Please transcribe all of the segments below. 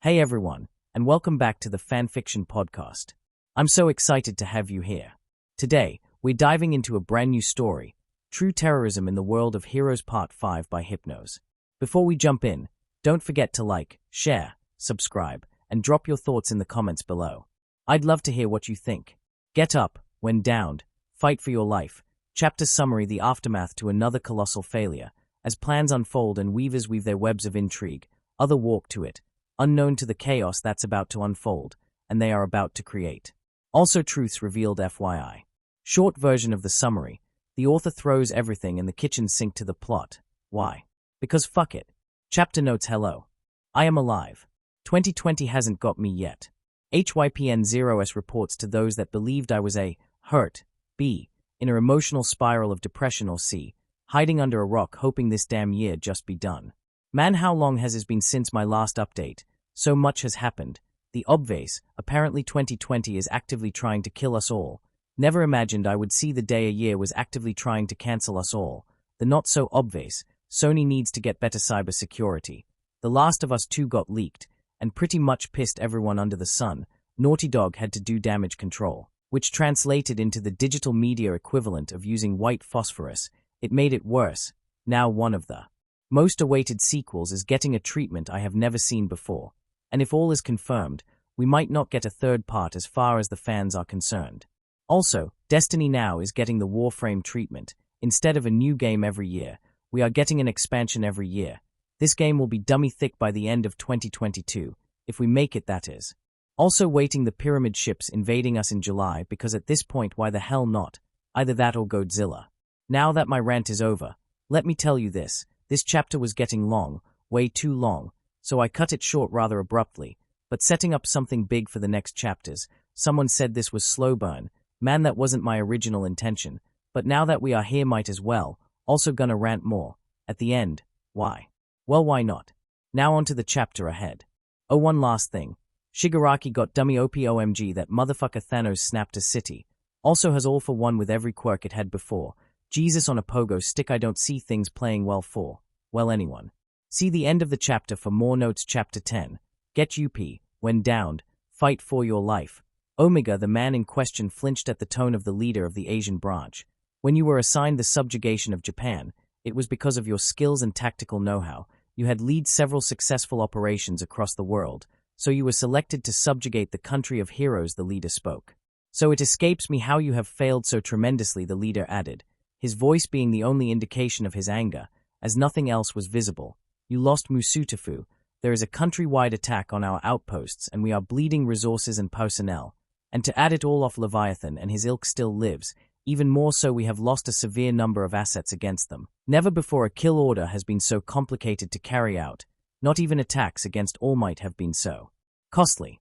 Hey everyone, and welcome back to the Fanfiction podcast. I'm so excited to have you here. Today, we're diving into a brand new story, True Terrorism in the World of Heroes Part 5 by Hypnos. Before we jump in, don't forget to like, share, subscribe, and drop your thoughts in the comments below. I'd love to hear what you think. Get up, when downed, fight for your life. Chapter summary: the aftermath to another colossal failure. As plans unfold and weavers weave their webs of intrigue, other walk to it, unknown to the chaos that's about to unfold, and they are about to create. Also truths revealed FYI. Short version of the summary: the author throws everything in the kitchen sink to the plot. Why? Because fuck it. Chapter notes: hello. I am alive. 2020 hasn't got me yet. HYPN0S reports to those that believed I was A. hurt, B. in an emotional spiral of depression, or C. hiding under a rock hoping this damn year just be done. Man, how long has it been since my last update? So much has happened. The obvious, apparently 2020 is actively trying to kill us all. Never imagined I would see the day a year was actively trying to cancel us all. The not so obvious, Sony needs to get better cybersecurity. The Last of Us 2 got leaked, and pretty much pissed everyone under the sun. Naughty Dog had to do damage control, which translated into the digital media equivalent of using white phosphorus. It made it worse. Now one of the most awaited sequels is getting a treatment I have never seen before. And if all is confirmed, we might not get a third part as far as the fans are concerned. Also, Destiny now is getting the Warframe treatment. Instead of a new game every year, we are getting an expansion every year. This game will be dummy thick by the end of 2022, if we make it, that is. Also waiting the pyramid ships invading us in July, because at this point, why the hell not? Either that or Godzilla. Now that my rant is over, let me tell you this chapter was getting long, way too long, so I cut it short rather abruptly, but setting up something big for the next chapters. Someone said this was slow burn. Man, that wasn't my original intention, but now that we are here, might as well. Also gonna rant more. At the end. Why? Well, why not? Now on to the chapter ahead. Oh, one last thing. Shigaraki got dummy OPOMG that motherfucker Thanos snapped a city. Also has all for one with every quirk it had before. Jesus on a pogo stick. I don't see things playing well for, well, anyone. See the end of the chapter for more notes. Chapter 10. Get UP, when downed, fight for your life. Omega, the man in question, flinched at the tone of the leader of the Asian branch. When you were assigned the subjugation of Japan, it was because of your skills and tactical know-how. You had led several successful operations across the world, so you were selected to subjugate the country of heroes, the leader spoke. So it escapes me how you have failed so tremendously, the leader added, his voice being the only indication of his anger, as nothing else was visible. You lost Musutafu. There is a countrywide attack on our outposts, and we are bleeding resources and personnel. And to add it all off, Leviathan and his ilk still lives. Even more so, we have lost a severe number of assets against them. Never before a kill order has been so complicated to carry out. Not even attacks against All Might have been so costly.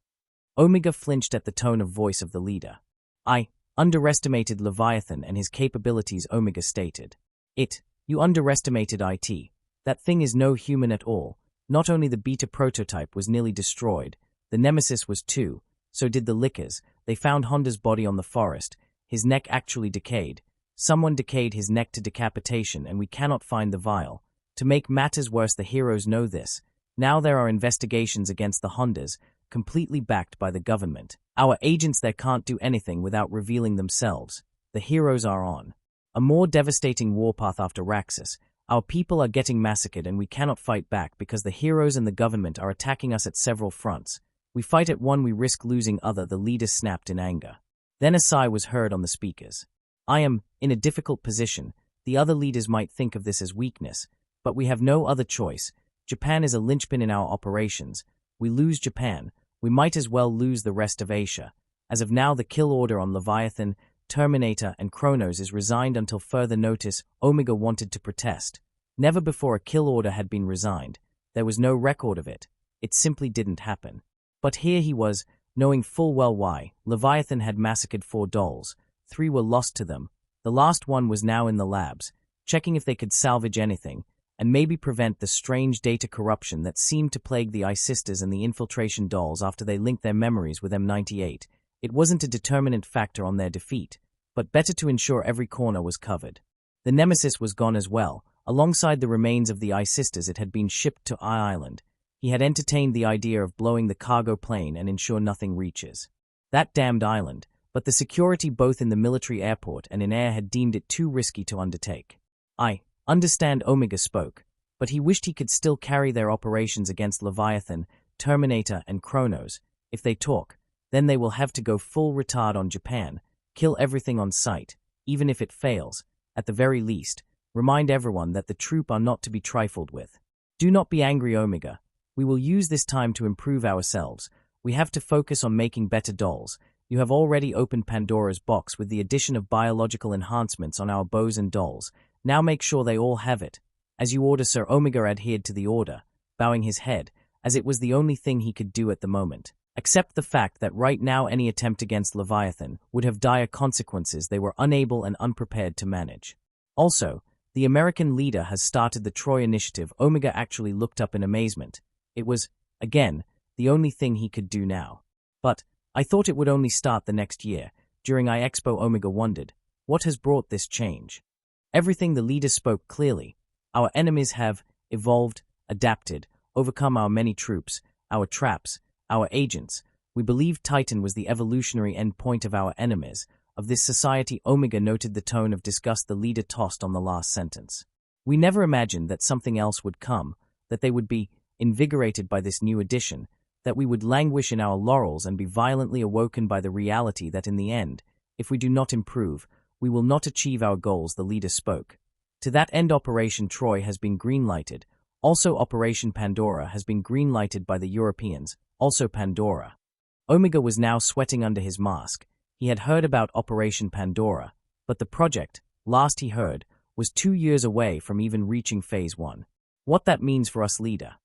Omega flinched at the tone of voice of the leader. I underestimated Leviathan and his capabilities, Omega stated. You underestimated it. That thing is no human at all. Not only the beta prototype was nearly destroyed, the Nemesis was too. So did the Lickers. They found Honda's body on the forest. His neck actually decayed. Someone decayed his neck to decapitation, and we cannot find the vial. To make matters worse, the heroes know this. Now there are investigations against the Hondas, completely backed by the government. Our agents there can't do anything without revealing themselves. The heroes are on a more devastating warpath after Raxus. Our people are getting massacred, and we cannot fight back because the heroes and the government are attacking us at several fronts. We fight at one, we risk losing other, the leader snapped in anger. Then a sigh was heard on the speakers. I am in a difficult position. The other leaders might think of this as weakness, but we have no other choice. Japan is a linchpin in our operations. We lose Japan, we might as well lose the rest of Asia. As of now, the kill order on Leviathan, Terminator, and Kronos is resigned until further notice. Omega wanted to protest. Never before a kill order had been resigned. There was no record of it. It simply didn't happen. But here he was, knowing full well why. Leviathan had massacred 4 dolls. 3 were lost to them. The last one was now in the labs, checking if they could salvage anything, and maybe prevent the strange data corruption that seemed to plague the I-Sisters and the infiltration dolls after they linked their memories with M98. It wasn't a determinant factor on their defeat, but better to ensure every corner was covered. The Nemesis was gone as well. Alongside the remains of the I-Sisters, it had been shipped to I Island. He had entertained the idea of blowing the cargo plane and ensure nothing reaches that damned island, but the security both in the military airport and in air had deemed it too risky to undertake. I understand, Omega spoke, but he wished he could still carry their operations against Leviathan, Terminator, and Kronos. If they talk, then they will have to go full retard on Japan, kill everything on sight, even if it fails. At the very least, remind everyone that the troop are not to be trifled with. Do not be angry, Omega. We will use this time to improve ourselves. We have to focus on making better dolls. You have already opened Pandora's box with the addition of biological enhancements on our bows and dolls. Now make sure they all have it. As you order, Sir. Omega adhered to the order, bowing his head, as it was the only thing he could do at the moment. Accept the fact that right now any attempt against Leviathan would have dire consequences they were unable and unprepared to manage. Also, the American leader has started the Troy Initiative. Omega actually looked up in amazement. It was, again, the only thing he could do now. But I thought it would only start the next year. During Expo, Omega wondered, what has brought this change? Everything. The leader spoke clearly. Our enemies have evolved, adapted, overcome our many troops, our traps, our agents. We believed Titan was the evolutionary end point of our enemies, of this society. Omega noted the tone of disgust the leader tossed on the last sentence. We never imagined that something else would come, that they would be invigorated by this new addition, that we would languish in our laurels and be violently awoken by the reality that in the end, if we do not improve, we will not achieve our goals. The leader spoke. To that end, Operation Troy has been greenlighted. Also, Operation Pandora has been greenlighted by the Europeans. Also Pandora. Omega was now sweating under his mask. He had heard about Operation Pandora, but the project, last he heard, was 2 years away from even reaching Phase 1. What that means for us, leader?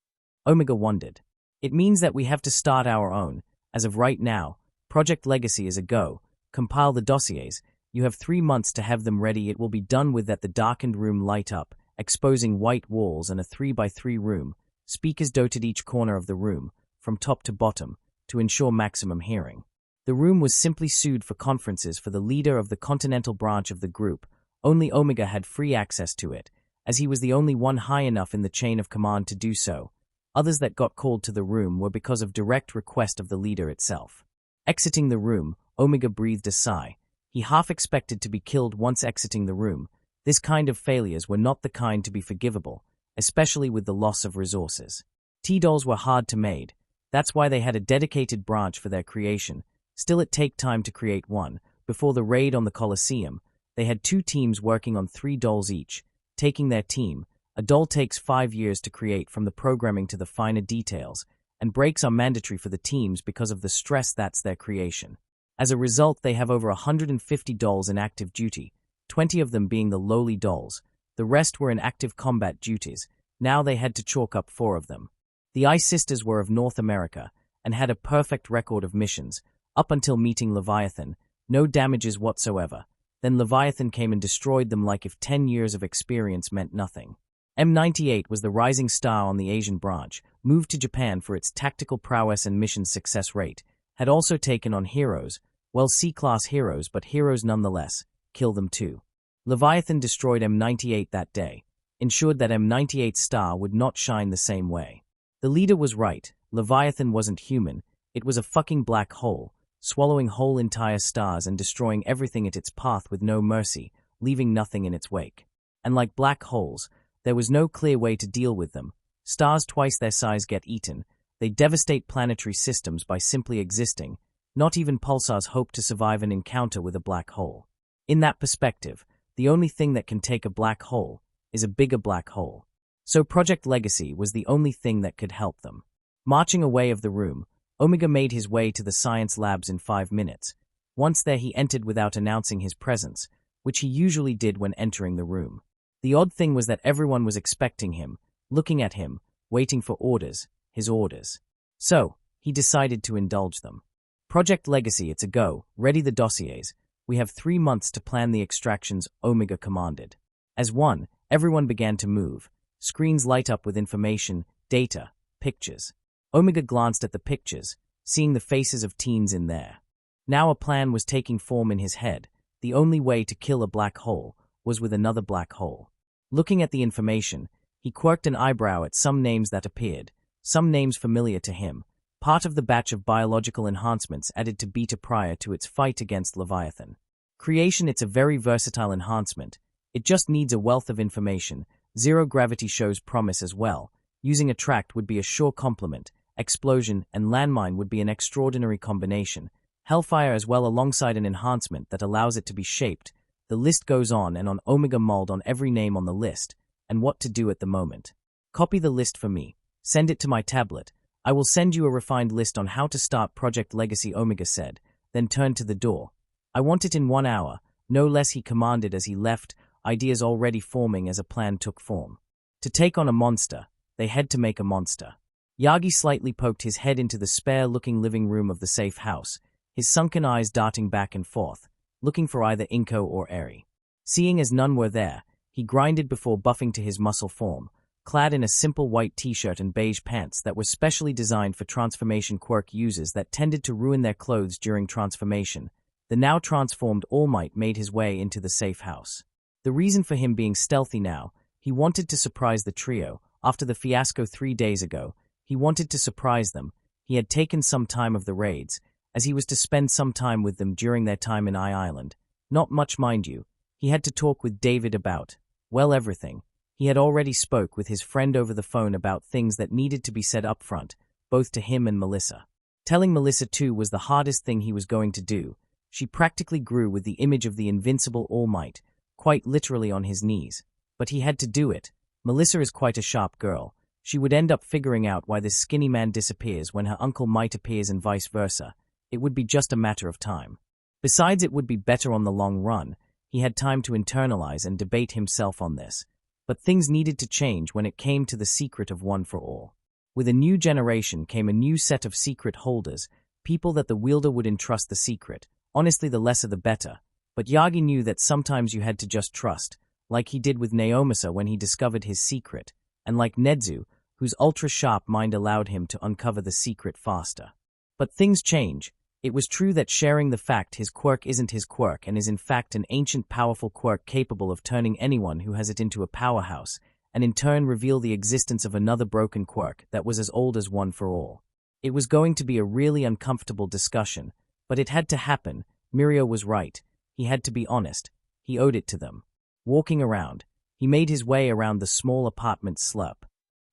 Omega wondered. It means that we have to start our own. As of right now, Project Legacy is a go. Compile the dossiers. You have 3 months to have them ready. It will be done with that the darkened room light up, exposing white walls and a 3x3 room. Speakers dotted each corner of the room, from top to bottom, to ensure maximum hearing. The room was simply suited for conferences for the leader of the continental branch of the group. Only Omega had free access to it, as he was the only one high enough in the chain of command to do so. Others that got called to the room were because of direct request of the leader itself. Exiting the room, Omega breathed a sigh. He half expected to be killed once exiting the room. This kind of failures were not the kind to be forgivable, especially with the loss of resources. T-dolls were hard to make. That's why they had a dedicated branch for their creation. Still, it take time to create one. Before the raid on the Colosseum, they had 2 teams working on 3 dolls each, taking their team. A doll takes 5 years to create, from the programming to the finer details, and breaks are mandatory for the teams because of the stress that's their creation. As a result, they have over 150 dolls in active duty, 20 of them being the lowly dolls. The rest were in active combat duties. Now they had to chalk up 4 of them. The Ice Sisters were of North America, and had a perfect record of missions, up until meeting Leviathan, no damages whatsoever. Then Leviathan came and destroyed them like if 10 years of experience meant nothing. M98 was the rising star on the Asian branch, moved to Japan for its tactical prowess and mission success rate, had also taken on heroes, well, C-class heroes, but heroes nonetheless, kill them too. Leviathan destroyed M98 that day, ensured that M98's star would not shine the same way. The leader was right, Leviathan wasn't human, it was a fucking black hole, swallowing whole entire stars and destroying everything at its path with no mercy, leaving nothing in its wake. And like black holes, there was no clear way to deal with them. Stars twice their size get eaten. They devastate planetary systems by simply existing. Not even pulsars hope to survive an encounter with a black hole. In that perspective, the only thing that can take a black hole is a bigger black hole. So Project Legacy was the only thing that could help them. Marching away of the room, Omega made his way to the science labs in 5 minutes. Once there, he entered without announcing his presence, which he usually did when entering the room. The odd thing was that everyone was expecting him, looking at him, waiting for orders, his orders. So, he decided to indulge them. Project Legacy, it's a go. Ready the dossiers. We have 3 months to plan the extractions, Omega commanded. As one, everyone began to move. Screens light up with information, data, pictures. Omega glanced at the pictures, seeing the faces of teens in there. Now a plan was taking form in his head. The only way to kill a black hole was with another black hole. Looking at the information, he quirked an eyebrow at some names that appeared. some names familiar to him, part of the batch of biological enhancements added to Beta prior to its fight against Leviathan. Creation, it's a very versatile enhancement. It just needs a wealth of information. Zero gravity shows promise as well. Using attract would be a sure complement. Explosion and landmine would be an extraordinary combination. Hellfire as well alongside an enhancement that allows it to be shaped. The list goes on and on. Omega mold on every name on the list. And what to do at the moment. Copy the list for me. Send it to my tablet. I will send you a refined list on how to start Project Legacy, Omega said, then turned to the door. I want it in 1 hour, no less, he commanded as he left, ideas already forming as a plan took form. To take on a monster, they had to make a monster. Yagi slightly poked his head into the spare-looking living room of the safe house, his sunken eyes darting back and forth, looking for either Inko or Eri. Seeing as none were there, he grinded before buffing to his muscle form, clad in a simple white t-shirt and beige pants that were specially designed for transformation quirk users that tended to ruin their clothes during transformation. The now transformed All Might made his way into the safe house. The reason for him being stealthy now, he wanted to surprise the trio. After the fiasco 3 days ago, he wanted to surprise them. He had taken some time of the raids, as he was to spend some time with them during their time in Island. Not much, mind you. He had to talk with David about, well, everything. He had already spoke with his friend over the phone about things that needed to be said up front, both to him and Melissa. Telling Melissa too was the hardest thing he was going to do. She practically grew with the image of the invincible All Might, quite literally on his knees. But he had to do it. Melissa is quite a sharp girl. She would end up figuring out why this skinny man disappears when her Uncle Might appears and vice versa. It would be just a matter of time. Besides, it would be better on the long run. He had time to internalize and debate himself on this. But things needed to change when it came to the secret of One for All. With a new generation came a new set of secret holders, people that the wielder would entrust the secret. Honestly, the lesser the better. But Yagi knew that sometimes you had to just trust, like he did with Naomasa when he discovered his secret, and like Nedzu, whose ultra-sharp mind allowed him to uncover the secret faster. But things change. It was true that sharing the fact his quirk isn't his quirk and is in fact an ancient powerful quirk capable of turning anyone who has it into a powerhouse, and in turn reveal the existence of another broken quirk that was as old as One for All. It was going to be a really uncomfortable discussion, but it had to happen. Mirio was right. He had to be honest. He owed it to them. Walking around, he made his way around the small apartment slurp.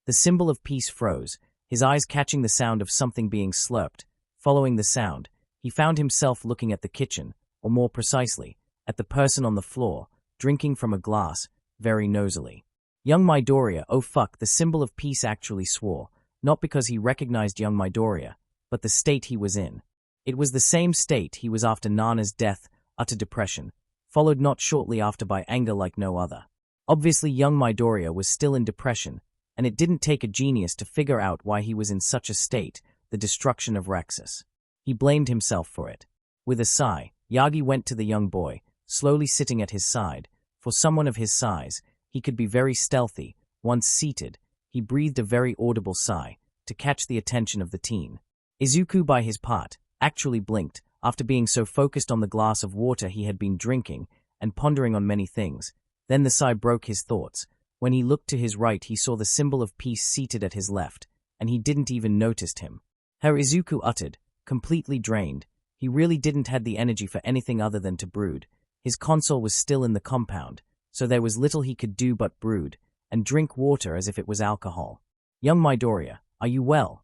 The symbol of peace froze, his eyes catching the sound of something being slurped. Following the sound, he found himself looking at the kitchen, or more precisely, at the person on the floor, drinking from a glass, very nosily. Young Midoriya, oh fuck, the symbol of peace actually swore, not because he recognized young Midoriya, but the state he was in. It was the same state he was after Nana's death, utter depression, followed not shortly after by anger like no other. Obviously young Midoriya was still in depression, and it didn't take a genius to figure out why he was in such a state, the destruction of Raxus. He blamed himself for it. With a sigh, Yagi went to the young boy, slowly sitting at his side. For someone of his size, he could be very stealthy. Once seated, he breathed a very audible sigh, to catch the attention of the teen. Izuku, by his part, actually blinked, after being so focused on the glass of water he had been drinking, and pondering on many things. Then the sigh broke his thoughts. When he looked to his right he saw the symbol of peace seated at his left, and he didn't even notice him. Herr Izuku uttered, completely drained. He really didn't had the energy for anything other than to brood. His console was still in the compound, so there was little he could do but brood, and drink water as if it was alcohol. Young Midoriya, are you well?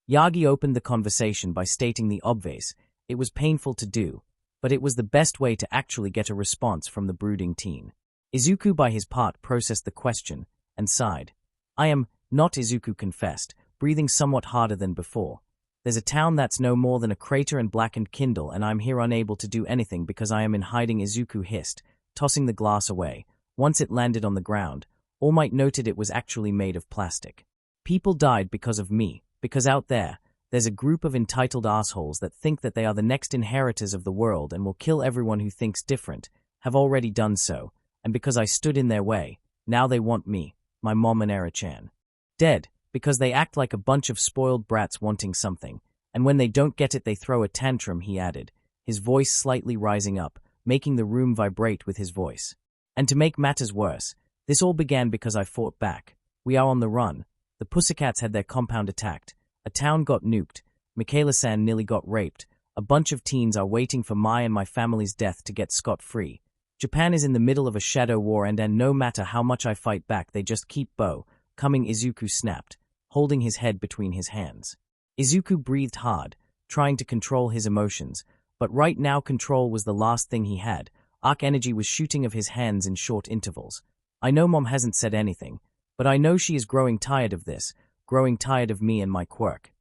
Yagi opened the conversation by stating the obvious. It was painful to do, but it was the best way to actually get a response from the brooding teen. Izuku by his part processed the question, and sighed. I am not, Izuku confessed, breathing somewhat harder than before. There's a town that's no more than a crater and blackened kindle, and I'm here unable to do anything because I am in hiding, Izuku hissed, tossing the glass away. Once it landed on the ground, All Might noted it was actually made of plastic. People died because of me, because out there's a group of entitled assholes that think that they are the next inheritors of the world and will kill everyone who thinks different, have already done so, and because I stood in their way, now they want me, my mom and Era-chan. Dead, because they act like a bunch of spoiled brats wanting something, and when they don't get it they throw a tantrum, he added, his voice slightly rising up, making the room vibrate with his voice. And to make matters worse, this all began because I fought back. We are on the run. The Pussycats had their compound attacked. A town got nuked. Michaela-san nearly got raped. A bunch of teens are waiting for my and my family's death to get scot-free. Japan is in the middle of a shadow war and no matter how much I fight back they just keep coming. Izuku snapped, holding his head between his hands. Izuku breathed hard, trying to control his emotions, but right now control was the last thing he had. Arc energy was shooting of his hands in short intervals. I know Mom hasn't said anything, but I know she is growing tired of this, growing tired of me and my quirk.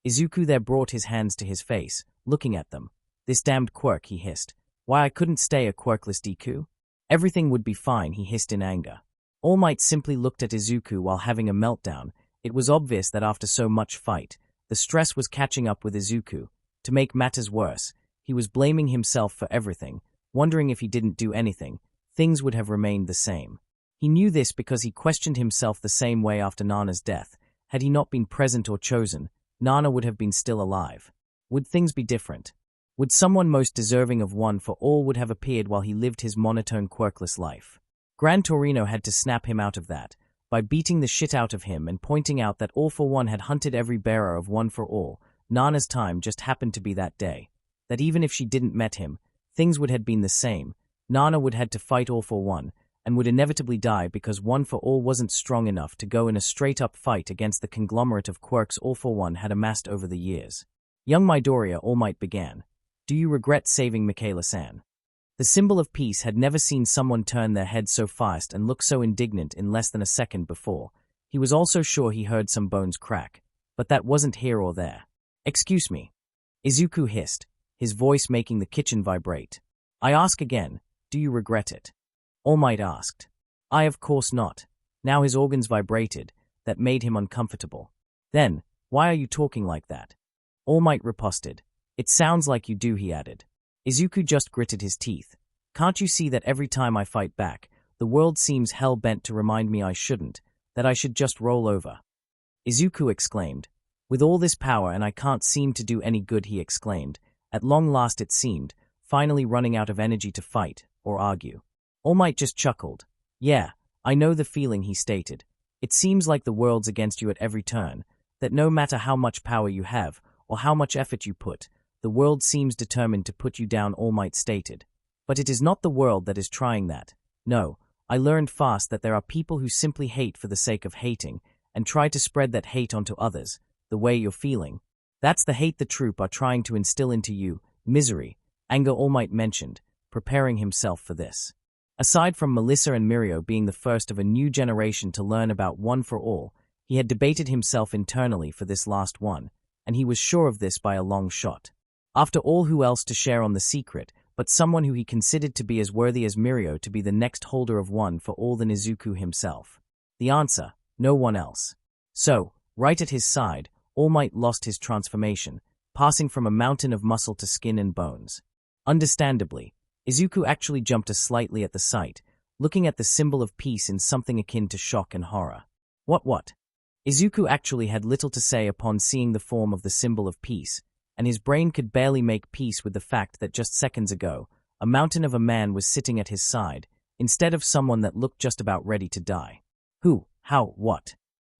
Izuku there brought his hands to his face, looking at them. This damned quirk, he hissed. Why I couldn't stay a quirkless Deku? Everything would be fine, he hissed in anger. All Might simply looked at Izuku while having a meltdown. It was obvious that after so much fight, the stress was catching up with Izuku. To make matters worse, he was blaming himself for everything, wondering if he didn't do anything, things would have remained the same. He knew this because he questioned himself the same way after Nana's death. Had he not been present or chosen, Nana would have been still alive. Would things be different? Would someone most deserving of one for all would have appeared while he lived his monotone quirkless life? Gran Torino had to snap him out of that, by beating the shit out of him and pointing out that All for One had hunted every bearer of One for All. Nana's time just happened to be that day. That even if she didn't met him, things would have been the same. Nana would had to fight All for One, and would inevitably die because One for All wasn't strong enough to go in a straight-up fight against the conglomerate of quirks All for One had amassed over the years. Young Midoriya, All Might began. Do you regret saving Michaela-san? The symbol of peace had never seen someone turn their head so fast and look so indignant in less than a second before. He was also sure he heard some bones crack, but that wasn't here or there. Excuse me. Izuku hissed, his voice making the kitchen vibrate. I ask again, do you regret it? All Might asked. I of course not. Now his organs vibrated, that made him uncomfortable. Then, why are you talking like that? All Might riposted. It sounds like you do, he added. Izuku just gritted his teeth. Can't you see that every time I fight back, the world seems hell-bent to remind me I shouldn't, that I should just roll over? Izuku exclaimed. With all this power and I can't seem to do any good, he exclaimed. At long last it seemed, finally running out of energy to fight or argue. All Might just chuckled. Yeah, I know the feeling, he stated. It seems like the world's against you at every turn, that no matter how much power you have or how much effort you put, the world seems determined to put you down, All Might stated. But it is not the world that is trying that. No, I learned fast that there are people who simply hate for the sake of hating and try to spread that hate onto others, the way you're feeling. That's the hate the troop are trying to instill into you, misery, anger, All Might mentioned, preparing himself for this. Aside from Melissa and Mirio being the first of a new generation to learn about One for All, he had debated himself internally for this last one, and he was sure of this by a long shot. After all, who else to share on the secret but someone who he considered to be as worthy as Mirio to be the next holder of One for All than Izuku himself? The answer, no one else. So, right at his side, All Might lost his transformation, passing from a mountain of muscle to skin and bones. Understandably, Izuku actually jumped slightly at the sight, looking at the symbol of peace in something akin to shock and horror. What? Izuku actually had little to say upon seeing the form of the symbol of peace, and his brain could barely make peace with the fact that just seconds ago, a mountain of a man was sitting at his side, instead of someone that looked just about ready to die. Who, how, what?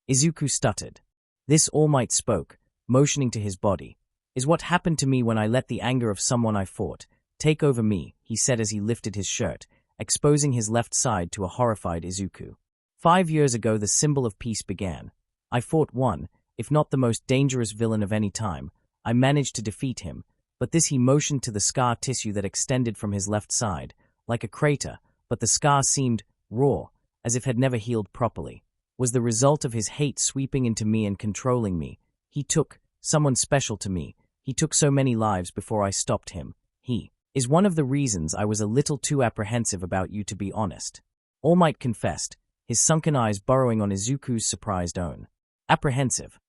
Izuku stuttered. This, All Might spoke, motioning to his body, is what happened to me when I let the anger of someone I fought take over me, he said as he lifted his shirt, exposing his left side to a horrified Izuku. 5 years ago the symbol of peace began. I fought one, if not the most dangerous villain of any time. I managed to defeat him, but this, he motioned to the scar tissue that extended from his left side, like a crater, but the scar seemed raw, as if had never healed properly, was the result of his hate sweeping into me and controlling me. He took someone special to me. He took so many lives before I stopped him. He is one of the reasons I was a little too apprehensive about you, to be honest. All Might confessed, his sunken eyes burrowing on Izuku's surprised own. Apprehensive?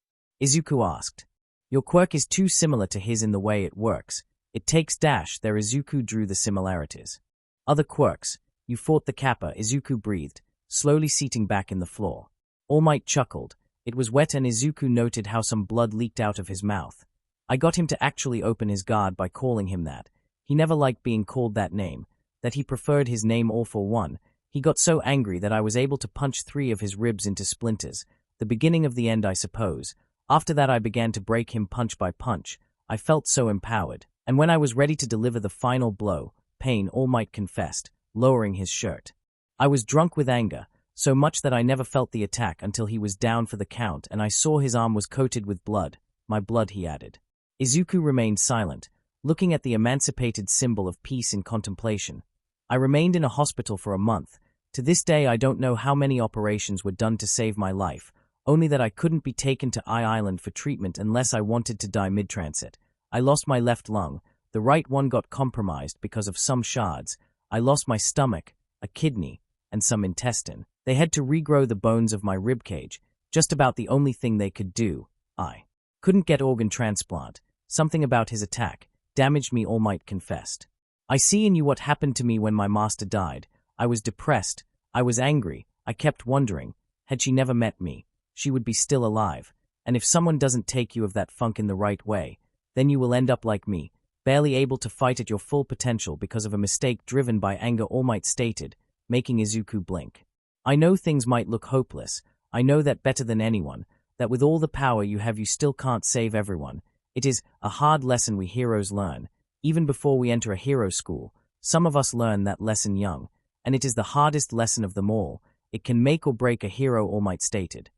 Izuku asked. Your quirk is too similar to his in the way it works. It takes dash there. Izuku drew the similarities. Other quirks. You fought the Kappa, Izuku breathed, slowly seating back in the floor. All Might chuckled. It was wet and Izuku noted how some blood leaked out of his mouth. I got him to actually open his guard by calling him that. He never liked being called that name, that he preferred his name All for One. He got so angry that I was able to punch 3 of his ribs into splinters. The beginning of the end, I suppose. After that I began to break him punch by punch. I felt so empowered. And when I was ready to deliver the final blow, pain, All Might confessed, lowering his shirt. I was drunk with anger, so much that I never felt the attack until he was down for the count and I saw his arm was coated with blood. My blood, he added. Izuku remained silent, looking at the emancipated symbol of peace in contemplation. I remained in a hospital for a month. To this day I don't know how many operations were done to save my life, only that I couldn't be taken to Island for treatment unless I wanted to die mid-transit. I lost my left lung, the right one got compromised because of some shards. I lost my stomach, a kidney, and some intestine. They had to regrow the bones of my ribcage, just about the only thing they could do. I couldn't get organ transplant. Something about his attack damaged me, All Might confessed. I see in you what happened to me when my master died. I was depressed, I was angry, I kept wondering, had she never met me, she would be still alive, and if someone doesn't take you of that funk in the right way, then you will end up like me, barely able to fight at your full potential because of a mistake driven by anger, All Might stated, making Izuku blink. I know things might look hopeless, I know that better than anyone, that with all the power you have you still can't save everyone. It is a hard lesson we heroes learn. Even before we enter a hero school, some of us learn that lesson young, and it is the hardest lesson of them all. It can make or break a hero, All Might stated.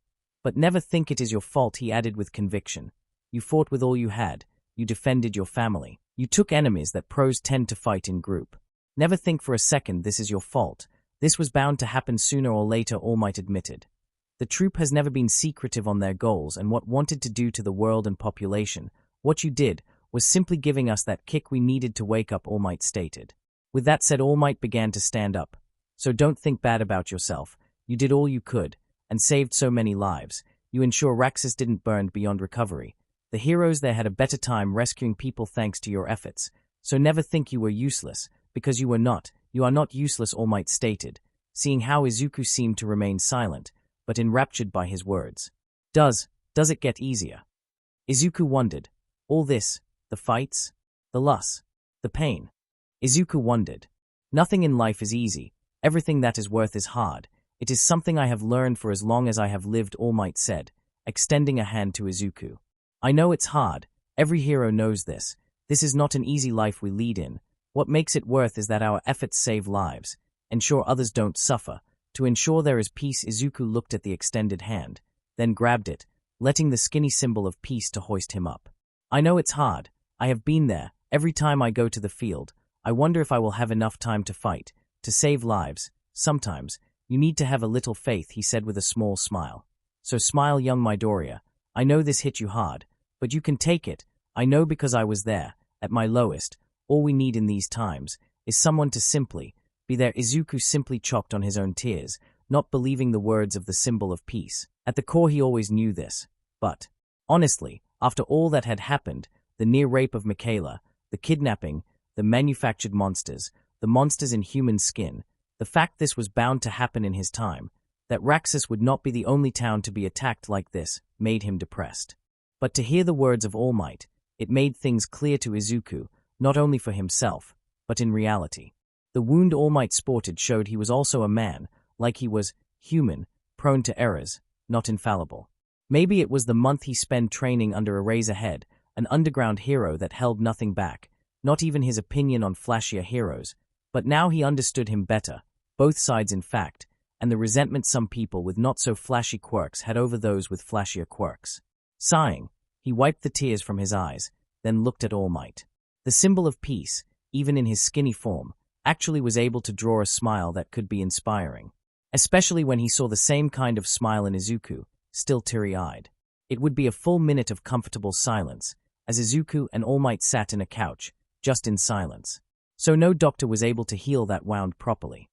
But never think it is your fault, he added with conviction. You fought with all you had. You defended your family. You took enemies that pros tend to fight in group. Never think for a second this is your fault. This was bound to happen sooner or later, All Might admitted. The troop has never been secretive on their goals and what wanted to do to the world and population. What you did was simply giving us that kick we needed to wake up, All Might stated. With that said, All Might began to stand up. So don't think bad about yourself. You did all you could, and saved so many lives. You ensure Raxus didn't burn beyond recovery. The heroes there had a better time rescuing people thanks to your efforts. So never think you were useless, because you were not. You are not useless, All Might stated, seeing how Izuku seemed to remain silent, but enraptured by his words. Does it get easier? Izuku wondered. All this, the fights, the loss, the pain. Izuku wondered. Nothing in life is easy. Everything that is worth is hard. It is something I have learned for as long as I have lived, All Might said, extending a hand to Izuku. I know it's hard. Every hero knows this. This is not an easy life we lead in. What makes it worth is that our efforts save lives, ensure others don't suffer. To ensure there is peace, Izuku looked at the extended hand, then grabbed it, letting the skinny symbol of peace to hoist him up. I know it's hard. I have been there. Every time I go to the field, I wonder if I will have enough time to fight, to save lives. Sometimes, you need to have a little faith, he said with a small smile. So smile, young Midoriya. I know this hit you hard, but you can take it. I know because I was there, at my lowest. All we need in these times is someone to simply be there. Izuku simply choked on his own tears, not believing the words of the symbol of peace. At the core he always knew this. But, honestly, after all that had happened, the near rape of Michaela, the kidnapping, the manufactured monsters, the monsters in human skin, the fact this was bound to happen in his time, that Raxus would not be the only town to be attacked like this, made him depressed. But to hear the words of All Might, it made things clear to Izuku, not only for himself, but in reality. The wound All Might sported showed he was also a man, like he was human, prone to errors, not infallible. Maybe it was the month he spent training under Eraserhead, an underground hero that held nothing back, not even his opinion on flashier heroes, but now he understood him better, both sides in fact, and the resentment some people with not-so-flashy quirks had over those with flashier quirks. Sighing, he wiped the tears from his eyes, then looked at All Might. The symbol of peace, even in his skinny form, actually was able to draw a smile that could be inspiring, especially when he saw the same kind of smile in Izuku, still teary-eyed. It would be a full minute of comfortable silence, as Izuku and All Might sat in a couch, just in silence. So no doctor was able to heal that wound properly.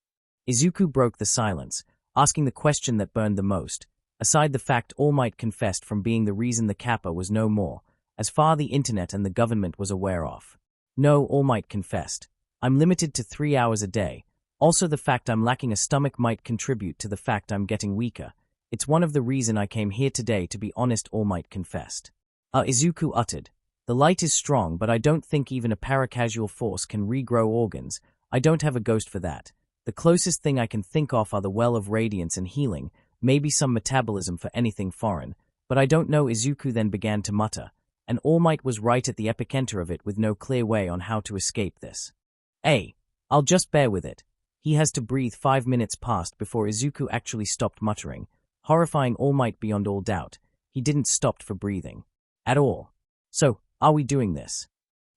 Izuku broke the silence, asking the question that burned the most, aside the fact All Might confessed from being the reason the Kappa was no more, as far the internet and the government was aware of. No, All Might confessed. I'm limited to 3 hours a day. Also the fact I'm lacking a stomach might contribute to the fact I'm getting weaker. It's one of the reason I came here today, to be honest, All Might confessed. Izuku uttered. The light is strong, but I don't think even a paracasual force can regrow organs. I don't have a ghost for that. The closest thing I can think of are the well of radiance and healing, maybe some metabolism for anything foreign, but I don't know. Izuku then began to mutter, and All Might was right at the epicenter of it with no clear way on how to escape this. I'll just bear with it. He has to breathe. 5 minutes passed before Izuku actually stopped muttering, horrifying All Might beyond all doubt. He didn't stop for breathing. At all. So, are we doing this?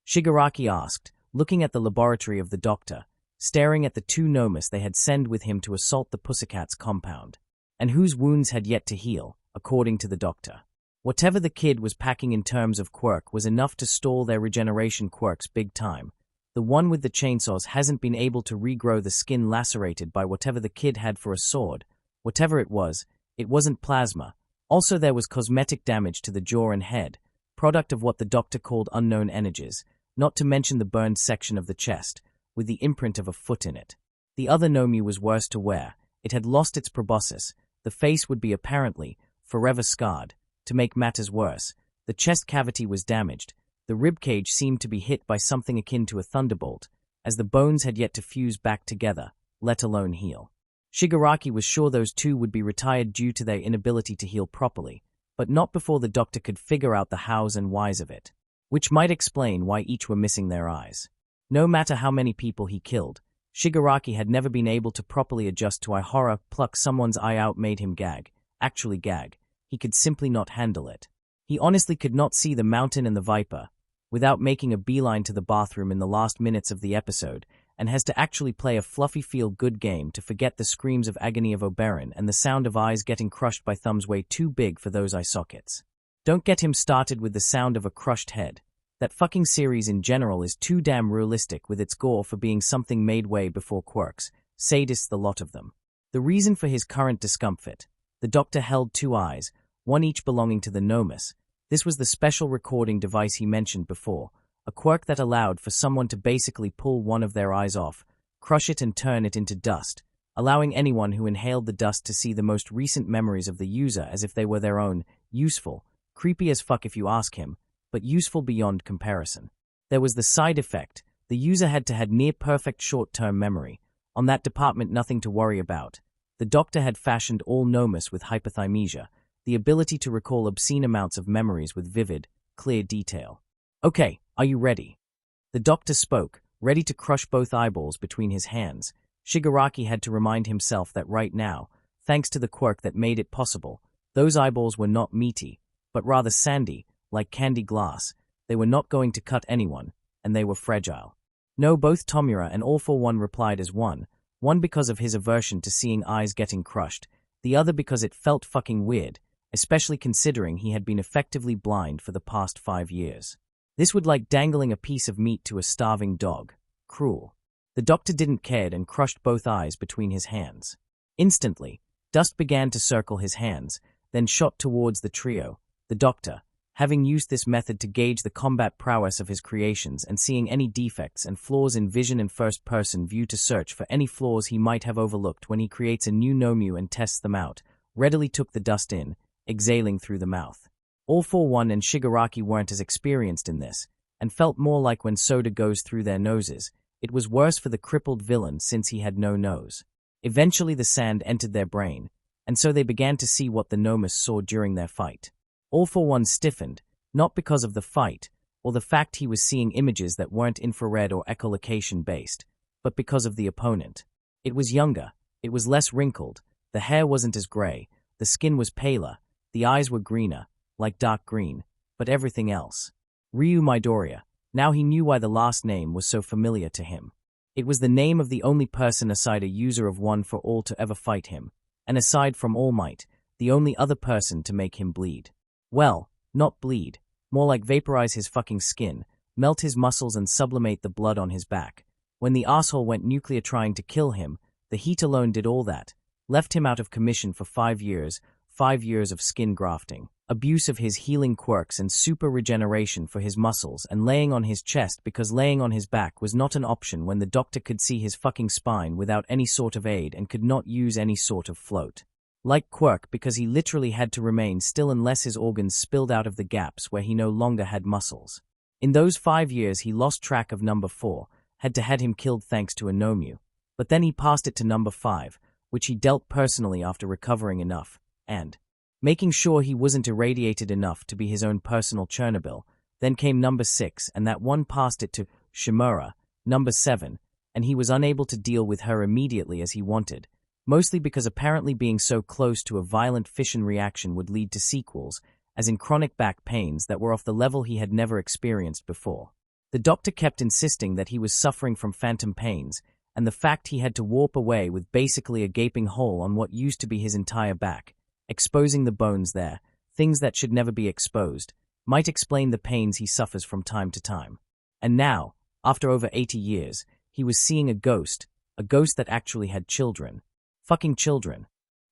Shigaraki asked, looking at the laboratory of the doctor, staring at the two gnomes they had sent with him to assault the Pussycat's compound, and whose wounds had yet to heal, according to the doctor. Whatever the kid was packing in terms of quirk was enough to stall their regeneration quirks big time. The one with the chainsaws hasn't been able to regrow the skin lacerated by whatever the kid had for a sword. Whatever it wasn't plasma. Also there was cosmetic damage to the jaw and head, product of what the doctor called unknown energies, not to mention the burned section of the chest, with the imprint of a foot in it. The other Nomu was worse to wear. It had lost its proboscis. The face would be apparently forever scarred. To make matters worse, the chest cavity was damaged. The ribcage seemed to be hit by something akin to a thunderbolt, as the bones had yet to fuse back together, let alone heal. Shigaraki was sure those two would be retired due to their inability to heal properly, but not before the doctor could figure out the hows and whys of it, which might explain why each were missing their eyes. No matter how many people he killed, Shigaraki had never been able to properly adjust to horror. Pluck someone's eye out made him gag. Actually gag. He could simply not handle it. He honestly could not see the mountain and the viper, without making a beeline to the bathroom in the last minutes of the episode, and has to actually play a fluffy feel-good game to forget the screams of agony of Oberon and the sound of eyes getting crushed by thumbs way too big for those eye sockets. Don't get him started with the sound of a crushed head. That fucking series in general is too damn realistic with its gore for being something made way before quirks, sadists the lot of them. The reason for his current discomfort. The doctor held two eyes, one each belonging to the Nomus. This was the special recording device he mentioned before, a quirk that allowed for someone to basically pull one of their eyes off, crush it and turn it into dust, allowing anyone who inhaled the dust to see the most recent memories of the user as if they were their own. Useful, creepy as fuck if you ask him, but useful beyond comparison. There was the side effect. The user had to have near-perfect short-term memory. On that department, nothing to worry about. The doctor had fashioned all Nomus with hypothymesia, the ability to recall obscene amounts of memories with vivid, clear detail. Okay, are you ready? The doctor spoke, ready to crush both eyeballs between his hands. Shigaraki had to remind himself that right now, thanks to the quirk that made it possible, those eyeballs were not meaty, but rather sandy, like candy glass. They were not going to cut anyone, and they were fragile. No, both Tomura and All For One replied as one because of his aversion to seeing eyes getting crushed, the other because it felt fucking weird, especially considering he had been effectively blind for the past 5 years. This would like dangling a piece of meat to a starving dog. Cruel. The doctor didn't care and crushed both eyes between his hands. Instantly, dust began to circle his hands, then shot towards the trio. The doctor, having used this method to gauge the combat prowess of his creations and seeing any defects and flaws in vision and first-person view to search for any flaws he might have overlooked when he creates a new Nomu and tests them out, readily took the dust in, exhaling through the mouth. All For One and Shigaraki weren't as experienced in this, and felt more like when soda goes through their noses. It was worse for the crippled villain since he had no nose. Eventually the sand entered their brain, and so they began to see what the Nomus saw during their fight. All For One stiffened, not because of the fight, or the fact he was seeing images that weren't infrared or echolocation-based, but because of the opponent. It was younger, it was less wrinkled, the hair wasn't as gray, the skin was paler, the eyes were greener, like dark green, but everything else. Izuku Midoriya. Now he knew why the last name was so familiar to him. It was the name of the only person aside a user of One For All to ever fight him, and aside from All Might, the only other person to make him bleed. Well, not bleed, more like vaporize his fucking skin, melt his muscles and sublimate the blood on his back. When the asshole went nuclear trying to kill him, the heat alone did all that, left him out of commission for 5 years, 5 years of skin grafting, abuse of his healing quirks and super regeneration for his muscles and laying on his chest because laying on his back was not an option when the doctor could see his fucking spine without any sort of aid and could not use any sort of float. Like Quirk because he literally had to remain still unless his organs spilled out of the gaps where he no longer had muscles. In those 5 years he lost track of number 4, had him killed thanks to a Nomu. But then he passed it to number 5, which he dealt personally after recovering enough, and making sure he wasn't irradiated enough to be his own personal Chernobyl. Then came number 6, and that one passed it to Shimura, number 7, and he was unable to deal with her immediately as he wanted, mostly because apparently being so close to a violent fission reaction would lead to sequels, as in chronic back pains that were off the level he had never experienced before. The doctor kept insisting that he was suffering from phantom pains, and the fact he had to warp away with basically a gaping hole on what used to be his entire back, exposing the bones there, things that should never be exposed, might explain the pains he suffers from time to time. And now, after over 80 years, he was seeing a ghost that actually had children. Fucking children.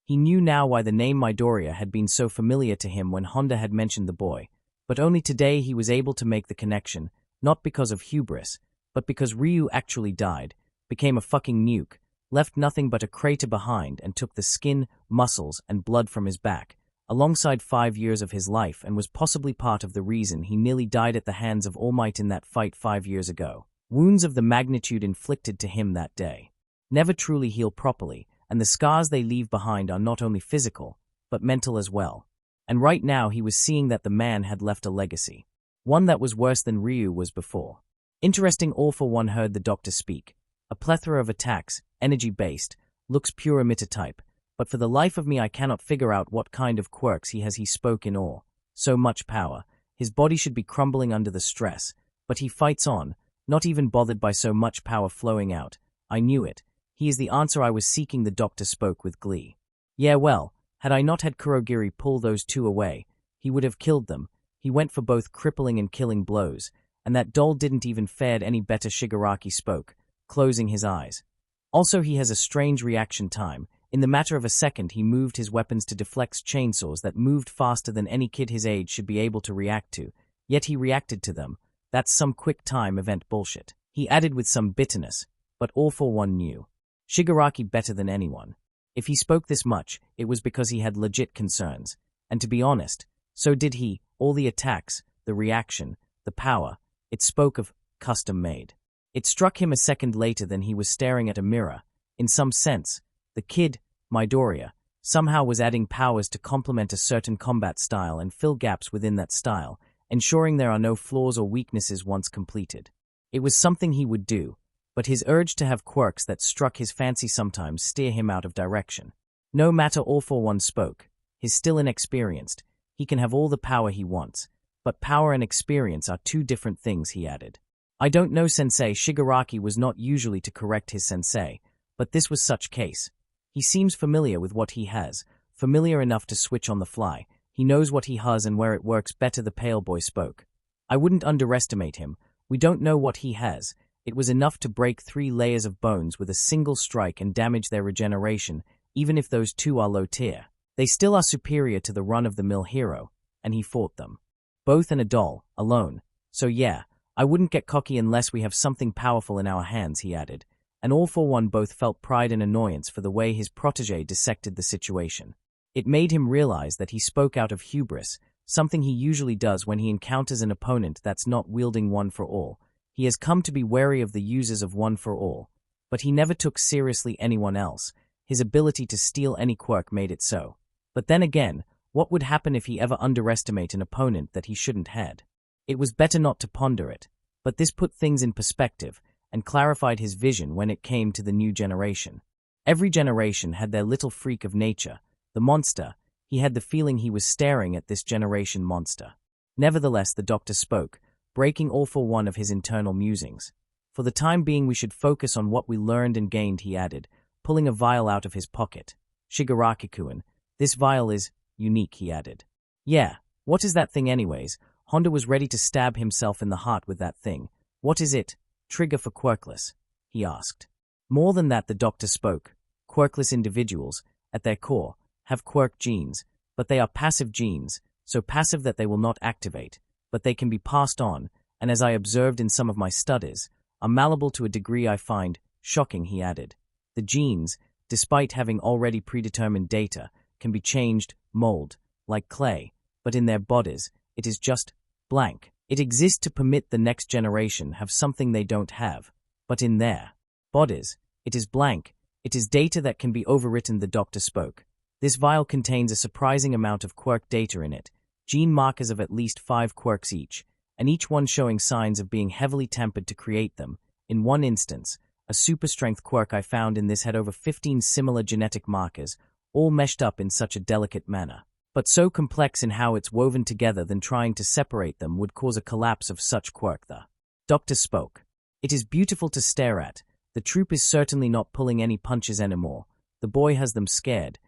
He knew now why the name Midoriya had been so familiar to him when Honda had mentioned the boy, but only today he was able to make the connection, not because of hubris, but because Ryu actually died, became a fucking nuke, left nothing but a crater behind and took the skin, muscles, and blood from his back, alongside 5 years of his life, and was possibly part of the reason he nearly died at the hands of All Might in that fight 5 years ago. Wounds of the magnitude inflicted to him that day never truly heal properly, and the scars they leave behind are not only physical, but mental as well. And right now he was seeing that the man had left a legacy. One that was worse than Ryu was before. Interesting. All for one heard the doctor speak. A plethora of attacks, energy-based, looks pure emitter type, but for the life of me I cannot figure out what kind of quirks he has. He spoke in awe. So much power. His body should be crumbling under the stress, but he fights on, not even bothered by so much power flowing out. I knew it. He is the answer I was seeking. The doctor spoke with glee. Yeah, well, had I not had Kurogiri pull those two away, he would have killed them. He went for both crippling and killing blows, and that doll didn't even fared any better. Shigaraki spoke, closing his eyes. Also, he has a strange reaction time. In the matter of a second, he moved his weapons to deflect chainsaws that moved faster than any kid his age should be able to react to, yet he reacted to them. That's some quick time event bullshit. He added with some bitterness, but All for One knew Shigaraki better than anyone. If he spoke this much, it was because he had legit concerns, and to be honest, so did he. All the attacks, the reaction, the power, it spoke of custom-made. It struck him a second later than he was staring at a mirror. In some sense, the kid, Midoriya, somehow was adding powers to complement a certain combat style and fill gaps within that style, ensuring there are no flaws or weaknesses once completed. It was something he would do, but his urge to have quirks that struck his fancy sometimes steer him out of direction. No matter. All for One spoke. He's still inexperienced. He can have all the power he wants, but power and experience are two different things, he added. I don't know, sensei. Shigaraki was not usually to correct his sensei, but this was such case. He seems familiar with what he has, familiar enough to switch on the fly. He knows what he has and where it works better. The pale boy spoke. I wouldn't underestimate him. We don't know what he has. It was enough to break 3 layers of bones with a single strike and damage their regeneration, even if those two are low tier. They still are superior to the run-of-the-mill hero, and he fought them. Both and a doll, alone. So yeah, I wouldn't get cocky unless we have something powerful in our hands, he added, and All for One both felt pride and annoyance for the way his protégé dissected the situation. It made him realize that he spoke out of hubris, something he usually does when he encounters an opponent that's not wielding One for All. He has come to be wary of the users of One for All, but he never took seriously anyone else. His ability to steal any quirk made it so. But then again, what would happen if he ever underestimate an opponent that he shouldn't had? It was better not to ponder it, but this put things in perspective and clarified his vision when it came to the new generation. Every generation had their little freak of nature, the monster. He had the feeling he was staring at this generation monster. Nevertheless, the doctor spoke, breaking All for One of his internal musings. For the time being we should focus on what we learned and gained, he added, pulling a vial out of his pocket. Shigaraki-kun, this vial is unique, he added. Yeah, what is that thing anyways? Honda was ready to stab himself in the heart with that thing. What is it? Trigger for quirkless, he asked. More than that, the doctor spoke. Quirkless individuals, at their core, have quirk genes, but they are passive genes, so passive that they will not activate, but they can be passed on, and as I observed in some of my studies, are malleable to a degree I find shocking, he added. The genes, despite having already predetermined data, can be changed, mold, like clay, but in their bodies, it is just blank. It exists to permit the next generation have something they don't have, but in their bodies, it is blank, It is data that can be overwritten, the doctor spoke. This vial contains a surprising amount of quirk data in it, gene markers of at least 5 quirks each, and each one showing signs of being heavily tempered to create them. In one instance, a super-strength quirk I found in this had over 15 similar genetic markers, all meshed up in such a delicate manner, but so complex in how it's woven together that trying to separate them would cause a collapse of such quirk. The doctor spoke. It is beautiful to stare at. The troop is certainly not pulling any punches anymore. The boy has them scared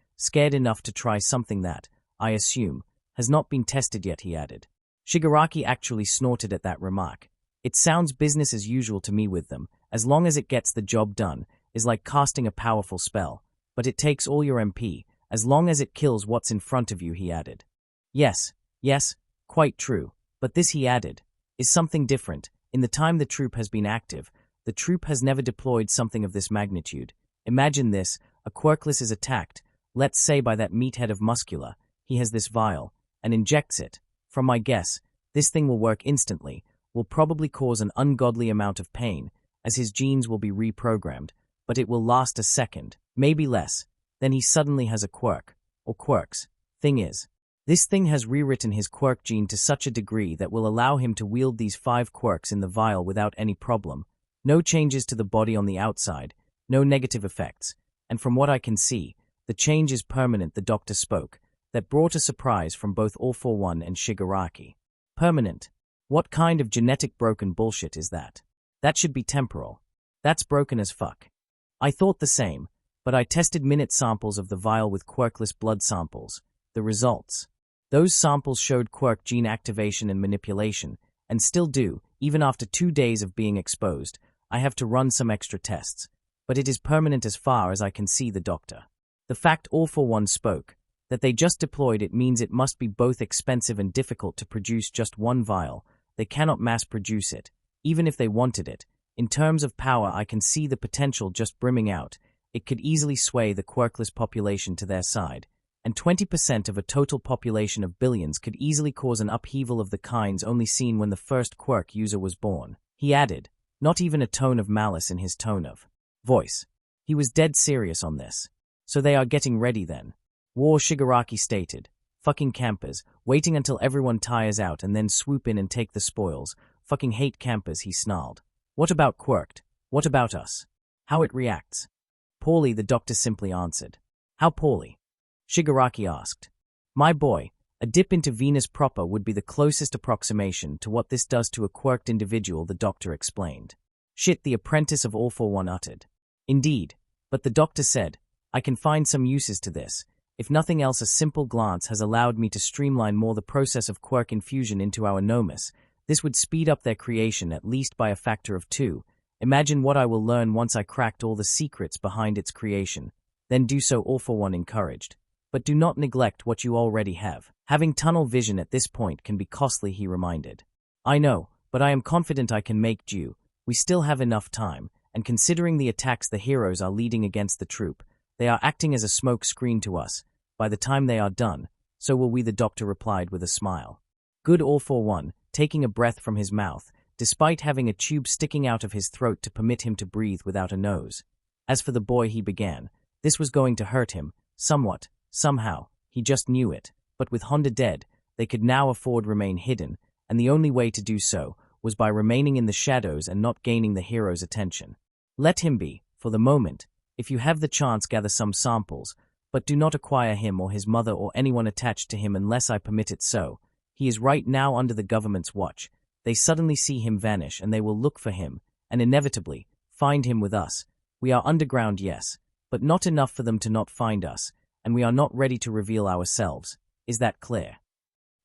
enough to try something that, I assume, has not been tested yet, he added. Shigaraki actually snorted at that remark. It sounds business as usual to me with them, as long as it gets the job done, is like casting a powerful spell. But it takes all your MP, as long as it kills what's in front of you, he added. Yes, quite true. But this, he added, is something different. In the time the troop has been active, the troop has never deployed something of this magnitude. Imagine this, a quirkless is attacked, let's say by that meathead of Muscular. He has this vial, and injects it. From my guess, this thing will work instantly, will probably cause an ungodly amount of pain, as his genes will be reprogrammed, but it will last a second, maybe less. Then he suddenly has a quirk, or quirks. Thing is, this thing has rewritten his quirk gene to such a degree that will allow him to wield these 5 quirks in the vial without any problem. No changes to the body on the outside, no negative effects, and from what I can see, the change is permanent, the doctor spoke. That brought a surprise from both All-For-One and Shigaraki. Permanent? What kind of genetic broken bullshit is that? That should be temporal. That's broken as fuck. I thought the same, but I tested minute samples of the vial with quirkless blood samples. The results. Those samples showed quirk gene activation and manipulation, and still do, even after 2 days of being exposed. I have to run some extra tests. But it is permanent as far as I can see, the doctor. The fact All-For-One spoke. That they just deployed it means it must be both expensive and difficult to produce just one vial. They cannot mass-produce it, even if they wanted it. In terms of power, I can see the potential just brimming out. It could easily sway the quirkless population to their side, and 20% of a total population of billions could easily cause an upheaval of the kinds only seen when the first quirk user was born. He added, not even a tone of malice in his tone of voice. He was dead serious on this. So they are getting ready then. War, Shigaraki stated. Fucking campers, waiting until everyone tires out and then swoop in and take the spoils. Fucking hate campers, he snarled. What about Quirked? What about us? How it reacts? Poorly, the doctor simply answered. How poorly? Shigaraki asked. My boy, a dip into Venus proper would be the closest approximation to what this does to a quirked individual, the doctor explained. Shit, the apprentice of All-For-One uttered. Indeed, but the doctor said, I can find some uses to this. If nothing else, a simple glance has allowed me to streamline more the process of quirk infusion into our nomus. This would speed up their creation at least by a factor of 2. Imagine what I will learn once I cracked all the secrets behind its creation. Then do so, All-For-One encouraged. But do not neglect what you already have. Having tunnel vision at this point can be costly, he reminded. I know, but I am confident I can make do. We still have enough time, and considering the attacks the heroes are leading against the troop, they are acting as a smoke screen to us. By the time they are done, so will we, the doctor replied with a smile. Good, All-For-One, taking a breath from his mouth, despite having a tube sticking out of his throat to permit him to breathe without a nose. As for the boy, he began. This was going to hurt him, somewhat, somehow, he just knew it. But with Honda dead, they could now afford remain hidden, and the only way to do so was by remaining in the shadows and not gaining the hero's attention. Let him be, for the moment. If you have the chance, gather some samples, but do not acquire him or his mother or anyone attached to him unless I permit it so. He is right now under the government's watch. They suddenly see him vanish and they will look for him, and inevitably, find him with us. We are underground, yes, but not enough for them to not find us, and we are not ready to reveal ourselves. Is that clear?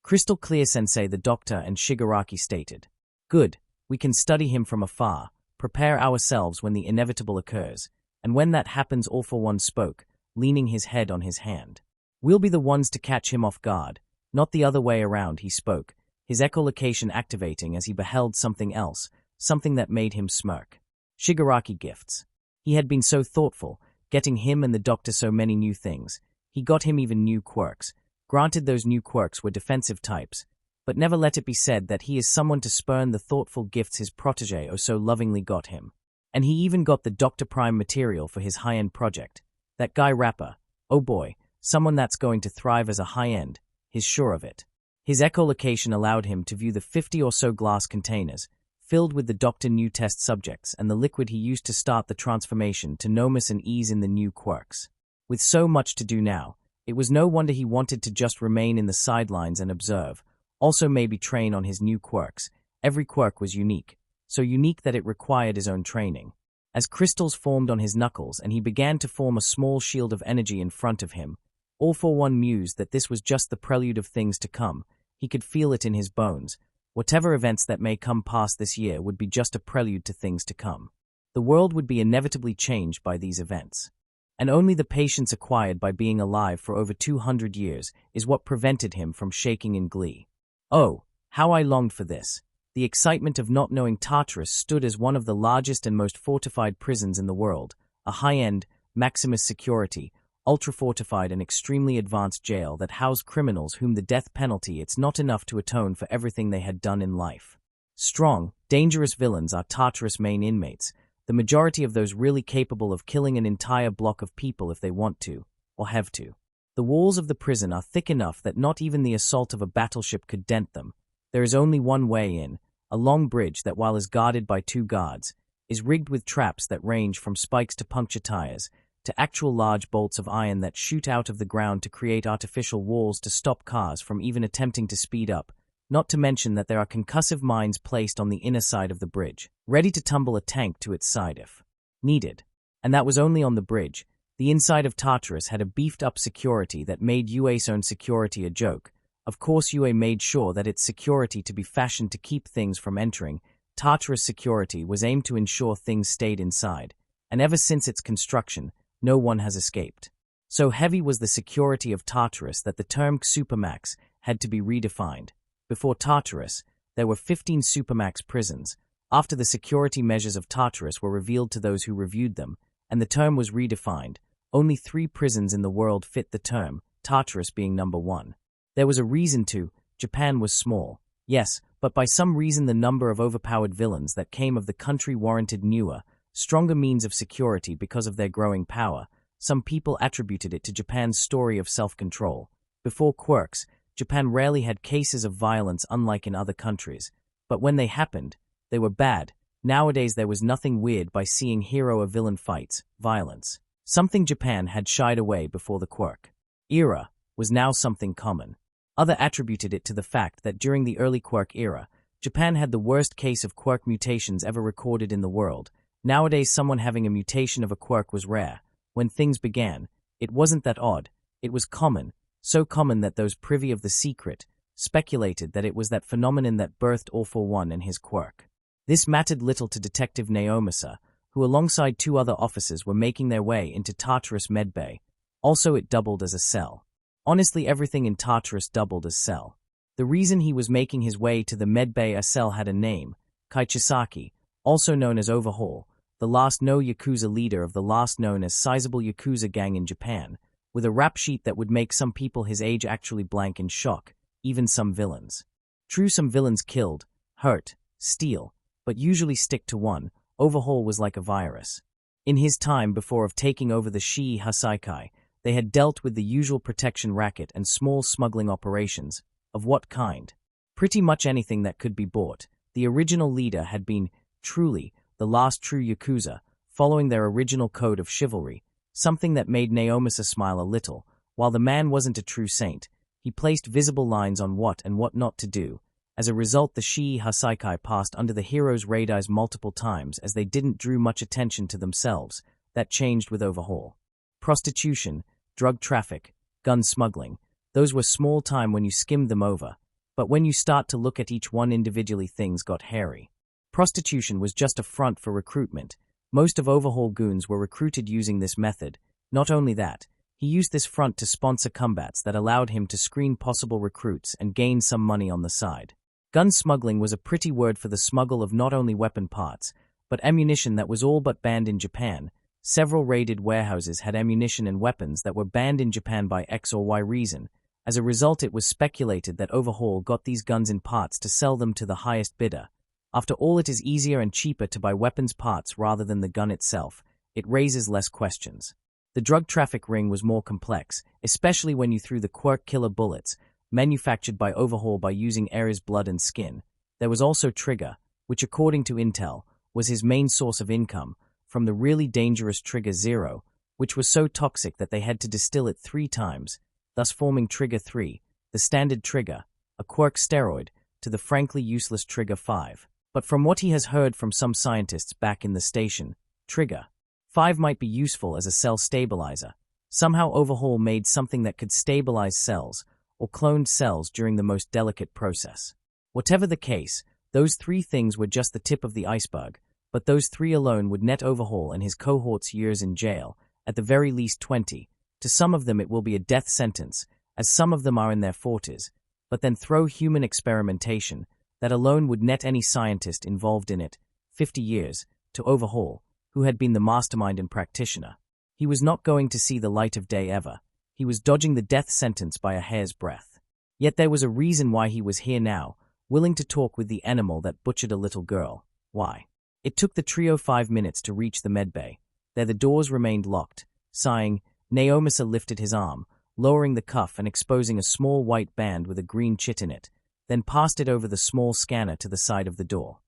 Crystal clear, Sensei, the doctor and Shigaraki stated. Good, we can study him from afar, prepare ourselves when the inevitable occurs, and when that happens, All-For-One spoke, leaning his head on his hand. We'll be the ones to catch him off guard, not the other way around, he spoke, his echolocation activating as he beheld something else, something that made him smirk. Shigaraki gifts. He had been so thoughtful, getting him and the doctor so many new things. He got him even new quirks. Granted, those new quirks were defensive types, but never let it be said that he is someone to spurn the thoughtful gifts his protege oh so lovingly got him. And he even got the Dr. Prime material for his high-end project. That guy rapper, oh boy, someone that's going to thrive as a high-end, he's sure of it. His echolocation allowed him to view the 50 or so glass containers, filled with the Dr. New test subjects and the liquid he used to start the transformation to Nomus and ease in the new quirks. With so much to do now, it was no wonder he wanted to just remain in the sidelines and observe, also maybe train on his new quirks. Every quirk was unique, so unique that it required his own training. As crystals formed on his knuckles and he began to form a small shield of energy in front of him, All For One mused that this was just the prelude of things to come. He could feel it in his bones. Whatever events that may come past this year would be just a prelude to things to come. The world would be inevitably changed by these events. And only the patience acquired by being alive for over 200 years is what prevented him from shaking in glee. Oh, how I longed for this. The excitement of not knowing Tartarus stood as one of the largest and most fortified prisons in the world, a high-end, maximus security, ultra-fortified and extremely advanced jail that housed criminals whom the death penalty it's not enough to atone for everything they had done in life. Strong, dangerous villains are Tartarus' main inmates, the majority of those really capable of killing an entire block of people if they want to, or have to. The walls of the prison are thick enough that not even the assault of a battleship could dent them. There is only one way in, a long bridge that, while is guarded by 2 guards, is rigged with traps that range from spikes to puncture tires, to actual large bolts of iron that shoot out of the ground to create artificial walls to stop cars from even attempting to speed up, not to mention that there are concussive mines placed on the inner side of the bridge, ready to tumble a tank to its side if needed. And that was only on the bridge. The inside of Tartarus had a beefed-up security that made UA's own security a joke. Of course, UA made sure that its security to be fashioned to keep things from entering. Tartarus security was aimed to ensure things stayed inside, and ever since its construction, no one has escaped. So heavy was the security of Tartarus that the term Supermax had to be redefined. Before Tartarus, there were 15 Supermax prisons. After the security measures of Tartarus were revealed to those who reviewed them, and the term was redefined, only 3 prisons in the world fit the term, Tartarus being number 1. There was a reason to. Japan was small, yes, but by some reason the number of overpowered villains that came of the country warranted newer, stronger means of security because of their growing power. Some people attributed it to Japan's story of self-control. Before quirks, Japan rarely had cases of violence unlike in other countries, but when they happened, they were bad. Nowadays there was nothing weird by seeing hero or villain fights, violence. Something Japan had shied away before the quirk era was now something common. Others attributed it to the fact that during the early quirk era, Japan had the worst case of quirk mutations ever recorded in the world. Nowadays someone having a mutation of a quirk was rare. When things began, it wasn't that odd, it was common, so common that those privy of the secret speculated that it was that phenomenon that birthed All For One and his quirk. This mattered little to Detective Naomasa, who alongside 2 other officers were making their way into Tartarus Medbay. Also it doubled as a cell. Honestly, everything in Tartarus doubled as cell. The reason he was making his way to the Medbay cell had a name, Kaichisaki, also known as Overhaul, the last no Yakuza leader of the last known as sizable Yakuza gang in Japan, with a rap sheet that would make some people his age actually blank in shock, even some villains. True, some villains killed, hurt, steal, but usually stick to one. Overhaul was like a virus. In his time before of taking over the Shii Hasaikai, they had dealt with the usual protection racket and small smuggling operations. Of what kind? Pretty much anything that could be bought. The original leader had been, truly, the last true Yakuza, following their original code of chivalry, something that made Naomasa smile a little. While the man wasn't a true saint, he placed visible lines on what and what not to do. As a result, the Shii Hasaikai passed under the hero's radars multiple times as they didn't draw much attention to themselves. That changed with Overhaul. Prostitution, drug traffic, gun smuggling, those were small time when you skimmed them over, but when you start to look at each one individually things got hairy. Prostitution was just a front for recruitment. Most of Overhaul goons were recruited using this method. Not only that, he used this front to sponsor combats that allowed him to screen possible recruits and gain some money on the side. Gun smuggling was a pretty word for the smuggle of not only weapon parts, but ammunition that was all but banned in Japan. Several raided warehouses had ammunition and weapons that were banned in Japan by X or Y reason. As a result, it was speculated that Overhaul got these guns in parts to sell them to the highest bidder. After all, it is easier and cheaper to buy weapons parts rather than the gun itself. It raises less questions. The drug traffic ring was more complex, especially when you threw the Quirk killer bullets, manufactured by Overhaul by using Ares' blood and skin. There was also Trigger, which according to Intel, was his main source of income, from the really dangerous Trigger Zero, which was so toxic that they had to distill it 3 times, thus forming Trigger 3, the standard Trigger, a Quirk steroid, to the frankly useless Trigger 5. But from what he has heard from some scientists back in the station, Trigger 5 might be useful as a cell stabilizer. Somehow Overhaul made something that could stabilize cells, or cloned cells during the most delicate process. Whatever the case, those 3 things were just the tip of the iceberg, but those 3 alone would net Overhaul and his cohorts years in jail, at the very least 20. To some of them it will be a death sentence, as some of them are in their 40s, but then throw human experimentation, that alone would net any scientist involved in it, 50 years, to Overhaul, who had been the mastermind and practitioner. He was not going to see the light of day ever. He was dodging the death sentence by a hair's breadth. Yet there was a reason why he was here now, willing to talk with the animal that butchered a little girl. Why? It took the trio 5 minutes to reach the medbay. There the doors remained locked. Sighing, Naomasa lifted his arm, lowering the cuff and exposing a small white band with a green chit in it, then passed it over the small scanner to the side of the door.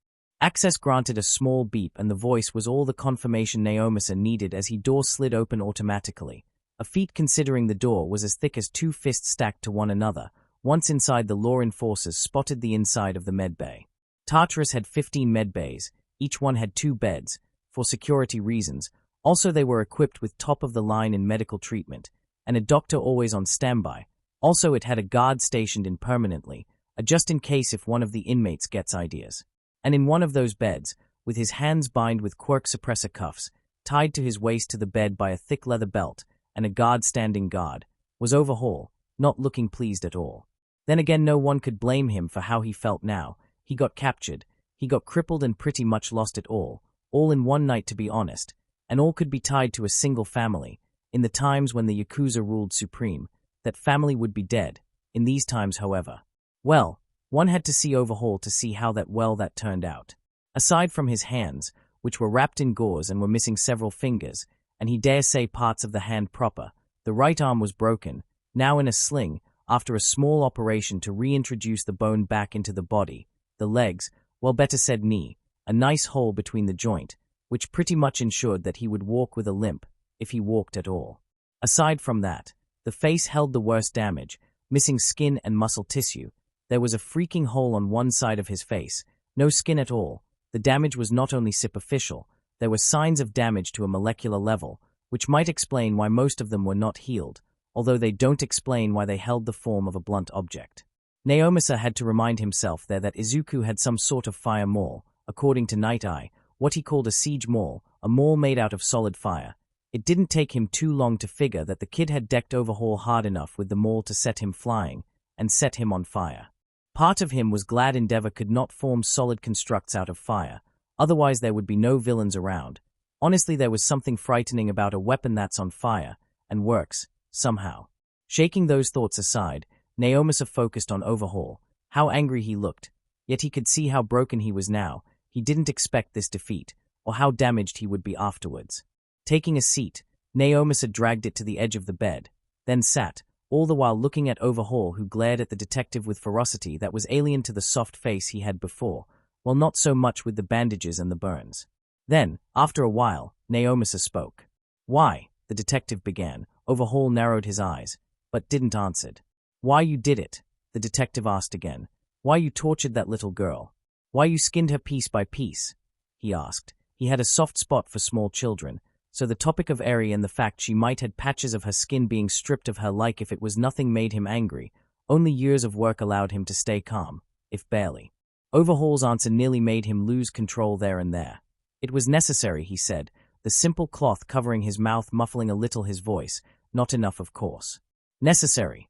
Access granted. A small beep, and the voice was all the confirmation Naomasa needed as he door slid open automatically. A feat considering the door was as thick as 2 fists stacked to one another. Once inside, the law enforcers spotted the inside of the medbay. Tartarus had 15 medbays. Each one had 2 beds, for security reasons. Also, they were equipped with top-of-the-line in medical treatment, and a doctor always on standby. Also, it had a guard stationed in permanently, just in case if one of the inmates gets ideas. And in one of those beds, with his hands bound with Quirk suppressor cuffs, tied to his waist to the bed by a thick leather belt, and a guard standing guard, was Overhaul, not looking pleased at all. Then again, no one could blame him for how he felt now. He got captured, he got crippled and pretty much lost it all in one night to be honest, and all could be tied to a single family. In the times when the Yakuza ruled supreme, that family would be dead. In these times, however, well, one had to see Overhaul to see how that turned out. Aside from his hands, which were wrapped in gauze and were missing several fingers, and he dare say parts of the hand proper, the right arm was broken, now in a sling, after a small operation to reintroduce the bone back into the body. The legs, well, better said knee, a nice hole between the joint, which pretty much ensured that he would walk with a limp, if he walked at all. Aside from that, the face held the worst damage, missing skin and muscle tissue. There was a freaking hole on one side of his face, no skin at all. The damage was not only superficial, there were signs of damage to a molecular level, which might explain why most of them were not healed, although they don't explain why they held the form of a blunt object. Naomasa had to remind himself there that Izuku had some sort of fire maul, according to Night Eye, what he called a siege maul, a maul made out of solid fire. It didn't take him too long to figure that the kid had decked Overhaul hard enough with the maul to set him flying, and set him on fire. Part of him was glad Endeavor could not form solid constructs out of fire, otherwise there would be no villains around. Honestly, there was something frightening about a weapon that's on fire, and works, somehow. Shaking those thoughts aside, Naomasa focused on Overhaul, how angry he looked, yet he could see how broken he was now. He didn't expect this defeat, or how damaged he would be afterwards. Taking a seat, Naomasa dragged it to the edge of the bed, then sat, all the while looking at Overhaul, who glared at the detective with ferocity that was alien to the soft face he had before, while not so much with the bandages and the burns. Then, after a while, Naomasa spoke. "Why?" the detective began. Overhaul narrowed his eyes, but didn't answer. "Why you did it?" the detective asked again. "Why you tortured that little girl? Why you skinned her piece by piece?" he asked. He had a soft spot for small children, so the topic of Eri and the fact she might had patches of her skin being stripped of her like if it was nothing made him angry. Only years of work allowed him to stay calm, if barely. Overhaul's answer nearly made him lose control there and there. It was necessary, he said, the simple cloth covering his mouth muffling a little his voice. Not enough, of course. Necessary.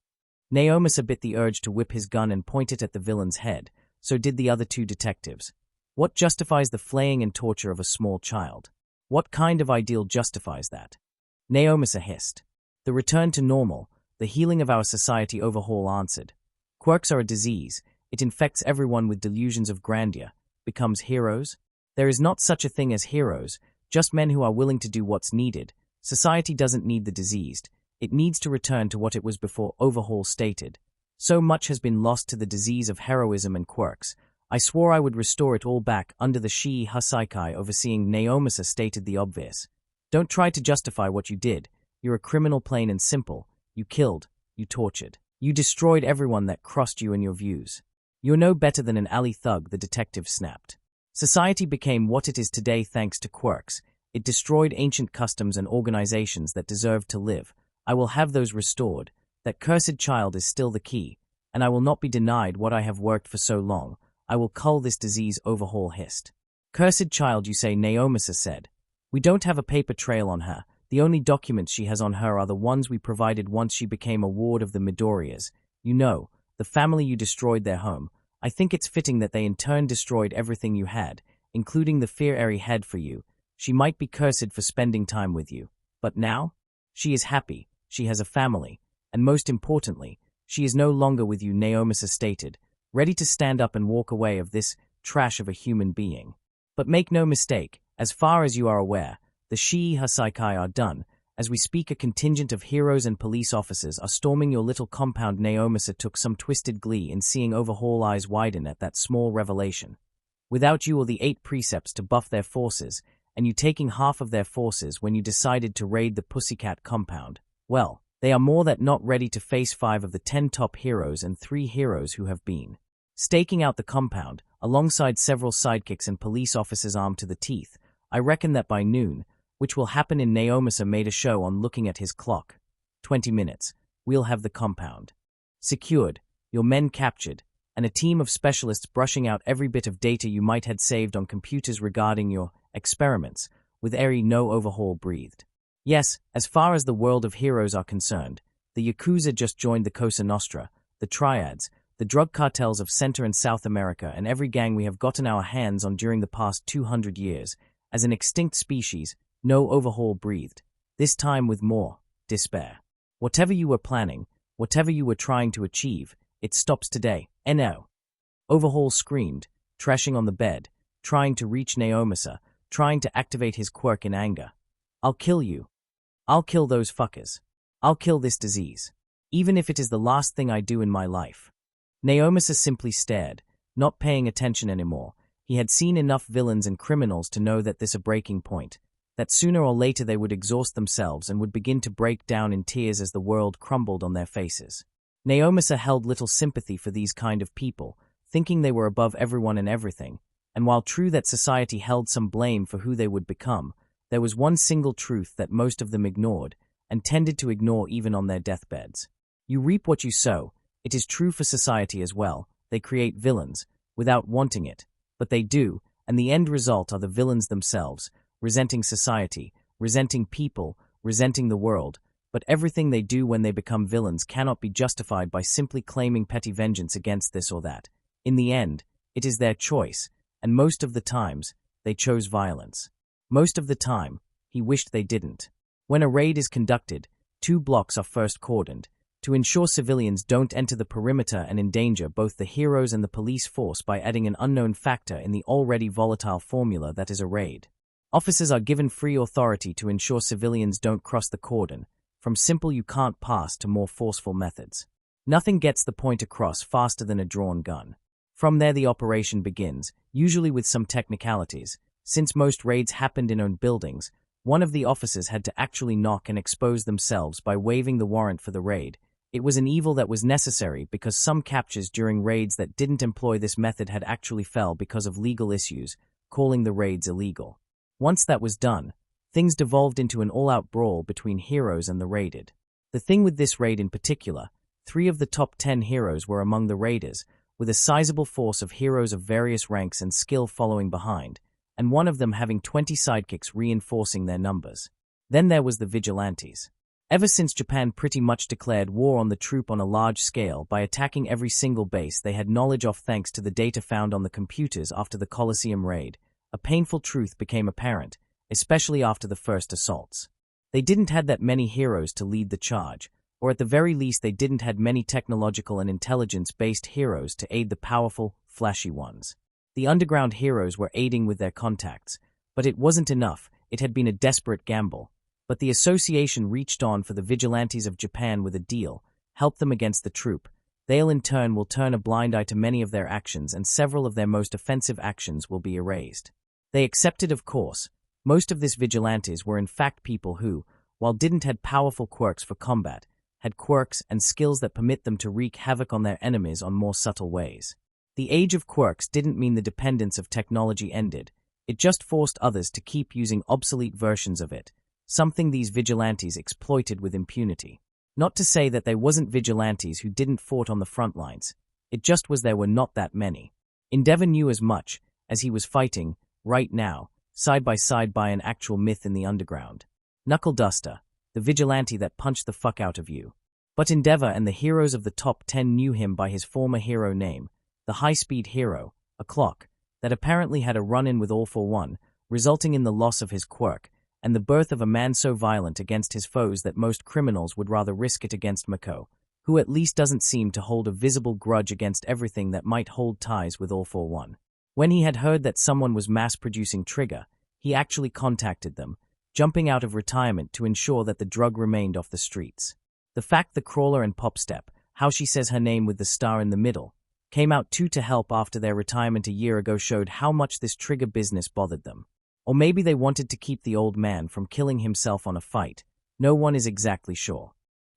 Naomasa bit the urge to whip his gun and point it at the villain's head. So did the other 2 detectives. What justifies the flaying and torture of a small child? What kind of ideal justifies that? Naomasa hissed. The return to normal, the healing of our society, Overhaul answered. Quirks are a disease. It infects everyone with delusions of grandeur. becomes heroes? There is not such a thing as heroes, just men who are willing to do what's needed. Society doesn't need the diseased. It needs to return to what it was before. Overhaul stated. So much has been lost to the disease of heroism and quirks. I swore I would restore it all back under the Shii Hasaikai overseeing Naomasa stated the obvious. Don't try to justify what you did. You're a criminal plain and simple. You killed. You tortured. You destroyed everyone that crossed you and your views. You're no better than an alley thug, the detective snapped. Society became what it is today thanks to quirks. It destroyed ancient customs and organizations that deserved to live. I will have those restored. That cursed child is still the key, and I will not be denied what I have worked for so long. I will cull this disease. Overhaul hissed. Cursed child, you say, Naomasa said. We don't have a paper trail on her. The only documents she has on her are the ones we provided once she became a ward of the Midoriyas. You know, the family you destroyed their home. I think it's fitting that they in turn destroyed everything you had, including the Fiery head for you. She might be cursed for spending time with you. But now? She is happy, she has a family, and most importantly, she is no longer with you, Naomasa stated, ready to stand up and walk away of this trash of a human being. But make no mistake, as far as you are aware, the Shii Hasaikai are done. As we speak, a contingent of heroes and police officers are storming your little compound. Naomasa took some twisted glee in seeing Overhaul eyes widen at that small revelation. Without you or the 8 precepts to buff their forces, and you taking half of their forces when you decided to raid the Pussycat compound, well, they are more than not ready to face 5 of the 10 top heroes and 3 heroes who have been staking out the compound, alongside several sidekicks and police officers armed to the teeth. I reckon that by noon, which will happen in Naomasa made a show on looking at his clock. 20 minutes, we'll have the compound secured, your men captured, and a team of specialists brushing out every bit of data you might had saved on computers regarding your experiments. With airy no Overhaul breathed. Yes, as far as the world of heroes are concerned, the Yakuza just joined the Cosa Nostra, the Triads, the drug cartels of Central and South America, and every gang we have gotten our hands on during the past 200 years. As an extinct species, no Overhaul breathed, this time with more despair. Whatever you were planning, whatever you were trying to achieve, it stops today. No. Overhaul screamed, trashing on the bed, trying to reach Naomasa, trying to activate his quirk in anger. I'll kill you. I'll kill those fuckers. I'll kill this disease. Even if it is the last thing I do in my life. Naomasa simply stared, not paying attention anymore. He had seen enough villains and criminals to know that this a breaking point, that sooner or later they would exhaust themselves and would begin to break down in tears as the world crumbled on their faces. Naomasa held little sympathy for these kind of people, thinking they were above everyone and everything, and while true that society held some blame for who they would become, there was one single truth that most of them ignored, and tended to ignore even on their deathbeds. You reap what you sow. It is true for society as well. They create villains, without wanting it, but they do, and the end result are the villains themselves, resenting society, resenting people, resenting the world, but everything they do when they become villains cannot be justified by simply claiming petty vengeance against this or that. In the end, it is their choice, and most of the times, they chose violence. Most of the time, he wished they didn't. When a raid is conducted, 2 blocks are first cordoned, to ensure civilians don't enter the perimeter and endanger both the heroes and the police force by adding an unknown factor in the already volatile formula that is a raid. Officers are given free authority to ensure civilians don't cross the cordon, from simple you can't pass to more forceful methods. Nothing gets the point across faster than a drawn gun. From there the operation begins, usually with some technicalities. Since most raids happened in owned buildings, one of the officers had to actually knock and expose themselves by waiving the warrant for the raid. It was an evil that was necessary because some captures during raids that didn't employ this method had actually fell because of legal issues, calling the raids illegal. Once that was done, things devolved into an all-out brawl between heroes and the raided. The thing with this raid in particular, 3 of the top 10 heroes were among the raiders, with a sizable force of heroes of various ranks and skill following behind, and one of them having 20 sidekicks reinforcing their numbers. Then there was the vigilantes. Ever since Japan pretty much declared war on the troop on a large scale by attacking every single base they had knowledge of thanks to the data found on the computers after the Colosseum raid, a painful truth became apparent, especially after the first assaults. They didn't have that many heroes to lead the charge, or at the very least they didn't have many technological and intelligence-based heroes to aid the powerful, flashy ones. The underground heroes were aiding with their contacts, but it wasn't enough. It had been a desperate gamble. But the association reached on for the vigilantes of Japan with a deal, help them against the troop. They'll in turn will turn a blind eye to many of their actions, and several of their most offensive actions will be erased. They accepted, of course. Most of these vigilantes were in fact people who, while didn't had powerful quirks for combat, had quirks and skills that permit them to wreak havoc on their enemies on more subtle ways. The age of quirks didn't mean the dependence of technology ended. It just forced others to keep using obsolete versions of it, something these vigilantes exploited with impunity. Not to say that there wasn't vigilantes who didn't fought on the front lines. It just was there were not that many. Endeavor knew as much, as he was fighting, right now, side by side by an actual myth in the underground. Knuckle Duster, the vigilante that punched the fuck out of you. But Endeavor and the heroes of the top 10 knew him by his former hero name, the high-speed hero, a clock, that apparently had a run-in with All for One, resulting in the loss of his quirk, and the birth of a man so violent against his foes that most criminals would rather risk it against Mako, who at least doesn't seem to hold a visible grudge against everything that might hold ties with All for One. When he had heard that someone was mass-producing Trigger, he actually contacted them, jumping out of retirement to ensure that the drug remained off the streets. The fact the Crawler and Popstep, how she says her name with the star in the middle, came out too to help after their retirement a year ago showed how much this Trigger business bothered them. Or maybe they wanted to keep the old man from killing himself on a fight. No one is exactly sure.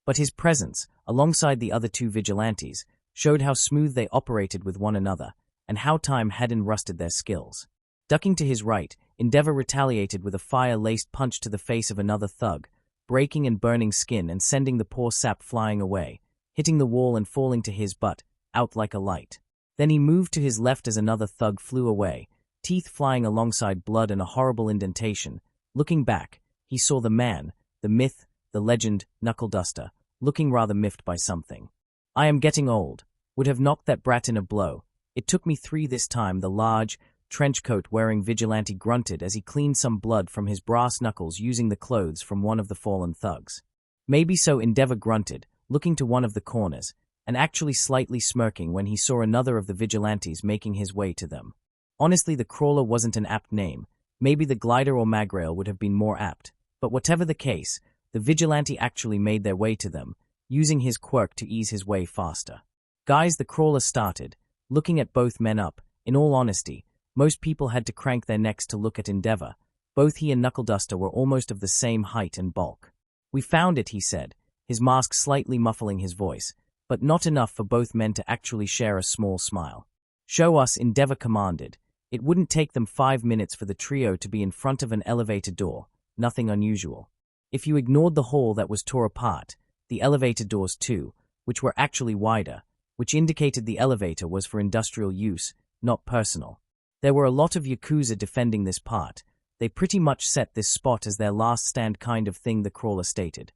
But his presence, alongside the other two vigilantes, showed how smooth they operated with one another, and how time hadn't rusted their skills. Ducking to his right, Endeavor retaliated with a fire-laced punch to the face of another thug, breaking and burning skin and sending the poor sap flying away, hitting the wall and falling to his butt, out like a light. Then he moved to his left as another thug flew away, teeth flying alongside blood and a horrible indentation. Looking back, he saw the man, the myth, the legend, Knuckle Duster, looking rather miffed by something. I am getting old. Would have knocked that brat in a blow. It took me 3 this time, the large, trenchcoat-wearing vigilante grunted as he cleaned some blood from his brass knuckles using the clothes from one of the fallen thugs. Maybe so, Endeavor grunted, looking to one of the corners, and actually slightly smirking when he saw another of the vigilantes making his way to them. Honestly, the Crawler wasn't an apt name. Maybe the Glider or Magrail would have been more apt. But whatever the case, the vigilante actually made their way to them, using his quirk to ease his way faster. Guys, the Crawler started, looking at both men up. In all honesty, most people had to crank their necks to look at Endeavor. Both he and Knuckle Duster were almost of the same height and bulk. We found it, he said, his mask slightly muffling his voice, but not enough for both men to actually share a small smile. Show us, Endeavor commanded. It wouldn't take them 5 minutes for the trio to be in front of an elevator door, nothing unusual. If you ignored the hall that was tore apart, the elevator doors too, which were actually wider, which indicated the elevator was for industrial use, not personal. There were a lot of Yakuza defending this part. They pretty much set this spot as their last stand kind of thing, the Crawler stated.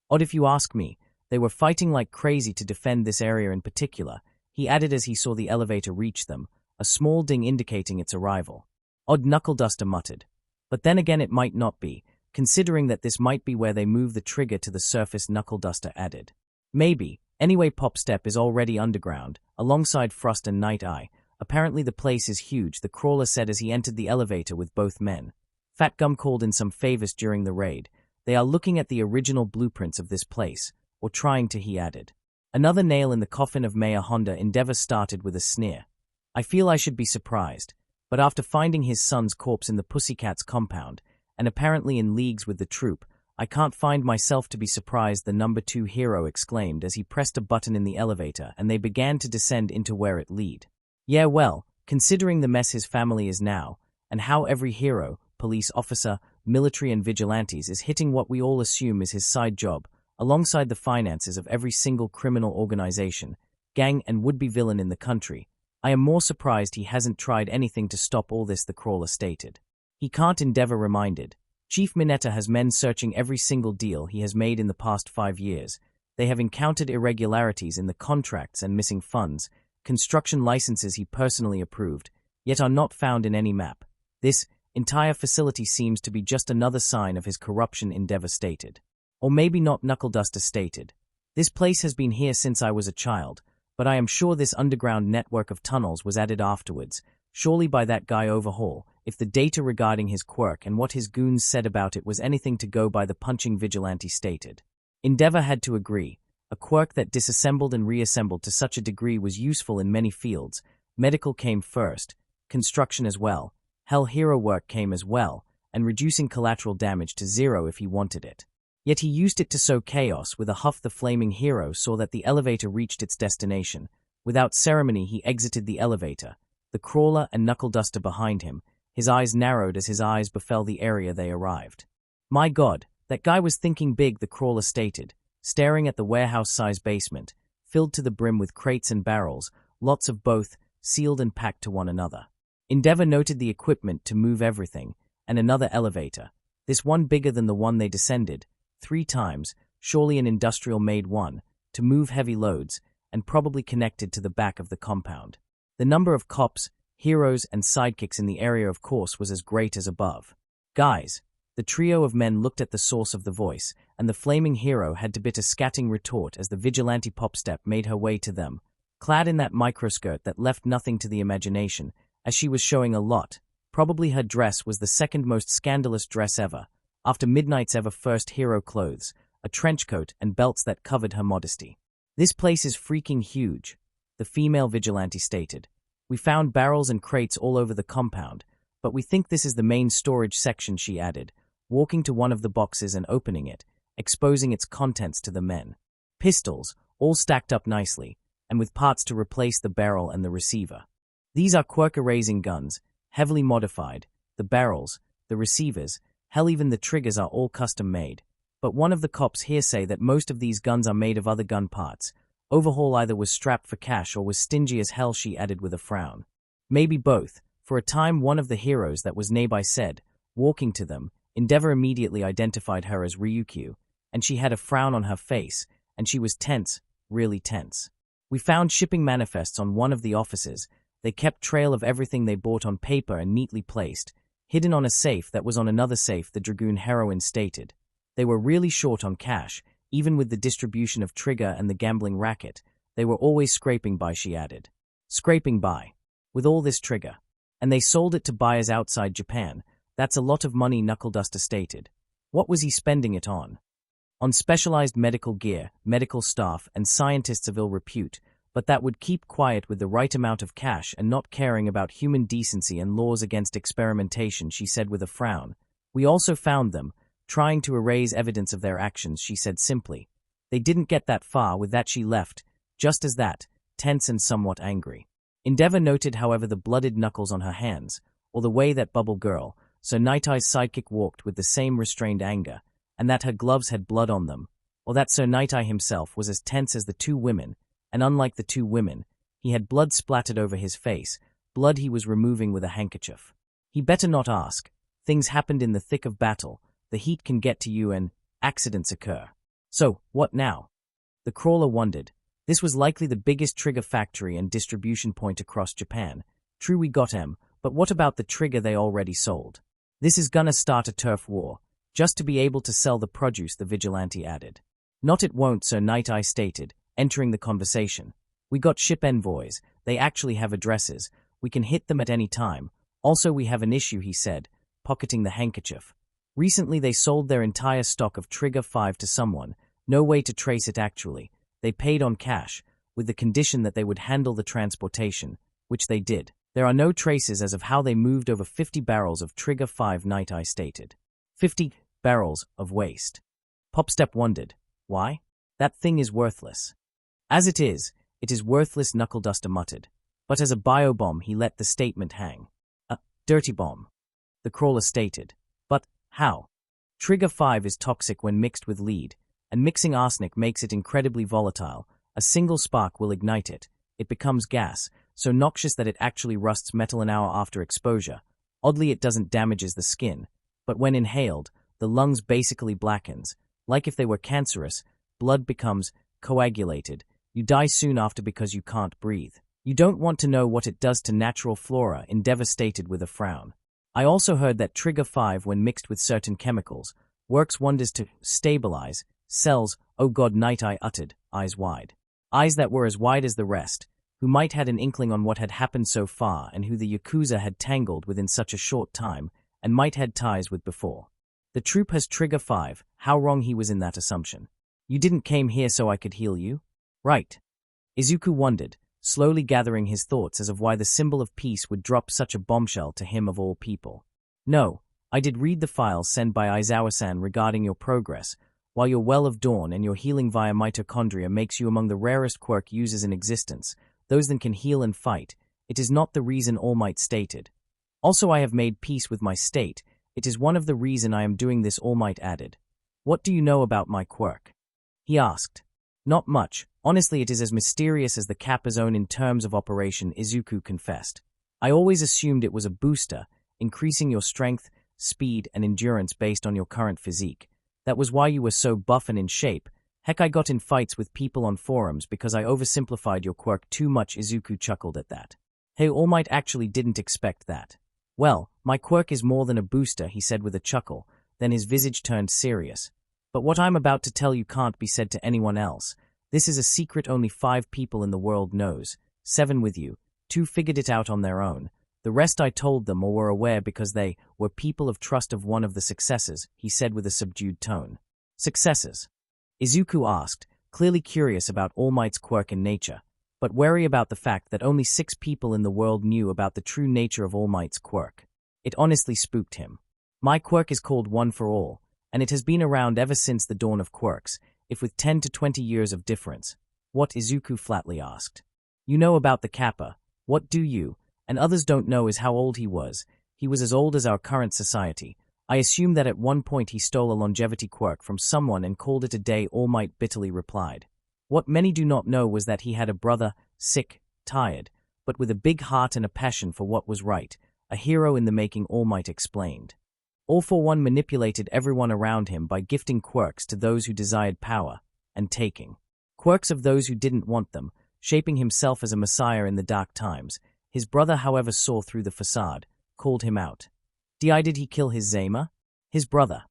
Odd if you ask me, they were fighting like crazy to defend this area in particular, he added as he saw the elevator reach them, a small ding indicating its arrival. Odd, Knuckle Duster muttered. But then again it might not be, considering that this might be where they move the trigger to the surface, Knuckle Duster added. Maybe. Anyway, Popstep is already underground, alongside Frost and Night Eye. Apparently the place is huge, the Crawler said as he entered the elevator with both men. Fat Gum called in some favors during the raid. They are looking at the original blueprints of this place, or trying to, he added. Another nail in the coffin of Mayor Honda. Endeavor started with a sneer. I feel I should be surprised, but after finding his son's corpse in the Pussycats compound, and apparently in leagues with the troop, I can't find myself to be surprised, the number 2 hero exclaimed as he pressed a button in the elevator and they began to descend into where it led. Yeah, well, considering the mess his family is now, and how every hero, police officer, military and vigilantes is hitting what we all assume is his side job, alongside the finances of every single criminal organization, gang and would-be villain in the country, I am more surprised he hasn't tried anything to stop all this, the Crawler stated. He can't, Endeavor reminded. Chief Mineta has men searching every single deal he has made in the past 5 years. They have encountered irregularities in the contracts and missing funds, construction licenses he personally approved, yet are not found in any map. This entire facility seems to be just another sign of his corruption, Endeavor stated. Or maybe not, Knuckle Duster stated. This place has been here since I was a child, but I am sure this underground network of tunnels was added afterwards, Surely by that guy Overhaul, if the data regarding his quirk and what his goons said about it was anything to go by, the punching vigilante stated. Endeavor had to agree. A quirk that disassembled and reassembled to such a degree was useful in many fields. Medical came first, construction as well, hell, hero work came as well, and reducing collateral damage to 0 if he wanted it. Yet he used it to sow chaos. With a huff, the flaming hero saw that the elevator reached its destination. Without ceremony, he exited the elevator, the crawler and knuckle duster behind him. His eyes narrowed as his eyes befell the area they arrived. My God, that guy was thinking big, the crawler stated, staring at the warehouse-sized basement, filled to the brim with crates and barrels, lots of both, sealed and packed to one another. Endeavor noted the equipment to move everything, and another elevator, this one bigger than the one they descended, 3 times, surely an industrial-made one, to move heavy loads, and probably connected to the back of the compound. The number of cops, heroes, and sidekicks in the area, of course, was as great as above. Guys, the trio of men looked at the source of the voice, and the flaming hero had to bit a scatting retort as the vigilante Popstep made her way to them, clad in that microskirt that left nothing to the imagination, as she was showing a lot. Probably her dress was the second most scandalous dress ever, after Midnight's ever first hero clothes, a trench coat and belts that covered her modesty. This place is freaking huge, the female vigilante stated. We found barrels and crates all over the compound, but we think this is the main storage section, she added, walking to one of the boxes and opening it, exposing its contents to the men. Pistols, all stacked up nicely, and with parts to replace the barrel and the receiver. These are quirk-erasing guns, heavily modified. The barrels, the receivers, hell, even the triggers are all custom-made. But one of the cops here say that most of these guns are made of other gun parts. Overhaul either was strapped for cash or was stingy as hell, she added with a frown. Maybe both. For a time, one of the heroes that was nearby said, walking to them. Endeavor immediately identified her as Ryukyu, and she had a frown on her face, and she was tense, really tense. We found shipping manifests on one of the offices. They kept trail of everything they bought on paper and neatly placed, hidden on a safe that was on another safe, the Dragoon heroine stated. They were really short on cash, even with the distribution of Trigger and the gambling racket. They were always scraping by, she added. Scraping by. With all this Trigger. And they sold it to buyers outside Japan. That's a lot of money, Knuckleduster stated. What was he spending it on? On specialized medical gear, medical staff, and scientists of ill repute, but that would keep quiet with the right amount of cash and not caring about human decency and laws against experimentation, she said with a frown. We also found them, trying to erase evidence of their actions, she said simply. They didn't get that far. With that she left, just as that, tense and somewhat angry. Endeavor noted, however, the blooded knuckles on her hands, or the way that Bubble Girl, so Night Eye's sidekick, walked with the same restrained anger, and that her gloves had blood on them, or that Sir Night Eye himself was as tense as the 2 women, and unlike the 2 women, he had blood splattered over his face, blood he was removing with a handkerchief. He better not ask. Things happened in the thick of battle, the heat can get to you and accidents occur. So, what now? The crawler wondered. This was likely the biggest trigger factory and distribution point across Japan. True, we got em, but what about the trigger they already sold? This is gonna start a turf war, just to be able to sell the produce, the vigilante added. Not it won't, Sir Night Eye stated, entering the conversation. We got ship envoys, they actually have addresses, we can hit them at any time. Also we have an issue, he said, pocketing the handkerchief. Recently they sold their entire stock of Trigger 5 to someone, no way to trace it actually. They paid on cash, with the condition that they would handle the transportation, which they did. There are no traces as of how they moved over 50 barrels of Trigger 5, Night Eye stated. 50 barrels of waste. Popstep wondered. Why? That thing is worthless. As it is worthless, Knuckleduster muttered. But as a biobomb he let the statement hang. A dirty bomb. The crawler stated. But how? Trigger 5 is toxic when mixed with lead, and mixing arsenic makes it incredibly volatile. A single spark will ignite it. It becomes gas, so noxious that it actually rusts metal an hour after exposure. Oddly, it doesn't damages the skin, but when inhaled, the lungs basically blackens. Like if they were cancerous, blood becomes coagulated. You die soon after because you can't breathe. You don't want to know what it does to natural flora, Endeavor stated with a frown. I also heard that Trigger 5, when mixed with certain chemicals, works wonders to stabilize cells. Oh God, Night Eye uttered, eyes wide. Eyes that were as wide as the rest. who might had an inkling on what had happened so far and who the Yakuza had tangled with in such a short time and might had ties with before. The troop has Trigger 5, how wrong he was in that assumption. You didn't came here so I could heal you? Right. Izuku wondered, slowly gathering his thoughts as of why the symbol of peace would drop such a bombshell to him of all people. No, I did read the files sent by Aizawa-san regarding your progress, while your Well of Dawn and your healing via mitochondria makes you among the rarest quirk users in existence, those that can heal and fight. It is not the reason All Might stated. Also I have made peace with my state. It is one of the reason I am doing this, All Might added. What do you know about my quirk? He asked. Not much. Honestly, it is as mysterious as the Kappa Zone in terms of operation, Izuku confessed. I always assumed it was a booster, increasing your strength, speed, and endurance based on your current physique. That was why you were so buff and in shape. Heck, I got in fights with people on forums because I oversimplified your quirk too much. Izuku chuckled at that. Hey, All Might actually didn't expect that. Well, my quirk is more than a booster, he said with a chuckle, then his visage turned serious. But what I'm about to tell you can't be said to anyone else. This is a secret only 5 people in the world knows, 7 with you, 2 figured it out on their own. The rest I told them or were aware because they were people of trust of one of the successors, he said with a subdued tone. Successors? Izuku asked, clearly curious about All Might's quirk and nature, but wary about the fact that only 6 people in the world knew about the true nature of All Might's quirk. It honestly spooked him. My quirk is called One for All, and it has been around ever since the dawn of quirks, if with 10 to 20 years of difference. What? Izuku flatly asked. You know about the Kappa. What do you, and others don't know, is how old he was. He was as old as our current society. I assume that at one point he stole a longevity quirk from someone and called it a day, All Might bitterly replied. What many do not know was that he had a brother, sick, tired, but with a big heart and a passion for what was right, a hero in the making, All Might explained. All for One manipulated everyone around him by gifting quirks to those who desired power, and taking quirks of those who didn't want them, shaping himself as a messiah in the dark times. His brother, however, saw through the facade, called him out. Did he kill his Zama? His brother?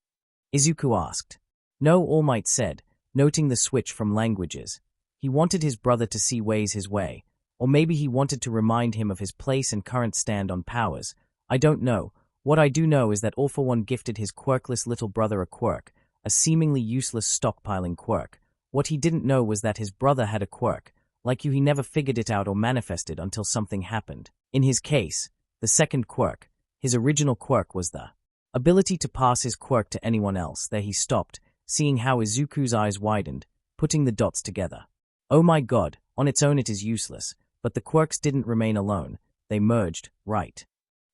Izuku asked. No, All Might said, noting the switch from languages. He wanted his brother to see ways his way, or maybe he wanted to remind him of his place and current stand on powers. I don't know. What I do know is that All for One gifted his quirkless little brother a quirk, a seemingly useless stockpiling quirk. What he didn't know was that his brother had a quirk. Like you, he never figured it out or manifested until something happened. In his case, the second quirk, his original quirk, was the ability to pass his quirk to anyone else. There he stopped, seeing how Izuku's eyes widened, putting the dots together. Oh my god, on its own it is useless, but the quirks didn't remain alone. They merged, right?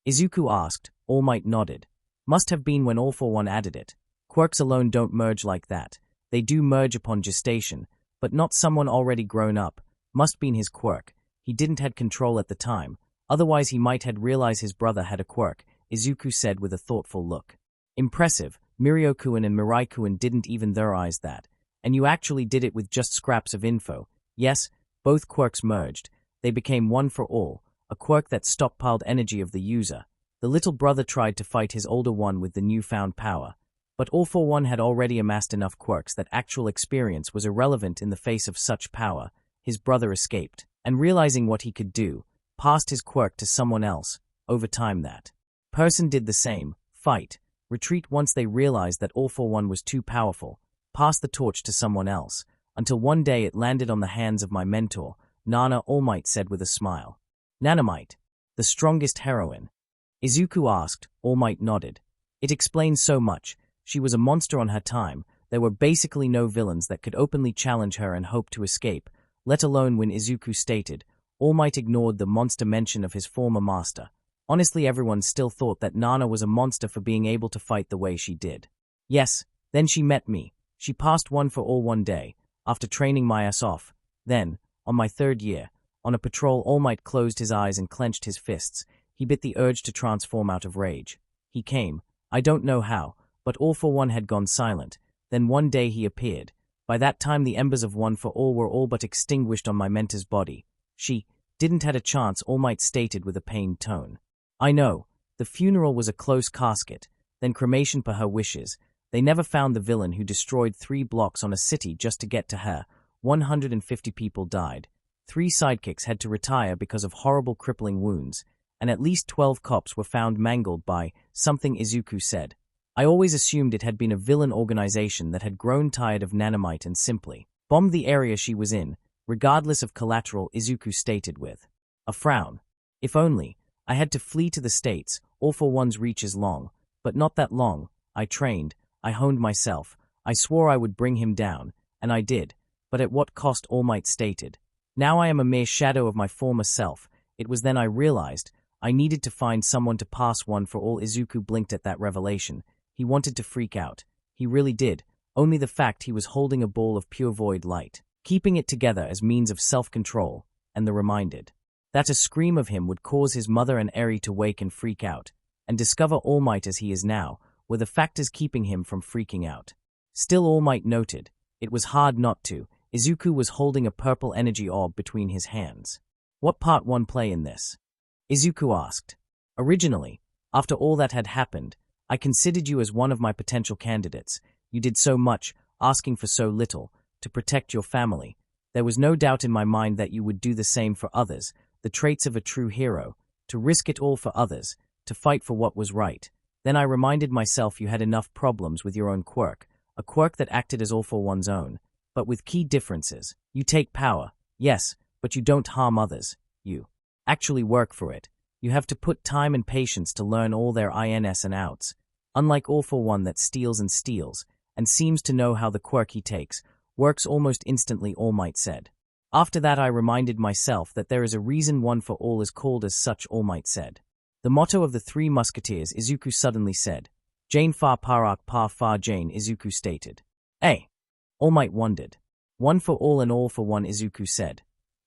Izuku asked. All Might nodded. Must have been when All for One added it. Quirks alone don't merge like that. They do merge upon gestation, but not someone already grown up. Must been his quirk. He didn't had control at the time. Otherwise he might had realized his brother had a quirk, Izuku said with a thoughtful look. Impressive. Miryokuen and Miraikuen didn't even theorize that. And you actually did it with just scraps of info. Yes, both quirks merged. They became One for All, a quirk that stockpiled energy of the user. The little brother tried to fight his older one with the newfound power, but All for One had already amassed enough quirks that actual experience was irrelevant in the face of such power. His brother escaped, and realizing what he could do, passed his quirk to someone else. Over time that person did the same, fight, retreat once they realized that All for One was too powerful, pass the torch to someone else, until one day it landed on the hands of my mentor, Nana, All Might said with a smile. Nanamite, the strongest heroine? Izuku asked. All Might nodded. It explains so much. She was a monster on her time. There were basically no villains that could openly challenge her and hope to escape, let alone when Izuku stated. All Might ignored the monster mention of his former master. Honestly, everyone still thought that Nana was a monster for being able to fight the way she did. Yes, then she met me. She passed One for All one day, after training my ass off. Then, on my 3rd year, on a patrol, All Might closed his eyes and clenched his fists. He bit the urge to transform out of rage. He came. I don't know how, but All for One had gone silent. Then one day he appeared. By that time the embers of One for All were all but extinguished on my mentor's body. She didn't had a chance, All Might stated with a pained tone. I know. The funeral was a close casket, then cremation per her wishes. They never found the villain who destroyed 3 blocks on a city just to get to her. 150 people died. 3 sidekicks had to retire because of horrible crippling wounds, and at least 12 cops were found mangled by something Izuku said. I always assumed it had been a villain organization that had grown tired of Nanomite and simply bombed the area she was in, regardless of collateral, Izuku stated with a frown. If only I had to flee to the States. All for One's reach is long, but not that long. I trained, I honed myself, I swore I would bring him down, and I did, but at what cost, All Might stated. Now I am a mere shadow of my former self. It was then I realized I needed to find someone to pass One for All. Izuku blinked at that revelation. He wanted to freak out. He really did. Only the fact he was holding a ball of pure void light, keeping it together as means of self-control, and the reminded that a scream of him would cause his mother and Eri to wake and freak out, and discover All Might as he is now, were the factors keeping him from freaking out. Still, All Might noted, it was hard not to. Izuku was holding a purple energy orb between his hands. What part One play in this? Izuku asked. Originally, after all that had happened, I considered you as one of my potential candidates. You did so much, asking for so little, to protect your family. There was no doubt in my mind that you would do the same for others, the traits of a true hero, to risk it all for others, to fight for what was right. Then I reminded myself you had enough problems with your own quirk, a quirk that acted as all for one's own, but with key differences. You take power, yes, but you don't harm others. You actually work for it. You have to put time and patience to learn all their ins and outs. Unlike All for One that steals, and seems to know how the quirk he takes works almost instantly, All Might said. After that I reminded myself that there is a reason One for All is called as such, All Might said. The motto of the 3 Musketeers, Izuku suddenly said. Jane Far Parak Pa Far Jane, Izuku stated. All Might wondered. One for All and All for One, Izuku said.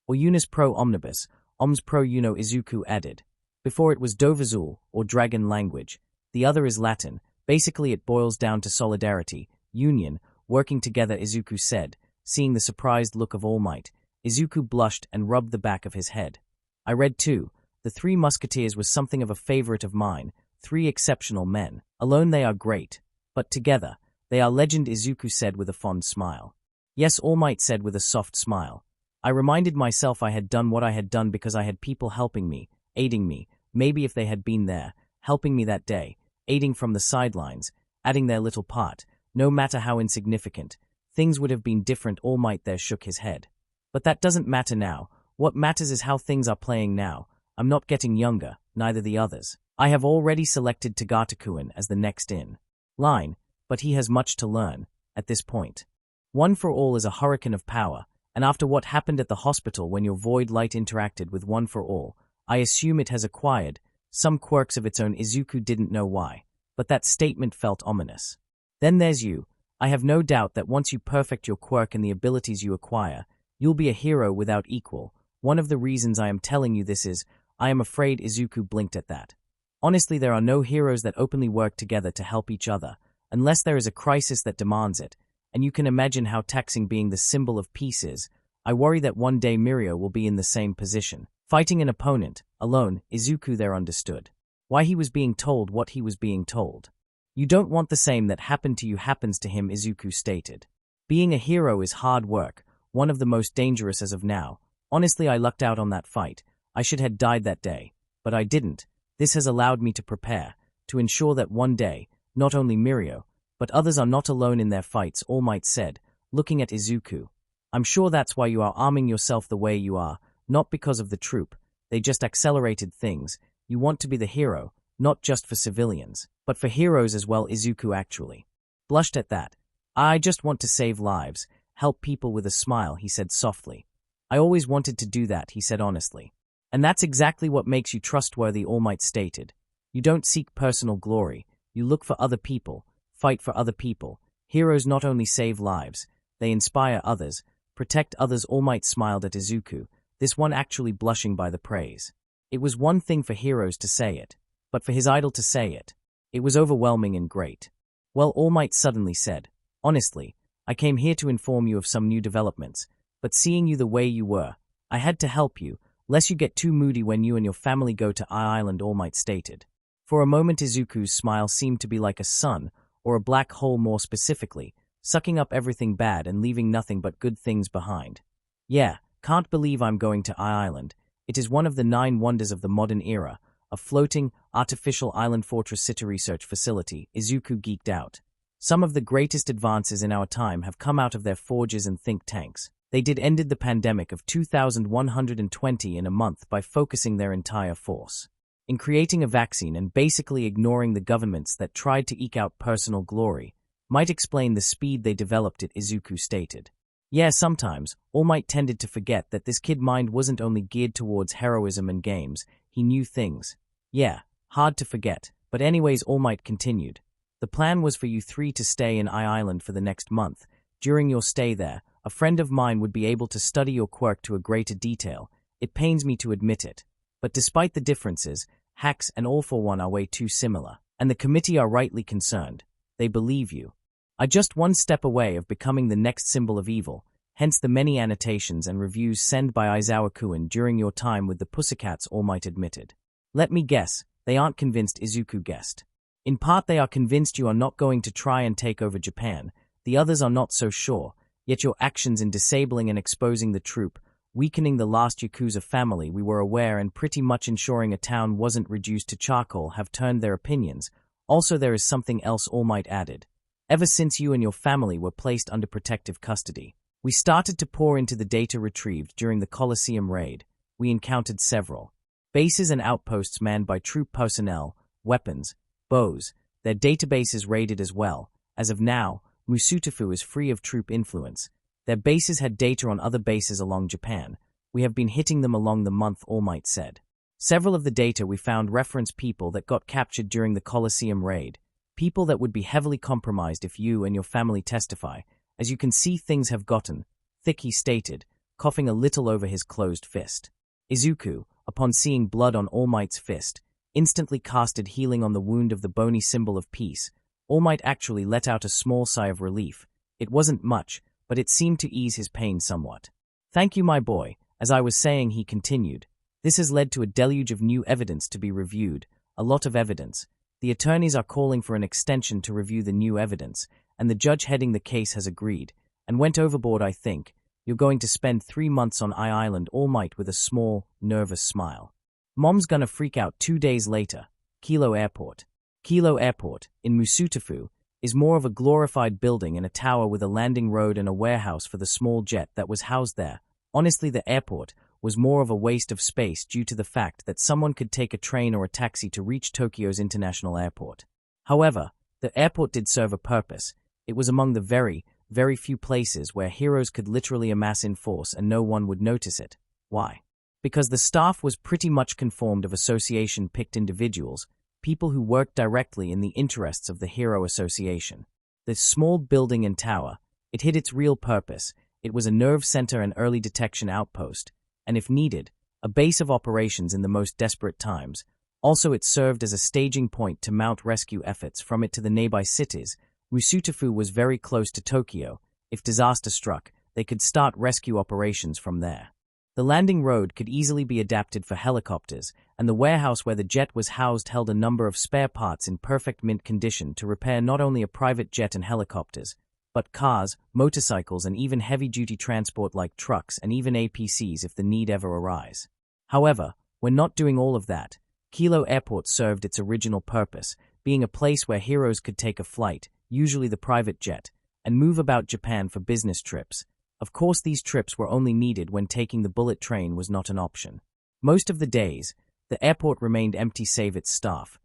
Or Unis Pro Omnibus, Oms Pro Uno, Izuku added. Before it was Dovazul, or dragon language. The other is Latin. Basically it boils down to solidarity, union, working together, Izuku said. Seeing the surprised look of All Might, Izuku blushed and rubbed the back of his head. I read too. The 3 Musketeers was something of a favorite of mine, 3 exceptional men. Alone they are great, but together, they are legend, Izuku said with a fond smile. Yes, All Might said with a soft smile. I reminded myself I had done what I had done because I had people helping me, aiding me, maybe if they had been there, helping me that day, aiding from the sidelines, adding their little part, no matter how insignificant, things would have been different. All Might there shook his head. But that doesn't matter now. What matters is how things are playing now. I'm not getting younger, neither the others. I have already selected Tagatakuen as the next in line, but he has much to learn, at this point. One for All is a hurricane of power, and after what happened at the hospital when your void light interacted with One for All, I assume it has acquired some quirks of its own. Izuku didn't know why, but that statement felt ominous. Then there's you. I have no doubt that once you perfect your quirk and the abilities you acquire, you'll be a hero without equal. One of the reasons I am telling you this is, I am afraid. Izuku blinked at that. Honestly, there are no heroes that openly work together to help each other, unless there is a crisis that demands it, and you can imagine how taxing being the symbol of peace is. I worry that one day Mirio will be in the same position, fighting an opponent, alone. Izuku there understood why he was being told what he was being told. You don't want the same that happened to you happens to him, Izuku stated. Being a hero is hard work, one of the most dangerous as of now. Honestly, I lucked out on that fight. I should have died that day, but I didn't. This has allowed me to prepare, to ensure that one day, not only Mirio, but others are not alone in their fights, All Might said, looking at Izuku. I'm sure that's why you are arming yourself the way you are, not because of the troop. They just accelerated things. You want to be the hero, not just for civilians, but for heroes as well. Izuku actually blushed at that. I just want to save lives, help people with a smile, he said softly. I always wanted to do that, he said honestly. And that's exactly what makes you trustworthy, All Might stated. You don't seek personal glory, you look for other people, fight for other people. Heroes not only save lives, they inspire others, protect others. All Might smiled at Izuku, this one actually blushing by the praise. It was one thing for heroes to say it, but for his idol to say it, it was overwhelming and great. Well, All Might suddenly said, honestly, I came here to inform you of some new developments, but seeing you the way you were, I had to help you, lest you get too moody when you and your family go to Island, All Might stated. For a moment Izuku's smile seemed to be like a sun, or a black hole more specifically, sucking up everything bad and leaving nothing but good things behind. Yeah, Can't believe I'm going to Island. It is one of the 9 wonders of the modern era, a floating, artificial island fortress city research facility. Izuku geeked out. Some of the greatest advances in our time have come out of their forges and think tanks. They ended the pandemic of 2120 in a month by focusing their entire force in creating a vaccine and basically ignoring the governments that tried to eke out personal glory. Might explain the speed they developed it, Izuku stated. Yeah, sometimes, All Might tended to forget that this kid mind wasn't only geared towards heroism and games, he knew things. Yeah, hard to forget, but anyways, All Might continued. The plan was for you 3 to stay in Island for the next month. During your stay there, a friend of mine would be able to study your quirk to a greater detail. It pains me to admit it. But despite the differences, Hacks and All for One are way too similar, and the committee are rightly concerned. They believe you are just one step away of becoming the next symbol of evil, hence the many annotations and reviews sent by Izawa-kun during your time with the Pussycats, All Might admitted. Let me guess, they aren't convinced, Izuku guessed. In part they are convinced you are not going to try and take over Japan, the others are not so sure, yet your actions in disabling and exposing the troop, weakening the last Yakuza family we were aware and pretty much ensuring a town wasn't reduced to charcoal have turned their opinions. Also there is something else, All Might added. Ever since you and your family were placed under protective custody, we started to pour into the data retrieved during the Colosseum raid. We encountered several bases and outposts manned by troop personnel, weapons, bows, their databases raided as well. As of now, Musutafu is free of troop influence. Their bases had data on other bases along Japan. We have been hitting them along the month, All Might said. Several of the data we found reference people that got captured during the Colosseum raid, people that would be heavily compromised if you and your family testify. As you can see, things have gotten thick, he stated, coughing a little over his closed fist. Izuku, upon seeing blood on All Might's fist, instantly casted healing on the wound of the bony symbol of peace. All Might actually let out a small sigh of relief. It wasn't much, but it seemed to ease his pain somewhat. Thank you, my boy. As I was saying, he continued. This has led to a deluge of new evidence to be reviewed, a lot of evidence. The attorneys are calling for an extension to review the new evidence, and the judge heading the case has agreed, and went overboard, I think. You're going to spend 3 months on Island, All Might with a small, nervous smile. Mom's gonna freak out 2 days later. Kilo Airport. Kilo Airport, in Musutafu, is more of a glorified building and a tower with a landing road and a warehouse for the small jet that was housed there. Honestly, the airport was more of a waste of space due to the fact that someone could take a train or a taxi to reach Tokyo's international airport. However, the airport did serve a purpose. It was among the very, very few places where heroes could literally amass in force and no one would notice it. Why? Because the staff was pretty much conformed of association-picked individuals, people who worked directly in the interests of the Hero Association. This small building and tower, it hid its real purpose. It was a nerve center and early detection outpost, and if needed, a base of operations in the most desperate times. Also, it served as a staging point to mount rescue efforts from it to the nearby cities. Musutafu was very close to Tokyo. If disaster struck, they could start rescue operations from there. The landing road could easily be adapted for helicopters, and the warehouse where the jet was housed held a number of spare parts in perfect mint condition to repair not only a private jet and helicopters, but cars, motorcycles, and even heavy-duty transport like trucks and even APCs if the need ever arise. However, when not doing all of that, Kilo Airport served its original purpose, being a place where heroes could take a flight, usually the private jet, and move about Japan for business trips. Of course, these trips were only needed when taking the bullet train was not an option. Most of the days, the airport remained empty save its staff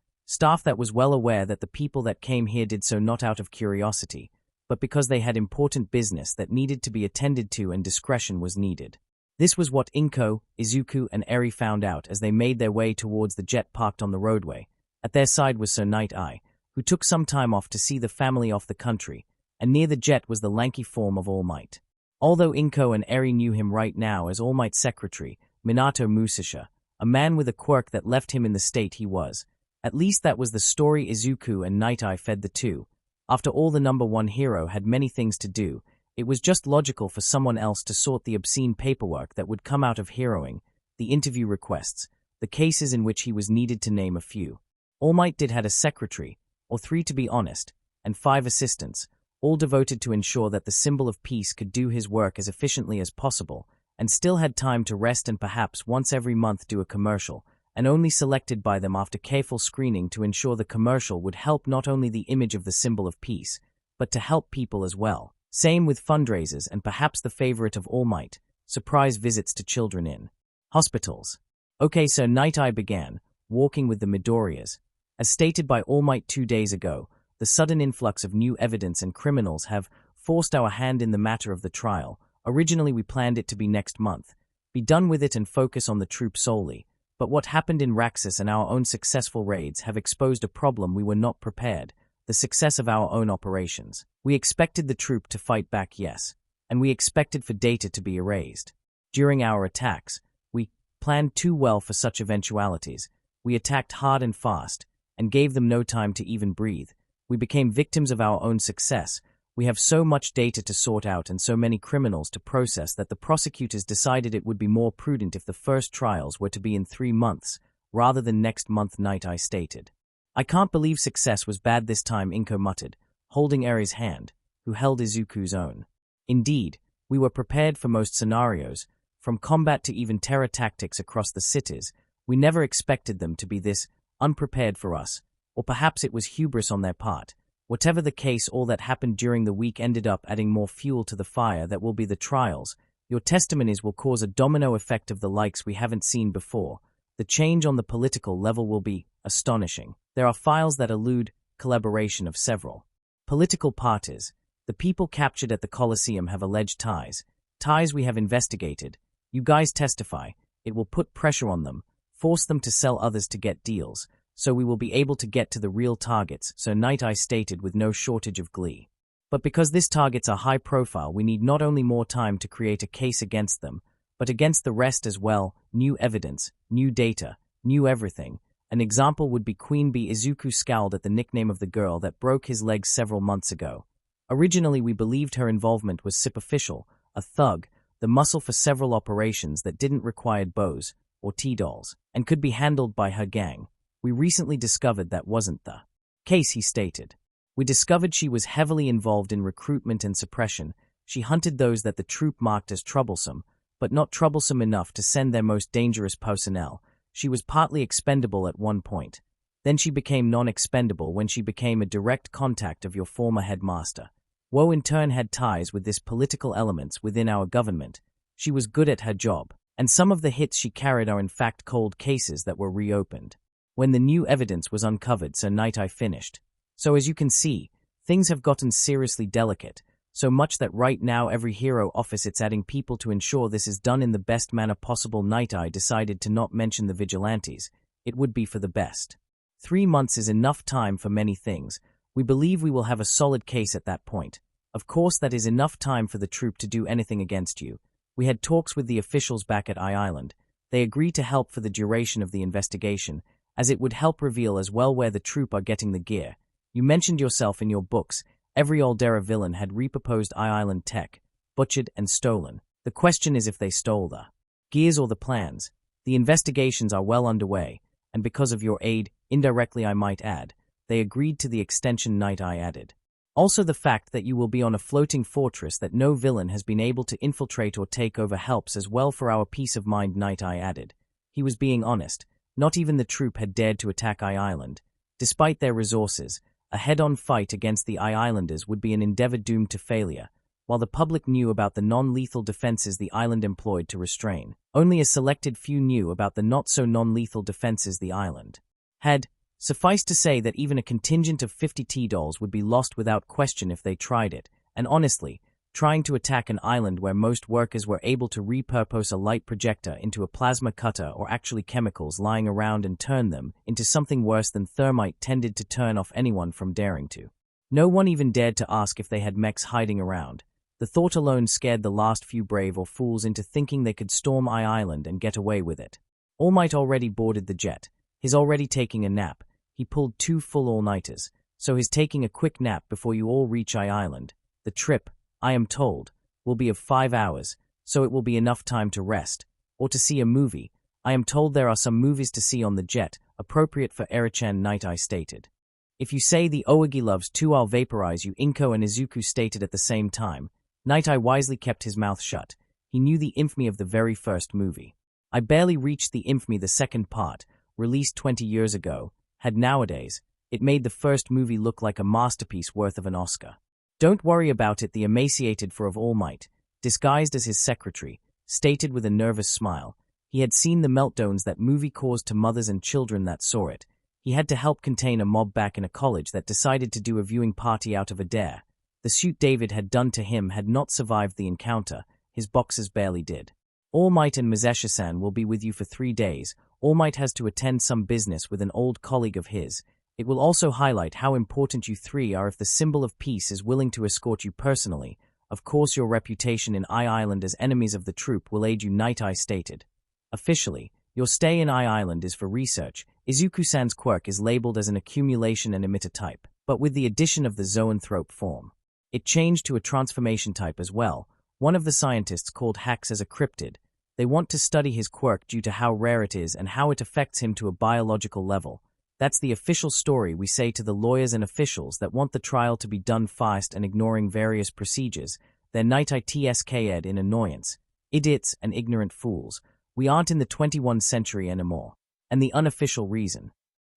that was well aware that the people that came here did so not out of curiosity, but because they had important business that needed to be attended to and discretion was needed. This was what Inko, Izuku, and Eri found out as they made their way towards the jet parked on the roadway. At their side was Sir Night-Eye, who took some time off to see the family off the country, and near the jet was the lanky form of All Might. Although Inko and Eri knew him right now as All Might's secretary, Minato Musasha, a man with a quirk that left him in the state he was. At least that was the story Izuku and Night-Eye fed the two. After all, the number one hero had many things to do. It was just logical for someone else to sort the obscene paperwork that would come out of heroing, the interview requests, the cases in which he was needed, to name a few. All Might did had a secretary, or 3 to be honest, and 5 assistants, all devoted to ensure that the symbol of peace could do his work as efficiently as possible, and still had time to rest and perhaps once every month do a commercial, and only selected by them after careful screening to ensure the commercial would help not only the image of the symbol of peace, but to help people as well. Same with fundraisers and perhaps the favorite of All Might, surprise visits to children in hospitals. Okay, so Night Eye began, walking with the Midoriyas. As stated by All Might 2 days ago, the sudden influx of new evidence and criminals have forced our hand in the matter of the trial. Originally we planned it to be next month, be done with it and focus on the troop solely. But what happened in Raxus and our own successful raids have exposed a problem we were not prepared, the success of our own operations. We expected the troop to fight back, yes, and we expected for data to be erased. During our attacks, we planned too well for such eventualities. We attacked hard and fast, and gave them no time to even breathe. We became victims of our own success. We have so much data to sort out and so many criminals to process that the prosecutors decided it would be more prudent if the first trials were to be in 3 months, rather than next month, Night Eye stated. I can't believe success was bad this time, Inko muttered, holding Eri's hand, who held Izuku's own. Indeed, we were prepared for most scenarios, from combat to even terror tactics across the cities. We never expected them to be this unprepared for us, or perhaps it was hubris on their part. Whatever the case, all that happened during the week ended up adding more fuel to the fire that will be the trials. Your testimonies will cause a domino effect of the likes we haven't seen before. The change on the political level will be astonishing. There are files that elude collaboration of several political parties. The people captured at the Colosseum have alleged ties we have investigated. You guys testify. It will put pressure on them, force them to sell others to get deals. So we will be able to get to the real targets, so Night Eye stated with no shortage of glee. But because these targets are high profile, we need not only more time to create a case against them, but against the rest as well. New evidence, new data, new everything. An example would be Queen Bee. Izuku scowled at the nickname of the girl that broke his legs several months ago. Originally we believed her involvement was superficial, a thug, the muscle for several operations that didn't require bows or T-dolls, and could be handled by her gang. We recently discovered that wasn't the case, he stated. We discovered she was heavily involved in recruitment and suppression. She hunted those that the troop marked as troublesome, but not troublesome enough to send their most dangerous personnel. She was partly expendable at one point. Then she became non-expendable when she became a direct contact of your former headmaster. Woe in turn had ties with this political elements within our government. She was good at her job, and some of the hits she carried are in fact cold cases that were reopened when the new evidence was uncovered, so Night Eye finished. So as you can see, things have gotten seriously delicate, so much that right now every hero office it's adding people to ensure this is done in the best manner possible. Night Eye decided to not mention the vigilantes. It would be for the best. 3 months is enough time for many things. We believe we will have a solid case at that point. Of course that is enough time for the troop to do anything against you. We had talks with the officials back at Island. They agreed to help for the duration of the investigation, as it would help reveal as well where the troop are getting the gear. You mentioned yourself in your books, every Aldera villain had repurposed Island tech, butchered and stolen. The question is if they stole the gears or the plans. The investigations are well underway, and because of your aid, indirectly I might add, they agreed to the extension. Night Eye added. Also the fact that you will be on a floating fortress that no villain has been able to infiltrate or take over helps as well for our peace of mind. Night Eye added. He was being honest. Not even the troop had dared to attack Island. Despite their resources, a head-on fight against the Islanders would be an endeavor doomed to failure, while the public knew about the non-lethal defenses the island employed to restrain. Only a selected few knew about the not-so-non-lethal defenses the island had. Suffice to say that even a contingent of 50 T-dolls would be lost without question if they tried it, and honestly, trying to attack an island where most workers were able to repurpose a light projector into a plasma cutter or actually chemicals lying around and turn them into something worse than thermite tended to turn off anyone from daring to. No one even dared to ask if they had mechs hiding around. The thought alone scared the last few brave or fools into thinking they could storm Island and get away with it. All Might already boarded the jet. He's already taking a nap. He pulled 2 full all-nighters, so he's taking a quick nap before you all reach Island. The trip, I am told, will be of 5 hours, so it will be enough time to rest, or to see a movie. I am told there are some movies to see on the jet, appropriate for Erichan. Night Eye stated. If you say the Oagi loves to, I'll vaporize you, Inko and Izuku stated at the same time. Night Eye wisely kept his mouth shut. He knew the infamy of the very first movie. I barely reached the infamy the second part, released 20 years ago, had nowadays. It made the first movie look like a masterpiece worth of an Oscar. Don't worry about it, the emaciated for of All Might, disguised as his secretary, stated with a nervous smile. He had seen the meltdowns that movie caused to mothers and children that saw it. He had to help contain a mob back in a college that decided to do a viewing party out of a dare. The suit David had done to him had not survived the encounter. His boxers barely did. All Might and Mizesha-san will be with you for 3 days. All Might has to attend some business with an old colleague of his. It will also highlight how important you three are if the symbol of peace is willing to escort you personally. Of course, your reputation in Island as enemies of the troop will aid you, Night Eye stated. Officially, your stay in Island is for research. Izuku-san's quirk is labeled as an accumulation and emitter type, but with the addition of the zoanthrope form. It changed to a transformation type as well. One of the scientists called Hax as a cryptid. They want to study his quirk due to how rare it is and how it affects him to a biological level. That's the official story we say to the lawyers and officials that want the trial to be done fast and ignoring various procedures. They're Night Eye TSK'd in annoyance. Idiots and ignorant fools. We aren't in the 21st century anymore. And the unofficial reason?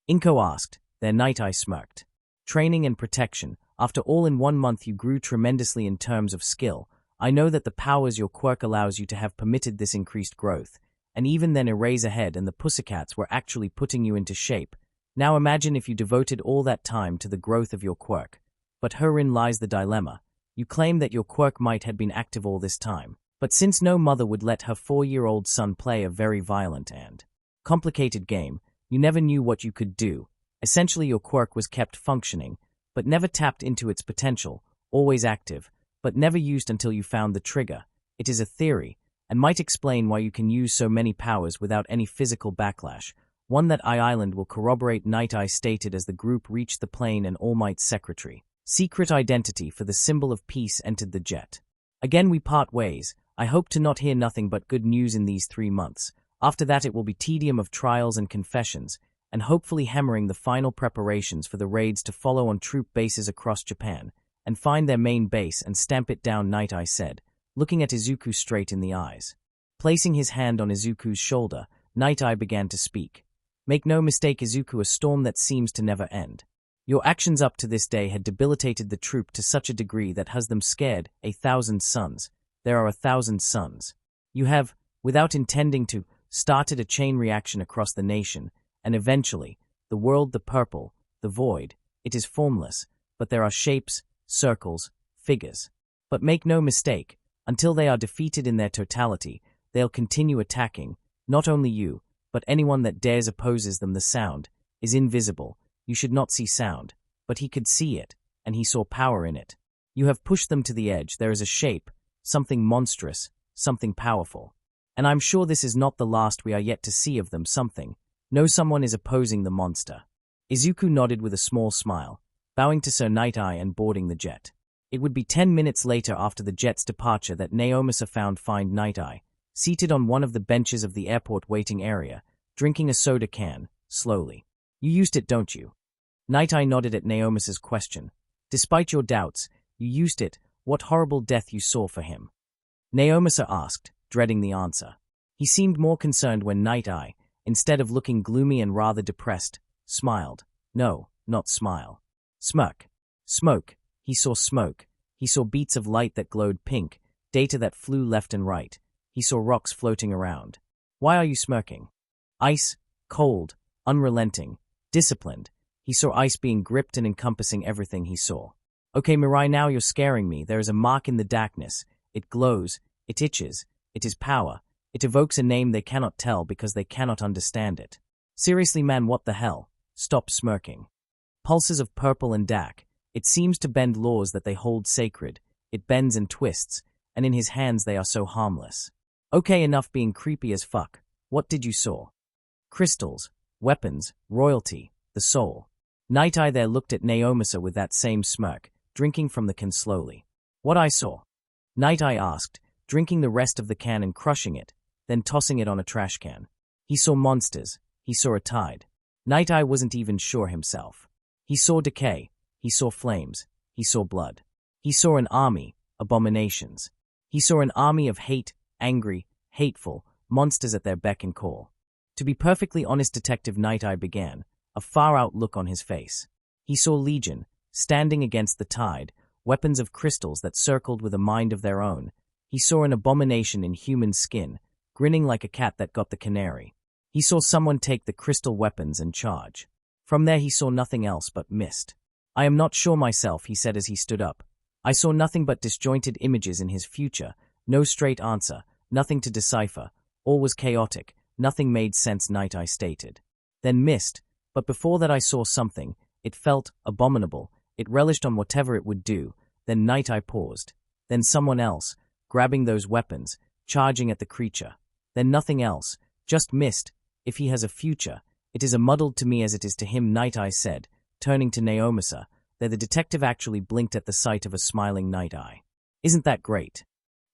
Inko asked. Their Night Eye smirked. Training and protection. After all, in 1 month you grew tremendously in terms of skill. I know that the powers your quirk allows you to have permitted this increased growth. And even then Eraserhead and the Pussycats were actually putting you into shape. Now imagine if you devoted all that time to the growth of your quirk. But herein lies the dilemma. You claim that your quirk might had been active all this time. But since no mother would let her 4-year-old son play a very violent and complicated game, you never knew what you could do. Essentially your quirk was kept functioning, but never tapped into its potential, always active, but never used until you found the trigger. It is a theory, and might explain why you can use so many powers without any physical backlash, one that Island will corroborate, Night Eye stated as the group reached the plane and All Might's secretary. Secret identity for the symbol of peace entered the jet. Again we part ways. I hope to not hear nothing but good news in these 3 months. After that it will be tedium of trials and confessions, and hopefully hammering the final preparations for the raids to follow on troop bases across Japan, and find their main base and stamp it down, Night Eye said, looking at Izuku straight in the eyes. Placing his hand on Izuku's shoulder, Night Eye began to speak. Make no mistake, Izuku, a storm that seems to never end. Your actions up to this day had debilitated the troop to such a degree that has them scared. 1,000 suns. There are 1,000 suns. You have, without intending to, started a chain reaction across the nation, and eventually, the world, the purple, the void, it is formless, but there are shapes, circles, figures. But make no mistake, until they are defeated in their totality, they'll continue attacking, not only you, but anyone that dares opposes them. The sound is invisible. You should not see sound, but he could see it, and he saw power in it. You have pushed them to the edge. There is a shape, something monstrous, something powerful. And I'm sure this is not the last we are yet to see of them. Something. No, someone is opposing the monster. Izuku nodded with a small smile, bowing to Sir Night Eye and boarding the jet. It would be 10 minutes later after the jet's departure that Naomasa find Night Eye, seated on one of the benches of the airport waiting area, drinking a soda can, slowly. You used it, don't you? Night Eye nodded at Naomasa's question. Despite your doubts, you used it. What horrible death you saw for him? Naomasa asked, dreading the answer. He seemed more concerned when Night Eye, instead of looking gloomy and rather depressed, smiled. No, not smile. Smirk. Smoke. He saw smoke. He saw beats of light that glowed pink, data that flew left and right. He saw rocks floating around. Why are you smirking? Ice, cold, unrelenting, disciplined. He saw ice being gripped and encompassing everything he saw. Okay, Mirai, now you're scaring me. There is a mark in the darkness. It glows. It itches. It is power. It evokes a name they cannot tell because they cannot understand it. Seriously, man, what the hell? Stop smirking. Pulses of purple and dark. It seems to bend laws that they hold sacred. It bends and twists, and in his hands they are so harmless. Okay, enough being creepy as fuck. What did you saw? Crystals, weapons, royalty, the soul. Night Eye there looked at Naomasa with that same smirk, drinking from the can slowly. What I saw? Night Eye asked, drinking the rest of the can and crushing it, then tossing it on a trash can. He saw monsters. He saw a tide. Night Eye wasn't even sure himself. He saw decay. He saw flames. He saw blood. He saw an army, abominations. He saw an army of hate, angry, hateful, monsters at their beck and call. To be perfectly honest, Detective Night-Eye began, a far-out look on his face. He saw Legion, standing against the tide, weapons of crystals that circled with a mind of their own. He saw an abomination in human skin, grinning like a cat that got the canary. He saw someone take the crystal weapons and charge. From there he saw nothing else but mist. "I am not sure myself," he said as he stood up. I saw nothing but disjointed images in his future, no straight answer, nothing to decipher. All was chaotic, nothing made sense, Night-Eye stated. Then mist, but before that I saw something. It felt abominable. It relished on whatever it would do. Then Night-Eye paused. Then someone else, grabbing those weapons, charging at the creature. Then nothing else, just mist. If he has a future, it is as muddled to me as it is to him, Night-Eye said, turning to Naomasa. There the detective actually blinked at the sight of a smiling Night-Eye. "Isn't that great?"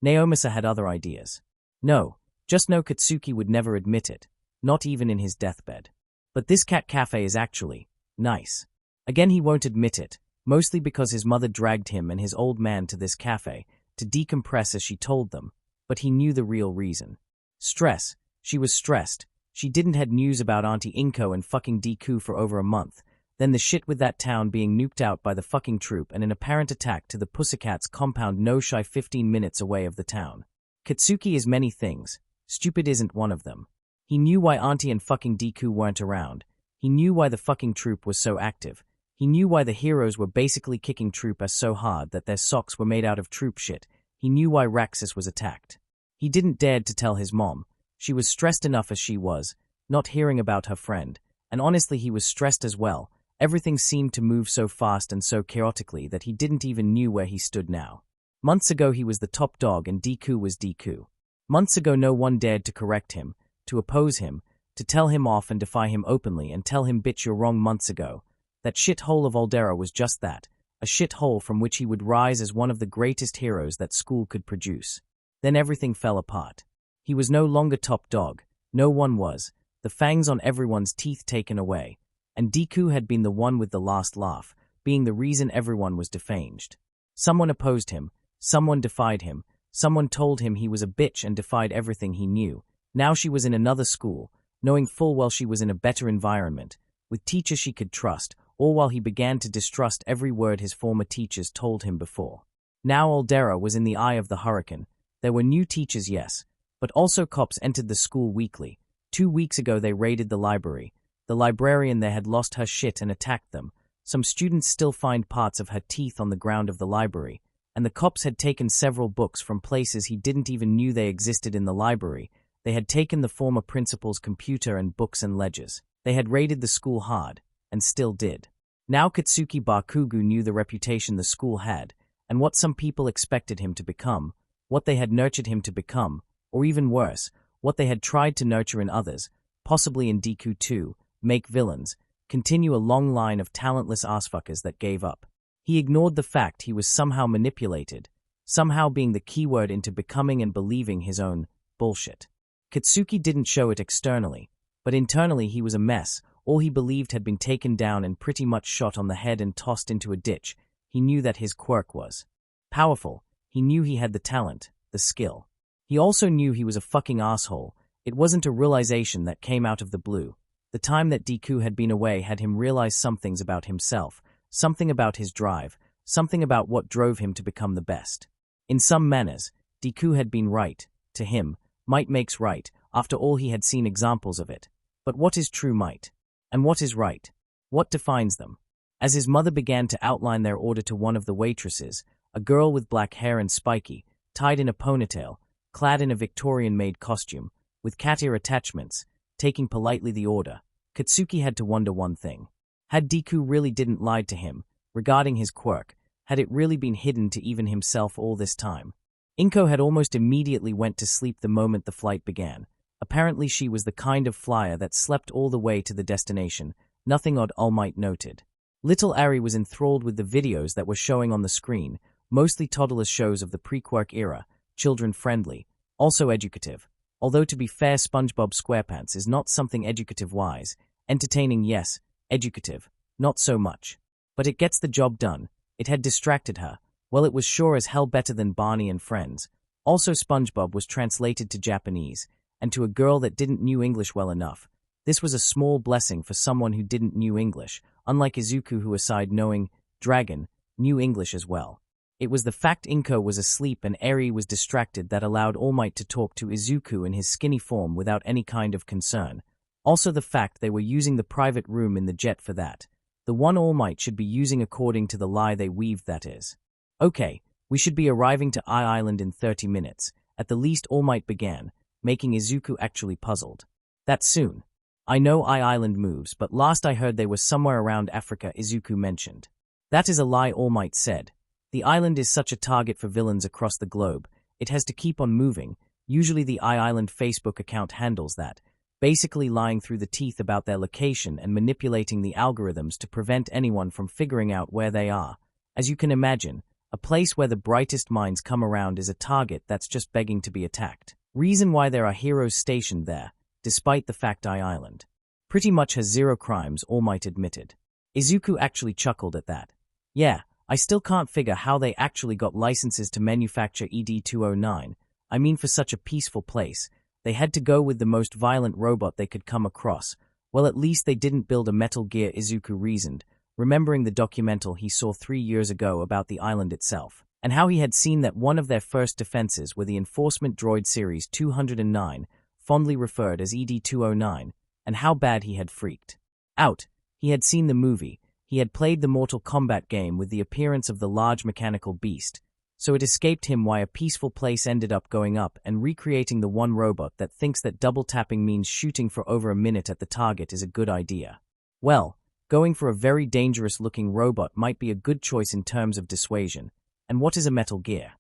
Naomasa had other ideas. No, just no, Katsuki would never admit it, not even in his deathbed. But this cat cafe is actually nice. Again, he won't admit it, mostly because his mother dragged him and his old man to this cafe to decompress as she told them, but he knew the real reason. Stress. She was stressed. She didn't had news about Auntie Inko and fucking Deku for over a month. Then the shit with that town being nuked out by the fucking troop and an apparent attack to the Pussycats compound no shy 15 minutes away of the town. Katsuki is many things. Stupid isn't one of them. He knew why Auntie and fucking Deku weren't around. He knew why the fucking troop was so active. He knew why the heroes were basically kicking troop as so hard that their socks were made out of troop shit. He knew why Raxus was attacked. He didn't dare to tell his mom. She was stressed enough as she was, not hearing about her friend. And honestly, he was stressed as well. Everything seemed to move so fast and so chaotically that he didn't even knew where he stood now. Months ago he was the top dog and Deku was Deku. Months ago no one dared to correct him, to oppose him, to tell him off and defy him openly and tell him, "Bitch, you're wrong." Months ago, that shithole of Aldera was just that, a shithole from which he would rise as one of the greatest heroes that school could produce. Then everything fell apart. He was no longer top dog, no one was, the fangs on everyone's teeth taken away, and Deku had been the one with the last laugh, being the reason everyone was defanged. Someone opposed him, someone defied him, someone told him he was a bitch and defied everything he knew. Now she was in another school, knowing full well she was in a better environment, with teachers she could trust, all while he began to distrust every word his former teachers told him before. Now Aldera was in the eye of the hurricane. There were new teachers, yes, but also cops entered the school weekly. 2 weeks ago they raided the library. The librarian there had lost her shit and attacked them. Some students still find parts of her teeth on the ground of the library, and the cops had taken several books from places he didn't even knew they existed in the library. They had taken the former principal's computer and books and ledgers. They had raided the school hard, and still did. Now Katsuki Bakugo knew the reputation the school had, and what some people expected him to become, what they had nurtured him to become, or even worse, what they had tried to nurture in others, possibly in Deku too, make villains, continue a long line of talentless assfuckers that gave up. He ignored the fact he was somehow manipulated, somehow being the keyword into becoming and believing his own bullshit. Katsuki didn't show it externally, but internally he was a mess. All he believed had been taken down and pretty much shot on the head and tossed into a ditch. He knew that his quirk was powerful. He knew he had the talent, the skill. He also knew he was a fucking asshole. It wasn't a realization that came out of the blue. The time that Deku had been away had him realize some things about himself, something about his drive, something about what drove him to become the best. In some manners, Deku had been right. To him, might makes right, after all he had seen examples of it. But what is true might? And what is right? What defines them? As his mother began to outline their order to one of the waitresses, a girl with black hair and spiky, tied in a ponytail, clad in a Victorian-made costume, with cat ear attachments, taking politely the order, Katsuki had to wonder one thing. Had Deku really didn't lied to him, regarding his quirk, had it really been hidden to even himself all this time? Inko had almost immediately went to sleep the moment the flight began. Apparently she was the kind of flyer that slept all the way to the destination, nothing odd, All Might noted. Little Ari was enthralled with the videos that were showing on the screen, mostly toddler shows of the pre-Quirk era, children-friendly, also educative. Although to be fair, SpongeBob SquarePants is not something educative-wise. Entertaining, yes. Educative, not so much. But it gets the job done. It had distracted her. Well, it was sure as hell better than Barney and Friends. Also, SpongeBob was translated to Japanese, and to a girl that didn't knew English well enough. This was a small blessing for someone who didn't knew English, unlike Izuku who aside knowing dragon, knew English as well. It was the fact Inko was asleep and Eri was distracted that allowed All Might to talk to Izuku in his skinny form without any kind of concern. Also the fact they were using the private room in the jet for that. The one All Might should be using according to the lie they weaved, that is. Okay, we should be arriving to Island in 30 minutes. At the least All Might began, making Izuku actually puzzled. That's soon. I know Island moves, but last I heard they were somewhere around Africa, Izuku mentioned. That is a lie, All Might said. The island is such a target for villains across the globe, it has to keep on moving. Usually the Island Facebook account handles that, basically lying through the teeth about their location and manipulating the algorithms to prevent anyone from figuring out where they are. As you can imagine, a place where the brightest minds come around is a target that's just begging to be attacked. Reason why there are heroes stationed there, despite the fact Island pretty much has zero crimes, All Might admitted. Izuku actually chuckled at that. Yeah, I still can't figure how they actually got licenses to manufacture ED-209. I mean, for such a peaceful place, they had to go with the most violent robot they could come across. Well, at least they didn't build a Metal Gear, Izuku reasoned, remembering the documental he saw 3 years ago about the island itself, and how he had seen that one of their first defenses were the Enforcement Droid Series 209, fondly referred as ED-209, and how bad he had freaked out. He had seen the movie. He had played the Mortal Kombat game with the appearance of the large mechanical beast, so it escaped him why a peaceful place ended up going up and recreating the one robot that thinks that double tapping means shooting for over a minute at the target is a good idea. Well, going for a very dangerous-looking robot might be a good choice in terms of dissuasion. And what is a Metal Gear?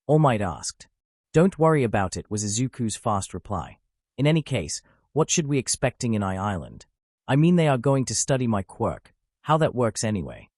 All Might asked. Don't worry about it, was Izuku's fast reply. In any case, what should we expecting in Island? I mean, they are going to study my quirk. How that works anyway?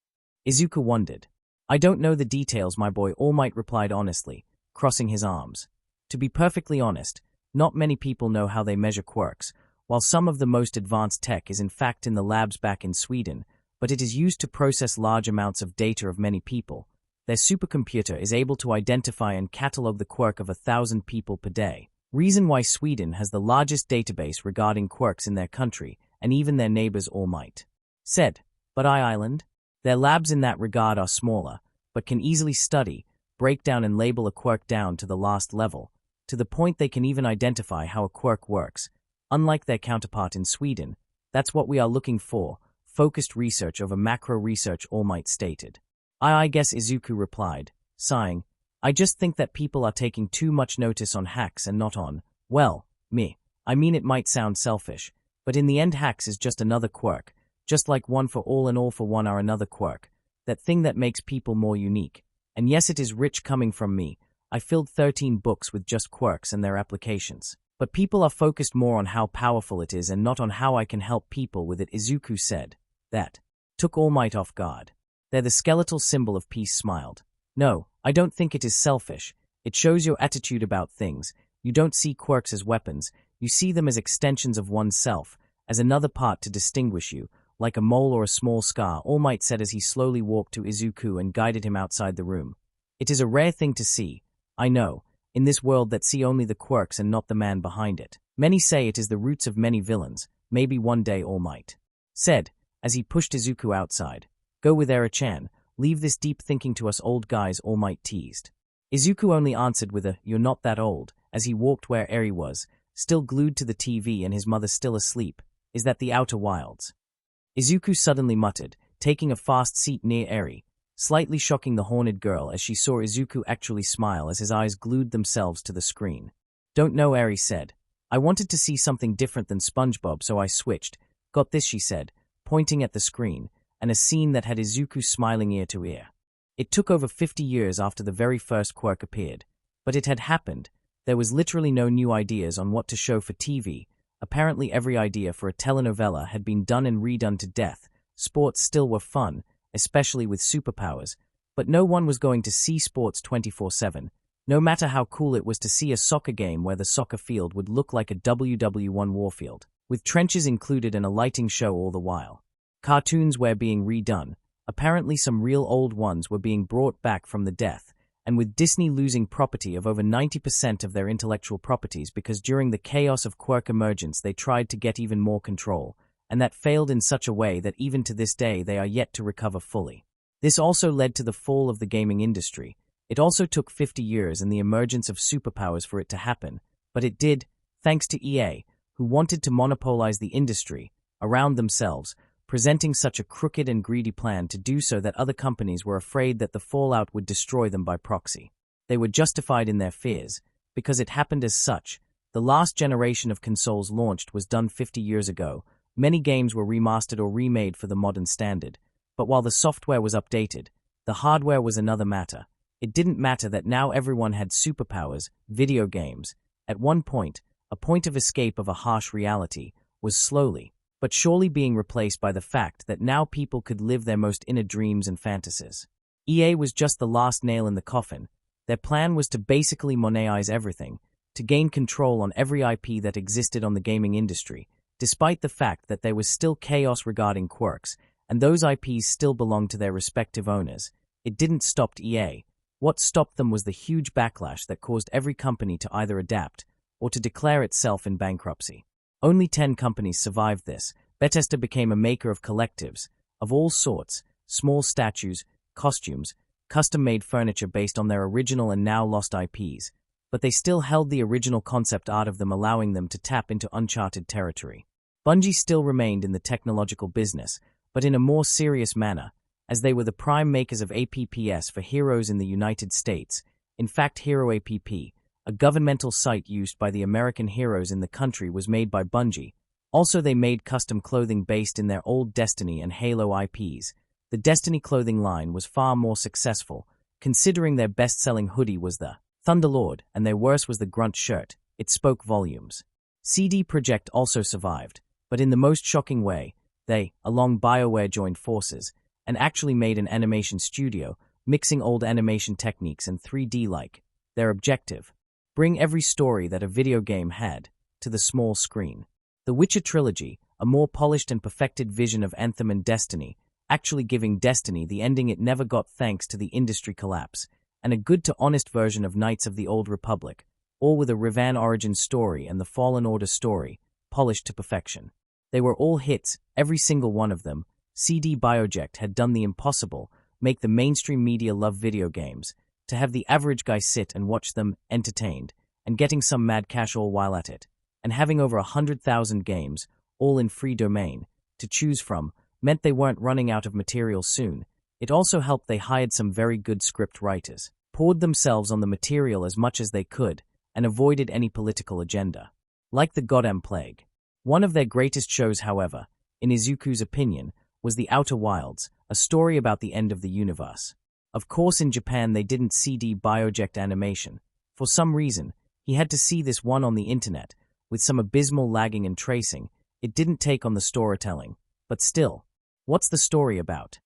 Izuku wondered. I don't know the details, my boy, All Might replied honestly, crossing his arms. To be perfectly honest, not many people know how they measure quirks, while some of the most advanced tech is in fact in the labs back in Sweden, but it is used to process large amounts of data of many people. Their supercomputer is able to identify and catalog the quirk of 1,000 people per day. Reason why Sweden has the largest database regarding quirks in their country, and even their neighbors, All Might said. But Island? Their labs in that regard are smaller, but can easily study, break down and label a quirk down to the last level, to the point they can even identify how a quirk works. Unlike their counterpart in Sweden, that's what we are looking for, focused research over macro research, All Might stated. I guess, Izuku replied, sighing. I just think that people are taking too much notice on hacks and not on, well, me. I mean, it might sound selfish, but in the end hacks is just another quirk. Just like one for all and all for one are another quirk, that thing that makes people more unique. And yes, it is rich coming from me. I filled 13 books with just quirks and their applications. But people are focused more on how powerful it is and not on how I can help people with it, Izuku said. That took All Might off guard. There the skeletal symbol of peace smiled. No, I don't think it is selfish. It shows your attitude about things. You don't see quirks as weapons. You see them as extensions of oneself, as another part to distinguish you, like a mole or a small scar, All Might said as he slowly walked to Izuku and guided him outside the room. It is a rare thing to see, I know, in this world that see only the quirks and not the man behind it. Many say it is the roots of many villains, maybe one day, All Might said, as he pushed Izuku outside. Go with Eri-chan, leave this deep thinking to us old guys, All Might teased. Izuku only answered with a, you're not that old, as he walked where Eri was, still glued to the TV and his mother still asleep. Is that the Outer Wilds? Izuku suddenly muttered, taking a fast seat near Eri, slightly shocking the horned girl as she saw Izuku actually smile as his eyes glued themselves to the screen. Don't know, Eri said. I wanted to see something different than SpongeBob, so I switched. Got this, she said, pointing at the screen, and a scene that had Izuku smiling ear to ear. It took over 50 years after the very first quirk appeared, but it had happened. There was literally no new ideas on what to show for TV. Apparently every idea for a telenovela had been done and redone to death. Sports still were fun, especially with superpowers, but no one was going to see sports 24/7, no matter how cool it was to see a soccer game where the soccer field would look like a WW1 warfield, with trenches included and a lighting show all the while. Cartoons were being redone. Apparently some real old ones were being brought back from the death, and with Disney losing property of over 90% of their intellectual properties because during the chaos of Quirk emergence they tried to get even more control, and that failed in such a way that even to this day they are yet to recover fully. This also led to the fall of the gaming industry. It also took 50 years and the emergence of superpowers for it to happen, but it did, thanks to EA, who wanted to monopolize the industry around themselves, presenting such a crooked and greedy plan to do so that other companies were afraid that the fallout would destroy them by proxy. They were justified in their fears, because it happened as such. The last generation of consoles launched was done 50 years ago. Many games were remastered or remade for the modern standard, but while the software was updated, the hardware was another matter. It didn't matter that now everyone had superpowers, video games. At one point, a point of escape of a harsh reality was slowly, but surely being replaced by the fact that now people could live their most inner dreams and fantasies. EA was just the last nail in the coffin. Their plan was to basically monetize everything, to gain control on every IP that existed on the gaming industry, despite the fact that there was still chaos regarding quirks, and those IPs still belonged to their respective owners. It didn't stop EA. What stopped them was the huge backlash that caused every company to either adapt or to declare itself in bankruptcy. Only 10 companies survived this. Bethesda became a maker of collectives, of all sorts, small statues, costumes, custom-made furniture based on their original and now lost IPs, but they still held the original concept art of them, allowing them to tap into uncharted territory. Bungie still remained in the technological business, but in a more serious manner, as they were the prime makers of apps for Heroes in the United States. In fact, Hero App, a governmental site used by the American heroes in the country, was made by Bungie. Also, they made custom clothing based in their old Destiny and Halo IPs. The Destiny clothing line was far more successful, considering their best-selling hoodie was the Thunderlord and their worst was the Grunt shirt. It spoke volumes. CD Projekt also survived, but in the most shocking way. They, along BioWare, joined forces and actually made an animation studio, mixing old animation techniques and 3D-like. Their objective: bring every story that a video game had to the small screen. The Witcher trilogy, a more polished and perfected vision of Anthem and Destiny, actually giving Destiny the ending it never got thanks to the industry collapse, and a good to honest version of Knights of the Old Republic, all with a Revan origin story and the Fallen Order story, polished to perfection. They were all hits, every single one of them. CD Projekt had done the impossible, make the mainstream media love video games, to have the average guy sit and watch them, entertained, and getting some mad cash all while at it, and having over 100,000 games, all in free domain, to choose from, meant they weren't running out of material soon. It also helped they hired some very good script writers, poured themselves on the material as much as they could, and avoided any political agenda. Like the goddamn plague. One of their greatest shows, however, in Izuku's opinion, was The Outer Wilds, a story about the end of the universe. Of course, in Japan they didn't CD Projekt animation. For some reason, he had to see this one on the internet, with some abysmal lagging and tracing. It didn't take on the storytelling. But still, what's the story about?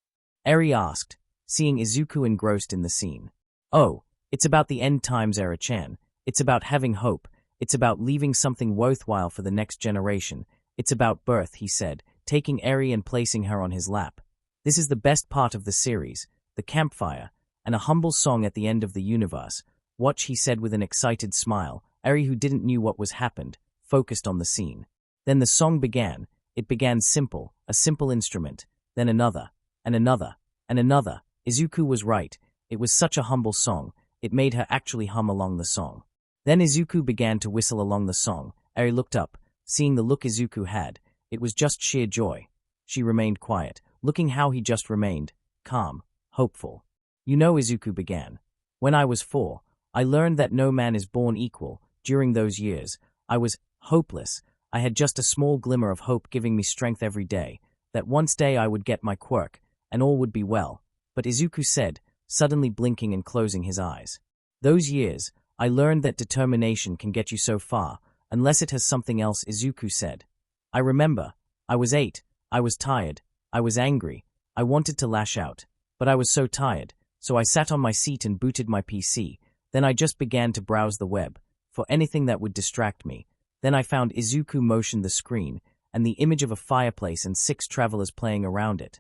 Eri asked, seeing Izuku engrossed in the scene. Oh, it's about the end times, Eri-chan. It's about having hope. It's about leaving something worthwhile for the next generation. It's about birth, he said, taking Eri and placing her on his lap. This is the best part of the series, the campfire, and a humble song at the end of the universe. Watch, he said with an excited smile. Eri, who didn't know what was happened, focused on the scene. Then the song began. It began simple, a simple instrument, then another, and another, and another. Izuku was right. It was such a humble song, it made her actually hum along the song. Then Izuku began to whistle along the song. Eri looked up, seeing the look Izuku had. It was just sheer joy. She remained quiet, looking how he just remained, calm, hopeful. You know, Izuku began. When I was 4, I learned that no man is born equal. During those years, I was hopeless. I had just a small glimmer of hope giving me strength every day, that once day I would get my quirk, and all would be well. But Izuku said, suddenly blinking and closing his eyes. Those years, I learned that determination can get you so far, unless it has something else, Izuku said. I remember. I was 8. I was tired. I was angry. I wanted to lash out. But I was so tired, so I sat on my seat and booted my PC. Then I just began to browse the web, for anything that would distract me. Then I found Izuku motioned the screen, and the image of a fireplace and 6 travelers playing around it.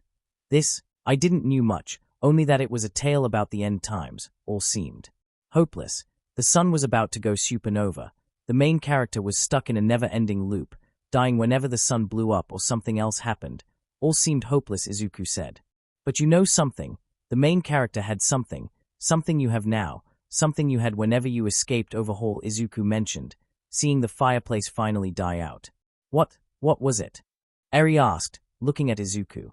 This, I didn't knew much, only that it was a tale about the end times. All seemed hopeless. The sun was about to go supernova. The main character was stuck in a never-ending loop, dying whenever the sun blew up or something else happened. All seemed hopeless, Izuku said. But you know something? The main character had something. Something you have now. Something you had whenever you escaped overhaul, Izuku mentioned, seeing the fireplace finally die out. What was it? Eri asked, looking at Izuku.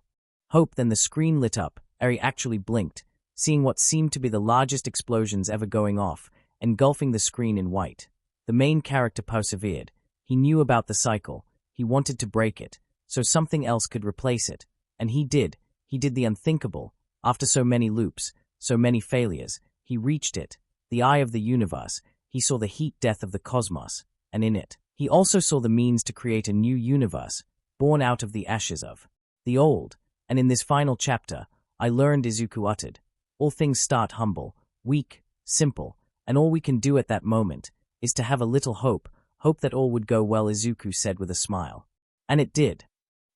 Hope. Then the screen lit up. Eri actually blinked, seeing what seemed to be the largest explosions ever going off, engulfing the screen in white. The main character persevered. He knew about the cycle. He wanted to break it, so something else could replace it. And he did. He did the unthinkable. After so many loops, so many failures, he reached it. The eye of the universe. He saw the heat death of the cosmos, and in it, he also saw the means to create a new universe, born out of the ashes of the old. And in this final chapter, I learned, Izuku uttered, all things start humble, weak, simple, and all we can do at that moment is to have a little hope that all would go well, Izuku said with a smile. And it did?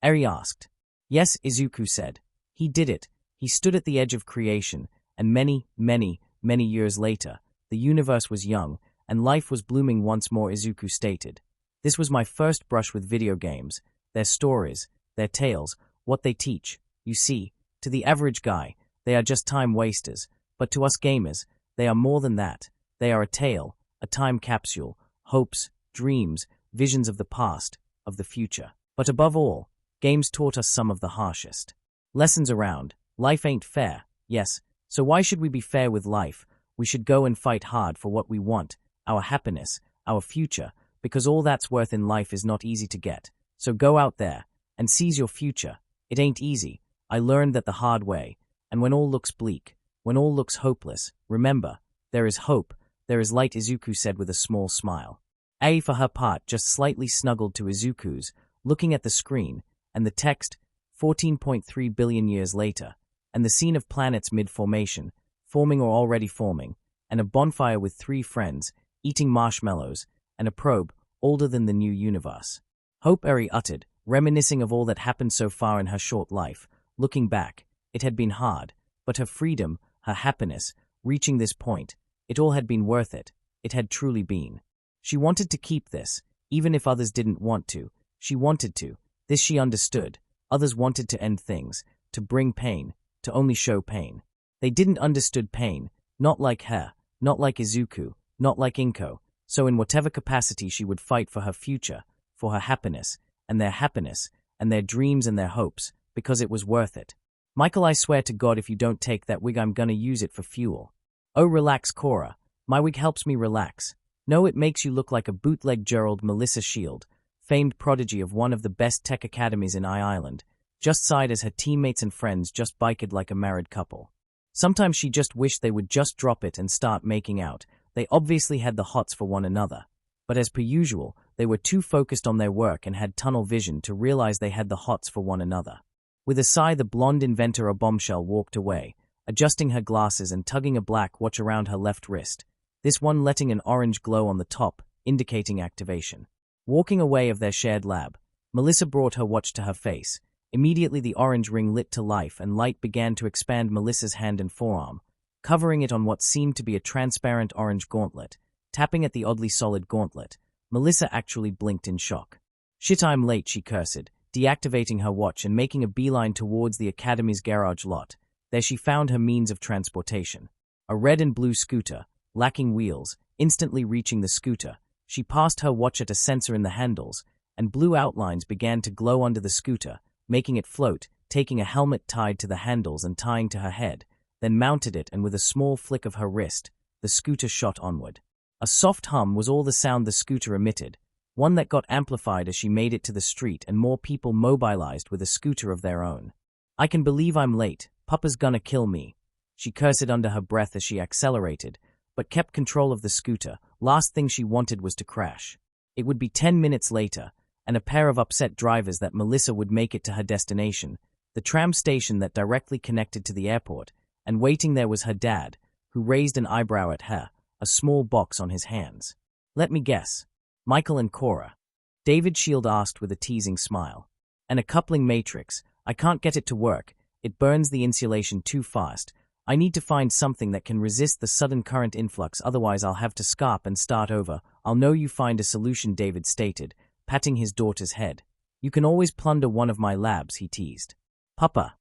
Eri asked. Yes, Izuku said. He did it. He stood at the edge of creation, and many, many, many years later, the universe was young, and life was blooming once more, Izuku stated. This was my first brush with video games, their stories, their tales, what they teach. You see, to the average guy, they are just time wasters, but to us gamers, they are more than that. They are a tale, a time capsule, hopes, dreams, visions of the past, of the future. But above all, games taught us some of the harshest lessons around. Life ain't fair, yes, so why should we be fair with life? We should go and fight hard for what we want, our happiness, our future, because all that's worth in life is not easy to get. So go out there and seize your future. It ain't easy. I learned that the hard way. And when all looks bleak, when all looks hopeless, remember, there is hope, there is light, Izuku said with a small smile. Ai, for her part, just slightly snuggled to Izuku's, looking at the screen, and the text, 14.3 billion years later, and the scene of planets mid-formation, forming or already forming, and a bonfire with 3 friends, eating marshmallows, and a probe, older than the new universe. Hope, Eri uttered, reminiscing of all that happened so far in her short life. Looking back, it had been hard, but her freedom, her happiness, reaching this point, it all had been worth it. It had truly been. She wanted to keep this, even if others didn't want to. She wanted to. This she understood. Others wanted to end things, to bring pain, to only show pain. They didn't understood pain, not like her, not like Izuku, not like Inko. So in whatever capacity she would fight for her future, for her happiness, and their dreams and their hopes, because it was worth it. Michael, I swear to God, if you don't take that wig, I'm gonna use it for fuel. Oh, relax, Cora. My wig helps me relax. No, it makes you look like a bootleg Gerald. Melissa Shield, famed prodigy of one of the best tech academies in Island, just sighed as her teammates and friends just biked like a married couple. Sometimes she just wished they would just drop it and start making out. They obviously had the hots for one another. But as per usual, they were too focused on their work and had tunnel vision to realize they had the hots for one another. With a sigh, the blonde inventor, a bombshell, walked away, adjusting her glasses and tugging a black watch around her left wrist, this one letting an orange glow on the top, indicating activation. Walking away of their shared lab, Melissa brought her watch to her face. Immediately the orange ring lit to life and light began to expand Melissa's hand and forearm, covering it on what seemed to be a transparent orange gauntlet. Tapping at the oddly solid gauntlet, Melissa actually blinked in shock. Shit, I'm late, she cursed, deactivating her watch and making a beeline towards the Academy's garage lot. There she found her means of transportation. A red and blue scooter, lacking wheels. Instantly reaching the scooter, she passed her watch at a sensor in the handles, and blue outlines began to glow under the scooter, making it float, taking a helmet tied to the handles and tying to her head, then mounted it, and with a small flick of her wrist, the scooter shot onward. A soft hum was all the sound the scooter emitted, one that got amplified as she made it to the street and more people mobilized with a scooter of their own. I can believe I'm late. Papa's gonna kill me. She cursed under her breath as she accelerated, but kept control of the scooter. Last thing she wanted was to crash. It would be 10 minutes later, and a pair of upset drivers that Melissa would make it to her destination, the tram station that directly connected to the airport, and waiting there was her dad, who raised an eyebrow at her, a small box on his hands. Let me guess. Michael and Cora. David Shield asked with a teasing smile. And a coupling matrix. I can't get it to work. It burns the insulation too fast. I need to find something that can resist the sudden current influx, otherwise I'll have to scarp and start over. I'll know you find a solution, David stated, patting his daughter's head. You can always plunder one of my labs, he teased. Papa,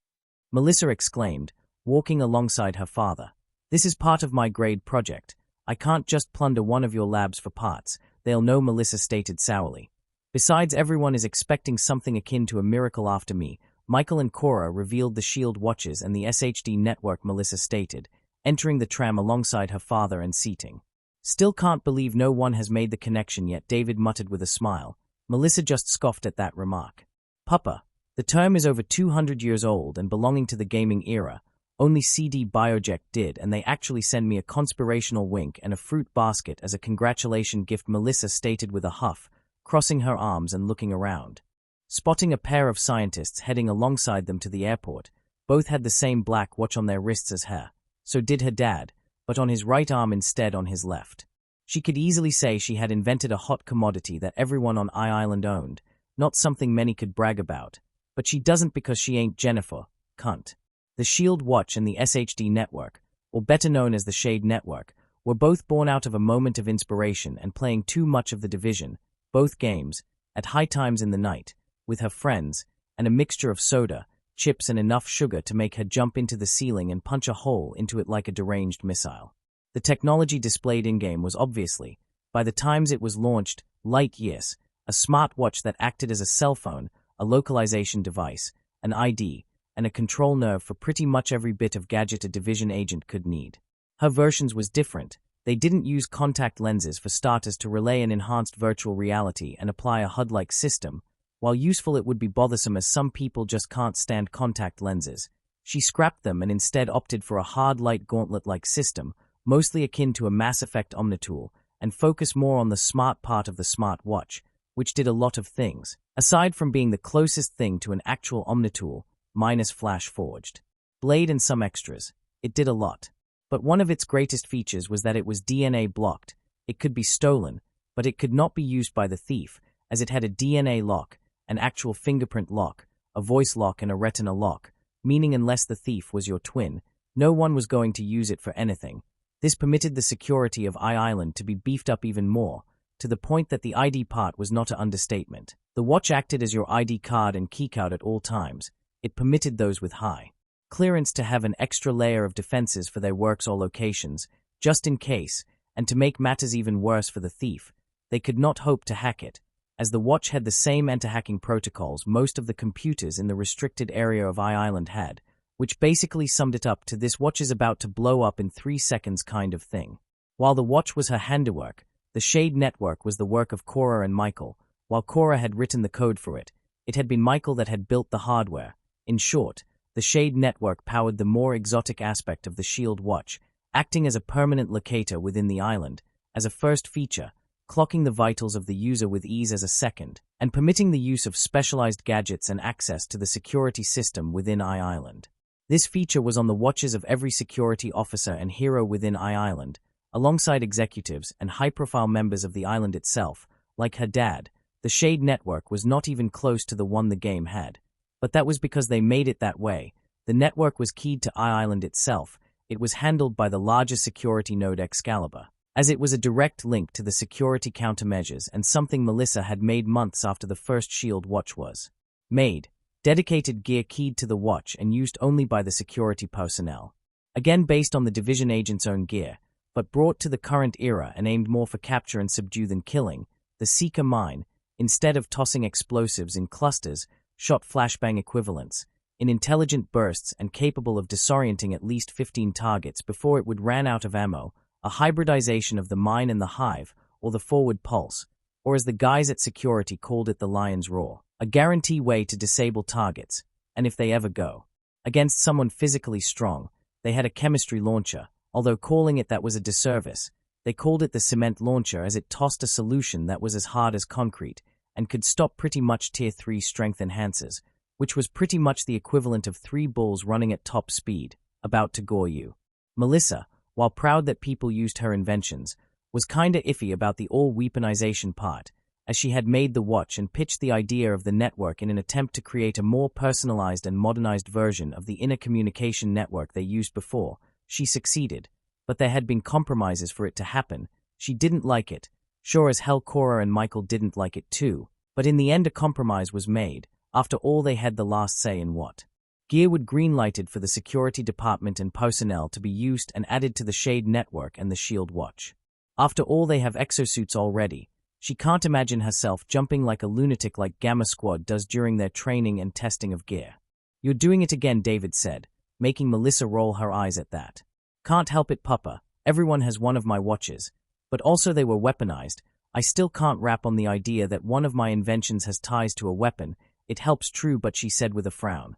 Melissa exclaimed, walking alongside her father. This is part of my grade project. I can't just plunder one of your labs for parts. They'll know, Melissa stated sourly. Besides, everyone is expecting something akin to a miracle after me. Michael and Cora revealed the shield watches and the SHD network, Melissa stated, entering the tram alongside her father and seating. Still can't believe no one has made the connection yet, David muttered with a smile. Melissa just scoffed at that remark. Papa, the term is over 200 years old and belonging to the gaming era. Only CD Bioject did, and they actually send me a conspirational wink and a fruit basket as a congratulation gift, Melissa stated with a huff, crossing her arms and looking around. Spotting a pair of scientists heading alongside them to the airport, both had the same black watch on their wrists as her. So did her dad, but on his right arm instead on his left. She could easily say she had invented a hot commodity that everyone on Island owned, not something many could brag about. But she doesn't because she ain't Jennifer, cunt. The Shield Watch and the SHD Network, or better known as the Shade Network, were both born out of a moment of inspiration and playing too much of the Division, both games, at high times in the night, with her friends, and a mixture of soda, chips and enough sugar to make her jump into the ceiling and punch a hole into it like a deranged missile. The technology displayed in-game was obviously, by the times it was launched, light years, a smart watch that acted as a cell phone, a localization device, an ID, and a control nerve for pretty much every bit of gadget a Division agent could need. Her versions was different. They didn't use contact lenses for starters to relay an enhanced virtual reality and apply a HUD-like system. While useful, it would be bothersome as some people just can't stand contact lenses. She scrapped them and instead opted for a hard light gauntlet-like system, mostly akin to a Mass Effect Omnitool, and focused more on the smart part of the smart watch, which did a lot of things. Aside from being the closest thing to an actual Omnitool, minus Flash Forged blade and some extras, it did a lot. But one of its greatest features was that it was DNA blocked. It could be stolen, but it could not be used by the thief, as it had a DNA lock, an actual fingerprint lock, a voice lock and a retina lock, meaning unless the thief was your twin, no one was going to use it for anything. This permitted the security of Island to be beefed up even more, to the point that the ID part was not an understatement. The watch acted as your ID card and keycard at all times. It permitted those with high clearance to have an extra layer of defenses for their works or locations, just in case, and to make matters even worse for the thief, they could not hope to hack it. As the watch had the same anti-hacking protocols most of the computers in the restricted area of Island had, which basically summed it up to this watch is about to blow up in 3 seconds kind of thing. While the watch was her handiwork, the Shade Network was the work of Cora and Michael. While Cora had written the code for it, it had been Michael that had built the hardware. In short, the Shade Network powered the more exotic aspect of the Shield watch, acting as a permanent locator within the island, as a first feature, clocking the vitals of the user with ease as a second, and permitting the use of specialized gadgets and access to the security system within Island. This feature was on the watches of every security officer and hero within Island, alongside executives and high-profile members of the island itself. Like her dad, the Shade Network was not even close to the one the game had. But that was because they made it that way. The network was keyed to Island itself. It was handled by the largest security node Excalibur, as it was a direct link to the security countermeasures and something Melissa had made months after the first Shield watch was made. Dedicated gear keyed to the watch and used only by the security personnel. Again based on the Division agent's own gear, but brought to the current era and aimed more for capture and subdue than killing, the Seeker Mine, instead of tossing explosives in clusters, shot flashbang equivalents, in intelligent bursts and capable of disorienting at least 15 targets before it would ran out of ammo, a hybridization of the mine and the hive, or the forward pulse, or as the guys at security called it, the lion's roar, a guarantee way to disable targets, and if they ever go against someone physically strong, they had a chemistry launcher, although calling it that was a disservice. They called it the cement launcher as it tossed a solution that was as hard as concrete and could stop pretty much Tier 3 strength enhancers, which was pretty much the equivalent of 3 bulls running at top speed, about to gore you. Melissa, while proud that people used her inventions, was kinda iffy about the all-weaponization part, as she had made the watch and pitched the idea of the network in an attempt to create a more personalized and modernized version of the inner communication network they used before, She succeeded, but there had been compromises for it to happen. She didn't like it. Sure as hell Cora and Michael didn't like it too, but in the end a compromise was made. After all, they had the last say in what gear would green-lighted for the security department and personnel to be used and added to the Shade Network and the Shield Watch. After all, they have exosuits already. She can't imagine herself jumping like a lunatic like Gamma Squad does during their training and testing of gear. You're doing it again, David said, making Melissa roll her eyes at that. Can't help it, Papa. Everyone has one of my watches. But also they were weaponized. I still can't wrap on the idea that one of my inventions has ties to a weapon. It helps true, but she said with a frown.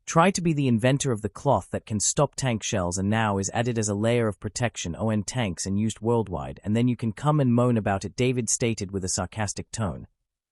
Try to be the inventor of the cloth that can stop tank shells and now is added as a layer of protection on tanks and used worldwide, and then you can come and moan about it, David stated with a sarcastic tone.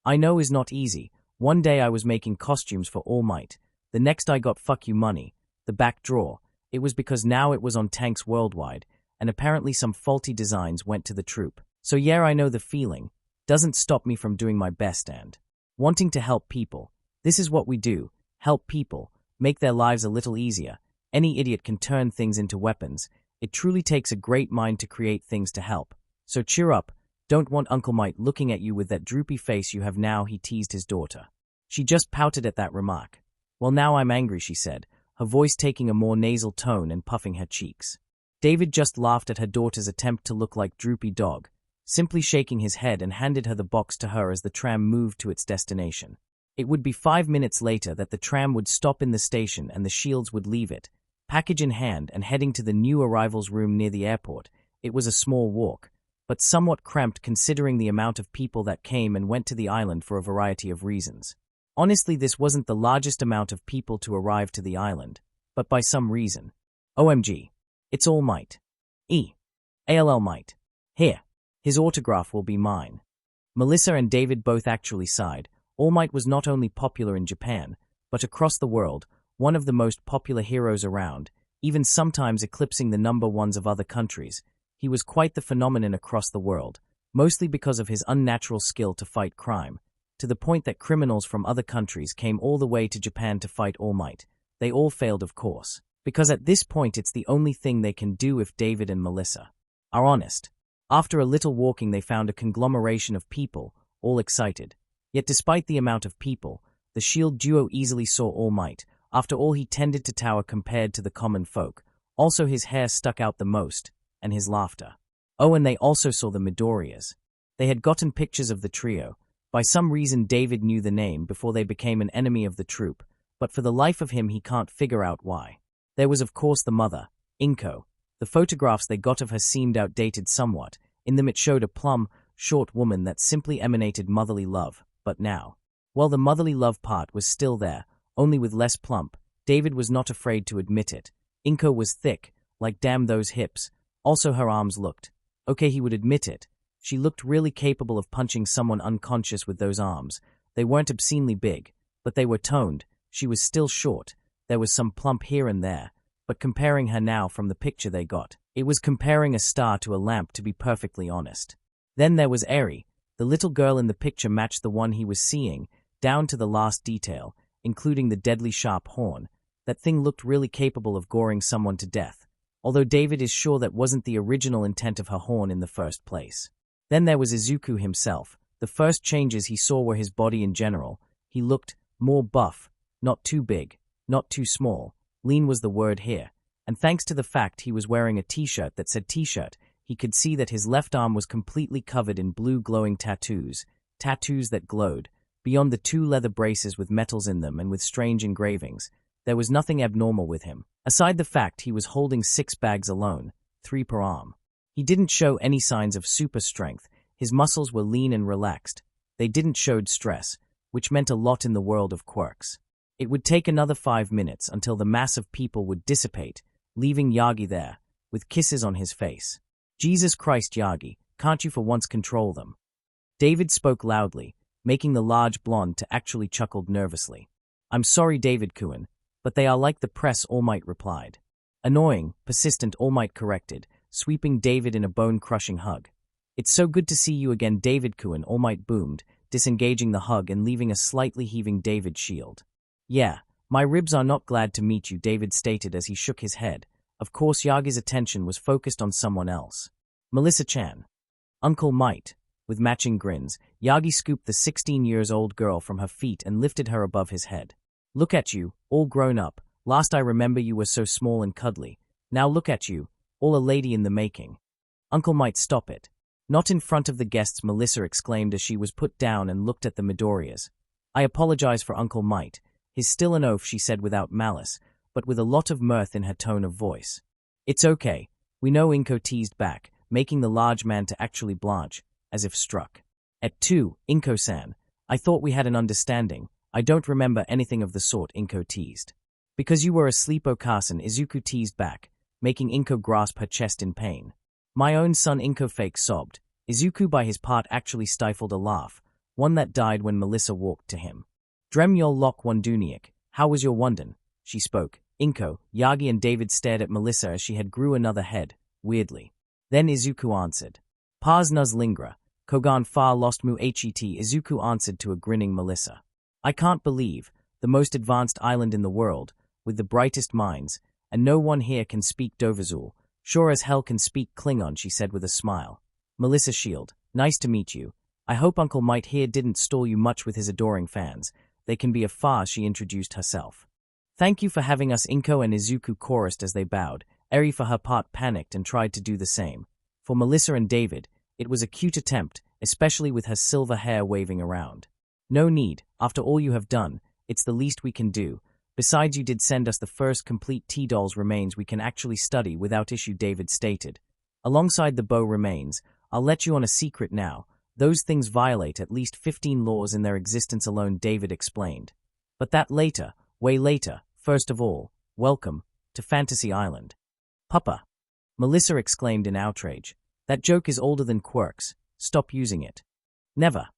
I know is not easy. One day I was making costumes for All Might. The next I got fuck you money. The back drawer. It was because now it was on tanks worldwide, and apparently some faulty designs went to the troop. So yeah, I know the feeling. Doesn't stop me from doing my best and wanting to help people. This is what we do. Help people. Make their lives a little easier. Any idiot can turn things into weapons. It truly takes a great mind to create things to help. So cheer up. Don't want Uncle Mike looking at you with that droopy face you have now, he teased his daughter. She just pouted at that remark. Well, now I'm angry, she said, her voice taking a more nasal tone and puffing her cheeks. David just laughed at her daughter's attempt to look like droopy dog, simply shaking his head, and handed her the box to her as the tram moved to its destination. It would be 5 minutes later that the tram would stop in the station and the Shields would leave it, package in hand and heading to the new arrivals room near the airport. It was a small walk, but somewhat cramped considering the amount of people that came and went to the island for a variety of reasons. Honestly, this wasn't the largest amount of people to arrive to the island, but by some reason. OMG. It's All Might. All Might. Here. His autograph will be mine. Melissa and David both actually sighed. All Might was not only popular in Japan, but across the world, one of the most popular heroes around, even sometimes eclipsing the number ones of other countries. He was quite the phenomenon across the world, mostly because of his unnatural skill to fight crime, to the point that criminals from other countries came all the way to Japan to fight All Might. They all failed, of course, because at this point it's the only thing they can do if David and Melissa are honest. After a little walking they found a conglomeration of people, all excited. Yet despite the amount of people, the Shield duo easily saw All Might. After all, he tended to tower compared to the common folk. Also his hair stuck out the most, and his laughter. Oh, and they also saw the Midoriyas. They had gotten pictures of the trio. By some reason David knew the name before they became an enemy of the troop, but for the life of him he can't figure out why. There was of course the mother, Inko. The photographs they got of her seemed outdated somewhat. In them it showed a plump, short woman that simply emanated motherly love. But now, well, the motherly love part was still there, only with less plump. David was not afraid to admit it. Inko was thick, like damn those hips. Also her arms looked. Okay, he would admit it. She looked really capable of punching someone unconscious with those arms. They weren't obscenely big, but they were toned. She was still short. There was some plump here and there. But comparing her now from the picture they got, it was comparing a star to a lamp, to be perfectly honest. Then there was Eri. The little girl in the picture matched the one he was seeing, down to the last detail, including the deadly sharp horn. That thing looked really capable of goring someone to death, although David is sure that wasn't the original intent of her horn in the first place. Then there was Izuku himself. The first changes he saw were his body in general. He looked more buff, not too big, not too small. Lean was the word here, and thanks to the fact he was wearing a t-shirt that said t-shirt, he could see that his left arm was completely covered in blue glowing tattoos that glowed. Beyond the 2 leather braces with metals in them and with strange engravings, there was nothing abnormal with him, aside the fact he was holding 6 bags alone, 3 per arm. He didn't show any signs of super strength. His muscles were lean and relaxed. They didn't show stress, which meant a lot in the world of quirks. It would take another 5 minutes until the mass of people would dissipate, leaving Yagi there, with kisses on his face. Jesus Christ, Yagi, can't you for once control them? David spoke loudly, making the large blonde to actually chuckled nervously. I'm sorry, David-kun, but they are like the press, All Might replied. Annoying, persistent, All Might corrected, sweeping David in a bone-crushing hug. It's so good to see you again, David-kun, All Might boomed, disengaging the hug and leaving a slightly heaving David shield. Yeah, my ribs are not glad to meet you, David stated as he shook his head. Of course, Yagi's attention was focused on someone else. Melissa-chan. Uncle Might. With matching grins, Yagi scooped the 16-year-old girl from her feet and lifted her above his head. Look at you, all grown up. Last I remember you were so small and cuddly. Now look at you, all a lady in the making. Uncle Might, stop it. Not in front of the guests, Melissa exclaimed as she was put down and looked at the Midoriyas. I apologize for Uncle Might. He's still an oaf, she said without malice, but with a lot of mirth in her tone of voice. It's okay. We know, Inko teased back, making the large man to actually blanch, as if struck. At 2, Inko-san. I thought we had an understanding. I don't remember anything of the sort, Inko teased. Because you were asleep, Okasan, Izuku teased back, making Inko grasp her chest in pain. My own son, Inko fake sobbed. Izuku by his part actually stifled a laugh, one that died when Melissa walked to him. Dremyol lok wonduniak, how was your Wondon? She spoke. Inko, Yagi and David stared at Melissa as she had grew another head, weirdly. Then Izuku answered. Pars nuz lingra, kogan far lost mu het, Izuku answered to a grinning Melissa. I can't believe, the most advanced island in the world, with the brightest minds, and no one here can speak Dovazul, sure as hell can speak Klingon, she said with a smile. Melissa Shield, nice to meet you. I hope Uncle Might here didn't stall you much with his adoring fans. They can be a farce, she introduced herself. Thank you for having us, Inko and Izuku chorused as they bowed. Eri for her part panicked and tried to do the same. For Melissa and David, it was a cute attempt, especially with her silver hair waving around. No need, after all you have done, it's the least we can do. Besides, you did send us the first complete T-Doll's remains we can actually study without issue, David stated. Alongside the bow remains, I'll let you on a secret now. Those things violate at least 15 laws in their existence alone, David explained. But that later, way later. First of all, welcome to Fantasy Island. Papa! Melissa exclaimed in outrage. That joke is older than Quirk's. Stop using it. Never.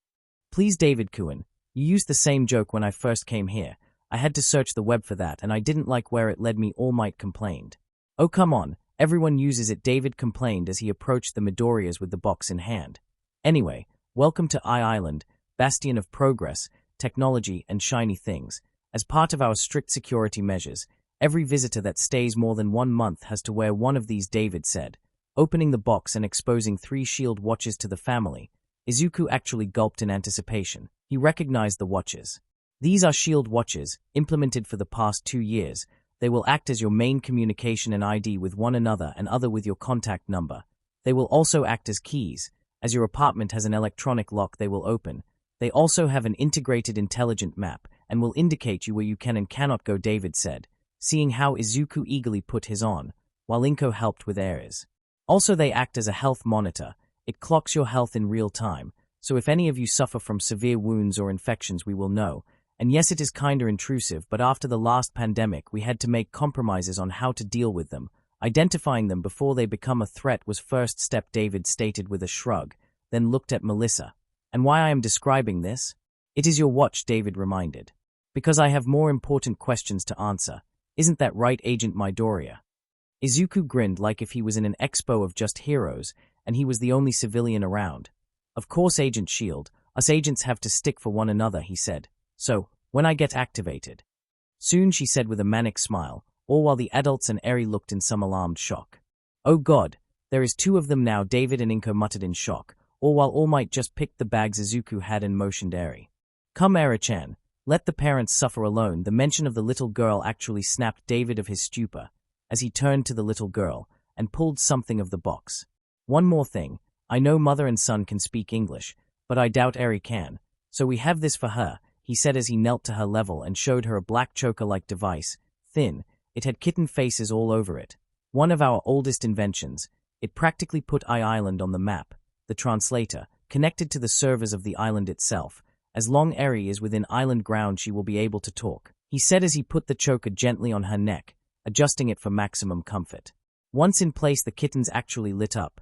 Please, David Kuhn. You used the same joke when I first came here. I had to search the web for that and I didn't like where it led me, All Might complained. Oh come on, everyone uses it, David complained as he approached the Midoriyas with the box in hand. Anyway, welcome to Island, bastion of progress, technology and shiny things. As part of our strict security measures, every visitor that stays more than 1 month has to wear one of these, David said, opening the box and exposing 3 shield watches to the family. Izuku actually gulped in anticipation. He recognized the watches. These are shield watches, implemented for the past 2 years. They will act as your main communication and ID with one another and other with your contact number. They will also act as keys. As your apartment has an electronic lock, they will open. They also have an integrated intelligent map and will indicate you where you can and cannot go, David said, seeing how Izuku eagerly put his on, while Inko helped with Ares. Also, they act as a health monitor. It clocks your health in real time, so if any of you suffer from severe wounds or infections, we will know. And yes, it is kinda intrusive, but after the last pandemic, we had to make compromises on how to deal with them. Identifying them before they become a threat was first step, David stated with a shrug, then looked at Melissa. And why I am describing this? It is your watch, David reminded. Because I have more important questions to answer. Isn't that right, Agent Midoriya? Izuku grinned like if he was in an expo of just heroes, and he was the only civilian around. Of course, Agent Shield, us agents have to stick for one another, he said. So, when I get activated. Soon, she said with a manic smile, all while the adults and Eri looked in some alarmed shock. Oh God, there is 2 of them now, David and Inko muttered in shock, all while All Might just picked the bags Izuku had and motioned Eri. Come, Eri-chan, let the parents suffer alone. The mention of the little girl actually snapped David of his stupor, as he turned to the little girl and pulled something of the box. One more thing, I know mother and son can speak English, but I doubt Eri can, so we have this for her, he said as he knelt to her level and showed her a black choker-like device, thin, it had kitten faces all over it. One of our oldest inventions, it practically put Island on the map, the translator, connected to the servers of the island itself. As long Eri is within island ground, she will be able to talk, he said as he put the choker gently on her neck, adjusting it for maximum comfort. Once in place, the kittens actually lit up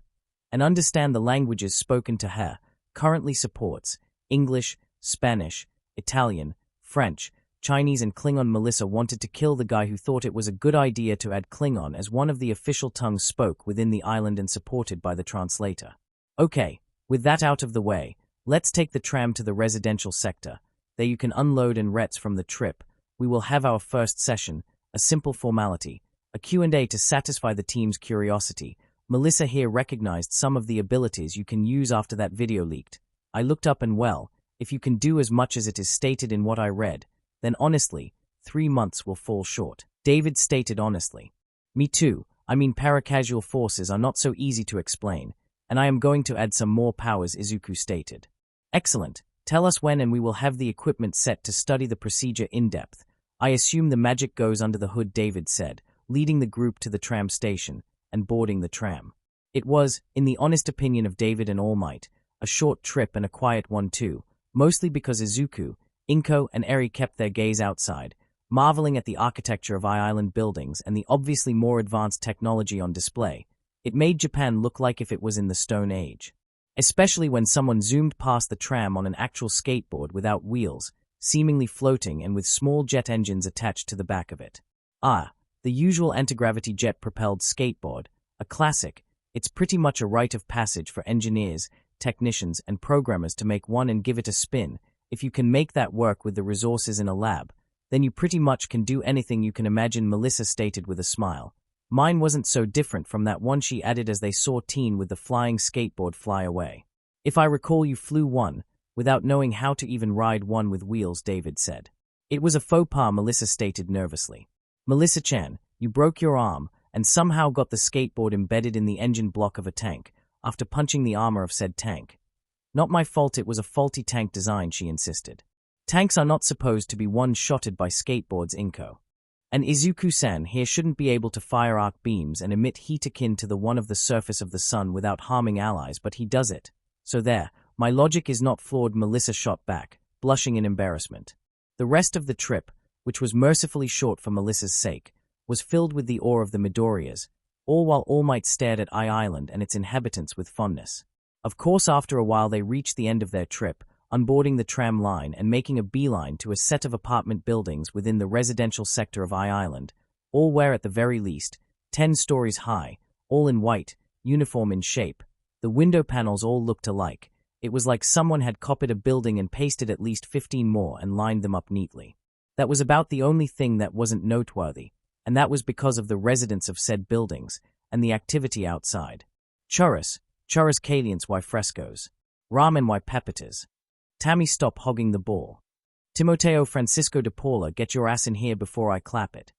and understand the languages spoken to her, currently supports English, Spanish, Italian, French, Chinese and Klingon. Melissa wanted to kill the guy who thought it was a good idea to add Klingon as one of the official tongues spoke within the island and supported by the translator. Okay, with that out of the way, let's take the tram to the residential sector. There you can unload and rets from the trip. We will have our first session, a simple formality, A Q&A to satisfy the team's curiosity. Melissa here recognized some of the abilities you can use after that video leaked. I looked up and well, if you can do as much as it is stated in what I read, then honestly, 3 months will fall short. David stated honestly. Me too. I mean, paracasual forces are not so easy to explain, and I am going to add some more powers, Izuku stated. Excellent. Tell us when and we will have the equipment set to study the procedure in depth. I assume the magic goes under the hood, David said, leading the group to the tram station and boarding the tram. It was, in the honest opinion of David and All Might, a short trip and a quiet one too, mostly because Izuku, Inko, and Eri kept their gaze outside, marveling at the architecture of Island buildings and the obviously more advanced technology on display. It made Japan look like if it was in the Stone Age. Especially when someone zoomed past the tram on an actual skateboard without wheels, seemingly floating and with small jet engines attached to the back of it. The usual anti-gravity jet-propelled skateboard, a classic. It's pretty much a rite of passage for engineers, technicians, and programmers to make one and give it a spin. If you can make that work with the resources in a lab, then you pretty much can do anything you can imagine, Melissa stated with a smile. Mine wasn't so different from that one, she added as they saw Teen with the flying skateboard fly away. If I recall, you flew one, without knowing how to even ride one with wheels, David said. It was a faux pas, Melissa stated nervously. Melissa-chan, you broke your arm and somehow got the skateboard embedded in the engine block of a tank after punching the armor of said tank. Not my fault, it was a faulty tank design, she insisted. Tanks are not supposed to be one-shotted by skateboards, Inko. And Izuku-san here shouldn't be able to fire arc beams and emit heat akin to the one of the surface of the sun without harming allies, but he does it. So there, my logic is not flawed, Melissa shot back, blushing in embarrassment. The rest of the trip, which was mercifully short for Melissa's sake, was filled with the awe of the Midoriyas, all while All Might stared at Island and its inhabitants with fondness. Of course, after a while they reached the end of their trip, unboarding the tram line and making a beeline to a set of apartment buildings within the residential sector of Island, all were at the very least 10 stories high, all in white, uniform in shape. The window panels all looked alike. It was like someone had copied a building and pasted at least 15 more and lined them up neatly. That was about the only thing that wasn't noteworthy, and that was because of the residents of said buildings and the activity outside. Churras calientes y frescos. Ramen y papitas. Tammy, stop hogging the ball. Timoteo Francisco de Paula, get your ass in here before I clap it.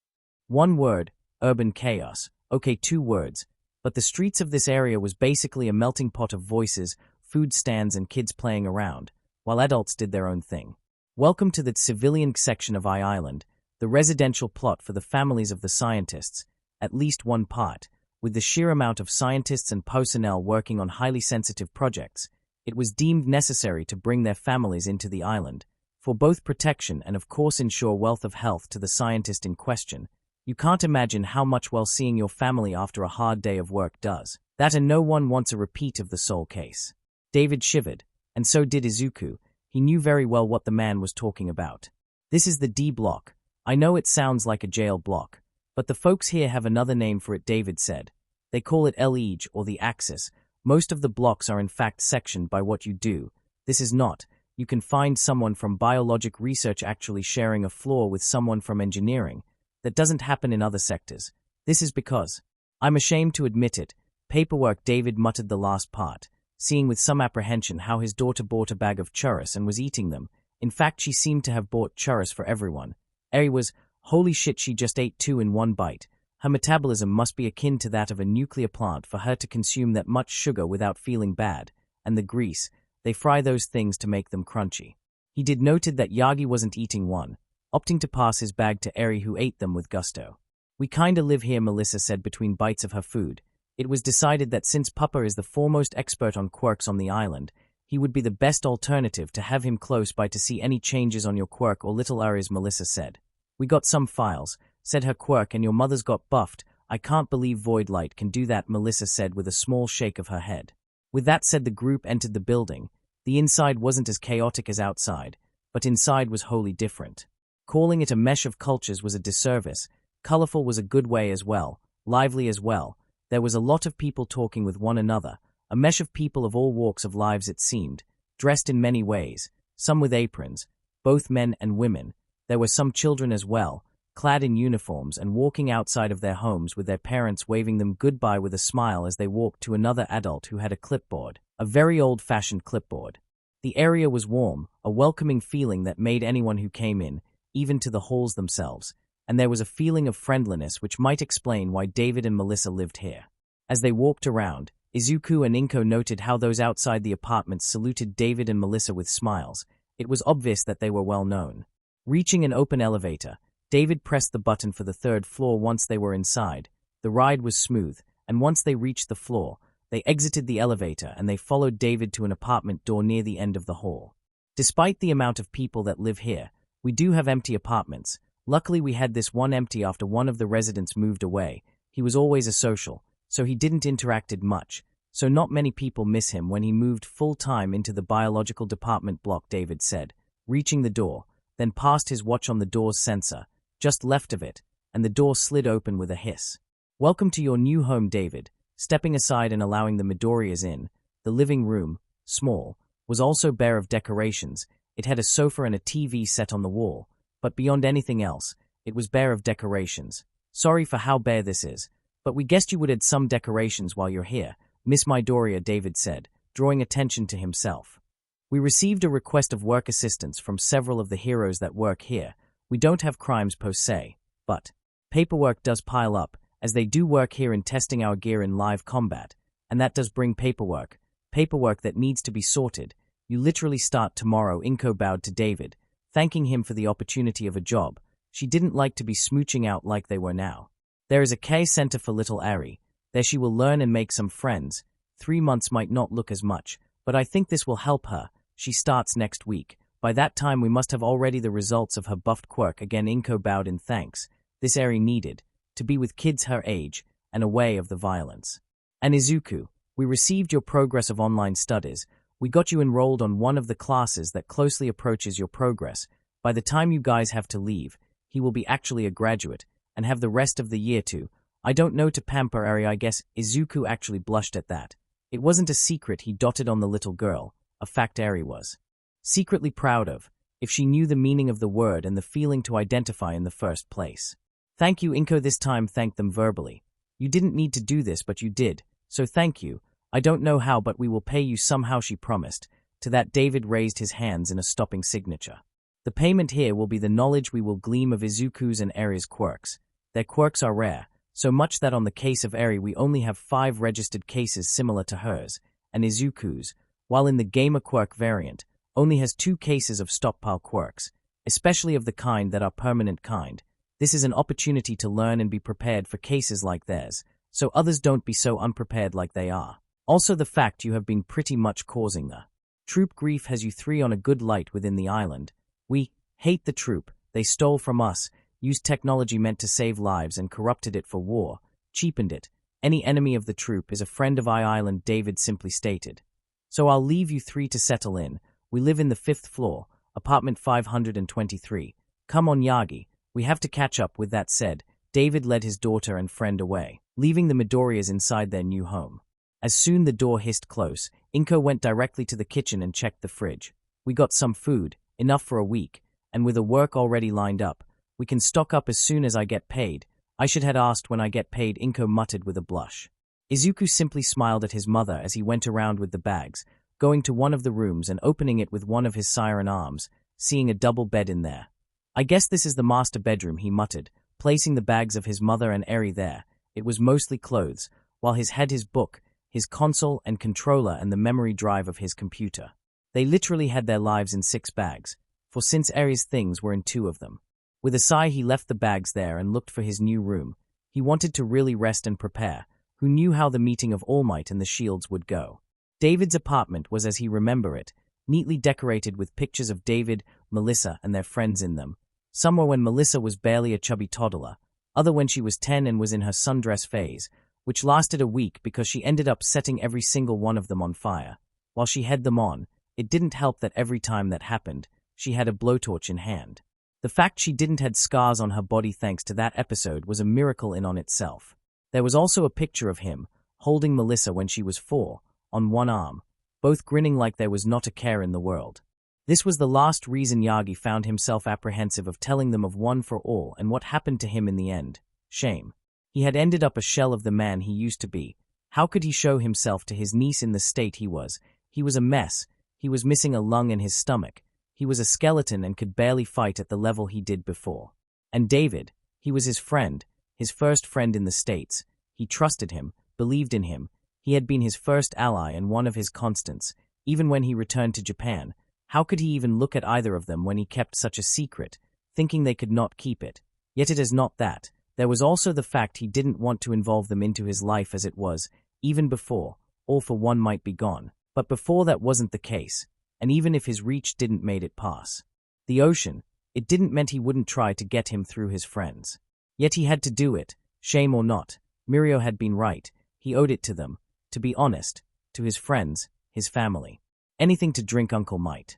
1 word, urban chaos. Okay, 2 words, but the streets of this area was basically a melting pot of voices, food stands and kids playing around, while adults did their own thing. Welcome to the civilian section of Island, the residential plot for the families of the scientists, at least one part. With the sheer amount of scientists and personnel working on highly sensitive projects, it was deemed necessary to bring their families into the island, for both protection and of course ensure wealth of health to the scientist in question. You can't imagine how much well seeing your family after a hard day of work does. That, and no one wants a repeat of the Seoul case. David shivered, and so did Izuku. He knew very well what the man was talking about. This is the D block. I know it sounds like a jail block, but the folks here have another name for it, David said. They call it L-Age or the Axis. Most of the blocks are in fact sectioned by what you do. This is not. You can find someone from biologic research actually sharing a floor with someone from engineering. That doesn't happen in other sectors. This is because, I'm ashamed to admit it, paperwork. David muttered the last part, seeing with some apprehension how his daughter bought a bag of churros and was eating them. In fact, she seemed to have bought churros for everyone. Eri was, holy shit, she just ate 2 in one bite. Her metabolism must be akin to that of a nuclear plant for her to consume that much sugar without feeling bad. And the grease, they fry those things to make them crunchy. He did noted that Yagi wasn't eating one, opting to pass his bag to Eri, who ate them with gusto. We kinda live here, Melissa said between bites of her food. It was decided that since Papa is the foremost expert on quirks on the island, he would be the best alternative to have him close by to see any changes on your quirk or little areas, Melissa said. We got some files, said her quirk, and your mother's got buffed. I can't believe Void Light can do that, Melissa said with a small shake of her head. With that said, the group entered the building. The inside wasn't as chaotic as outside, but inside was wholly different. Calling it a mesh of cultures was a disservice. Colorful was a good way as well, lively as well. There was a lot of people talking with one another, a mesh of people of all walks of lives it seemed, dressed in many ways, some with aprons, both men and women. There were some children as well, clad in uniforms and walking outside of their homes with their parents waving them goodbye with a smile as they walked to another adult who had a clipboard, a very old-fashioned clipboard. The area was warm, a welcoming feeling that made anyone who came in, even to the halls themselves, and there was a feeling of friendliness which might explain why David and Melissa lived here. As they walked around, Izuku and Inko noted how those outside the apartments saluted David and Melissa with smiles. It was obvious that they were well known. Reaching an open elevator, David pressed the button for the third floor. Once they were inside, the ride was smooth, and once they reached the floor, they exited the elevator and they followed David to an apartment door near the end of the hall. Despite the amount of people that live here, we do have empty apartments. Luckily we had this one empty after one of the residents moved away. He was always a social, so he didn't interacted much, so not many people miss him when he moved full-time into the biological department block, David said, reaching the door, then passed his watch on the door's sensor, just left of it, and the door slid open with a hiss. Welcome to your new home, David. Stepping aside and allowing the Midoriyas in, the living room, small, was also bare of decorations. It had a sofa and a TV set on the wall, but beyond anything else, it was bare of decorations. Sorry for how bare this is, but we guessed you would add some decorations while you're here, Miss Midoriya, David said, drawing attention to himself. We received a request of work assistance from several of the heroes that work here. We don't have crimes per se, but paperwork does pile up, as they do work here in testing our gear in live combat, and that does bring paperwork that needs to be sorted. You literally start tomorrow. Inko bowed to David, thanking him for the opportunity of a job. She didn't like to be smooching out like they were now. There is a K center for little Ari. There she will learn and make some friends. 3 months might not look as much, but I think this will help her. She starts next week. By that time we must have already the results of her buffed Quirk. Again Inko bowed in thanks. This Ari needed, to be with kids her age, and away of the violence. And Izuku, we received your progress of online studies. We got you enrolled on one of the classes that closely approaches your progress. By the time you guys have to leave, he will be actually a graduate, and have the rest of the year to. I don't know to pamper Ari, I guess. Izuku actually blushed at that. It wasn't a secret he dotted on the little girl, a fact Ari was secretly proud of, if she knew the meaning of the word and the feeling to identify in the first place. Thank you, Inko. This time thanked them verbally. You didn't need to do this, but you did, so thank you. I don't know how, but we will pay you somehow, she promised. To that David raised his hands in a stopping signature. The payment here will be the knowledge we will glean of Izuku's and Ari's quirks. Their quirks are rare, so much that on the case of Ari we only have 5 registered cases similar to hers, and Izuku's, while in the Gamer Quirk variant, only has 2 cases of stockpile quirks, especially of the kind that are permanent kind. This is an opportunity to learn and be prepared for cases like theirs, so others don't be so unprepared like they are. Also the fact you have been pretty much causing the troop grief has you 3 on a good light within the island. We hate the troop. They stole from us, used technology meant to save lives and corrupted it for war, cheapened it. Any enemy of the troop is a friend of Island, David simply stated. So I'll leave you 3 to settle in. We live in the 5th floor, apartment 523. Come on, Yagi. We have to catch up. With that said, David led his daughter and friend away, leaving the Midoriyas inside their new home. As soon the door hissed close, Inko went directly to the kitchen and checked the fridge. We got some food, enough for a week, and with a work already lined up, we can stock up as soon as I get paid. I should have asked when I get paid, Inko muttered with a blush. Izuku simply smiled at his mother as he went around with the bags, going to one of the rooms and opening it with one of his siren arms, seeing a double bed in there. I guess this is the master bedroom, he muttered, placing the bags of his mother and Eri there. It was mostly clothes, while his had his book, his console and controller and the memory drive of his computer. They literally had their lives in 6 bags, for since Eri's things were in 2 of them. With a sigh he left the bags there and looked for his new room. He wanted to really rest and prepare. Who knew how the meeting of All Might and the Shields would go? David's apartment was as he remember it, neatly decorated with pictures of David, Melissa, and their friends in them. Some were when Melissa was barely a chubby toddler, other when she was 10 and was in her sundress phase, which lasted a week because she ended up setting every single one of them on fire. While she had them on, it didn't help that every time that happened, she had a blowtorch in hand. The fact she didn't had scars on her body thanks to that episode was a miracle in on itself. There was also a picture of him, holding Melissa when she was 4, on one arm, both grinning like there was not a care in the world. This was the last reason Yagi found himself apprehensive of telling them of One for All and what happened to him in the end. Shame. He had ended up a shell of the man he used to be. How could he show himself to his niece in the state he was? He was a mess. He was missing a lung in his stomach. He was a skeleton and could barely fight at the level he did before. And David, he was his friend, his first friend in the States. He trusted him, believed in him. He had been his first ally and one of his constants, even when he returned to Japan. How could he even look at either of them when he kept such a secret, thinking they could not keep it? Yet it is not that. There was also the fact he didn't want to involve them into his life as it was, even before, All for One might be gone. But before that wasn't the case, and even if his reach didn't made it pass the ocean, it didn't meant he wouldn't try to get him through his friends. Yet he had to do it, shame or not. Mirio had been right. He owed it to them, to be honest, to his friends, his family. Anything to drink Uncle might.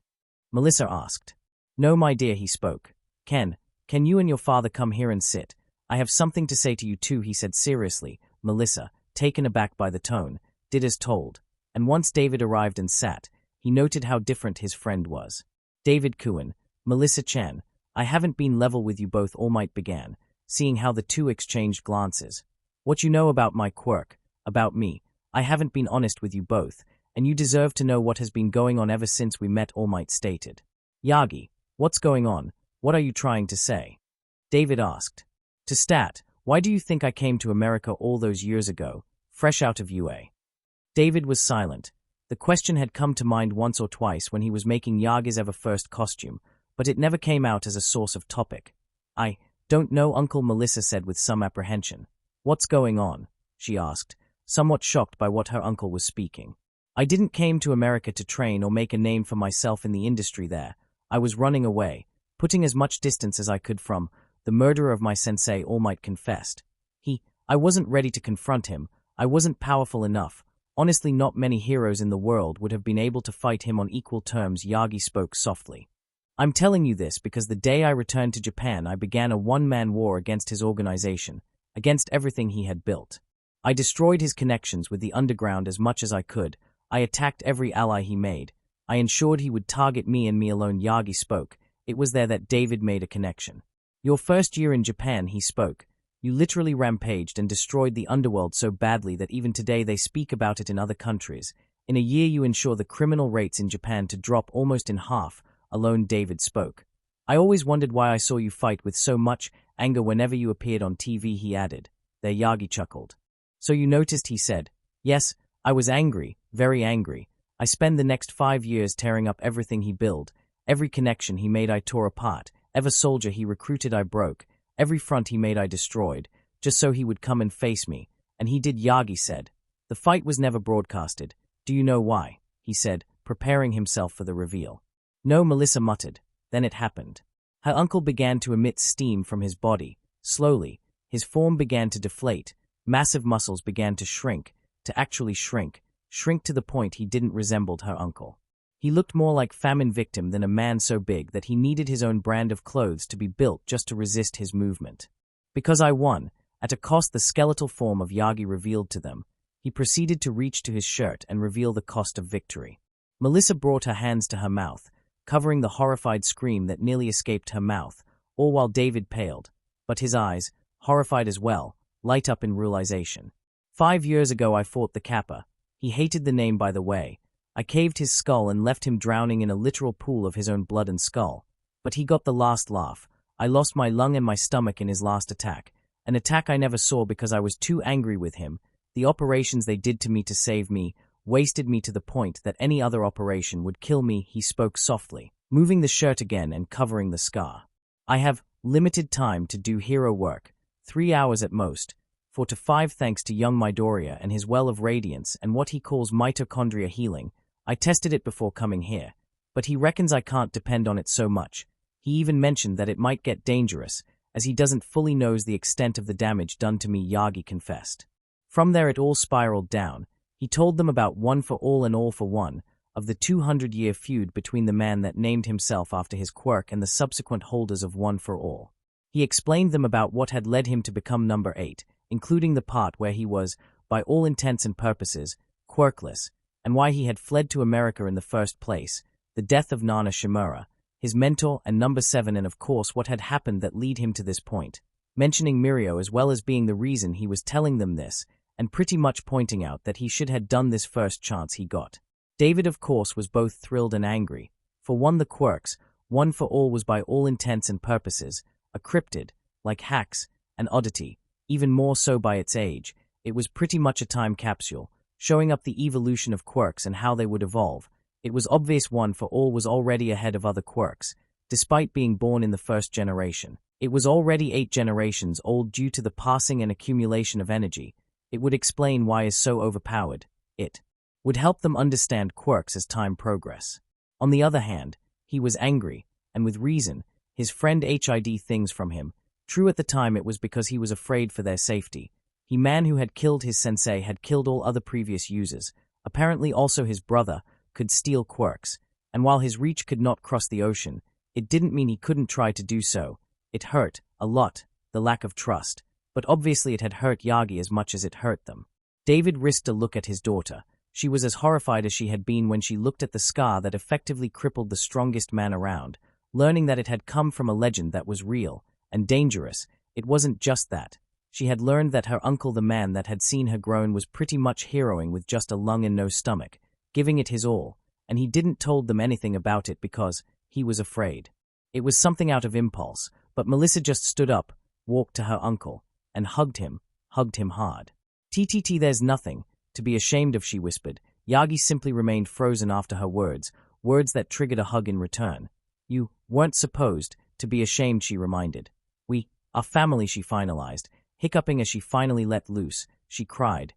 Melissa asked. No, my dear, he spoke. Can you and your father come here and sit? I have something to say to you too, he said seriously. Melissa, taken aback by the tone, did as told. And once David arrived and sat, he noted how different his friend was. David Kuan, Melissa-chan, I haven't been level with you both, All Might began, seeing how the two exchanged glances. What you know about my quirk, about me, I haven't been honest with you both, and you deserve to know what has been going on ever since we met, All Might stated. Yagi, what's going on? What are you trying to say? David asked. To stat, why do you think I came to America all those years ago, fresh out of UA? David was silent. The question had come to mind once or twice when he was making Yagi's ever first costume, but it never came out as a source of topic. I don't know, Uncle, Melissa said with some apprehension. What's going on? She asked, somewhat shocked by what her uncle was speaking. I didn't came to America to train or make a name for myself in the industry there. I was running away, putting as much distance as I could from the murderer of my sensei, All Might confessed. I wasn't ready to confront him. I wasn't powerful enough. Honestly, not many heroes in the world would have been able to fight him on equal terms, Yagi spoke softly. I'm telling you this because the day I returned to Japan I began a one-man war against his organization, against everything he had built. I destroyed his connections with the underground as much as I could. I attacked every ally he made. I ensured he would target me and me alone, Yagi spoke. It was there that David made a connection. Your first year in Japan, he spoke. You literally rampaged and destroyed the underworld so badly that even today they speak about it in other countries. In a year you ensure the criminal rates in Japan to drop almost in half, alone, David spoke. I always wondered why I saw you fight with so much anger whenever you appeared on TV, he added. There, Yagi chuckled. So you noticed, he said. Yes, I was angry, very angry. I spent the next 5 years tearing up everything he built. Every connection he made I tore apart. Every soldier he recruited I broke. Every front he made I destroyed, just so he would come and face me. And he did, Yagi said. The fight was never broadcasted. Do you know why? He said, preparing himself for the reveal. No, Melissa muttered. Then it happened. Her uncle began to emit steam from his body. Slowly, his form began to deflate. Massive muscles began to shrink to the point he didn't resemble her uncle. He looked more like famine victim than a man so big that he needed his own brand of clothes to be built just to resist his movement. Because I won, at a cost, the skeletal form of Yagi revealed to them. He proceeded to reach to his shirt and reveal the cost of victory. Melissa brought her hands to her mouth, covering the horrified scream that nearly escaped her mouth, all while David paled, but his eyes, horrified as well, light up in realization. 5 years ago I fought the Kappa. He hated the name, by the way. I caved his skull and left him drowning in a literal pool of his own blood and skull. But he got the last laugh. I lost my lung and my stomach in his last attack. An attack I never saw because I was too angry with him. The operations they did to me to save me wasted me to the point that any other operation would kill me, he spoke softly, moving the shirt again and covering the scar. I have limited time to do hero work, 3 hours at most, 4 to 5 thanks to young Midoriya and his well of radiance and what he calls mitochondria healing. I tested it before coming here, but he reckons I can't depend on it so much. He even mentioned that it might get dangerous, as he doesn't fully knows the extent of the damage done to me, Yagi confessed. From there it all spiraled down. He told them about One for All and All for One, of the 200-year feud between the man that named himself after his quirk and the subsequent holders of One for All. He explained them about what had led him to become number 8, including the part where he was, by all intents and purposes, quirkless, and why he had fled to America in the first place. the death of Nana Shimura, his mentor and number 7, and of course what had happened that led him to this point, mentioning Mirio as well as being the reason he was telling them this, and pretty much pointing out that he should have done this first chance he got. David of course was both thrilled and angry. For one, the Quirks, one for all, was by all intents and purposes a cryptid, like hacks, an oddity, even more so by its age. It was pretty much a time capsule, showing up the evolution of Quirks and how they would evolve. It was obvious one for all was already ahead of other Quirks, despite being born in the first generation. It was already 8 generations old due to the passing and accumulation of energy. It would explain why it is so overpowered. It would help them understand Quirks as time progress. On the other hand, he was angry, and with reason. His friend hid things from him. True, at the time it was because he was afraid for their safety. He man who had killed his sensei had killed all other previous users. Apparently also his brother could steal Quirks, and while his reach could not cross the ocean, it didn't mean he couldn't try to do so. It hurt, a lot, the lack of trust, but obviously it had hurt Yagi as much as it hurt them. David risked a look at his daughter. She was as horrified as she had been when she looked at the scar that effectively crippled the strongest man around, learning that it had come from a legend that was real and dangerous. It wasn't just that. She had learned that her uncle, the man that had seen her grown, was pretty much heroing with just a lung and no stomach, giving it his all, and he didn't told them anything about it because he was afraid. It was something out of impulse, but Melissa just stood up, walked to her uncle, and hugged him hard. "TTT, there's nothing to be ashamed of," she whispered. Yagi simply remained frozen after her words that triggered a hug in return. "You weren't supposed to be ashamed," she reminded. "We are family," she finalized, hiccuping as she finally let loose. She cried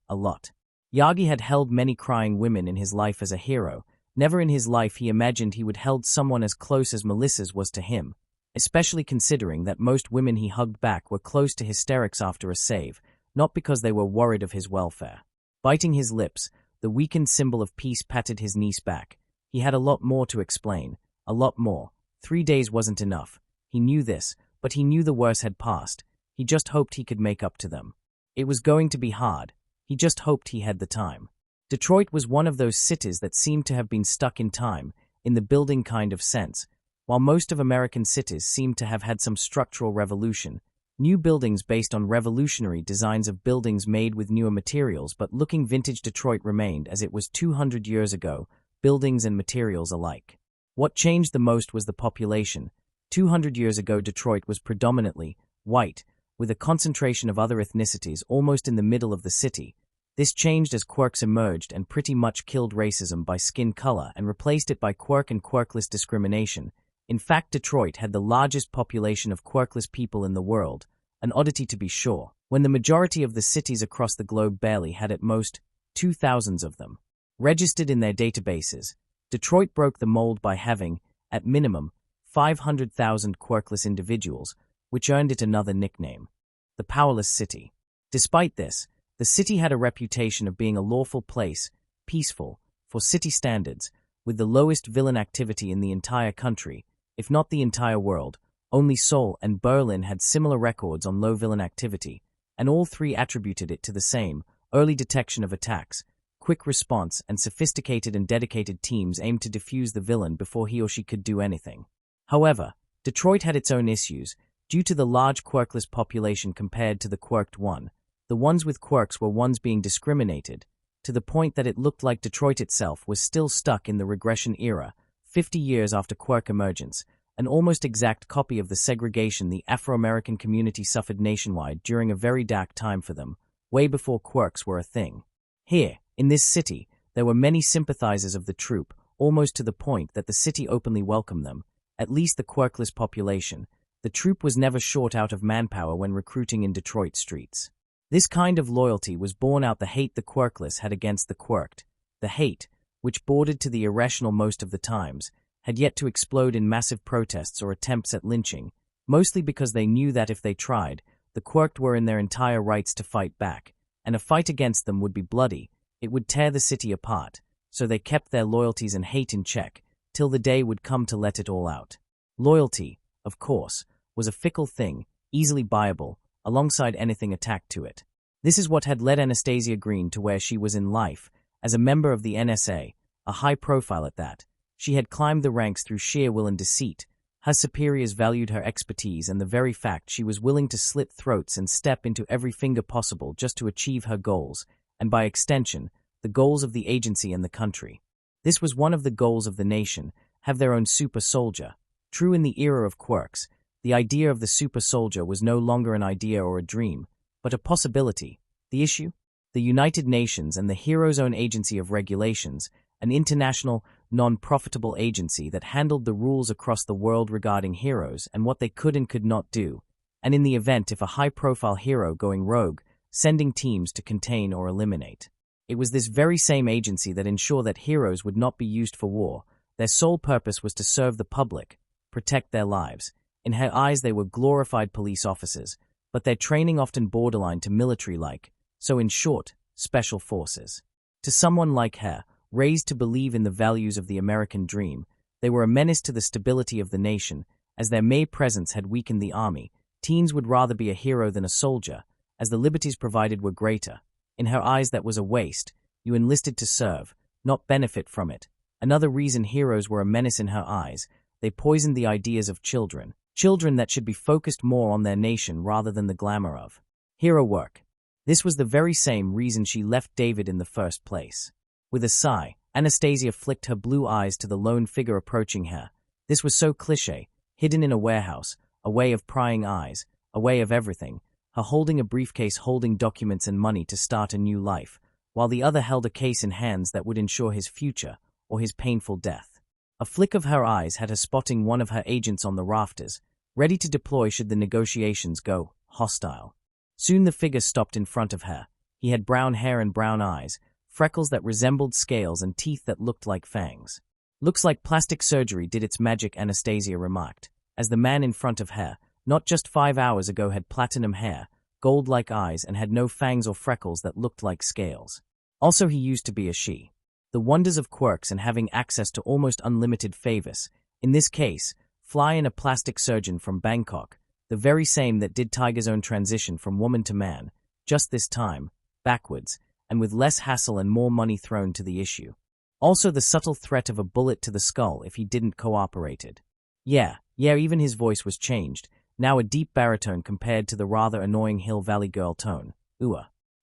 a lot. Yagi had held many crying women in his life as a hero. Never in his life he imagined he would held someone as close as Melissa's was to him, especially considering that most women he hugged back were close to hysterics after a save, not because they were worried of his welfare. Biting his lips, the weakened symbol of peace patted his niece back. He had a lot more to explain, a lot more. 3 days wasn't enough. He knew this, but he knew the worst had passed. He just hoped he could make up to them. It was going to be hard. He just hoped he had the time. Detroit was one of those cities that seemed to have been stuck in time, in the building kind of sense. While most of American cities seemed to have had some structural revolution, new buildings based on revolutionary designs of buildings made with newer materials but looking vintage, Detroit remained as it was 200 years ago, buildings and materials alike. What changed the most was the population. 200 years ago, Detroit was predominantly white, with a concentration of other ethnicities almost in the middle of the city. This changed as Quirks emerged and pretty much killed racism by skin color and replaced it by Quirk and Quirkless discrimination. In fact, Detroit had the largest population of Quirkless people in the world, an oddity to be sure, when the majority of the cities across the globe barely had at most 2,000 of them registered in their databases. Detroit broke the mold by having, at minimum, 500,000 Quirkless individuals, which earned it another nickname, the Powerless City. Despite this, the city had a reputation of being a lawful place, peaceful, for city standards, with the lowest villain activity in the entire country, if not the entire world. Only Seoul and Berlin had similar records on low villain activity, and all three attributed it to the same: early detection of attacks, quick response, and sophisticated and dedicated teams aimed to defuse the villain before he or she could do anything. However, Detroit had its own issues, due to the large Quirkless population compared to the Quirked one. The ones with Quirks were ones being discriminated, to the point that it looked like Detroit itself was still stuck in the regression era, 50 years after Quirk emergence, an almost exact copy of the segregation the Afro-American community suffered nationwide during a very dark time for them, way before Quirks were a thing. Here, in this city, there were many sympathizers of the troop, almost to the point that the city openly welcomed them, at least the Quirkless population. The troop was never short out of manpower when recruiting in Detroit streets. This kind of loyalty was born out the hate the Quirkless had against the Quirked. The hate, which bordered to the irrational most of the times, had yet to explode in massive protests or attempts at lynching, mostly because they knew that if they tried, the Quirked were in their entire rights to fight back, and a fight against them would be bloody. It would tear the city apart, so they kept their loyalties and hate in check, till the day would come to let it all out. Loyalty, of course, was a fickle thing, easily buyable, alongside anything attacked to it. This is what had led Anastasia Green to where she was in life, as a member of the NSA, a high profile at that. She had climbed the ranks through sheer will and deceit. Her superiors valued her expertise and the very fact she was willing to slit throats and step into every finger possible just to achieve her goals, and by extension, the goals of the agency and the country. This was one of the goals of the nation, have their own super soldier. True in the era of Quirks, the idea of the super soldier was no longer an idea or a dream, but a possibility. The issue? The United Nations and the hero's own agency of regulations, an international, non-profitable agency that handled the rules across the world regarding heroes and what they could and could not do, and in the event if a high-profile hero going rogue, sending teams to contain or eliminate. It was this very same agency that ensured that heroes would not be used for war. Their sole purpose was to serve the public, protect their lives. In her eyes they were glorified police officers, but their training often borderline to military-like, so in short, special forces. To someone like her, raised to believe in the values of the American dream, they were a menace to the stability of the nation, as their mere presence had weakened the army. Teens would rather be a hero than a soldier, as the liberties provided were greater. In her eyes that was a waste. You enlisted to serve, not benefit from it. Another reason heroes were a menace in her eyes, they poisoned the ideas of children. Children that should be focused more on their nation rather than the glamour of hero work. This was the very same reason she left David in the first place. With a sigh, Anastasia flicked her blue eyes to the lone figure approaching her. This was so cliché, hidden in a warehouse, a way of prying eyes, a way of everything, her holding a briefcase holding documents and money to start a new life, while the other held a case in hands that would ensure his future, or his painful death. A flick of her eyes had her spotting one of her agents on the rafters, ready to deploy should the negotiations go hostile. Soon the figure stopped in front of her. He had brown hair and brown eyes, freckles that resembled scales and teeth that looked like fangs. Looks like plastic surgery did its magic, Anastasia remarked, as the man in front of her, not just 5 hours ago, had platinum hair, gold-like eyes, and had no fangs or freckles that looked like scales. Also, he used to be a she. The wonders of quirks and having access to almost unlimited favors. In this case, fly in a plastic surgeon from Bangkok, the very same that did Tiger's own transition from woman to man, just this time, backwards, and with less hassle and more money thrown to the issue. Also the subtle threat of a bullet to the skull if he didn't cooperated. Yeah, even his voice was changed, now a deep baritone compared to the rather annoying Hill Valley girl tone.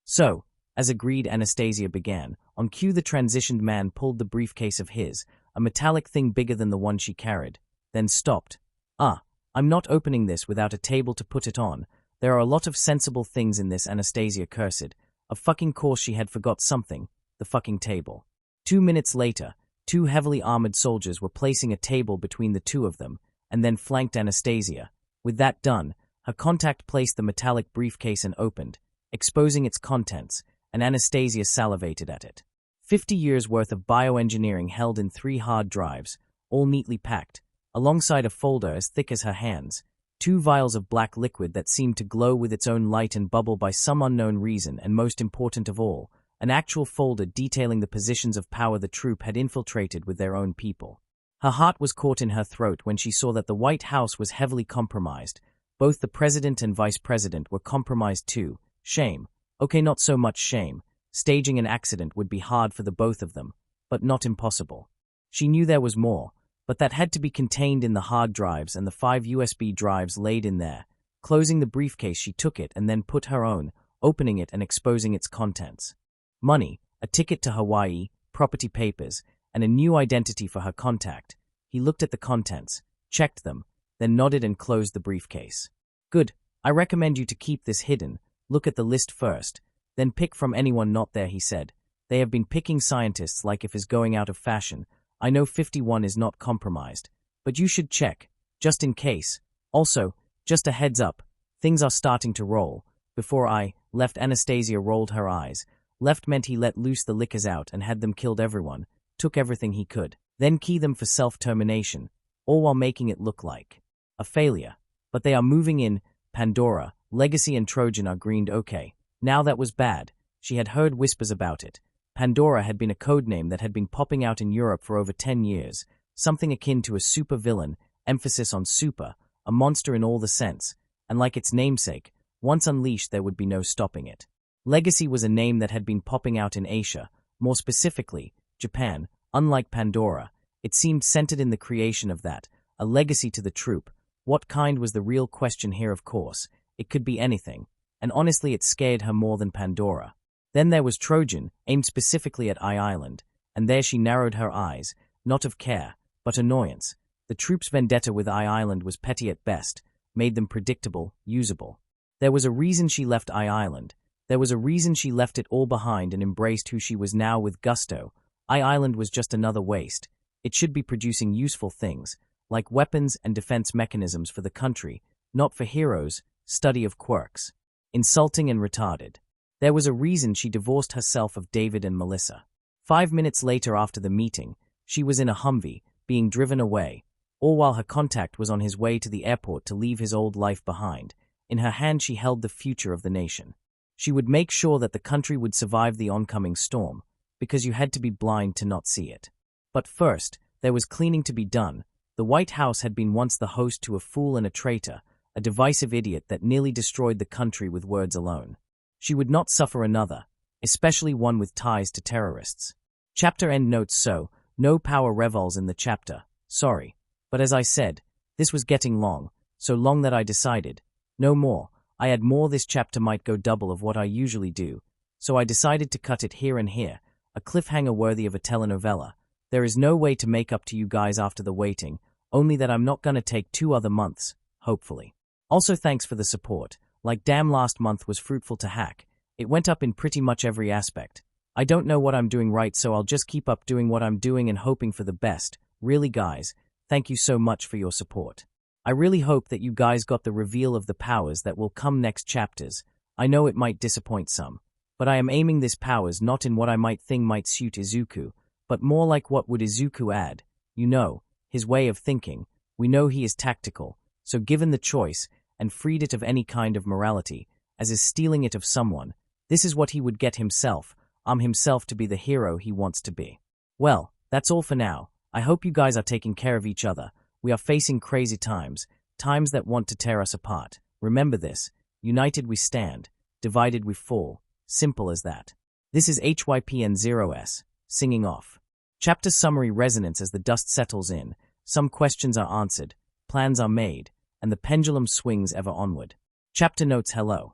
So, as agreed, Anastasia began. On cue the transitioned man pulled the briefcase of his, a metallic thing bigger than the one she carried, then stopped. I'm not opening this without a table to put it on. There are a lot of sensible things in this, Anastasia cursed. Of fucking course she had forgot something, the fucking table. 2 minutes later, 2 heavily armored soldiers were placing a table between the two of them, and then flanked Anastasia. With that done, her contact placed the metallic briefcase and opened, exposing its contents, and Anastasia salivated at it. 50 years' worth of bioengineering held in 3 hard drives, all neatly packed, alongside a folder as thick as her hands, 2 vials of black liquid that seemed to glow with its own light and bubble by some unknown reason, and most important of all, an actual folder detailing the positions of power the troop had infiltrated with their own people. Her heart was caught in her throat when she saw that the White House was heavily compromised. Both the president and vice president were compromised too. Shame. Okay, not so much shame. Staging an accident would be hard for the both of them, but not impossible. She knew there was more, but that had to be contained in the hard drives and the 5 USB drives laid in there. Closing the briefcase, she took it and then put her own, opening it and exposing its contents. Money, a ticket to Hawaii, property papers, and a new identity for her contact. He looked at the contents, checked them, then nodded and closed the briefcase. Good. I recommend you to keep this hidden. Look at the list first, then pick from anyone not there, he said. They have been picking scientists like if is going out of fashion. I know 51 is not compromised, but you should check, just in case. Also, just a heads up, things are starting to roll. Before I left, Anastasia rolled her eyes. Left meant he let loose the lickers out and had them killed everyone, took everything he could, then key them for self-termination, all while making it look like a failure. But they are moving in. Pandora, Legacy and Trojan are greened. Okay, now that was bad. She had heard whispers about it. Pandora had been a codename that had been popping out in Europe for over 10 years, something akin to a super villain, emphasis on super, a monster in all the sense, and like its namesake, once unleashed there would be no stopping it. Legacy was a name that had been popping out in Asia, more specifically, Japan. Unlike Pandora, It seemed centered in the creation of that, a legacy to the troupe. What kind was the real question here, of course? It could be anything, and honestly it scared her more than Pandora. Then there was Trojan, aimed specifically at Island, and there she narrowed her eyes, not of care, but annoyance. The troupe's vendetta with Island was petty at best, made them predictable, usable. There was a reason she left Island. There was a reason she left it all behind and embraced who she was now with gusto. Island was just another waste. It should be producing useful things, like weapons and defense mechanisms for the country, not for heroes, study of quirks. Insulting and retarded. There was a reason she divorced herself of David and Melissa. 5 minutes later after the meeting, she was in a Humvee, being driven away, all while her contact was on his way to the airport to leave his old life behind. In her hand she held the future of the nation. She would make sure that the country would survive the oncoming storm, because you had to be blind to not see it. But first, there was cleaning to be done. The White House had been once the host to a fool and a traitor, a divisive idiot that nearly destroyed the country with words alone. She would not suffer another, especially one with ties to terrorists. Chapter end notes. So, no power revels in the chapter, sorry. But as I said, this was getting long, so long that I decided, no more. I had more. This chapter might go double of what I usually do, so I decided to cut it here and here, a cliffhanger worthy of a telenovela. There is no way to make up to you guys after the waiting, only that I'm not gonna take 2 other months, hopefully. Also thanks for the support. Like damn, last month was fruitful to hack. It went up in pretty much every aspect. I don't know what I'm doing right, so I'll just keep up doing what I'm doing and hoping for the best. Really guys, thank you so much for your support. I really hope that you guys got the reveal of the powers that will come next chapters. I know it might disappoint some, but I am aiming this powers not in what I might think might suit Izuku, but more like what would Izuku add. You know, his way of thinking. We know he is tactical, so given the choice, and freed it of any kind of morality, as is stealing it of someone, this is what he would get himself, himself to be the hero he wants to be. Well, that's all for now. I hope you guys are taking care of each other. We are facing crazy times, times that want to tear us apart. Remember this, united we stand, divided we fall, simple as that. This is HYPN0S, singing off. Chapter summary. Resonance. As the dust settles in, some questions are answered, plans are made, and the pendulum swings ever onward. Chapter notes. Hello.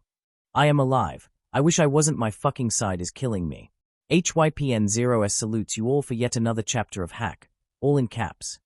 I am alive. I wish I wasn't. My fucking side is killing me. HYPN0S salutes you all for yet another chapter of Hack, all in caps.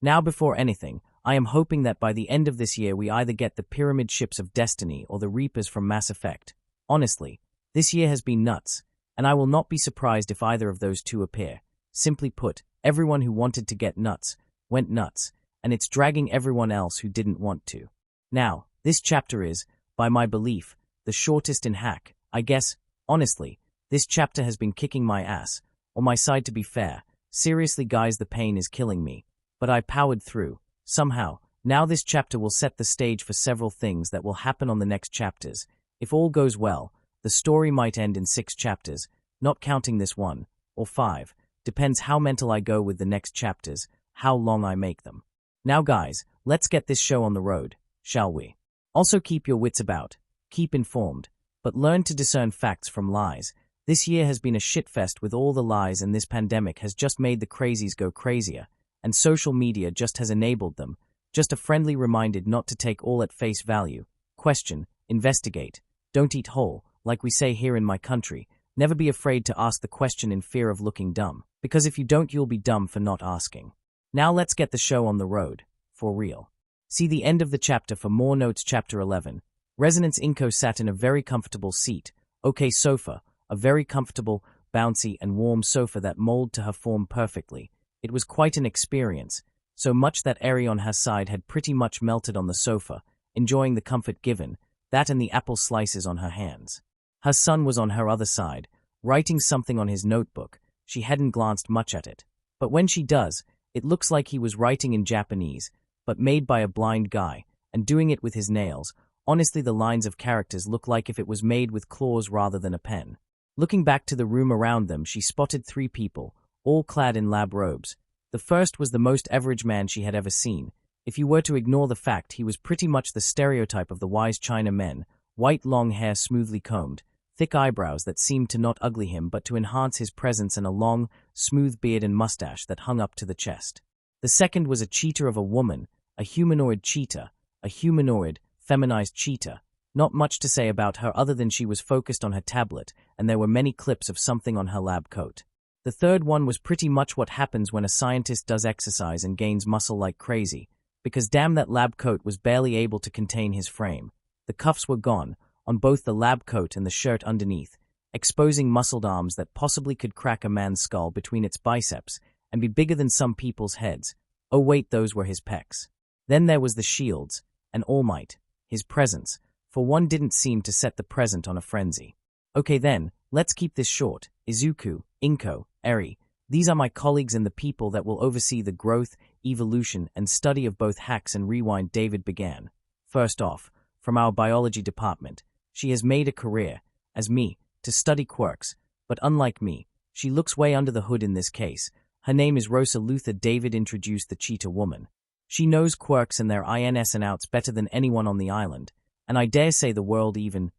Now before anything, I am hoping that by the end of this year we either get the Pyramid Ships of Destiny or the Reapers from Mass Effect. Honestly, this year has been nuts, and I will not be surprised if either of those two appear. Simply put, everyone who wanted to get nuts, went nuts, and it's dragging everyone else who didn't want to. Now, this chapter is, by my belief, the shortest in Hack. I guess, honestly, this chapter has been kicking my ass, or my side to be fair. Seriously guys, the pain is killing me. But I powered through, somehow. Now this chapter will set the stage for several things that will happen on the next chapters. If all goes well, the story might end in 6 chapters, not counting this one, or 5. Depends how mental I go with the next chapters, how long I make them. Now guys, let's get this show on the road, shall we? Also keep your wits about, keep informed, but learn to discern facts from lies. This year has been a shitfest with all the lies, and this pandemic has just made the crazies go crazier, and social media just has enabled them. Just a friendly reminder not to take all at face value. Question, investigate, don't eat whole, like we say here in my country. Never be afraid to ask the question in fear of looking dumb, because if you don't you'll be dumb for not asking. Now let's get the show on the road, for real. See the end of the chapter for more notes. Chapter 11. Resonance. Inko sat in a very comfortable seat, okay sofa, a very comfortable, bouncy and warm sofa that molded to her form perfectly. It was quite an experience, so much that Eri on her side had pretty much melted on the sofa, enjoying the comfort given, that and the apple slices on her hands. Her son was on her other side, writing something on his notebook. She hadn't glanced much at it, but when she does, it looks like he was writing in Japanese, but made by a blind guy, and doing it with his nails. Honestly, the lines of characters look like if it was made with claws rather than a pen. Looking back to the room around them, she spotted 3 people, all clad in lab robes. The first was the most average man she had ever seen. If you were to ignore the fact he was pretty much the stereotype of the wise China men, white long hair smoothly combed, thick eyebrows that seemed to not ugly him but to enhance his presence, and a long, smooth beard and mustache that hung up to the chest. The second was a cheetah of a woman, a humanoid cheetah, a humanoid, feminized cheetah. Not much to say about her other than she was focused on her tablet, and there were many clips of something on her lab coat. The third one was pretty much what happens when a scientist does exercise and gains muscle like crazy, because damn, that lab coat was barely able to contain his frame. The cuffs were gone, on both the lab coat and the shirt underneath, exposing muscled arms that possibly could crack a man's skull between its biceps and be bigger than some people's heads. Oh wait, those were his pecs. Then there was the shields, and All Might, his presence, for one didn't seem to set the present on a frenzy. Okay then, let's keep this short. Izuku, Inko, Eri, these are my colleagues and the people that will oversee the growth, evolution, and study of both hacks and rewind. David began. First off, from our biology department, she has made a career, as me, to study quirks, but unlike me, she looks way under the hood in this case. Her name is Rosa Luther. David introduced the cheetah woman. She knows quirks and their ins and outs better than anyone on the island, and I dare say the world even.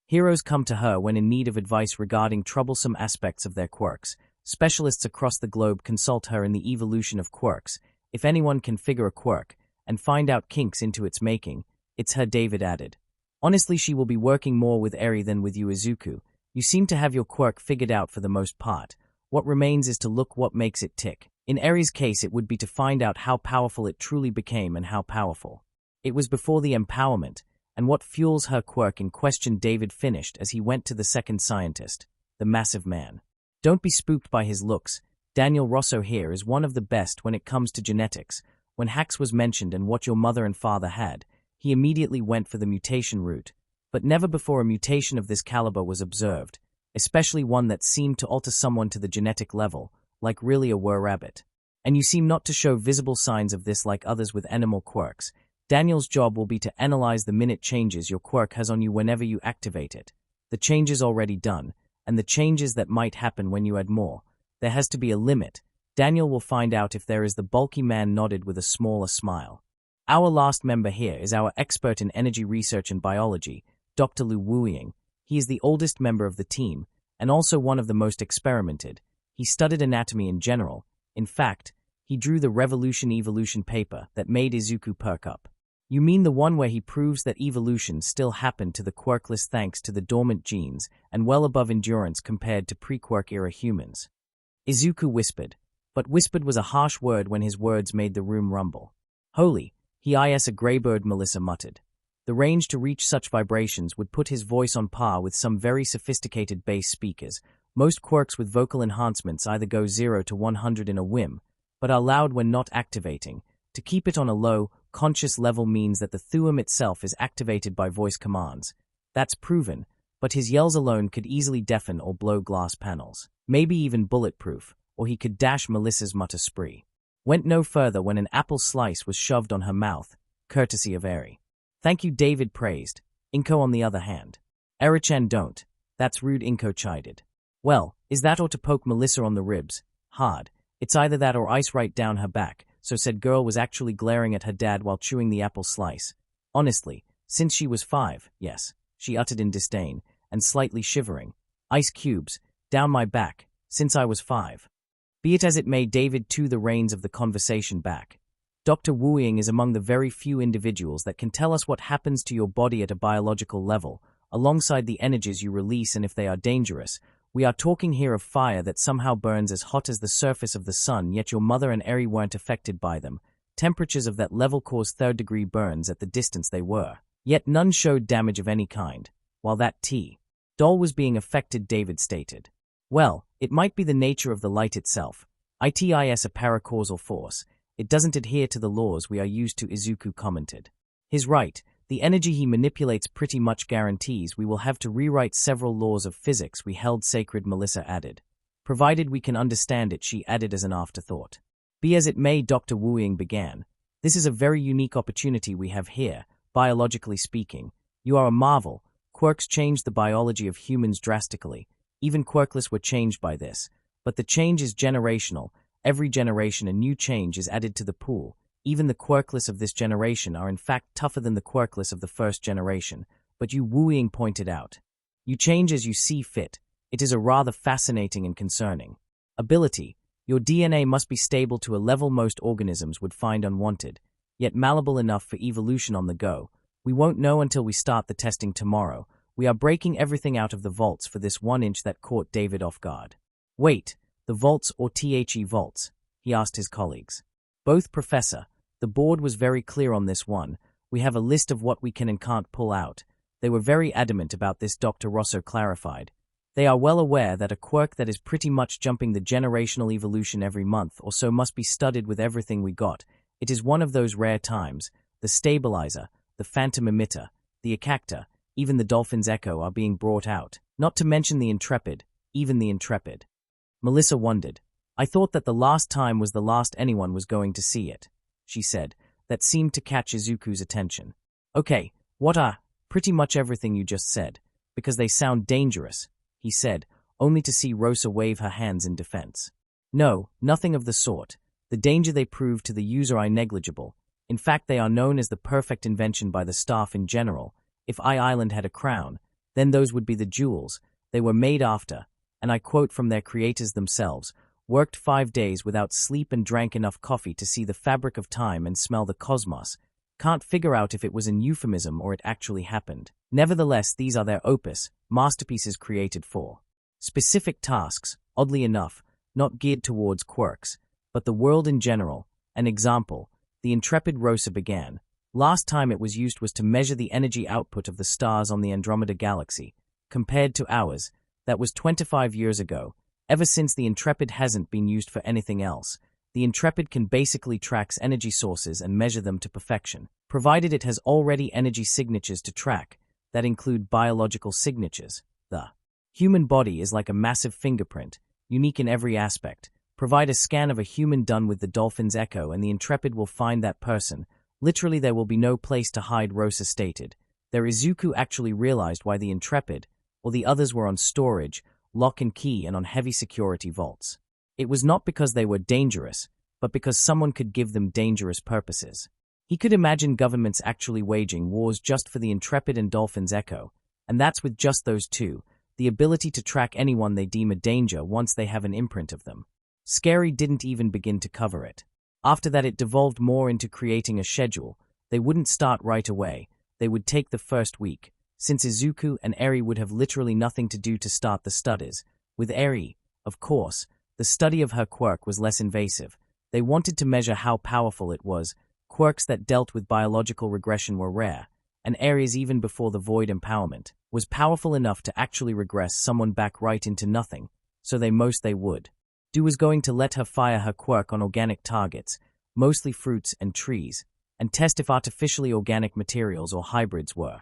Heroes come to her when in need of advice regarding troublesome aspects of their quirks. Specialists across the globe consult her in the evolution of quirks. If anyone can figure a quirk and find out kinks into its making, it's her. David added. Honestly, she will be working more with Eri than with you, Izuku. You seem to have your quirk figured out for the most part. What remains is to look what makes it tick. In Eri's case, it would be to find out how powerful it truly became and how powerful it was before the empowerment, and what fuels her quirk in question. David finished as he went to the second scientist, the massive man. Don't be spooked by his looks. Daniel Rosso here is one of the best when it comes to genetics. When Hax was mentioned and what your mother and father had, he immediately went for the mutation route. But never before a mutation of this caliber was observed, especially one that seemed to alter someone to the genetic level, like really a were-rabbit. And you seem not to show visible signs of this like others with animal quirks. Daniel's job will be to analyze the minute changes your quirk has on you whenever you activate it, the changes already done, and the changes that might happen when you add more. There has to be a limit. Daniel will find out if there is. The bulky man nodded with a smaller smile. Our last member here is our expert in energy research and biology, Dr. Lu Wuying. He is the oldest member of the team, and also one of the most experimented. He studied anatomy in general. In fact, he drew the Revolution-Evolution paper that made Izuku perk up. You mean the one where he proves that evolution still happened to the quirkless thanks to the dormant genes and well above endurance compared to pre-quirk era humans? Izuku whispered, but whispered was a harsh word when his words made the room rumble. Holy, he is a greybird, Melissa muttered. The range to reach such vibrations would put his voice on par with some very sophisticated bass speakers. Most quirks with vocal enhancements either go 0 to 100 in a whim, but are loud when not activating. To keep it on a low, conscious level means that the thuum itself is activated by voice commands. That's proven, but his yells alone could easily deafen or blow glass panels. Maybe even bulletproof, or he could dash Melissa's mutter spree. Went no further when an apple slice was shoved on her mouth, courtesy of Eri. Thank you, David praised. Inko on the other hand. Eri-chan, don't. That's rude, Inko chided. Well, is that or to poke Melissa on the ribs? Hard. It's either that or ice right down her back. So said girl was actually glaring at her dad while chewing the apple slice. Honestly, since she was 5, yes, she uttered in disdain, and slightly shivering. Ice cubes, down my back, since I was 5. Be it as it may, David took the reins of the conversation back. Dr. Wuying is among the very few individuals that can tell us what happens to your body at a biological level, alongside the energies you release and if they are dangerous. We are talking here of fire that somehow burns as hot as the surface of the sun, yet your mother and Eri weren't affected by them. Temperatures of that level cause third-degree burns at the distance they were. Yet none showed damage of any kind, while that doll was being affected, David stated. Well, it might be the nature of the light itself. It is a paracausal force. It doesn't adhere to the laws we are used to, Izuku commented. He's right. The energy he manipulates pretty much guarantees we will have to rewrite several laws of physics we held sacred, Melissa added. Provided we can understand it, she added as an afterthought. Be as it may, Dr. Wuying began. This is a very unique opportunity we have here, biologically speaking. You are a marvel. Quirks changed the biology of humans drastically. Even quirkless were changed by this. But the change is generational. Every generation a new change is added to the pool. Even the quirkless of this generation are in fact tougher than the quirkless of the first generation, but you Wuying pointed out. You change as you see fit. It is a rather fascinating and concerning ability. Your DNA must be stable to a level most organisms would find unwanted, yet malleable enough for evolution on the go. We won't know until we start the testing tomorrow. We are breaking everything out of the vaults for this 1 inch that caught David off guard. Wait, the vaults or the vaults? He asked his colleagues. Both, Professor. The board was very clear on this one. We have a list of what we can and can't pull out. They were very adamant about this, Dr. Rosso clarified. They are well aware that a quirk that is pretty much jumping the generational evolution every month or so must be studied with everything we got. It is one of those rare times. The stabilizer, the phantom emitter, the acacta, even the dolphin's echo are being brought out. Not to mention the intrepid, even the intrepid. Melissa wondered. I thought that the last time was the last anyone was going to see it, she said. That seemed to catch Izuku's attention. Okay, what are pretty much everything you just said, because they sound dangerous, he said, only to see Rosa wave her hands in defense. No, nothing of the sort. The danger they prove to the user are negligible. In fact, they are known as the perfect invention by the staff in general. If Island had a crown, then those would be the jewels. They were made after, and I quote from their creators themselves, worked 5 days without sleep and drank enough coffee to see the fabric of time and smell the cosmos. Can't figure out if it was an euphemism or it actually happened. Nevertheless, these are their opus, masterpieces created for specific tasks, oddly enough, not geared towards quirks, but the world in general. An example, the intrepid Rosa began. Last time it was used was to measure the energy output of the stars on the Andromeda galaxy, compared to ours. That was 25 years ago. Ever since, the Intrepid hasn't been used for anything else. The Intrepid can basically track energy sources and measure them to perfection, provided it has already energy signatures to track, that include biological signatures. The human body is like a massive fingerprint, unique in every aspect. Provide a scan of a human done with the dolphin's echo and the Intrepid will find that person. Literally there will be no place to hide, Rosa stated. There Izuku actually realized why the Intrepid, or the others, were on storage, lock and key, and on heavy security vaults. It was not because they were dangerous, but because someone could give them dangerous purposes. He could imagine governments actually waging wars just for the Intrepid and Dolphin's Echo, and that's with just those two, the ability to track anyone they deem a danger once they have an imprint of them. Scary didn't even begin to cover it. After that it devolved more into creating a schedule. They wouldn't start right away, they would take the first week, since Izuku and Eri would have literally nothing to do to start the studies. With Eri, of course, the study of her quirk was less invasive. They wanted to measure how powerful it was. Quirks that dealt with biological regression were rare, and Eri's, even before the void empowerment, was powerful enough to actually regress someone back right into nothing, so they would do was going to let her fire her quirk on organic targets, mostly fruits and trees, and test if artificially organic materials or hybrids were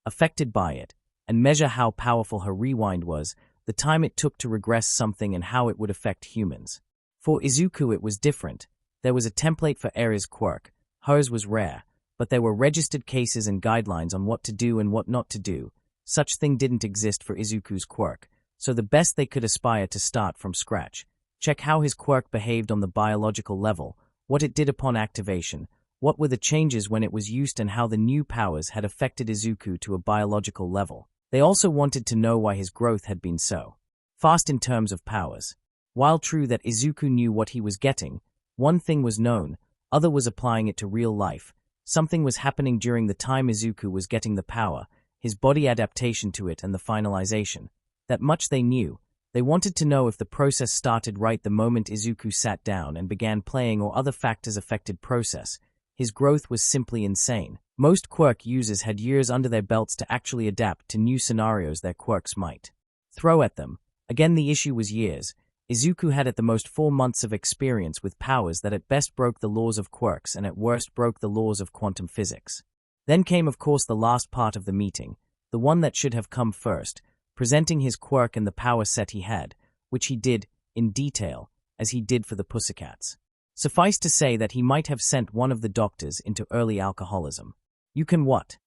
affected by it, and measure how powerful her rewind was, the time it took to regress something, and how it would affect humans. For Izuku it was different. There was a template for Eri's quirk. Hers was rare, but there were registered cases and guidelines on what to do and what not to do. Such thing didn't exist for Izuku's quirk, so the best they could aspire to start from scratch. Check how his quirk behaved on the biological level, what it did upon activation, what were the changes when it was used, and how the new powers had affected Izuku to a biological level. They also wanted to know why his growth had been so fast in terms of powers. While true that Izuku knew what he was getting, one thing was known, other was applying it to real life. Something was happening during the time Izuku was getting the power, his body adaptation to it and the finalization. That much they knew. They wanted to know if the process started right the moment Izuku sat down and began playing, or other factors affected process. His growth was simply insane. Most quirk users had years under their belts to actually adapt to new scenarios their quirks might throw at them. Again, the issue was years. Izuku had at the most 4 months of experience with powers that at best broke the laws of quirks and at worst broke the laws of quantum physics. Then came, of course, the last part of the meeting, the one that should have come first, presenting his quirk and the power set he had, which he did, in detail, as he did for the Pussycats. Suffice to say that he might have sent one of the doctors into early alcoholism. You can what?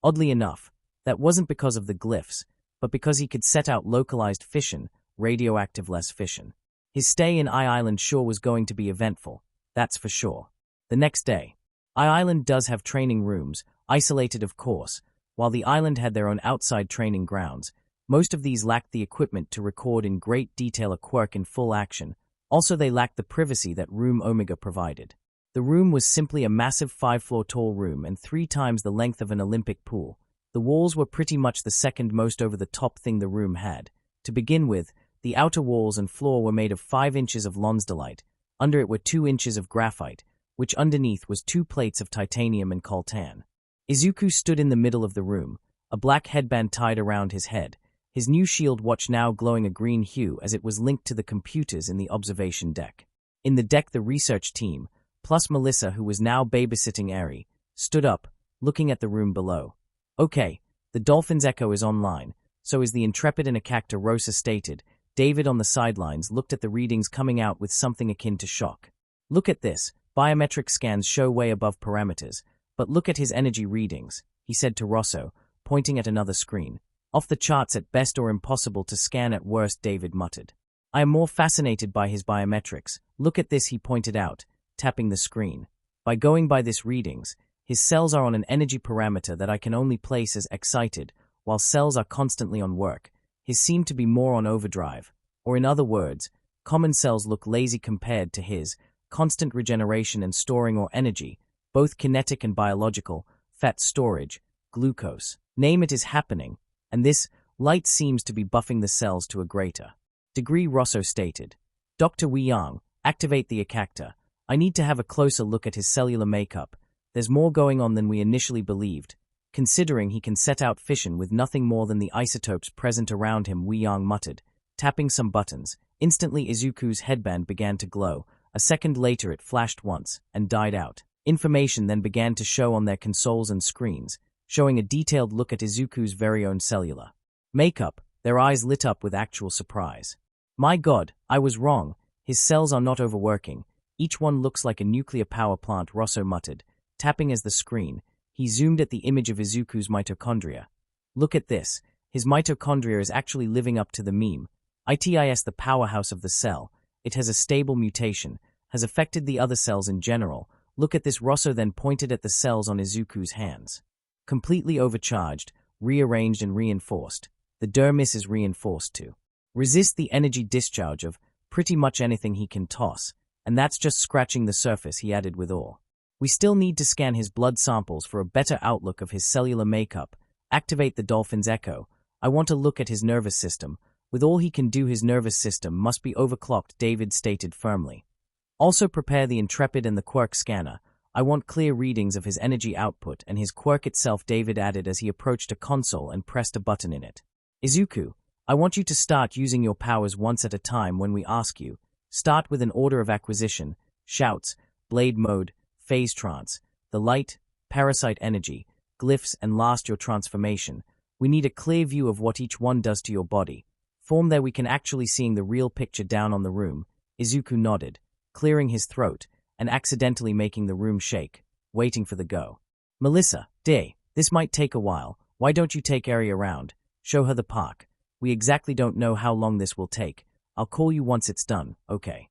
Oddly enough, that wasn't because of the glyphs, but because he could set out localized fission, radioactive-less fission. His stay in Island sure was going to be eventful, that's for sure. The next day. Island does have training rooms, isolated of course. While the island had their own outside training grounds, Most of these lacked the equipment to record in great detail a Quirk in full action. Also, they lacked the privacy that Room Omega provided. The room was simply a massive 5-floor tall room and 3 times the length of an Olympic pool. The walls were pretty much the second most over-the-top thing the room had. To begin with, the outer walls and floor were made of 5 inches of Lonsdaleite. Under it were 2 inches of graphite, which underneath was 2 plates of titanium and coltan. Izuku stood in the middle of the room, a black headband tied around his head, his new shield watch now glowing a green hue as it was linked to the computers in the observation deck. In the deck, the research team, plus Melissa, who was now babysitting Eri, stood up, looking at the room below. Okay, the Dolphin's Echo is online, so is the Intrepid and Akakta, Rosa stated. David on the sidelines looked at the readings coming out with something akin to shock. Look at this, biometric scans show way above parameters, but look at his energy readings, he said to Rosso, pointing at another screen. Off the charts at best or impossible to scan at worst, David muttered. I am more fascinated by his biometrics. Look at this, he pointed out, tapping the screen. By going by this readings, his cells are on an energy parameter that I can only place as excited, while cells are constantly on work. His seem to be more on overdrive, or in other words, common cells look lazy compared to his, constant regeneration and storing or energy, both kinetic and biological, fat storage, glucose. Name it is happening, and this light seems to be buffing the cells to a greater degree, Rosso stated. Dr. Wei-Yang, activate the Akakta. I need to have a closer look at his cellular makeup. There's more going on than we initially believed. Considering he can set out fission with nothing more than the isotopes present around him, Wei-Yang muttered, tapping some buttons. Instantly Izuku's headband began to glow. A second later it flashed once, and died out. Information then began to show on their consoles and screens, showing a detailed look at Izuku's very own cellular makeup. Their eyes lit up with actual surprise. My God, I was wrong. His cells are not overworking. Each one looks like a nuclear power plant, Rosso muttered, tapping as the screen. He zoomed at the image of Izuku's mitochondria. Look at this. His mitochondria is actually living up to the meme. It's the powerhouse of the cell. It has a stable mutation, has affected the other cells in general. Look at this. Rosso then pointed at the cells on Izuku's hands. Completely overcharged, rearranged and reinforced. The dermis is reinforced to resist the energy discharge of pretty much anything he can toss, and that's just scratching the surface, he added with awe. We still need to scan his blood samples for a better outlook of his cellular makeup. Activate the Dolphin's Echo. I want to look at his nervous system. With all he can do, his nervous system must be overclocked, David stated firmly. Also prepare the Intrepid and the Quirk scanner. I want clear readings of his energy output and his Quirk itself, David added as he approached a console and pressed a button in it. Izuku, I want you to start using your powers once at a time when we ask you. Start with an order of acquisition, shouts, blade mode, phase trance, the light, parasite energy, glyphs, and last your transformation. We need a clear view of what each one does to your body. Form there we can actually seeing the real picture down on the room. Izuku nodded, clearing his throat, and accidentally making the room shake, waiting for the go. Melissa, this might take a while. Why don't you take Eri around? Show her the park. We exactly don't know how long this will take. I'll call you once it's done, okay?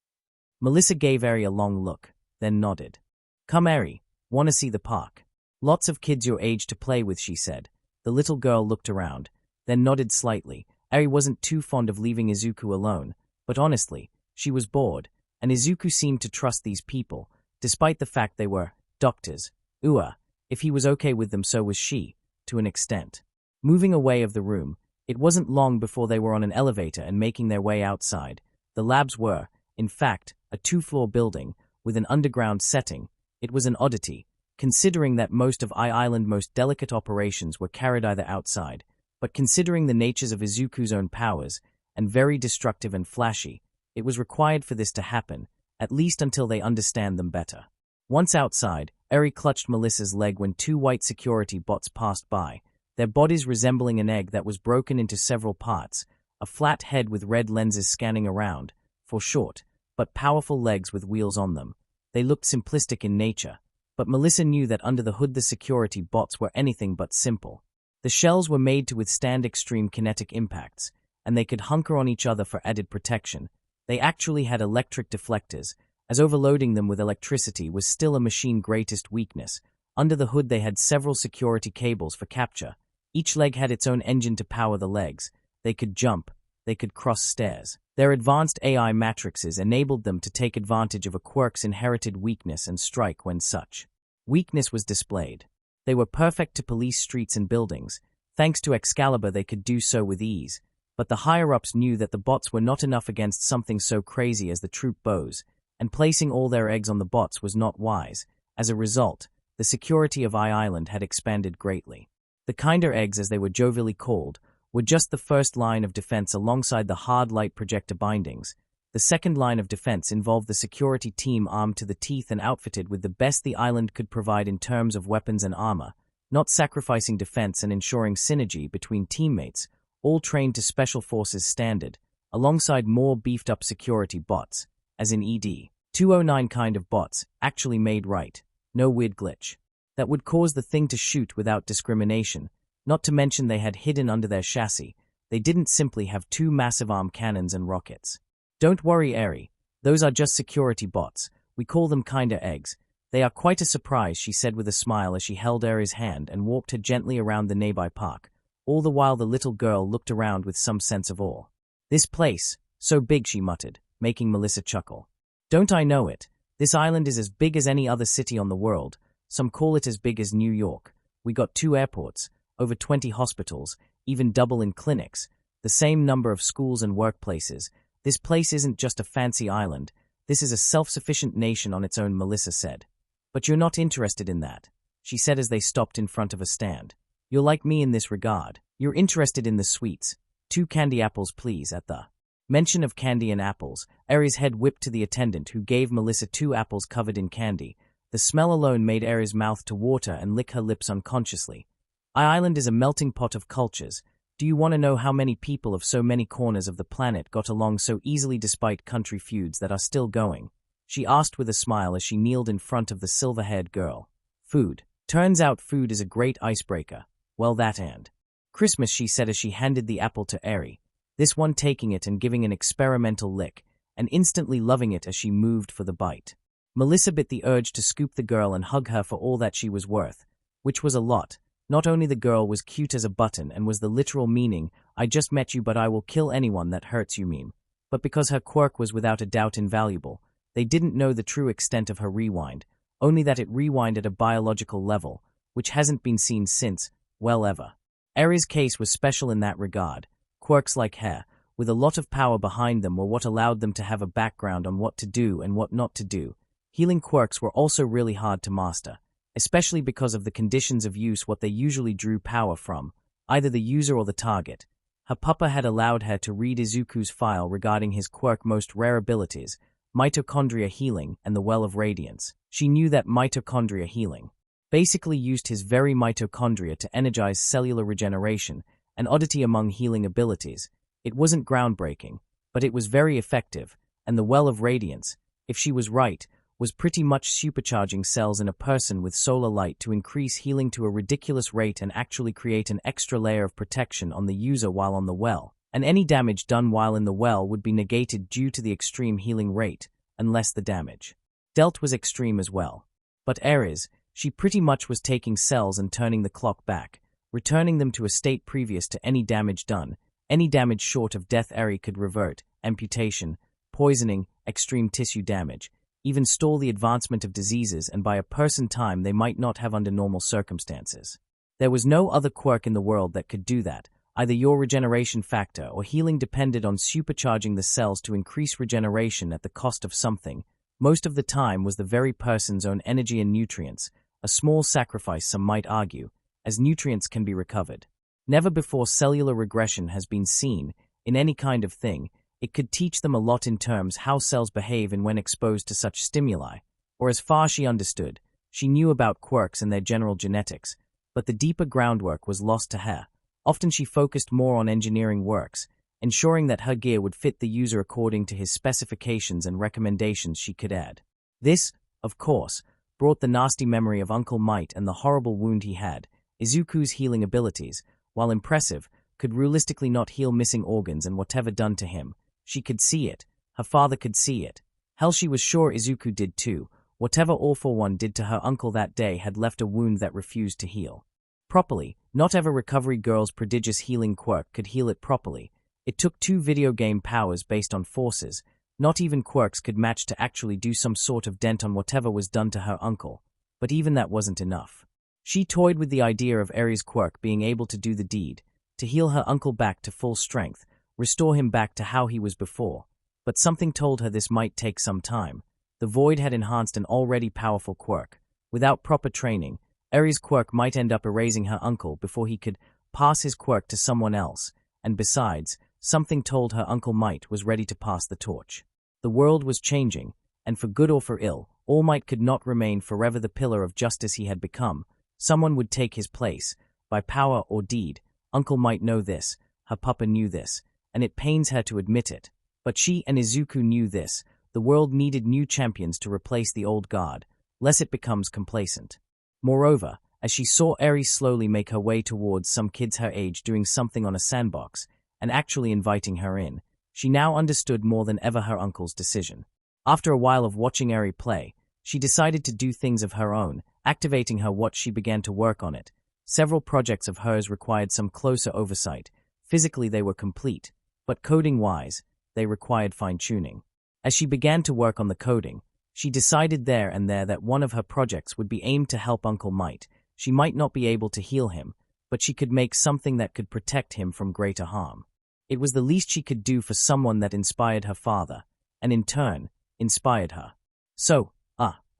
Melissa gave Eri a long look, then nodded. Come Eri, wanna see the park? Lots of kids your age to play with, she said. The little girl looked around, then nodded slightly. Eri wasn't too fond of leaving Izuku alone, but honestly, she was bored, and Izuku seemed to trust these people, despite the fact they were doctors. If he was okay with them, so was she, to an extent. Moving away of the room, it wasn't long before they were on an elevator and making their way outside. The labs were, in fact, a 2-floor building with an underground setting. It was an oddity, considering that most of Island's most delicate operations were carried either outside, but considering the natures of Izuku's own powers, and very destructive and flashy, it was required for this to happen, at least until they understand them better. Once outside, Eri clutched Melissa's leg when 2 white security bots passed by, their bodies resembling an egg that was broken into several parts, a flat head with red lenses scanning around, for short, but powerful legs with wheels on them. They looked simplistic in nature, but Melissa knew that under the hood the security bots were anything but simple. The shells were made to withstand extreme kinetic impacts, and they could hunker on each other for added protection. They actually had electric deflectors, as overloading them with electricity was still a machine's greatest weakness. Under the hood they had several security cables for capture. Each leg had its own engine to power the legs, they could jump, they could cross stairs. Their advanced AI matrices enabled them to take advantage of a Quirk's inherited weakness and strike when such weakness was displayed. They were perfect to police streets and buildings. Thanks to Excalibur they could do so with ease, but the higher-ups knew that the bots were not enough against something so crazy as the troop bows, and placing all their eggs on the bots was not wise. As a result, the security of Island had expanded greatly. The Kinder eggs, as they were jovially called, were just the first line of defense alongside the hard light projector bindings. The second line of defense involved the security team armed to the teeth and outfitted with the best the island could provide in terms of weapons and armor, not sacrificing defense and ensuring synergy between teammates, all trained to Special Forces standard, alongside more beefed-up security bots, as in ED 209 kind of bots, actually made right, no weird glitch, that would cause the thing to shoot without discrimination. Not to mention they had hidden under their chassis. They didn't simply have two massive arm cannons and rockets. Don't worry, Eri. Those are just security bots. We call them Kinder eggs. They are quite a surprise, she said with a smile as she held Eri's hand and walked her gently around the nearby park. All the while the little girl looked around with some sense of awe. This place, so big, she muttered, making Melissa chuckle. Don't I know it? This island is as big as any other city on the world. Some call it as big as New York. We got 2 airports, over 20 hospitals, even double in clinics, the same number of schools and workplaces. This place isn't just a fancy island. This is a self-sufficient nation on its own, Melissa said. But you're not interested in that, she said as they stopped in front of a stand. You're like me in this regard. You're interested in the sweets. 2 candy apples, please. At the mention of candy and apples, Eri's head whipped to the attendant, who gave Melissa 2 apples covered in candy. The smell alone made Eri's mouth to water and lick her lips unconsciously. Island is a melting pot of cultures. Do you want to know how many people of so many corners of the planet got along so easily despite country feuds that are still going? She asked with a smile as she kneeled in front of the silver-haired girl. Food. Turns out food is a great icebreaker. Well, that and Christmas, she said as she handed the apple to Eri, this one taking it and giving an experimental lick, and instantly loving it as she moved for the bite. Melissa bit the urge to scoop the girl and hug her for all that she was worth, which was a lot. Not only the girl was cute as a button and was the literal meaning, I just met you but I will kill anyone that hurts you meme, but because her quirk was without a doubt invaluable, they didn't know the true extent of her rewind, only that it rewind at a biological level, which hasn't been seen since, well, ever. Eri's case was special in that regard. Quirks like her, with a lot of power behind them, were what allowed them to have a background on what to do and what not to do. Healing quirks were also really hard to master, especially because of the conditions of use. What they usually drew power from, either the user or the target. Her papa had allowed her to read Izuku's file regarding his quirk most rare abilities, mitochondria healing and the Well of Radiance. She knew that mitochondria healing basically used his very mitochondria to energize cellular regeneration, an oddity among healing abilities. It wasn't groundbreaking, but it was very effective, and the Well of Radiance, if she was right, was pretty much supercharging cells in a person with solar light to increase healing to a ridiculous rate and actually create an extra layer of protection on the user while on the well, and any damage done while in the well would be negated due to the extreme healing rate, unless the damage dealt was extreme as well. But Ares, she pretty much was taking cells and turning the clock back, returning them to a state previous to any damage done. Any damage short of death Ares could revert, amputation, poisoning, extreme tissue damage, even stall the advancement of diseases and buy a person time they might not have under normal circumstances. There was no other quirk in the world that could do that. Either your regeneration factor or healing depended on supercharging the cells to increase regeneration at the cost of something. Most of the time was the very person's own energy and nutrients, a small sacrifice some might argue, as nutrients can be recovered. Never before cellular regression has been seen, in any kind of thing. It could teach them a lot in terms how cells behave and when exposed to such stimuli, or as far as she understood, she knew about quirks and their general genetics, but the deeper groundwork was lost to her. Often she focused more on engineering works, ensuring that her gear would fit the user according to his specifications and recommendations she could add. This, of course, brought the nasty memory of Uncle Might and the horrible wound he had. Izuku's healing abilities, while impressive, could realistically not heal missing organs, and whatever done to him, she could see it. Her father could see it. Hell, she was sure Izuku did too. Whatever All For One did to her uncle that day had left a wound that refused to heal properly. Not ever Recovery Girl's prodigious healing quirk could heal it properly. It took 2 video game powers based on forces. Not even quirks could match to actually do some sort of dent on whatever was done to her uncle. But even that wasn't enough. She toyed with the idea of Eri's quirk being able to do the deed, to heal her uncle back to full strength, restore him back to how he was before. But something told her this might take some time. The void had enhanced an already powerful quirk. Without proper training, Eri's quirk might end up erasing her uncle before he could pass his quirk to someone else, and besides, something told her Uncle Might was ready to pass the torch. The world was changing, and for good or for ill, All Might could not remain forever the pillar of justice he had become. Someone would take his place, by power or deed. Uncle might know this, her papa knew this, and it pains her to admit it. But she and Izuku knew this. The world needed new champions to replace the old guard, lest it becomes complacent. Moreover, as she saw Eri slowly make her way towards some kids her age doing something on a sandbox, and actually inviting her in, she now understood more than ever her uncle's decision. After a while of watching Eri play, she decided to do things of her own, activating her watch. She began to work on it. Several projects of hers required some closer oversight. Physically they were complete, but coding-wise, they required fine-tuning. As she began to work on the coding, she decided there and there that one of her projects would be aimed to help Uncle Might. She might not be able to heal him, but she could make something that could protect him from greater harm. It was the least she could do for someone that inspired her father, and in turn, inspired her. So,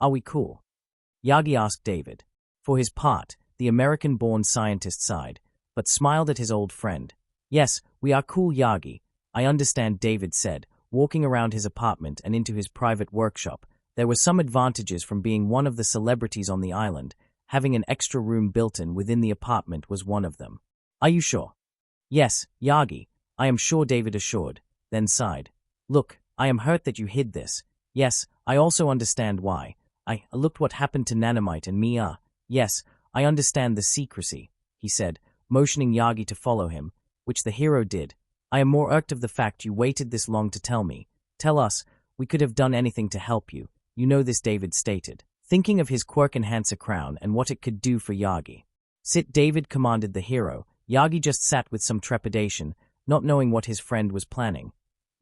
are we cool? Yagi asked David. For his part, the American-born scientist sighed, but smiled at his old friend. Yes, we are cool, Yagi. I understand, David said, walking around his apartment and into his private workshop. There were some advantages from being one of the celebrities on the island. Having an extra room built in within the apartment was one of them. Are you sure? Yes, Yagi, I am sure, David assured, then sighed. Look, I am hurt that you hid this. Yes, I also understand why. I looked what happened to Nanomite and me. Yes, I understand the secrecy, he said, motioning Yagi to follow him, which the hero did. I am more irked of the fact you waited this long to tell me. Tell us, we could have done anything to help you. You know this, David stated, thinking of his quirk enhancer crown and what it could do for Yagi. Sit, David commanded the hero. Yagi just sat with some trepidation, not knowing what his friend was planning.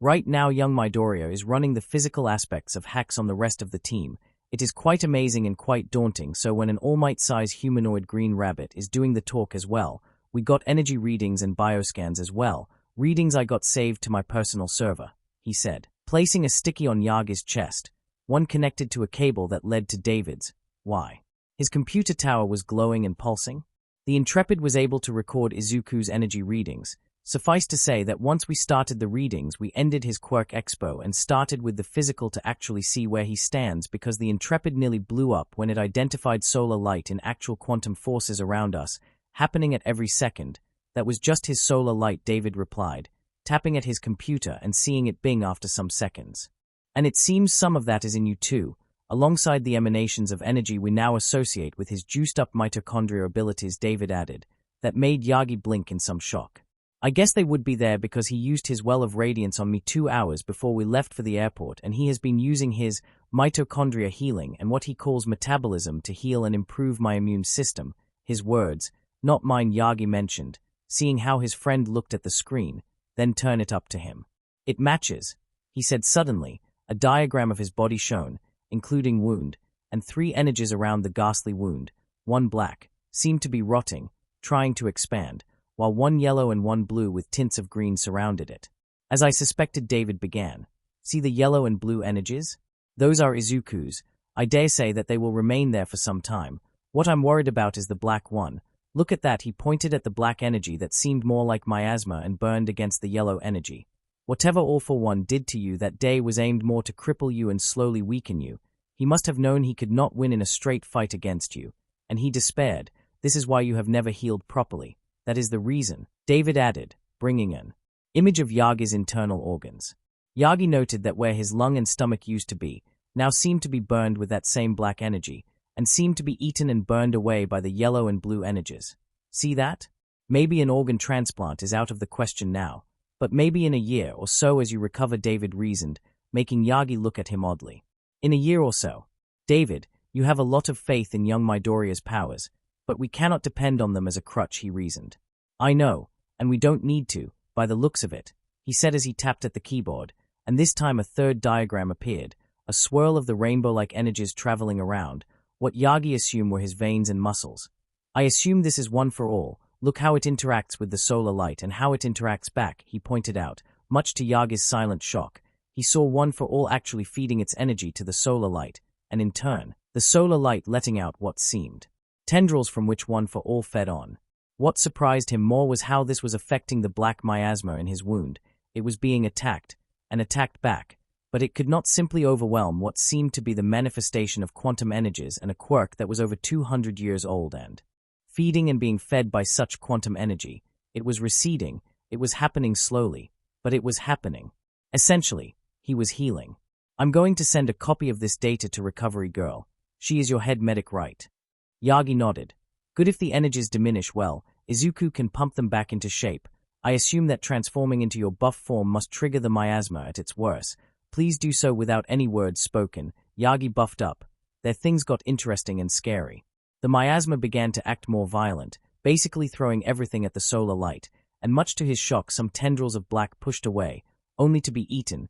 Right now young Midoriya is running the physical aspects of hacks on the rest of the team. It is quite amazing and quite daunting, so when an All Might-size humanoid green rabbit is doing the talk as well, we got energy readings and bioscans as well. Readings I got saved to my personal server, he said, placing a sticky on Yagi's chest, one connected to a cable that led to David's. Why? His computer tower was glowing and pulsing? The Intrepid was able to record Izuku's energy readings. Suffice to say that once we started the readings, we ended his Quirk Expo and started with the physical to actually see where he stands, because the Intrepid nearly blew up when it identified solar light in actual quantum forces around us, happening at every second. That was just his solar light, David replied, tapping at his computer and seeing it bing after some seconds. And it seems some of that is in you too, alongside the emanations of energy we now associate with his juiced-up mitochondria abilities, David added, that made Yagi blink in some shock. I guess they would be there because he used his well of radiance on me 2 hours before we left for the airport, and he has been using his mitochondria healing and what he calls metabolism to heal and improve my immune system. His words, not mine, Yagi mentioned, seeing how his friend looked at the screen, then turn it up to him. It matches, he said suddenly, a diagram of his body shown, including wound, and 3 energies around the ghastly wound, one black, seemed to be rotting, trying to expand, while one yellow and one blue with tints of green surrounded it. As I suspected, David began. See the yellow and blue energies? Those are Izuku's. I dare say that they will remain there for some time. What I'm worried about is the black one. Look at that, he pointed at the black energy that seemed more like miasma and burned against the yellow energy. Whatever Awful One did to you that day was aimed more to cripple you and slowly weaken you. He must have known he could not win in a straight fight against you, and he despaired. This is why you have never healed properly. That is the reason, David added, bringing an image of Yagi's internal organs. Yagi noted that where his lung and stomach used to be, now seemed to be burned with that same black energy, and seemed to be eaten and burned away by the yellow and blue energies. See that? Maybe an organ transplant is out of the question now, but maybe in a year or so as you recover, David reasoned, making Yagi look at him oddly. In a year or so. David, you have a lot of faith in young Midoriya's powers, but we cannot depend on them as a crutch, he reasoned. I know, and we don't need to, by the looks of it. he said as he tapped at the keyboard, and this time a third diagram appeared, a swirl of the rainbow-like energies traveling around, what Yagi assumed were his veins and muscles. I assume this is one for all. Look how it interacts with the solar light and how it interacts back, he pointed out, much to Yagi's silent shock. He saw one for all actually feeding its energy to the solar light, and in turn, the solar light letting out what seemed tendrils from which one for all fed on. What surprised him more was how this was affecting the black miasma in his wound. It was being attacked, and attacked back, but it could not simply overwhelm what seemed to be the manifestation of quantum energies and a quirk that was over 200 years old and feeding and being fed by such quantum energy. It was receding, it was happening slowly, but it was happening. Essentially, he was healing. I'm going to send a copy of this data to Recovery Girl. She is your head medic, right? Yagi nodded. Good. If the energies diminish, well, Izuku can pump them back into shape. I assume that transforming into your buff form must trigger the miasma at its worst. Please do so without any words spoken. Yagi buffed up. Their things got interesting and scary. The miasma began to act more violent, basically throwing everything at the solar light, and much to his shock some tendrils of black pushed away, only to be eaten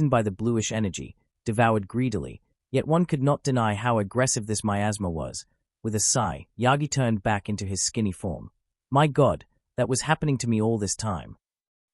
by the bluish energy, devoured greedily, yet one could not deny how aggressive this miasma was. With a sigh, Yagi turned back into his skinny form. My God, that was happening to me all this time.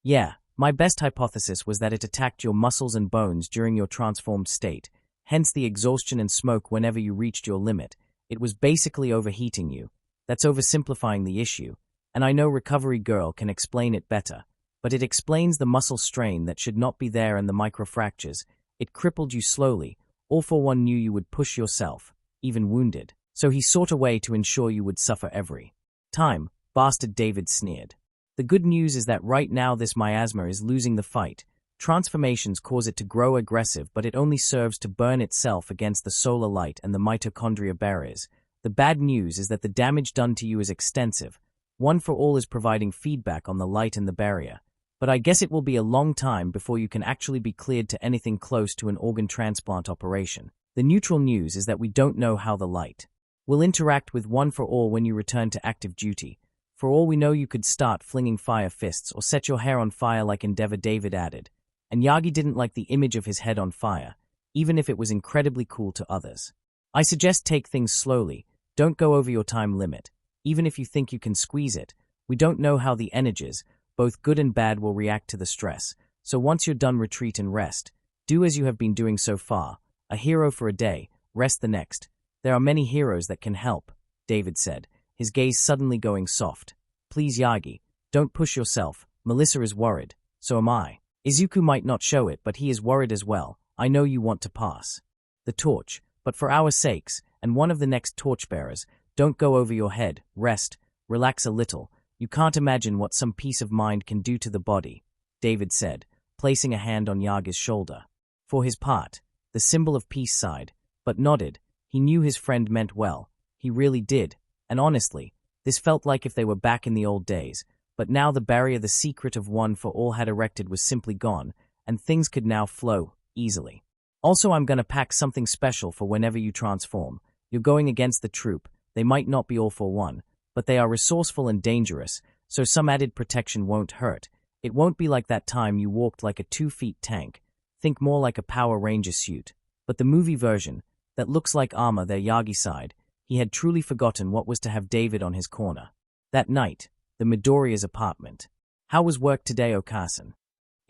Yeah, my best hypothesis was that it attacked your muscles and bones during your transformed state, hence the exhaustion and smoke whenever you reached your limit. It was basically overheating you. That's oversimplifying the issue, and I know Recovery Girl can explain it better, but it explains the muscle strain that should not be there and the microfractures. It crippled you slowly. All for one knew you would push yourself, even wounded, so he sought a way to ensure you would suffer every time. Bastard, David sneered. The good news is that right now this miasma is losing the fight. Transformations cause it to grow aggressive, but it only serves to burn itself against the solar light and the mitochondria barriers. The bad news is that the damage done to you is extensive. One for all is providing feedback on the light and the barrier. But I guess it will be a long time before you can actually be cleared to anything close to an organ transplant operation. The neutral news is that we don't know how the light will interact with one for all when you return to active duty. For all we know, you could start flinging fire fists or set your hair on fire like Endeavor, David added. And Yagi didn't like the image of his head on fire, even if it was incredibly cool to others. I suggest take things slowly. Don't go over your time limit. Even if you think you can squeeze it, we don't know how the energies, both good and bad, will react to the stress. So once you're done, retreat and rest. Do as you have been doing so far. A hero for a day, rest the next. There are many heroes that can help, David said, his gaze suddenly going soft. Please, Yagi, don't push yourself. Melissa is worried. So am I. Izuku might not show it, but he is worried as well. I know you want to pass the torch, but for our sakes, and one of the next torchbearers, don't go over your head. Rest, relax a little. You can't imagine what some peace of mind can do to the body, David said, placing a hand on Yagi's shoulder. For his part, the symbol of peace sighed, but nodded. He knew his friend meant well. He really did. And honestly, this felt like if they were back in the old days, but now the barrier the secret of one for all had erected was simply gone, and things could now flow easily. Also, I'm gonna pack something special for whenever you transform. You're going against the troop. They might not be all for one, but they are resourceful and dangerous, so some added protection won't hurt. It won't be like that time you walked like a 2-foot tank. Think more like a Power Ranger suit. But the movie version, that looks like armor, there Yagi sighed. He had truly forgotten what was to have David on his corner. That night, the Midoriya's apartment. How was work today, kaachan?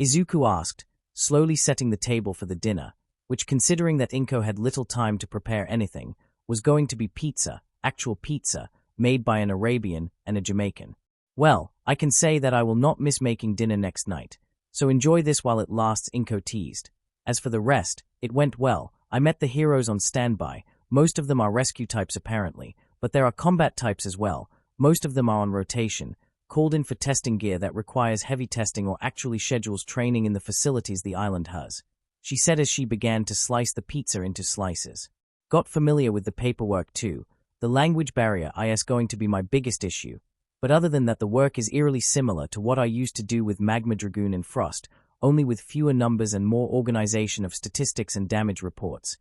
Izuku asked, slowly setting the table for the dinner, which, considering that Inko had little time to prepare anything, was going to be pizza, actual pizza, made by an Arabian and a Jamaican. Well, I can say that I will not miss making dinner next night, so enjoy this while it lasts, Inko teased. As for the rest, it went well. I met the heroes on standby. Most of them are rescue types apparently, but there are combat types as well. Most of them are on rotation, called in for testing gear that requires heavy testing or actually schedules training in the facilities the island has, she said as she began to slice the pizza into slices. Got familiar with the paperwork too. The language barrier is going to be my biggest issue, but other than that the work is eerily similar to what I used to do with Magma Dragoon and Frost, only with fewer numbers and more organization of statistics and damage reports.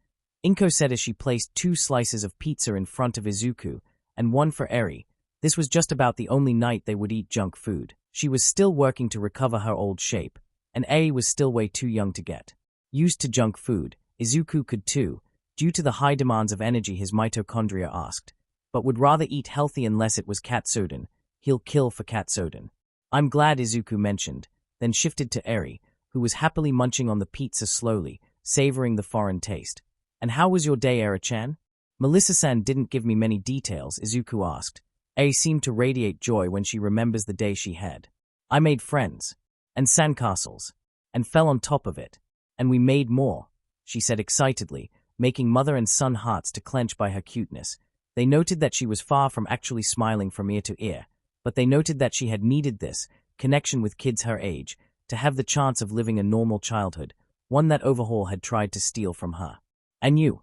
Inko said as she placed 2 slices of pizza in front of Izuku, and one for Eri. This was just about the only night they would eat junk food. She was still working to recover her old shape, and A was still way too young to get used to junk food. Izuku could too, due to the high demands of energy his mitochondria asked, but would rather eat healthy unless it was katsuden. He'll kill for katsuden. I'm glad, Izuku mentioned, then shifted to Eri, who was happily munching on the pizza slowly, savoring the foreign taste. And how was your day, Eri-chan? Melissa-san didn't give me many details, Izuku asked. Eri seemed to radiate joy when she remembers the day she had. I made friends, and sandcastles, and fell on top of it, and we made more, she said excitedly, making mother and son hearts to clench by her cuteness. They noted that she was far from actually smiling from ear to ear, but they noted that she had needed this connection with kids her age to have the chance of living a normal childhood, one that Overhaul had tried to steal from her. And you?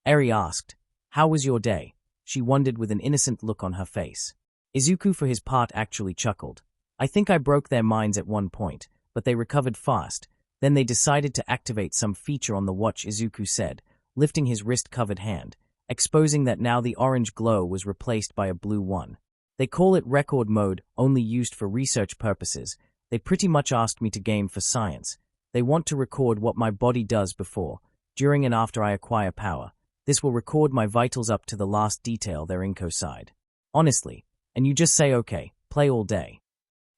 Eri asked. How was your day? She wondered with an innocent look on her face. Izuku for his part actually chuckled. I think I broke their minds at one point, but they recovered fast. Then they decided to activate some feature on the watch, Izuku said, lifting his wrist-covered hand, exposing that now the orange glow was replaced by a blue one. They call it record mode, only used for research purposes. They pretty much asked me to game for science. They want to record what my body does before, during and after I acquire power. This will record my vitals up to the last detail, their Inko side. Honestly, and you just say okay, play all day.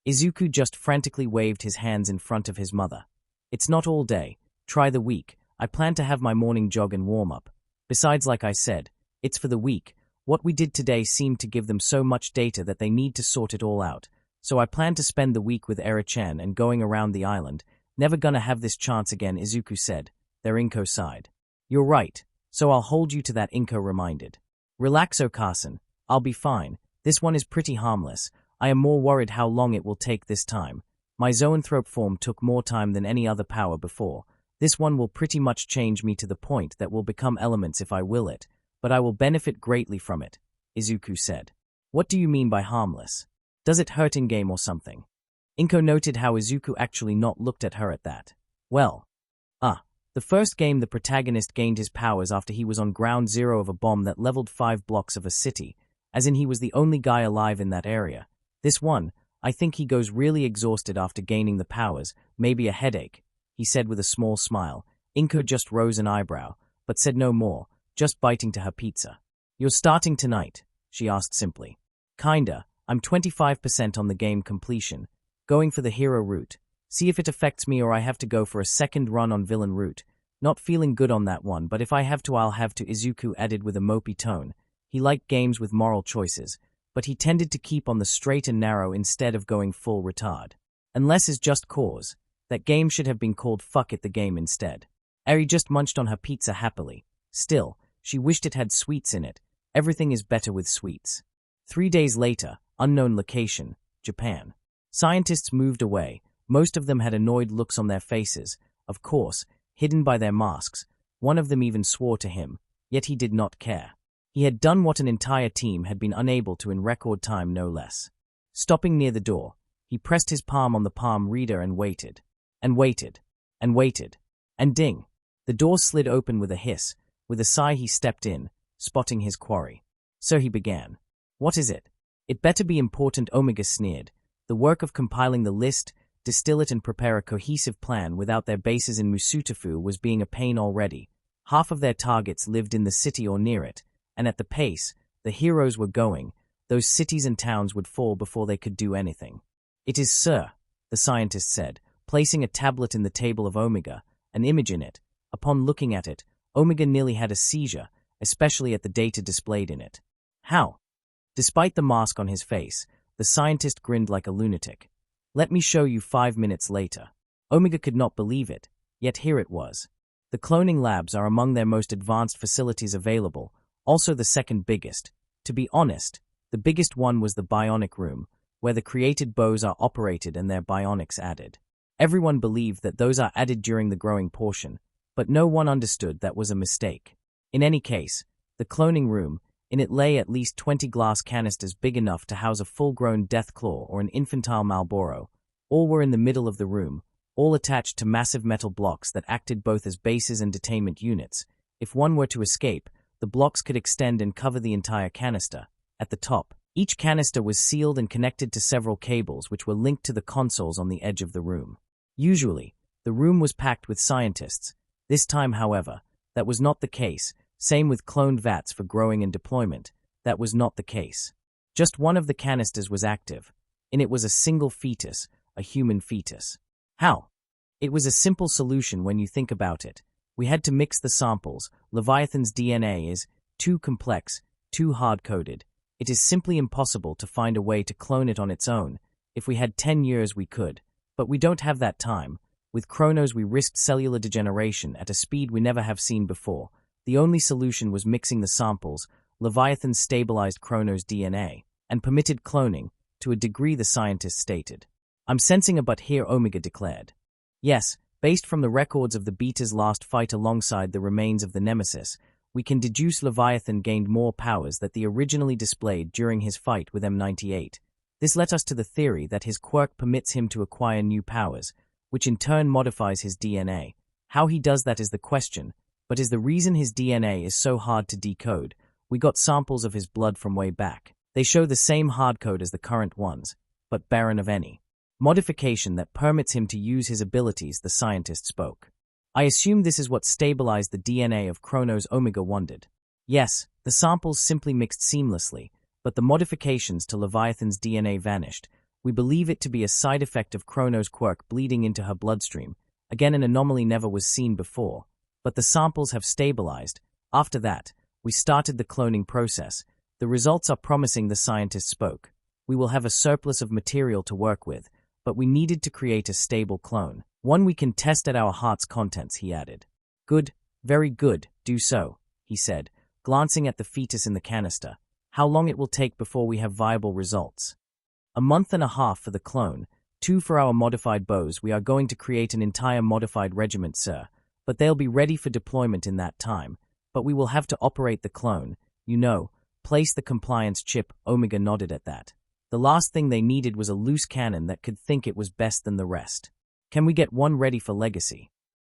Izuku just frantically waved his hands in front of his mother. It's not all day, try the week. I plan to have my morning jog and warm-up. Besides, like I said, it's for the week. What we did today seemed to give them so much data that they need to sort it all out. So I plan to spend the week with Eri-chan and going around the island. Never gonna have this chance again, Izuku said, their Inko side. You're right, so I'll hold you to that, Inko reminded. Relax, kaachan, I'll be fine. This one is pretty harmless. I am more worried how long it will take this time. My zoanthrope form took more time than any other power before. This one will pretty much change me to the point that will become elements if I will it, but I will benefit greatly from it, Izuku said. What do you mean by harmless? Does it hurt in-game or something? Inko noted how Izuku actually not looked at her at that. Well, the first game the protagonist gained his powers after he was on ground zero of a bomb that leveled 5 blocks of a city, as in he was the only guy alive in that area. This one, I think he goes really exhausted after gaining the powers, maybe a headache, he said with a small smile. Inko just rose an eyebrow, but said no more, just biting to her pizza. You're starting tonight? She asked simply. Kinda, I'm 25% on the game completion, going for the hero route. See if it affects me or I have to go for a second run on villain route. Not feeling good on that one, but if I have to I'll have to, Izuku added with a mopey tone. He liked games with moral choices, but he tended to keep on the straight and narrow instead of going full retard. Unless is just cause. That game should have been called Fuck It the Game instead. Eri just munched on her pizza happily. Still, she wished it had sweets in it. Everything is better with sweets. 3 days later, unknown location, Japan. Scientists moved away. Most of them had annoyed looks on their faces, of course, hidden by their masks. One of them even swore to him, yet he did not care. He had done what an entire team had been unable to in record time, no less. Stopping near the door, he pressed his palm on the palm reader and waited. And waited. And waited. And ding! The door slid open with a hiss. With a sigh he stepped in, spotting his quarry. So he began. What is it? It better be important, Omega sneered. The work of compiling the list, distill it and prepare a cohesive plan without their bases in Musutafu was being a pain already. Half of their targets lived in the city or near it, and at the pace the heroes were going, those cities and towns would fall before they could do anything. It is, sir, the scientist said, placing a tablet in the table of Omega, an image in it. Upon looking at it, Omega nearly had a seizure, especially at the data displayed in it. How? Despite the mask on his face, the scientist grinned like a lunatic. Let me show you 5 minutes later. Omega could not believe it, yet here it was. The cloning labs are among their most advanced facilities available, also the second biggest. To be honest, the biggest one was the bionic room, where the created bows are operated and their bionics added. Everyone believed that those are added during the growing portion, but no one understood that was a mistake. In any case, the cloning room, in it lay at least 20 glass canisters big enough to house a full-grown Deathclaw or an infantile Marlboro. All were in the middle of the room, all attached to massive metal blocks that acted both as bases and detainment units. If one were to escape, the blocks could extend and cover the entire canister. At the top, each canister was sealed and connected to several cables which were linked to the consoles on the edge of the room. Usually, The room was packed with scientists. This time, however, that was not the case. Same with cloned vats for growing and deployment. That was not the case. Just one of the canisters was active. In it was a single fetus, a human fetus. How? It was a simple solution when you think about it. We had to mix the samples. Leviathan's DNA is too complex, too hard-coded. It is simply impossible to find a way to clone it on its own. If we had 10 years, we could. But we don't have that time. With Chronos, we risked cellular degeneration at a speed we never have seen before. The only solution was mixing the samples. Leviathan stabilized Chronos' DNA and permitted cloning, to a degree, the scientists stated. I'm sensing a but here, Omega declared. Yes, based from the records of the Beta's last fight alongside the remains of the Nemesis, we can deduce Leviathan gained more powers that the originally displayed during his fight with M98. This led us to the theory that his quirk permits him to acquire new powers, which in turn modifies his DNA. How he does that is the question, but is the reason his DNA is so hard to decode. We got samples of his blood from way back. They show the same hardcode as the current ones, but barren of any modification that permits him to use his abilities, the scientist spoke. I assume this is what stabilized the DNA of Chronos, Omega wondered. Yes, the samples simply mixed seamlessly, but the modifications to Leviathan's DNA vanished. We believe it to be a side effect of Chronos' quirk bleeding into her bloodstream. Again, an anomaly never was seen before. But the samples have stabilized. After that, we started the cloning process. The results are promising, the scientist spoke. We will have a surplus of material to work with, but we needed to create a stable clone. One we can test at our heart's contents, he added. Good, very good, do so, he said, glancing at the fetus in the canister. How long it will take before we have viable results? A month and a half for the clone, 2 for our modified bows. We are going to create an entire modified regiment, sir, but they'll be ready for deployment in that time. But we will have to operate the clone, you know, place the compliance chip. Omega nodded at that. The last thing they needed was a loose cannon that could think it was best than the rest. Can we get one ready for legacy?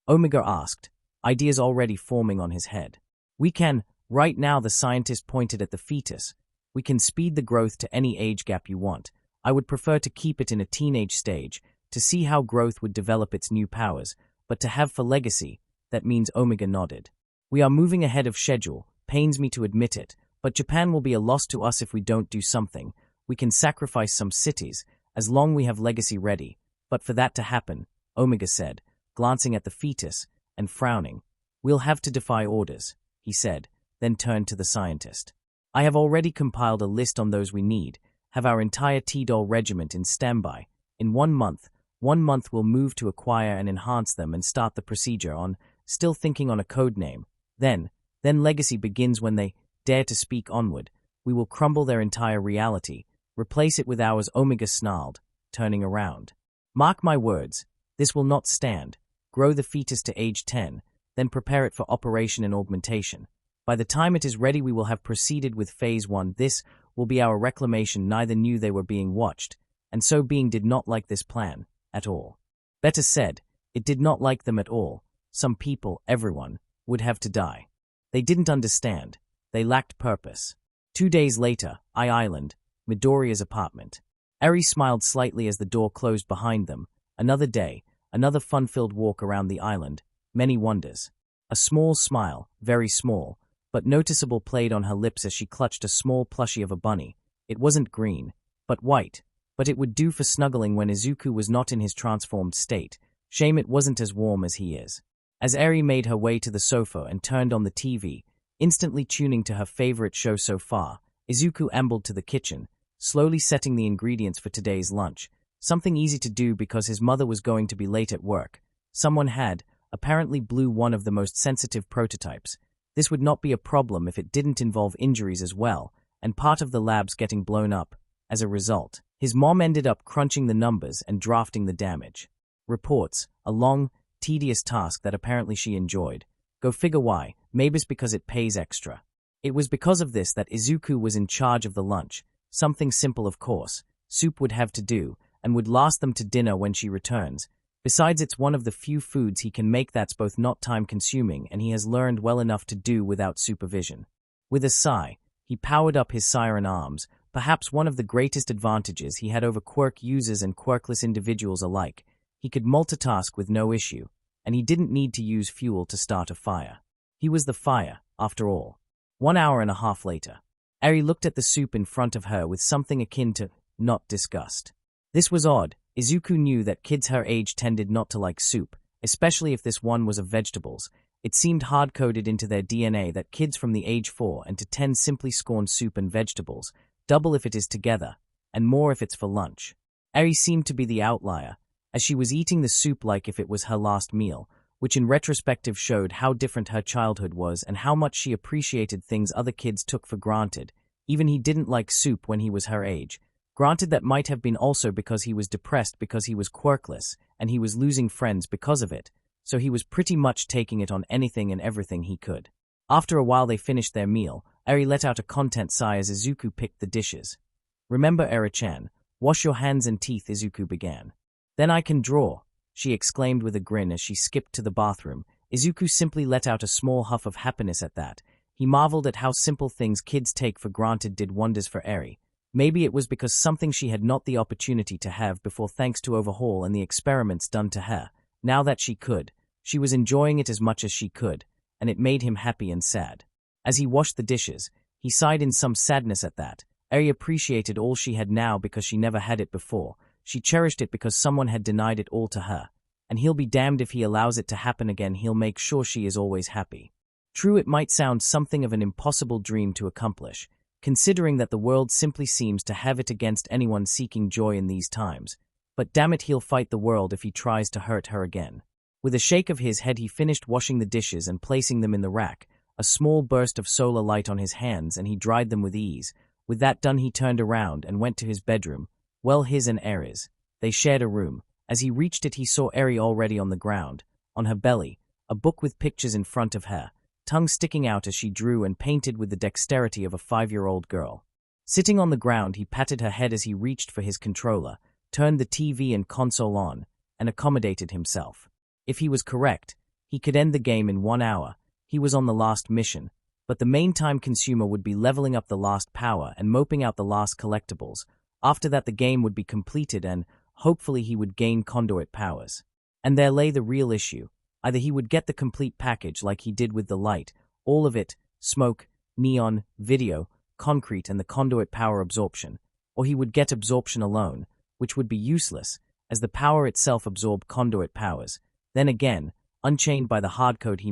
Omega asked, ideas already forming on his head. We can, right now, the scientist pointed at the fetus. We can speed the growth to any age gap you want. I would prefer to keep it in a teenage stage, to see how growth would develop its new powers, but to have for legacy, that means. Omega nodded. We are moving ahead of schedule, pains me to admit it, but Japan will be a loss to us if we don't do something. We can sacrifice some cities, as long we have legacy ready, but for that to happen, Omega said, glancing at the fetus, and frowning. We'll have to defy orders, he said, then turned to the scientist. I have already compiled a list on those we need, have our entire T-Doll regiment in standby. In 1 month we'll move to acquire and enhance them and start the procedure on, still thinking on a code name. Then legacy begins when they dare to speak onward. We will crumble their entire reality, replace it with ours. Omega snarled, turning around. Mark my words, this will not stand. Grow the fetus to age 10, then prepare it for operation and augmentation. By the time it is ready, we will have proceeded with Phase 1. This will be our reclamation. Neither knew they were being watched, and so being did not like this plan, at all. Better said, it did not like them at all. Some people, everyone, would have to die. They didn't understand. They lacked purpose. 2 days later, Island, Midoriya's apartment. Eri smiled slightly as the door closed behind them. Another day, another fun-filled walk around the island. Many wonders. A small smile, very small, but noticeable, played on her lips as she clutched a small plushie of a bunny. It wasn't green, but white, but it would do for snuggling when Izuku was not in his transformed state. Shame it wasn't as warm as he is. As Eri made her way to the sofa and turned on the TV, instantly tuning to her favorite show so far, Izuku ambled to the kitchen, slowly setting the ingredients for today's lunch. Something easy to do because his mother was going to be late at work. Someone had, apparently, blew one of the most sensitive prototypes. This would not be a problem if it didn't involve injuries as well, and part of the labs getting blown up. As a result, his mom ended up crunching the numbers and drafting the damage reports, a long, tedious task that apparently she enjoyed. Go figure why. Maybe it's because it pays extra. It was because of this that Izuku was in charge of the lunch. Something simple, of course. Soup would have to do, and would last them to dinner when she returns. Besides, it's one of the few foods he can make that's both not time-consuming and he has learned well enough to do without supervision. With a sigh, he powered up his siren arms, perhaps one of the greatest advantages he had over Quirk users and Quirkless individuals alike. He could multitask with no issue, and he didn't need to use fuel to start a fire. He was the fire, after all. 1 hour and a half later, Eri looked at the soup in front of her with something akin to not disgust. This was odd. Izuku knew that kids her age tended not to like soup, especially if this one was of vegetables. It seemed hard-coded into their DNA that kids from the age 4 and to 10 simply scorn soup and vegetables, double if it is together, and more if it's for lunch. Eri seemed to be the outlier, as she was eating the soup like if it was her last meal, which in retrospective showed how different her childhood was and how much she appreciated things other kids took for granted. Even he didn't like soup when he was her age. Granted, that might have been also because he was depressed because he was quirkless, and he was losing friends because of it, so he was pretty much taking it on anything and everything he could. After a while they finished their meal. Eri let out a content sigh as Izuku picked the dishes. "Remember, Eri-chan, wash your hands and teeth," Izuku began. "Then I can draw," she exclaimed with a grin as she skipped to the bathroom. Izuku simply let out a small huff of happiness at that. He marveled at how simple things kids take for granted did wonders for Eri. Maybe it was because something she had not the opportunity to have before thanks to overhaul and the experiments done to her. Now that she could, she was enjoying it as much as she could, and it made him happy and sad. As he washed the dishes, he sighed in some sadness at that. Eri appreciated all she had now because she never had it before. She cherished it because someone had denied it all to her. And he'll be damned if he allows it to happen again. He'll make sure she is always happy. True, it might sound something of an impossible dream to accomplish, considering that the world simply seems to have it against anyone seeking joy in these times. But damn it, he'll fight the world if he tries to hurt her again. With a shake of his head, he finished washing the dishes and placing them in the rack. A small burst of solar light on his hands, and he dried them with ease. With that done, he turned around and went to his bedroom. Well, his and Eri's. They shared a room. As he reached it, he saw Eri already on the ground, on her belly, a book with pictures in front of her, tongue sticking out as she drew and painted with the dexterity of a 5-year-old girl. Sitting on the ground, he patted her head as he reached for his controller, turned the TV and console on, and accommodated himself. If he was correct, he could end the game in 1 hour. He was on the last mission, but the main time consumer would be leveling up the last power and moping out the last collectibles. After that, the game would be completed and, hopefully, he would gain conduit powers. And there lay the real issue. Either he would get the complete package like he did with the light, all of it, smoke, neon, video, concrete and the conduit power absorption, or he would get absorption alone, which would be useless, as the power itself absorbed conduit powers. Then again, unchained by the hardcode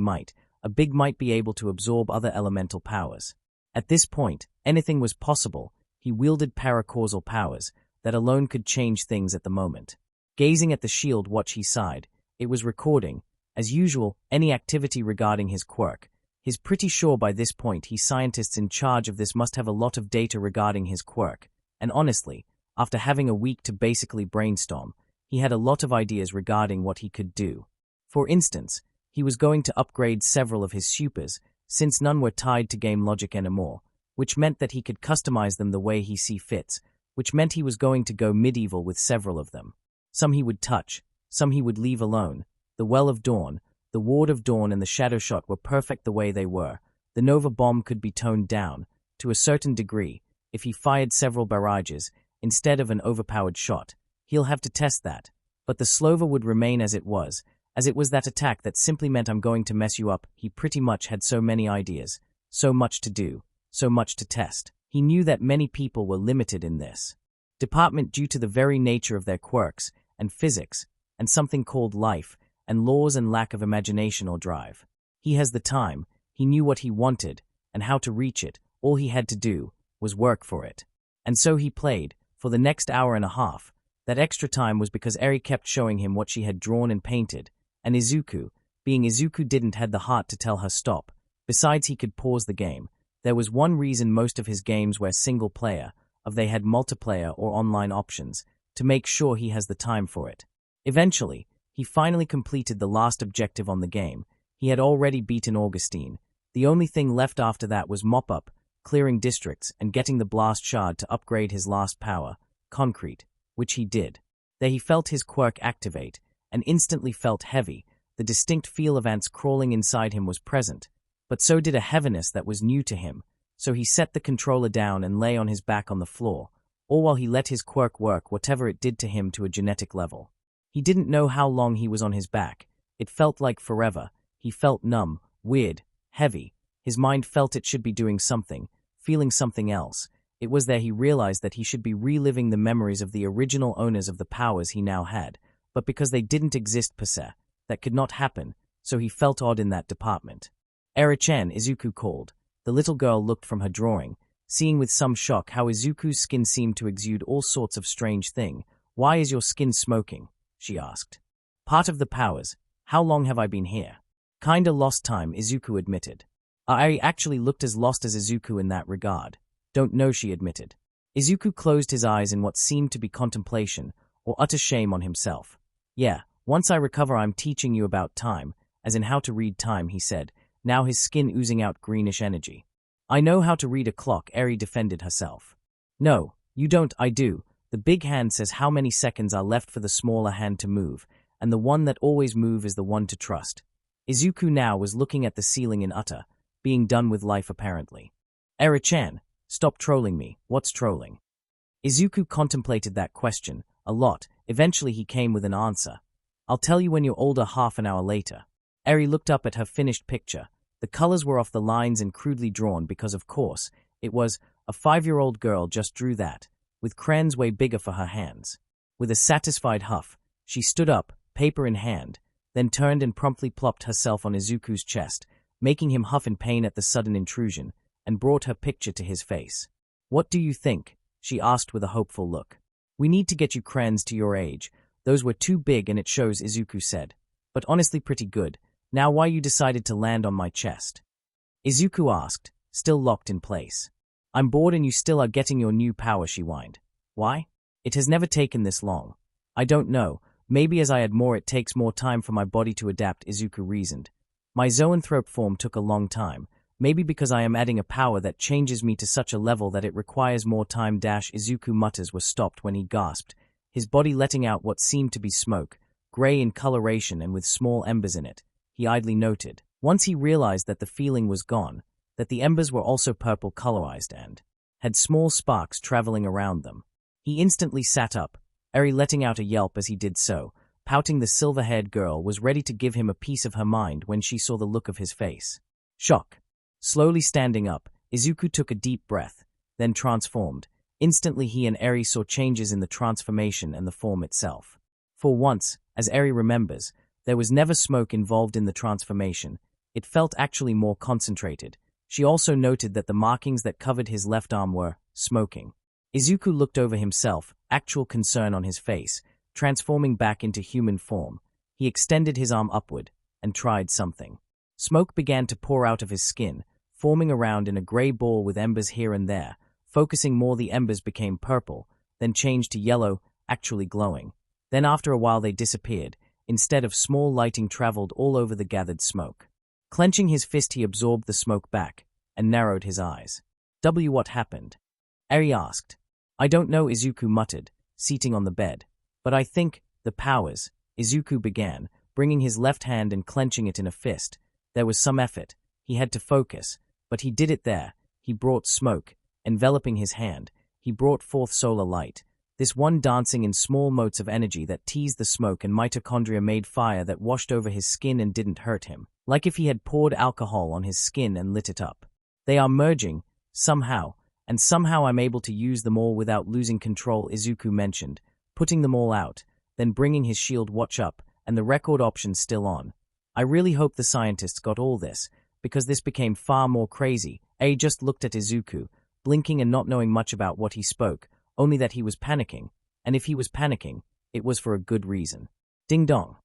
might be able to absorb other elemental powers. At this point, anything was possible. He wielded paracausal powers that alone could change things at the moment. Gazing at the shield watch, he sighed. It was recording, as usual, any activity regarding his quirk. He's pretty sure by this point scientists in charge of this must have a lot of data regarding his quirk. And honestly, after having a week to basically brainstorm, he had a lot of ideas regarding what he could do. For instance, he was going to upgrade several of his supers, since none were tied to game logic anymore, which meant that he could customize them the way he see fits, which meant he was going to go medieval with several of them. Some he would touch, some he would leave alone. The Well of Dawn, the Ward of Dawn and the Shadow Shot were perfect the way they were. The Nova Bomb could be toned down, to a certain degree, if he fired several barrages, instead of an overpowered shot. He'll have to test that. But the Slova would remain as it was that attack that simply meant I'm going to mess you up. He pretty much had so many ideas, so much to do, so much to test. He knew that many people were limited in this department due to the very nature of their quirks, and physics, and something called life, and laws and lack of imagination or drive. He has the time, he knew what he wanted, and how to reach it. All he had to do was work for it. And so he played, for the next hour and a half. That extra time was because Eri kept showing him what she had drawn and painted, and Izuku, being Izuku, didn't have the heart to tell her stop. Besides, he could pause the game. There was one reason most of his games were single player, if they had multiplayer or online options, to make sure he has the time for it. Eventually, he finally completed the last objective on the game. He had already beaten Augustine. The only thing left after that was mop up, clearing districts, and getting the blast shard to upgrade his last power, concrete, which he did. There he felt his quirk activate, and instantly felt heavy. The distinct feel of ants crawling inside him was present, but so did a heaviness that was new to him. So he set the controller down and lay on his back on the floor, all while he let his quirk work whatever it did to him to a genetic level. He didn't know how long he was on his back. It felt like forever. He felt numb, weird, heavy. His mind felt it should be doing something, feeling something else. It was there he realized that he should be reliving the memories of the original owners of the powers he now had, but because they didn't exist per se, that could not happen, so he felt odd in that department. "Eri-chan," Izuku called. The little girl looked from her drawing, seeing with some shock how Izuku's skin seemed to exude all sorts of strange thing. "Why is your skin smoking?" she asked. "Part of the powers. How long have I been here?" "Kinda lost time," Izuku admitted. "I actually looked as lost as Izuku in that regard." "Don't know," she admitted. Izuku closed his eyes in what seemed to be contemplation, or utter shame on himself. "Yeah, once I recover I'm teaching you about time, as in how to read time," he said, now his skin oozing out greenish energy. "I know how to read a clock," Eri defended herself. "No, you don't, I do. The big hand says how many seconds are left for the smaller hand to move, and the one that always move is the one to trust." Izuku now was looking at the ceiling in utter, being done with life apparently. "Eri-chan, stop trolling me. What's trolling?" Izuku contemplated that question a lot. Eventually he came with an answer. "I'll tell you when you're older." Half an hour later, Eri looked up at her finished picture. The colors were off the lines and crudely drawn because, of course, it was a 5-year-old girl just drew that, with crayons way bigger for her hands. With a satisfied huff, she stood up, paper in hand, then turned and promptly plopped herself on Izuku's chest, making him huff in pain at the sudden intrusion, and brought her picture to his face. "What do you think?" she asked with a hopeful look. "We need to get you crayons to your age. Those were too big and it shows," Izuku said. "But honestly pretty good. Now why you decided to land on my chest?" Izuku asked, still locked in place. "I'm bored and you still are getting your new power," she whined. "Why? It has never taken this long." "I don't know. Maybe as I add more it takes more time for my body to adapt," Izuku reasoned. "My zoanthrope form took a long time. Maybe because I am adding a power that changes me to such a level that it requires more time." Izuku mutters were stopped when he gasped, his body letting out what seemed to be smoke, gray in coloration and with small embers in it. He idly noted, once he realized that the feeling was gone, that the embers were also purple colorized and had small sparks traveling around them. He instantly sat up, Eri letting out a yelp as he did so. Pouting, the silver-haired girl was ready to give him a piece of her mind when she saw the look of his face. Shock. Slowly standing up, Izuku took a deep breath, then transformed. Instantly he and Eri saw changes in the transformation and the form itself. For once, as Eri remembers, there was never smoke involved in the transformation. It felt actually more concentrated. She also noted that the markings that covered his left arm were smoking. Izuku looked over himself, actual concern on his face, transforming back into human form. He extended his arm upward and tried something. Smoke began to pour out of his skin, forming around in a gray ball with embers here and there. Focusing more, the embers became purple, then changed to yellow, actually glowing. Then after a while they disappeared. Instead of small lighting traveled all over the gathered smoke. Clenching his fist, he absorbed the smoke back and narrowed his eyes. What happened?" Eri asked. "I don't know," Izuku muttered, seating on the bed. "But I think, the powers," Izuku began, bringing his left hand and clenching it in a fist. There was some effort. He had to focus, but he did it there. He brought smoke, enveloping his hand. He brought forth solar light. This one dancing in small motes of energy that teased the smoke, and mitochondria made fire that washed over his skin and didn't hurt him, like if he had poured alcohol on his skin and lit it up. "They are merging, somehow, and somehow I'm able to use them all without losing control," Izuku mentioned, putting them all out, then bringing his shield watch up, and the record option still on. "I really hope the scientists got all this, because this became far more crazy." A just looked at Izuku, blinking and not knowing much about what he spoke, only that he was panicking, and if he was panicking, it was for a good reason. Ding dong.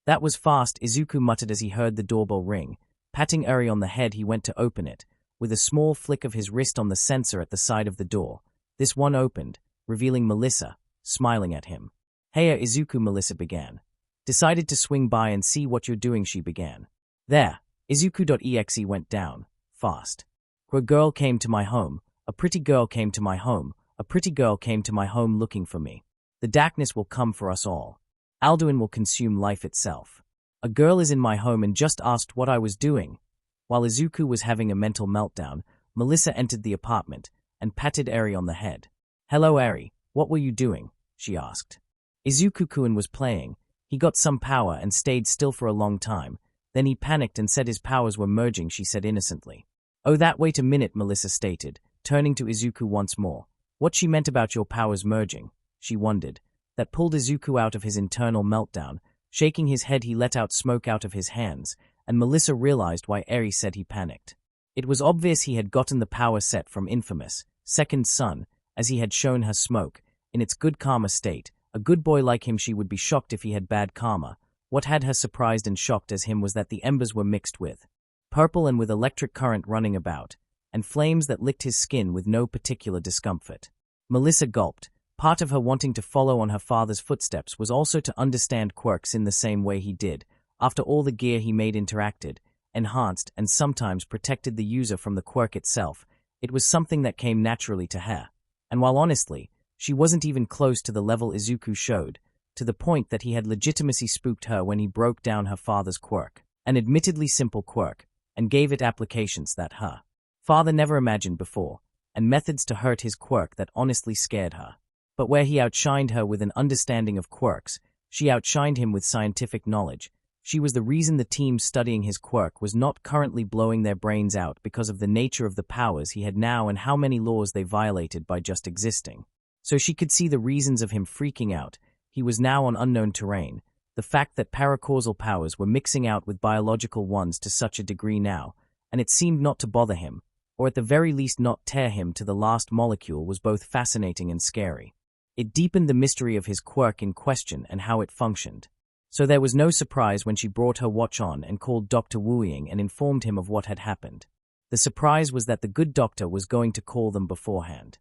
"That was fast," Izuku muttered as he heard the doorbell ring. Patting Eri on the head, he went to open it, with a small flick of his wrist on the sensor at the side of the door. This one opened, revealing Melissa, smiling at him. "Heya, Izuku," Melissa began. "Decided to swing by and see what you're doing," she began. "There." Izuku.exe went down, fast. "A girl came to my home. A pretty girl came to my home. A pretty girl came to my home looking for me. The darkness will come for us all. Alduin will consume life itself. A girl is in my home and just asked what I was doing." While Izuku was having a mental meltdown, Melissa entered the apartment and patted Eri on the head. "Hello, Eri. What were you doing?" she asked. Izuku-kun was playing. He got some power and stayed still for a long time. Then he panicked and said his powers were merging, she said innocently. Oh, that, wait a minute, Melissa stated, turning to Izuku once more. What she meant about your powers merging, she wondered. That pulled Izuku out of his internal meltdown. Shaking his head, he let out smoke out of his hands, and Melissa realized why Eri said he panicked. It was obvious he had gotten the power set from infamous Second Son, as he had shown her smoke, in its good karma state. A good boy like him, she would be shocked if he had bad karma. What had her surprised and shocked as him was that the embers were mixed with purple and with electric current running about, and flames that licked his skin with no particular discomfort. Melissa gulped. Part of her wanting to follow on her father's footsteps was also to understand quirks in the same way he did. After all, the gear he made interacted, enhanced, and sometimes protected the user from the quirk itself. It was something that came naturally to her. And while honestly, she wasn't even close to the level Izuku showed, to the point that he had legitimacy spooked her when he broke down her father's quirk, an admittedly simple quirk, and gave it applications that her father never imagined before, and methods to hurt his quirk that honestly scared her. But where he outshined her with an understanding of quirks, she outshined him with scientific knowledge. She was the reason the team studying his quirk was not currently blowing their brains out because of the nature of the powers he had now and how many laws they violated by just existing. So she could see the reasons of him freaking out. He was now on unknown terrain. The fact that paracausal powers were mixing out with biological ones to such a degree now, and it seemed not to bother him, or at the very least not tear him to the last molecule, was both fascinating and scary. It deepened the mystery of his quirk in question and how it functioned. So there was no surprise when she brought her watch on and called Dr. Wu Ying and informed him of what had happened. The surprise was that the good doctor was going to call them beforehand.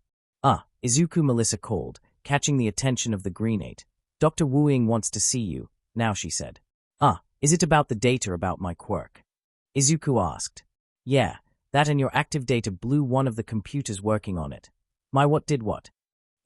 Izuku, Melissa called, catching the attention of the greenate. Dr. Wu Ying wants to see you, now, she said. Is it about the data about my quirk? Izuku asked. Yeah, that, and your active data blew one of the computers working on it. My what did what?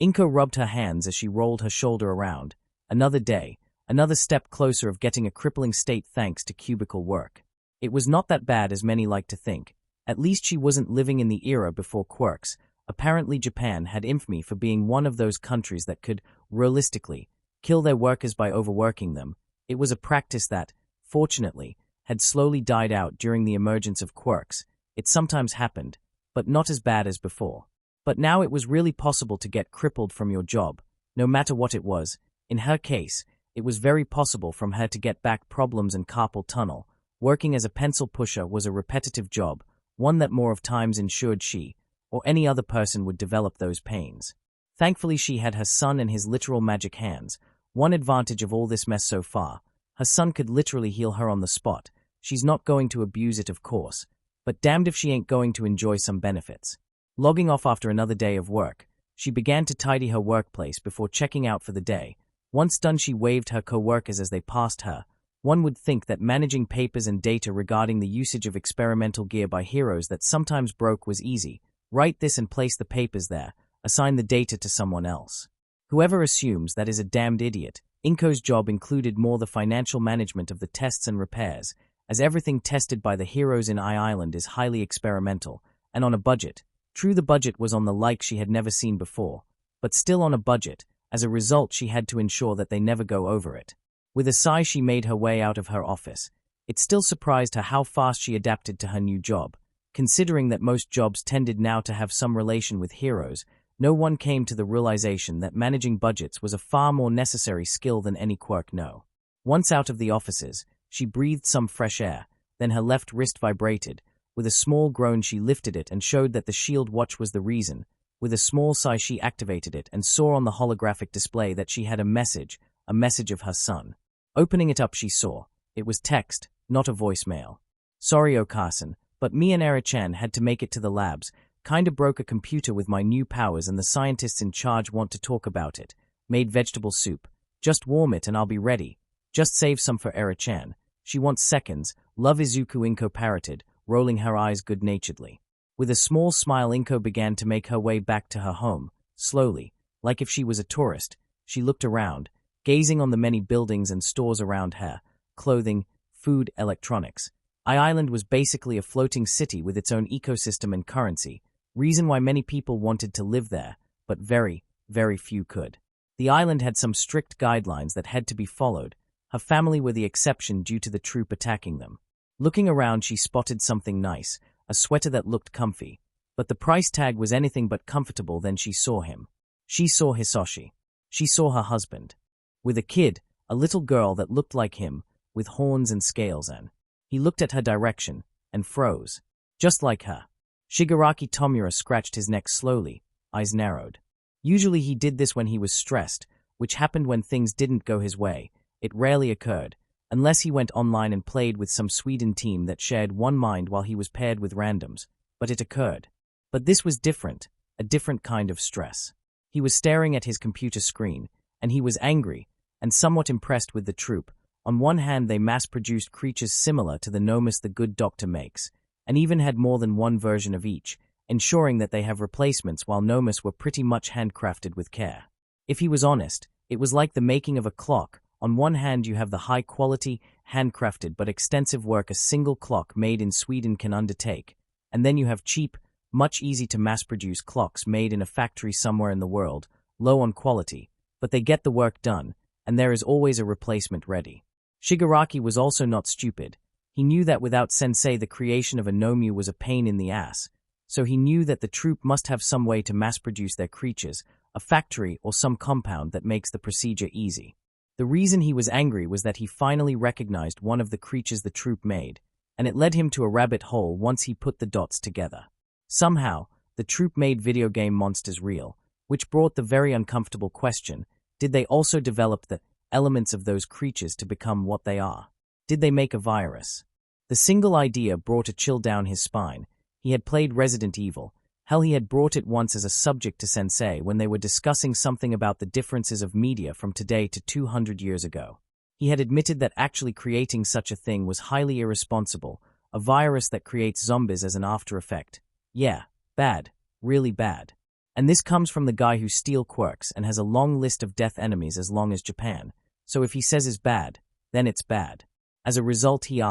Inko rubbed her hands as she rolled her shoulder around. Another day, another step closer of getting a crippling state thanks to cubicle work. It was not that bad as many like to think. At least she wasn't living in the era before quirks. Apparently Japan had infamy for being one of those countries that could, realistically, kill their workers by overworking them. It was a practice that, fortunately, had slowly died out during the emergence of quirks. It sometimes happened, but not as bad as before. But now it was really possible to get crippled from your job, no matter what it was. In her case, it was very possible from her to get back problems and carpal tunnel. Working as a pencil pusher was a repetitive job, one that more of times ensured she, or any other person, would develop those pains. Thankfully she had her son and his literal magic hands. One advantage of all this mess so far, her son could literally heal her on the spot. She's not going to abuse it, of course, but damned if she ain't going to enjoy some benefits. Logging off after another day of work, she began to tidy her workplace before checking out for the day. Once done, she waved her co-workers as they passed her. One would think that managing papers and data regarding the usage of experimental gear by heroes that sometimes broke was easy. Write this and place the papers there, assign the data to someone else. Whoever assumes that is a damned idiot. Inko's job included more the financial management of the tests and repairs, as everything tested by the heroes in Island is highly experimental, and on a budget. True, the budget was on the like she had never seen before, but still on a budget. As a result, she had to ensure that they never go over it. With a sigh, she made her way out of her office. It still surprised her how fast she adapted to her new job. Considering that most jobs tended now to have some relation with heroes, no one came to the realization that managing budgets was a far more necessary skill than any quirk know. Once out of the offices, she breathed some fresh air, then her left wrist vibrated. With a small groan she lifted it and showed that the shield watch was the reason. With a small sigh she activated it and saw on the holographic display that she had a message of her son. Opening it up, she saw. It was text, not a voicemail. Sorry, Okasan, but me and Era-chan had to make it to the labs. Kinda broke a computer with my new powers and the scientists in charge want to talk about it. Made vegetable soup. Just warm it and I'll be ready. Just save some for Era-chan. She wants seconds. Love, Izuku, Inko parroted, rolling her eyes good-naturedly. With a small smile, Inko began to make her way back to her home. Slowly, like if she was a tourist, she looked around, gazing on the many buildings and stores around her. Clothing, food, electronics. Island was basically a floating city with its own ecosystem and currency. Reason why many people wanted to live there, but very, very few could. The island had some strict guidelines that had to be followed. Her family were the exception due to the troop attacking them. Looking around, she spotted something nice, a sweater that looked comfy. But the price tag was anything but comfortable. Then she saw him. She saw Hisoshi. She saw her husband. With a kid, a little girl that looked like him, with horns and scales, and he looked at her direction and froze. Just like her. Shigaraki Tomura scratched his neck slowly, eyes narrowed. Usually he did this when he was stressed, which happened when things didn't go his way. It rarely occurred, unless he went online and played with some Sweden team that shared one mind while he was paired with randoms. But it occurred. But this was different, a different kind of stress. He was staring at his computer screen, and he was angry, and somewhat impressed with the troop. On one hand, they mass-produced creatures similar to the Nomus the Good Doctor makes, and even had more than one version of each, ensuring that they have replacements, while Nomus were pretty much handcrafted with care. If he was honest, it was like the making of a clock. On one hand, you have the high-quality, handcrafted but extensive work a single clock made in Sweden can undertake, and then you have cheap, much easy to mass-produce clocks made in a factory somewhere in the world, low on quality, but they get the work done, and there is always a replacement ready. Shigaraki was also not stupid. He knew that without Sensei the creation of a Nomu was a pain in the ass, so he knew that the troop must have some way to mass-produce their creatures, a factory or some compound that makes the procedure easy. The reason he was angry was that he finally recognized one of the creatures the troop made, and it led him to a rabbit hole once he put the dots together. Somehow, the troop made video game monsters real, which brought the very uncomfortable question, did they also develop the elements of those creatures to become what they are? Did they make a virus? The single idea brought a chill down his spine. He had played Resident Evil. Hell, he had brought it once as a subject to Sensei when they were discussing something about the differences of media from today to 200 years ago. He had admitted that actually creating such a thing was highly irresponsible, a virus that creates zombies as an after effect. Yeah, bad, really bad. And this comes from the guy who steals quirks and has a long list of death enemies as long as Japan, so if he says is bad, then it's bad. As a result, he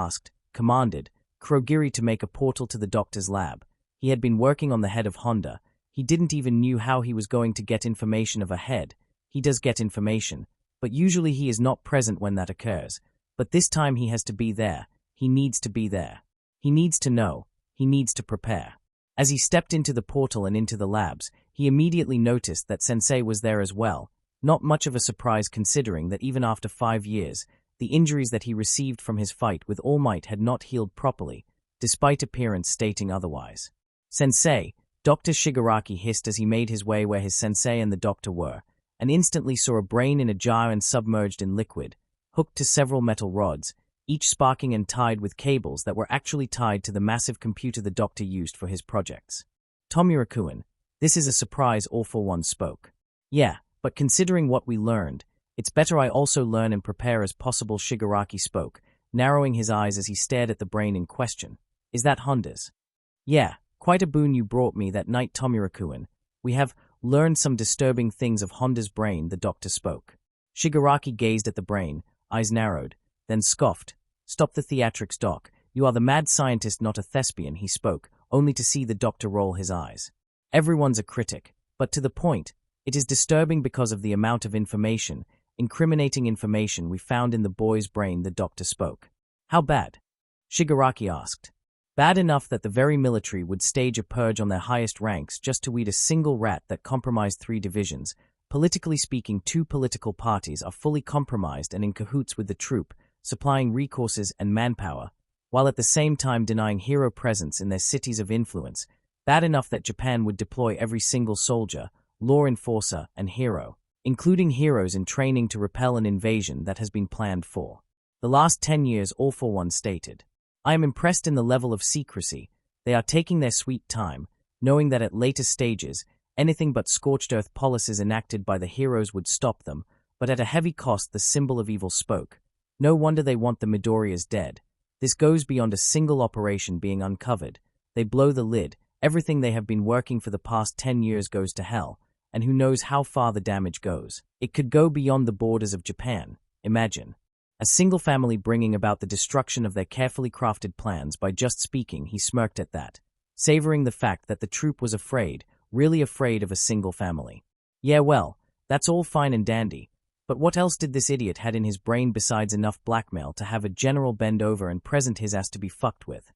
commanded, Kurogiri to make a portal to the doctor's lab. He had been working on the head of Honda. He didn't even knew how he was going to get information of a head. He does get information, but usually he is not present when that occurs. But this time he has to be there. He needs to be there. He needs to know. He needs to prepare. As he stepped into the portal and into the labs, he immediately noticed that Sensei was there as well. Not much of a surprise considering that even after 5 years, the injuries that he received from his fight with All Might had not healed properly, despite appearance stating otherwise. Sensei, Dr. Shigaraki hissed as he made his way where his sensei and the doctor were, and instantly saw a brain in a jar and submerged in liquid, hooked to several metal rods, each sparking and tied with cables that were actually tied to the massive computer the doctor used for his projects. Tomura-kun, this is a surprise, All for One spoke. Yeah, but considering what we learned, it's better I also learn and prepare as possible, Shigaraki spoke, narrowing his eyes as he stared at the brain in question. Is that Honda's? Yeah, quite a boon you brought me that night, Tomura-kun. We have learned some disturbing things of Honda's brain, the doctor spoke. Shigaraki gazed at the brain, eyes narrowed, then scoffed. Stop the theatrics, Doc. You are the mad scientist, not a thespian, he spoke, only to see the doctor roll his eyes. Everyone's a critic, but to the point. It is disturbing because of the amount of information, incriminating information we found in the boy's brain, the doctor spoke. How bad? Shigaraki asked. Bad enough that the very military would stage a purge on their highest ranks just to weed a single rat that compromised 3 divisions. Politically speaking, 2 political parties are fully compromised and in cahoots with the troop, supplying resources and manpower, while at the same time denying hero presence in their cities of influence. Bad enough that Japan would deploy every single soldier, law enforcer, and hero, including heroes in training to repel an invasion that has been planned for the last 10 years, All for One stated. I am impressed in the level of secrecy. They are taking their sweet time, knowing that at later stages, anything but scorched earth policies enacted by the heroes would stop them, but at a heavy cost, the symbol of evil spoke. No wonder they want the Midoriyas dead. This goes beyond a single operation being uncovered. They blow the lid, everything they have been working for the past 10 years goes to hell, and who knows how far the damage goes. It could go beyond the borders of Japan. Imagine. A single family bringing about the destruction of their carefully crafted plans by just speaking. He smirked at that, savoring the fact that the troop was afraid, really afraid of a single family. Yeah, well, that's all fine and dandy, But what else did this idiot had in his brain besides enough blackmail to have a general bend over and present his ass to be fucked with?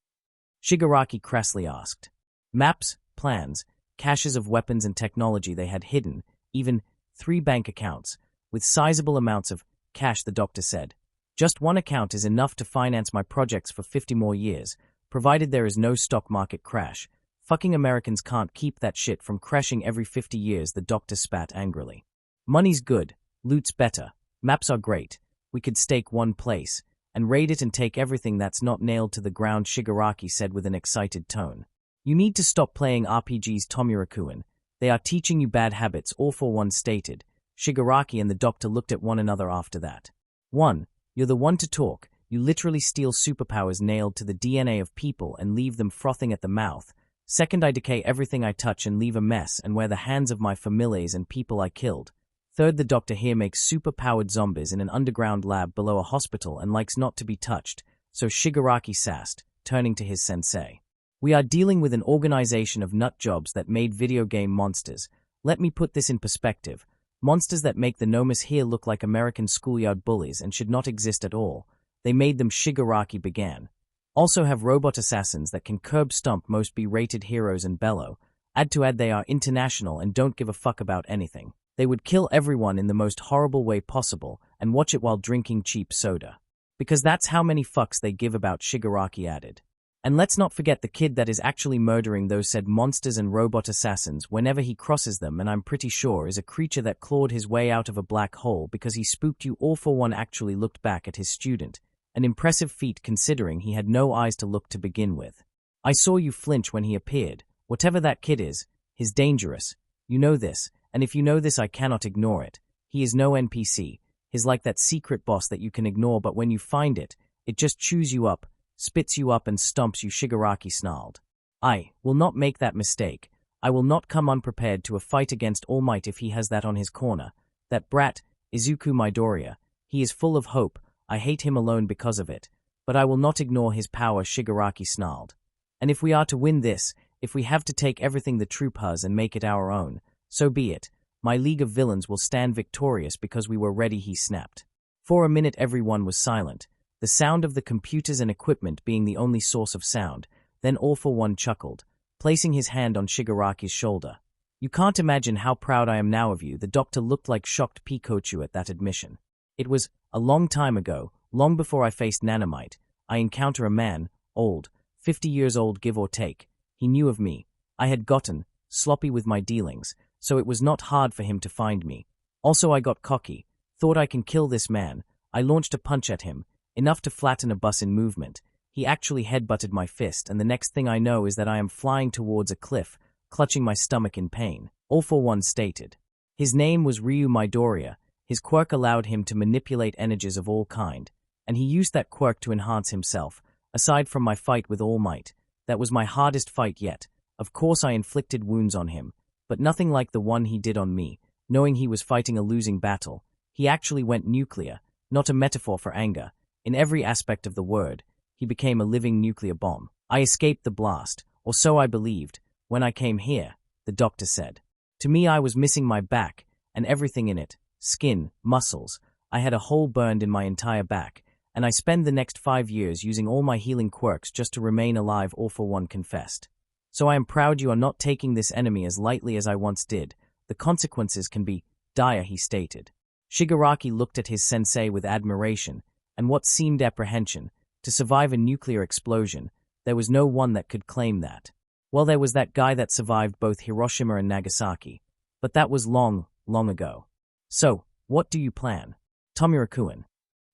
Shigaraki crassly asked. Maps, plans, caches of weapons and technology they had hidden, even 3 bank accounts, with sizable amounts of cash, the doctor said. Just one account is enough to finance my projects for 50 more years, provided there is no stock market crash. Fucking Americans can't keep that shit from crashing every 50 years, the doctor spat angrily. Money's good, loot's better, maps are great. We could stake one place, and raid it and take everything that's not nailed to the ground, Shigaraki said with an excited tone. You need to stop playing RPGs, Tomura-kun. They are teaching you bad habits, all for one stated. Shigaraki and the doctor looked at one another after that. 1. You're the one to talk. You literally steal superpowers nailed to the DNA of people and leave them frothing at the mouth. 2nd, I decay everything I touch and leave a mess and wear the hands of my familiars and people I killed. 3rd, the doctor here makes super-powered zombies in an underground lab below a hospital and likes not to be touched, so Shigaraki sassed, turning to his sensei. We are dealing with an organization of nut jobs that made video game monsters. Let me put this in perspective. Monsters that make the Nomus here look like American schoolyard bullies and should not exist at all. They made them, Shigaraki began. Also have robot assassins that can curb stomp most B-rated heroes and bellow. Add to add, they are international and don't give a fuck about anything. They would kill everyone in the most horrible way possible and watch it while drinking cheap soda. Because that's how many fucks they give about, Shigaraki added. And let's not forget the kid that is actually murdering those said monsters and robot assassins whenever he crosses them, and I'm pretty sure is a creature that clawed his way out of a black hole because he spooked you all. For one, actually looked back at his student. An impressive feat considering he had no eyes to look to begin with. I saw you flinch when he appeared. Whatever that kid is, he's dangerous. You know this, and if you know this I cannot ignore it. He is no NPC. He's like that secret boss that you can ignore, but when you find it, it just chews you up, spits you up and stomps you, Shigaraki snarled. I will not make that mistake. I will not come unprepared to a fight against All Might if he has that on his corner. That brat, Izuku Midoriya, he is full of hope. I hate him alone because of it. But I will not ignore his power, Shigaraki snarled. And if we are to win this, if we have to take everything the troop has and make it our own, so be it. My League of Villains will stand victorious because we were ready, he snapped. For a minute everyone was silent, the sound of the computers and equipment being the only source of sound. Then All For One chuckled, placing his hand on Shigaraki's shoulder. You can't imagine how proud I am now of you. The doctor looked like shocked Pikachu at that admission. It was a long time ago, long before I faced Nanomite. I encounter a man, old, 50 years old give or take. He knew of me. I had gotten sloppy with my dealings, so it was not hard for him to find me. Also I got cocky, thought I can kill this man. I launched a punch at him, enough to flatten a bus in movement. He actually headbutted my fist, and the next thing I know is that I am flying towards a cliff, clutching my stomach in pain. All For One stated. His name was Ryu Midoriya. His quirk allowed him to manipulate energies of all kind, and he used that quirk to enhance himself. Aside from my fight with All Might, that was my hardest fight yet. Of course I inflicted wounds on him, but nothing like the one he did on me. Knowing he was fighting a losing battle, he actually went nuclear, not a metaphor for anger. In every aspect of the word, he became a living nuclear bomb. I escaped the blast, or so I believed, when I came here, the doctor said. To me I was missing my back, and everything in it. Skin, muscles. I had a hole burned in my entire back, and I spent the next 5 years using all my healing quirks just to remain alive, All For One confessed. So I am proud you are not taking this enemy as lightly as I once did. The consequences can be dire, he stated. Shigaraki looked at his sensei with admiration and what seemed apprehension. To survive a nuclear explosion, there was no one that could claim that. Well, there was that guy that survived both Hiroshima and Nagasaki, but that was long, long ago. So, what do you plan? Tomura-kun.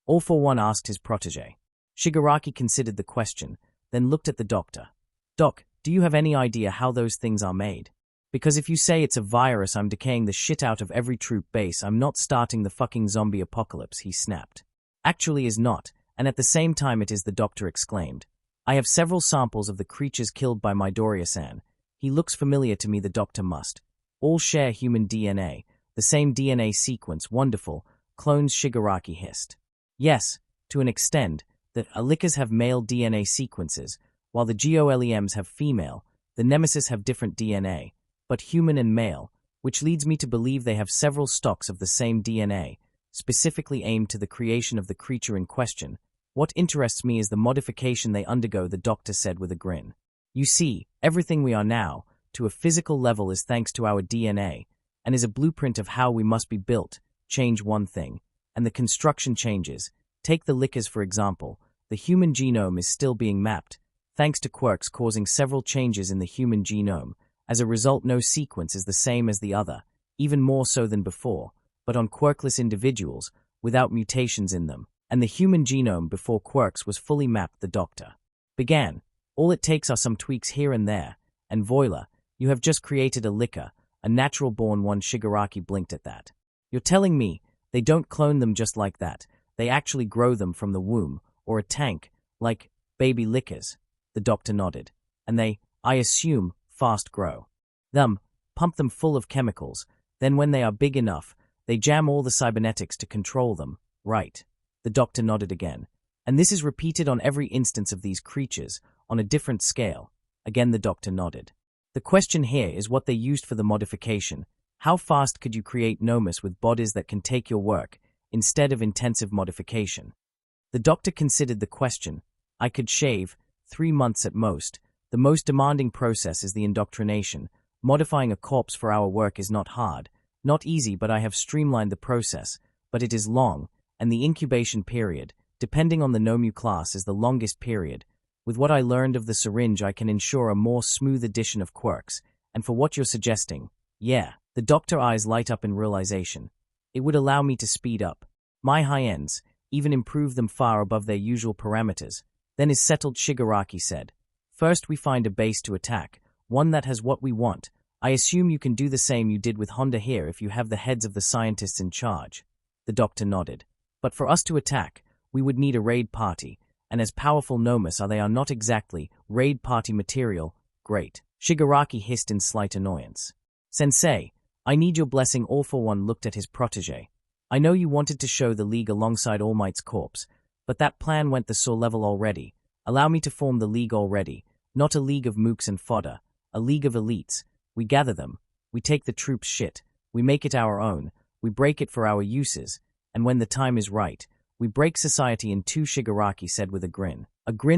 All For One asked his protege. Shigaraki considered the question, then looked at the doctor. Doc, do you have any idea how those things are made? Because if you say it's a virus, I'm decaying the shit out of every troop base. I'm not starting the fucking zombie apocalypse, he snapped. Actually is not, and at the same time it is, the doctor exclaimed. I have several samples of the creatures killed by Midoriya-san. He looks familiar to me, the doctor must. All share human DNA. The same DNA sequence, wonderful, clones, Shigaraki hissed. Yes, to an extent, the Alikas have male DNA sequences, while the GOLEMs have female. The Nemesis have different DNA, but human and male, which leads me to believe they have several stocks of the same DNA, specifically aimed to the creation of the creature in question. What interests me is the modification they undergo, the doctor said with a grin. You see, everything we are now, to a physical level, is thanks to our DNA, and is a blueprint of how we must be built. Change one thing, and the construction changes. Take the lickers for example. The human genome is still being mapped, thanks to quirks causing several changes in the human genome. As a result, no sequence is the same as the other, even more so than before, but on quirkless individuals, without mutations in them. And the human genome before quirks was fully mapped, the doctor began. All it takes are some tweaks here and there, and voila, you have just created a licker, a natural-born one. Shigaraki blinked at that. You're telling me they don't clone them just like that, they actually grow them from the womb, or a tank, like baby lickers? The doctor nodded. And they, I assume, fast grow them, pump them full of chemicals, then when they are big enough, they jam all the cybernetics to control them, right? The doctor nodded again. And this is repeated on every instance of these creatures, on a different scale. Again the doctor nodded. The question here is what they used for the modification. How fast could you create nomus with bodies that can take your work, instead of intensive modification? The doctor considered the question. I could shave, 3 months at most. The most demanding process is the indoctrination. Modifying a corpse for our work is not hard, not easy, but I have streamlined the process, but it is long, and the incubation period, depending on the nomu class, is the longest period. With what I learned of the syringe, I can ensure a more smooth addition of quirks, and for what you're suggesting, yeah, the doctor's eyes light up in realization. It would allow me to speed up my high ends, even improve them far above their usual parameters. Then is settled, Shigaraki said. First we find a base to attack, one that has what we want. I assume you can do the same you did with Honda here if you have the heads of the scientists in charge. The doctor nodded. But for us to attack, we would need a raid party, and as powerful nomus they are not exactly raid party material. Great. Shigaraki hissed in slight annoyance. Sensei, I need your blessing. All for One looked at his protege. I know you wanted to show the League alongside All Might's corpse, but that plan went the saw level already. Allow me to form the League already, not a league of mooks and fodder, a league of elites. We gather them, we take the troops' shit, we make it our own, we break it for our uses, and when the time is right, we break society in two. Shigaraki said with a grin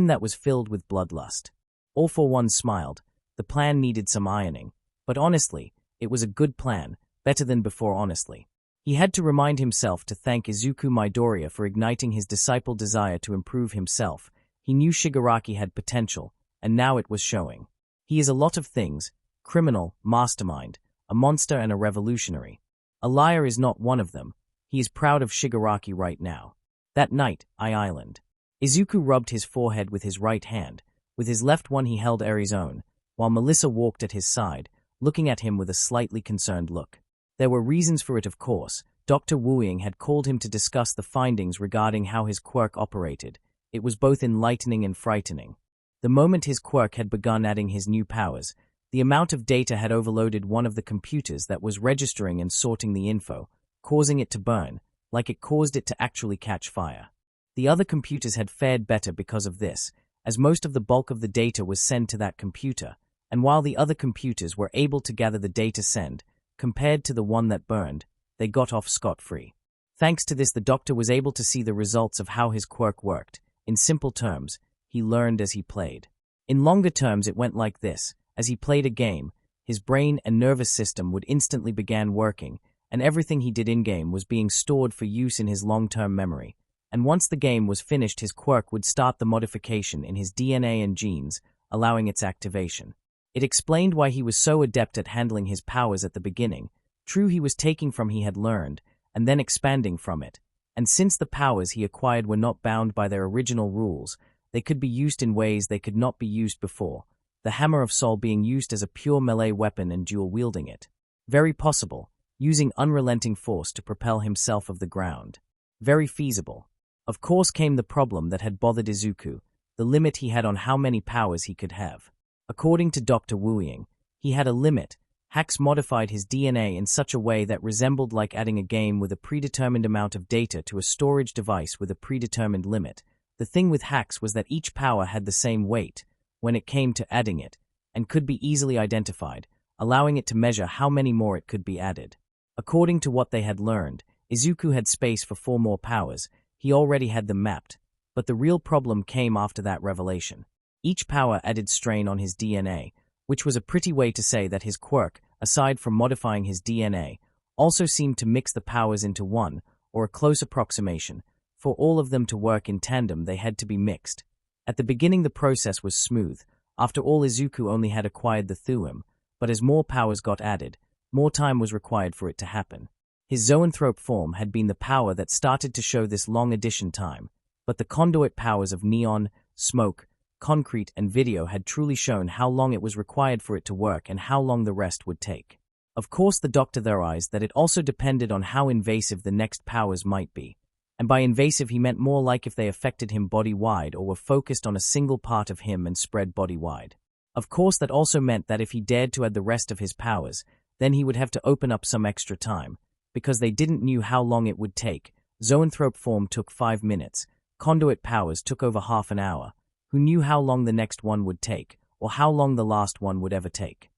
that was filled with bloodlust. All for One smiled. The plan needed some ironing, but honestly, it was a good plan, better than before. Honestly, he had to remind himself to thank Izuku Midoriya for igniting his disciple desire to improve himself. He knew Shigaraki had potential, and now it was showing. He is a lot of things: criminal, mastermind, a monster, and a revolutionary. A liar is not one of them. He is proud of Shigaraki right now. That night, Island. Izuku rubbed his forehead with his right hand. With his left one he held Eri's own, while Melissa walked at his side, looking at him with a slightly concerned look. There were reasons for it, of course. Dr. Wu-Ying had called him to discuss the findings regarding how his quirk operated. It was both enlightening and frightening. The moment his quirk had begun adding his new powers, the amount of data had overloaded one of the computers that was registering and sorting the info, causing it to burn, like it caused it to actually catch fire. The other computers had fared better because of this, as most of the bulk of the data was sent to that computer, and while the other computers were able to gather the data sent, compared to the one that burned, they got off scot-free. Thanks to this, the doctor was able to see the results of how his quirk worked. In simple terms, he learned as he played. In longer terms, it went like this. As he played a game, his brain and nervous system would instantly begin working, and everything he did in-game was being stored for use in his long-term memory. And once the game was finished, his quirk would start the modification in his DNA and genes, allowing its activation. It explained why he was so adept at handling his powers at the beginning. True, he was taking from he had learned, and then expanding from it. And since the powers he acquired were not bound by their original rules, they could be used in ways they could not be used before. The Hammer of Sol being used as a pure melee weapon and dual-wielding it. Very possible, using unrelenting force to propel himself off the ground. Very feasible. Of course came the problem that had bothered Izuku, the limit he had on how many powers he could have. According to Dr. Wu-Ying, he had a limit. Hacks modified his DNA in such a way that resembled like adding a game with a predetermined amount of data to a storage device with a predetermined limit. The thing with hacks was that each power had the same weight when it came to adding it, and could be easily identified, allowing it to measure how many more it could be added. According to what they had learned, Izuku had space for 4 more powers. He already had them mapped. But the real problem came after that revelation. Each power added strain on his DNA, which was a pretty way to say that his quirk, aside from modifying his DNA, also seemed to mix the powers into one, or a close approximation. For all of them to work in tandem, they had to be mixed. At the beginning the process was smooth. After all, Izuku only had acquired the thuum, but as more powers got added, more time was required for it to happen. His zoanthrope form had been the power that started to show this long addition time, but the conduit powers of neon, smoke, concrete, and video had truly shown how long it was required for it to work and how long the rest would take. Of course, the doctor theorized that it also depended on how invasive the next powers might be. And by invasive he meant more like if they affected him body-wide or were focused on a single part of him and spread body-wide. Of course, that also meant that if he dared to add the rest of his powers, then he would have to open up some extra time, because they didn't know how long it would take. Zoanthrope form took 5 minutes, conduit powers took over half an hour. Who knew how long the next one would take, or how long the last one would ever take?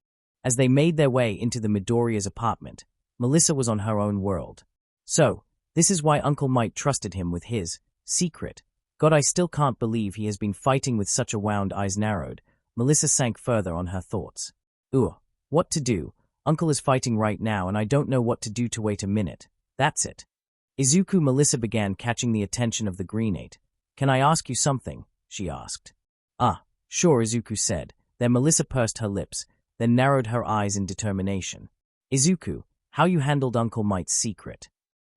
As they made their way into the Midoriya's apartment, Melissa was on her own world. So, this is why Uncle Might trusted him with his secret. God, I still can't believe he has been fighting with such a wound. Eyes narrowed, Melissa sank further on her thoughts. What to do? Uncle is fighting right now and I don't know what to do. To wait a minute. That's it. Izuku. Melissa began catching the attention of the Greenate. Can I ask you something? She asked. Sure, Izuku said. Then Melissa pursed her lips, then narrowed her eyes in determination. Izuku, how you handled Uncle Might's secret?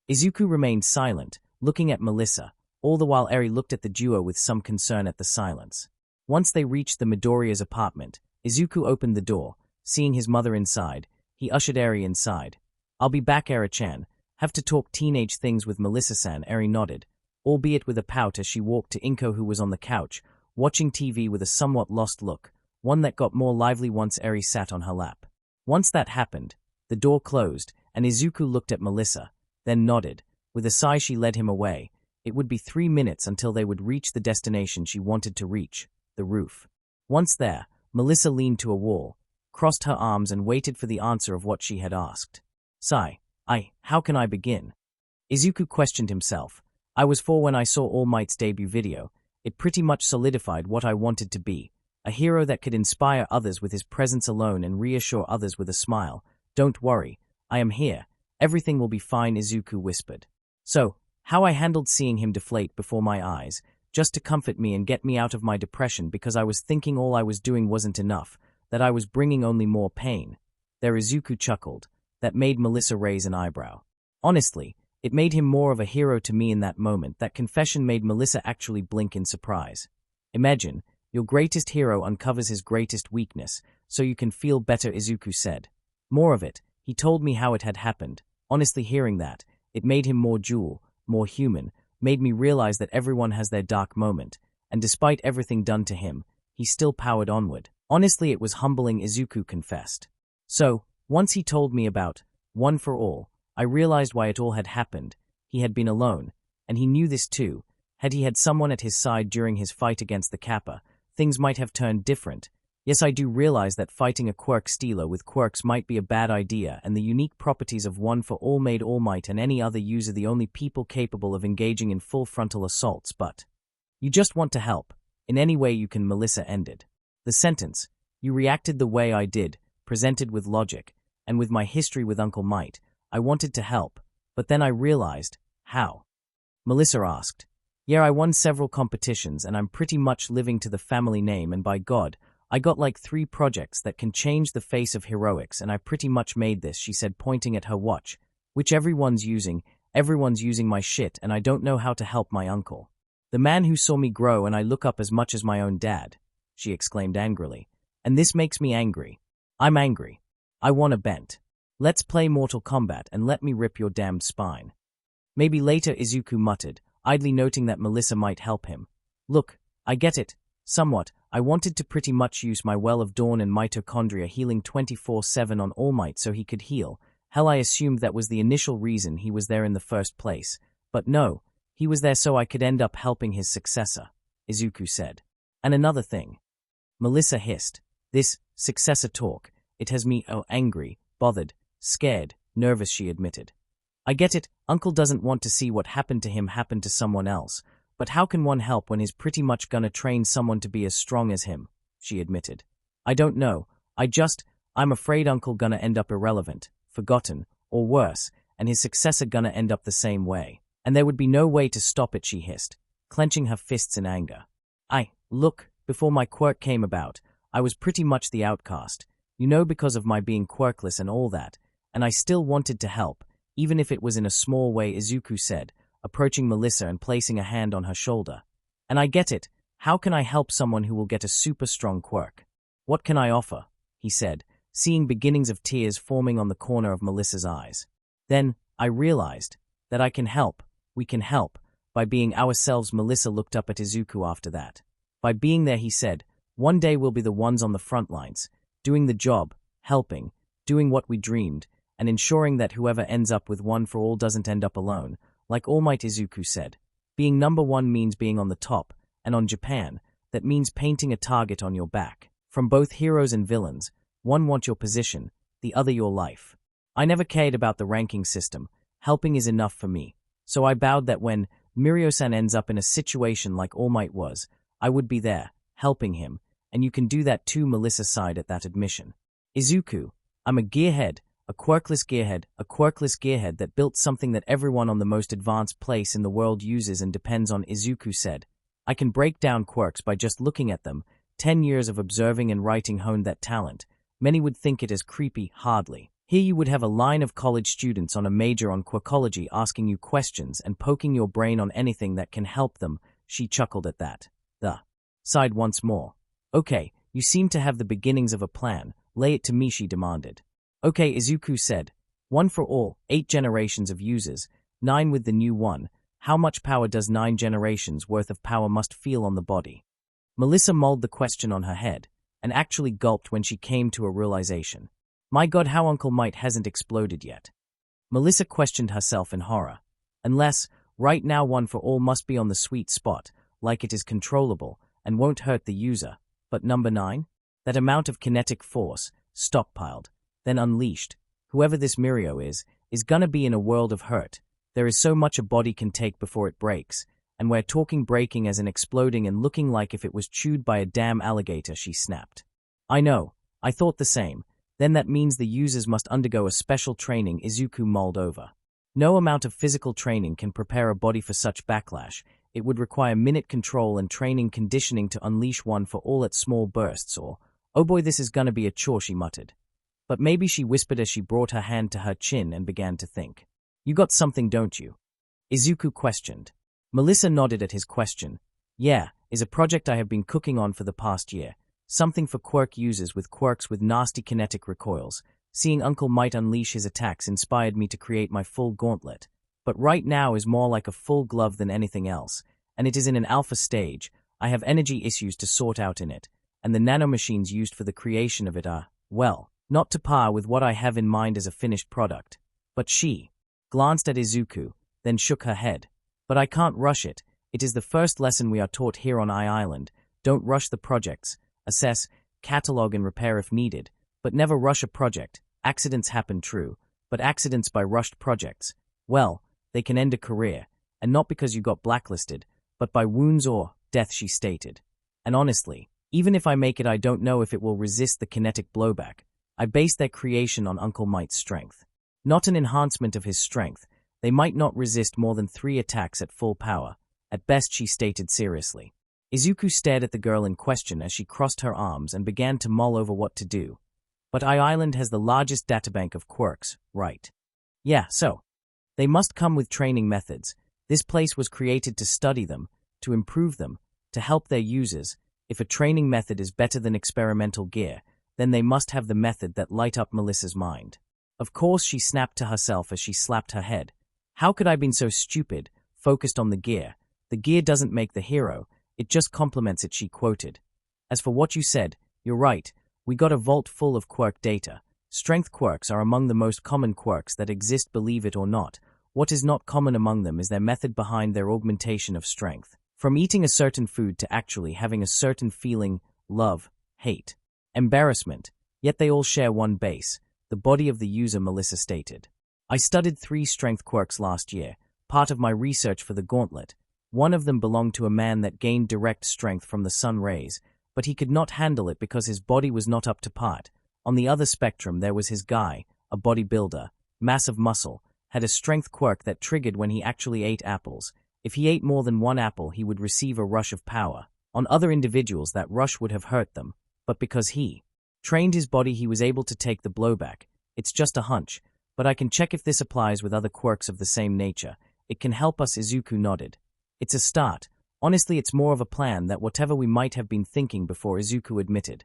Izuku remained silent, looking at Melissa, all the while Eri looked at the duo with some concern at the silence. Once they reached the Midoriya's apartment, Izuku opened the door. Seeing his mother inside, he ushered Eri inside. I'll be back, Eri-chan. Have to talk teenage things with Melissa-san. Eri nodded, albeit with a pout as she walked to Inko, who was on the couch, watching TV with a somewhat lost look, one that got more lively once Eri sat on her lap. Once that happened, the door closed, and Izuku looked at Melissa, then nodded. With a sigh she led him away. It would be 3 minutes until they would reach the destination she wanted to reach, the roof. Once there, Melissa leaned to a wall, crossed her arms and waited for the answer of what she had asked. How can I begin? Izuku questioned himself. I was 4 when I saw All Might's debut video. It pretty much solidified what I wanted to be. A hero that could inspire others with his presence alone and reassure others with a smile. Don't worry, I am here. Everything will be fine, Izuku whispered. So, how I handled seeing him deflate before my eyes, just to comfort me and get me out of my depression, because I was thinking all I was doing wasn't enough, that I was bringing only more pain. There, Izuku chuckled. That made Melissa raise an eyebrow. Honestly, it made him more of a hero to me in that moment. That confession made Melissa actually blink in surprise. Imagine, your greatest hero uncovers his greatest weakness, so you can feel better, Izuku said. More of it. He told me how it had happened. Honestly, hearing that, it made him more more human, made me realize that everyone has their dark moment, and despite everything done to him, he still powered onward. Honestly, it was humbling, Izuku confessed. So, once he told me about One for All, I realized why it all had happened. He had been alone, and he knew this too. Had he had someone at his side during his fight against the Kappa, things might have turned different. Yes, I do realize that fighting a Quirk stealer with quirks might be a bad idea, and the unique properties of One for All made All Might and any other user the only people capable of engaging in full frontal assaults, but you just want to help. In any way you can, Melissa ended the sentence. You reacted the way I did, presented with logic, and with my history with Uncle Might, I wanted to help, but then I realized, how? Melissa asked. Yeah, I won several competitions and I'm pretty much living to the family name, and by God, I got like 3 projects that can change the face of heroics, and I pretty much made this, she said, pointing at her watch, which everyone's using my shit, and I don't know how to help my uncle. The man who saw me grow and I look up as much as my own dad, she exclaimed angrily. And this makes me angry. I'm angry. I want a bent. Let's play Mortal Kombat and let me rip your damned spine. Maybe later, Izuku muttered, idly noting that Melissa might help him. Look, I get it. Somewhat. I wanted to pretty much use my Well of Dawn and mitochondria healing 24/7 on All Might so he could heal. Hell, I assumed that was the initial reason he was there in the first place. But no, he was there so I could end up helping his successor, Izuku said. And another thing. Melissa hissed. This successor talk, it has me angry, bothered, scared, nervous, she admitted. I get it, Uncle doesn't want to see what happened to him happen to someone else, but how can one help when he's pretty much gonna train someone to be as strong as him, she admitted. I don't know, I'm afraid Uncle gonna end up irrelevant, forgotten, or worse, and his successor gonna end up the same way. And there would be no way to stop it, she hissed, clenching her fists in anger. Look, before my quirk came about, I was pretty much the outcast, because of my being quirkless and all that, and I still wanted to help, even if it was in a small way, Izuku said, approaching Melissa and placing a hand on her shoulder. And I get it, how can I help someone who will get a super strong quirk? What can I offer? He said, seeing beginnings of tears forming on the corner of Melissa's eyes. Then, I realized that we can help, by being ourselves. Melissa looked up at Izuku after that. By being there, he said, one day we'll be the ones on the front lines, doing the job, helping, doing what we dreamed, and ensuring that whoever ends up with One for All doesn't end up alone, like All Might. Izuku said. Being number one means being on the top, and on Japan, that means painting a target on your back. From both heroes and villains, one wants your position, the other your life. I never cared about the ranking system, helping is enough for me, so I bowed that when Mirio-san ends up in a situation like All Might was, I would be there, helping him, and you can do that too. Melissa sighed at that admission. Izuku, I'm a gearhead, a quirkless gearhead that built something that everyone on the most advanced place in the world uses and depends on. Izuku said, I can break down quirks by just looking at them. 10 years of observing and writing honed that talent. Many would think it as creepy, hardly. Here you would have a line of college students on a major on quirkology asking you questions and poking your brain on anything that can help them. She chuckled at that. Sighed once more. Okay, you seem to have the beginnings of a plan. Lay it to me, she demanded. Okay, Izuku said. One for all, 8 generations of users, 9 with the new one. How much power does 9 generations worth of power must feel on the body? Melissa mulled the question on her head, and actually gulped when she came to a realization. My God, how Uncle Might hasn't exploded yet. Melissa questioned herself in horror. Unless, right now One for All must be on the sweet spot, like it is controllable, and won't hurt the user. But number 9? That amount of kinetic force, stockpiled, then unleashed, whoever this Mirio is gonna be in a world of hurt. There is so much a body can take before it breaks, and we're talking breaking as in exploding and looking like if it was chewed by a damn alligator, she snapped. I know, I thought the same. Then that means the users must undergo a special training. Izuku mulled over. No amount of physical training can prepare a body for such backlash. It would require minute control and training conditioning to unleash One for All at small bursts or, oh boy, this is gonna be a chore, she muttered. But maybe, she whispered as she brought her hand to her chin and began to think. You got something, don't you? Izuku questioned. Melissa nodded at his question. Yeah, is a project I have been cooking on for the past year. Something for quirk users with quirks with nasty kinetic recoils. Seeing Uncle Might unleash his attacks inspired me to create my full gauntlet. But right now is more like a full glove than anything else, and it is in an alpha stage. I have energy issues to sort out in it, and the nanomachines used for the creation of it are, well, not to par with what I have in mind as a finished product. But she glanced at Izuku, then shook her head. But I can't rush it. It is the first lesson we are taught here on Island. Don't rush the projects. Assess, catalog and repair if needed. But never rush a project. Accidents happen, true. But accidents by rushed projects, well, they can end a career. And not because you got blacklisted, but by wounds or death, she stated. And honestly, even if I make it, I don't know if it will resist the kinetic blowback. I base their creation on Uncle Might's strength. Not an enhancement of his strength. They might not resist more than 3 attacks at full power, at best, she stated seriously. Izuku stared at the girl in question as she crossed her arms and began to mull over what to do. But Island has the largest databank of quirks, right? Yeah, so. They must come with training methods. This place was created to study them, to improve them, to help their users. If a training method is better than experimental gear, then they must have the method that light up Melissa's mind. Of course, she snapped to herself as she slapped her head. How could I have been so stupid, focused on the gear? The gear doesn't make the hero, it just complements it, she quoted. As for what you said, you're right, we got a vault full of quirk data. Strength quirks are among the most common quirks that exist, believe it or not. What is not common among them is their method behind their augmentation of strength. From eating a certain food to actually having a certain feeling, love, hate, embarrassment. Yet they all share one base, the body of the user, Melissa stated. I studied 3 strength quirks last year, part of my research for the gauntlet. One of them belonged to a man that gained direct strength from the sun rays, but he could not handle it because his body was not up to par. On the other spectrum there was his guy, a bodybuilder, massive muscle, had a strength quirk that triggered when he actually ate apples. If he ate more than 1 apple he would receive a rush of power. On other individuals that rush would have hurt them, but because he trained his body he was able to take the blowback. It's just a hunch, but I can check if this applies with other quirks of the same nature. It can help us. Izuku nodded. It's a start. Honestly, it's more of a plan than whatever we might have been thinking before, Izuku admitted.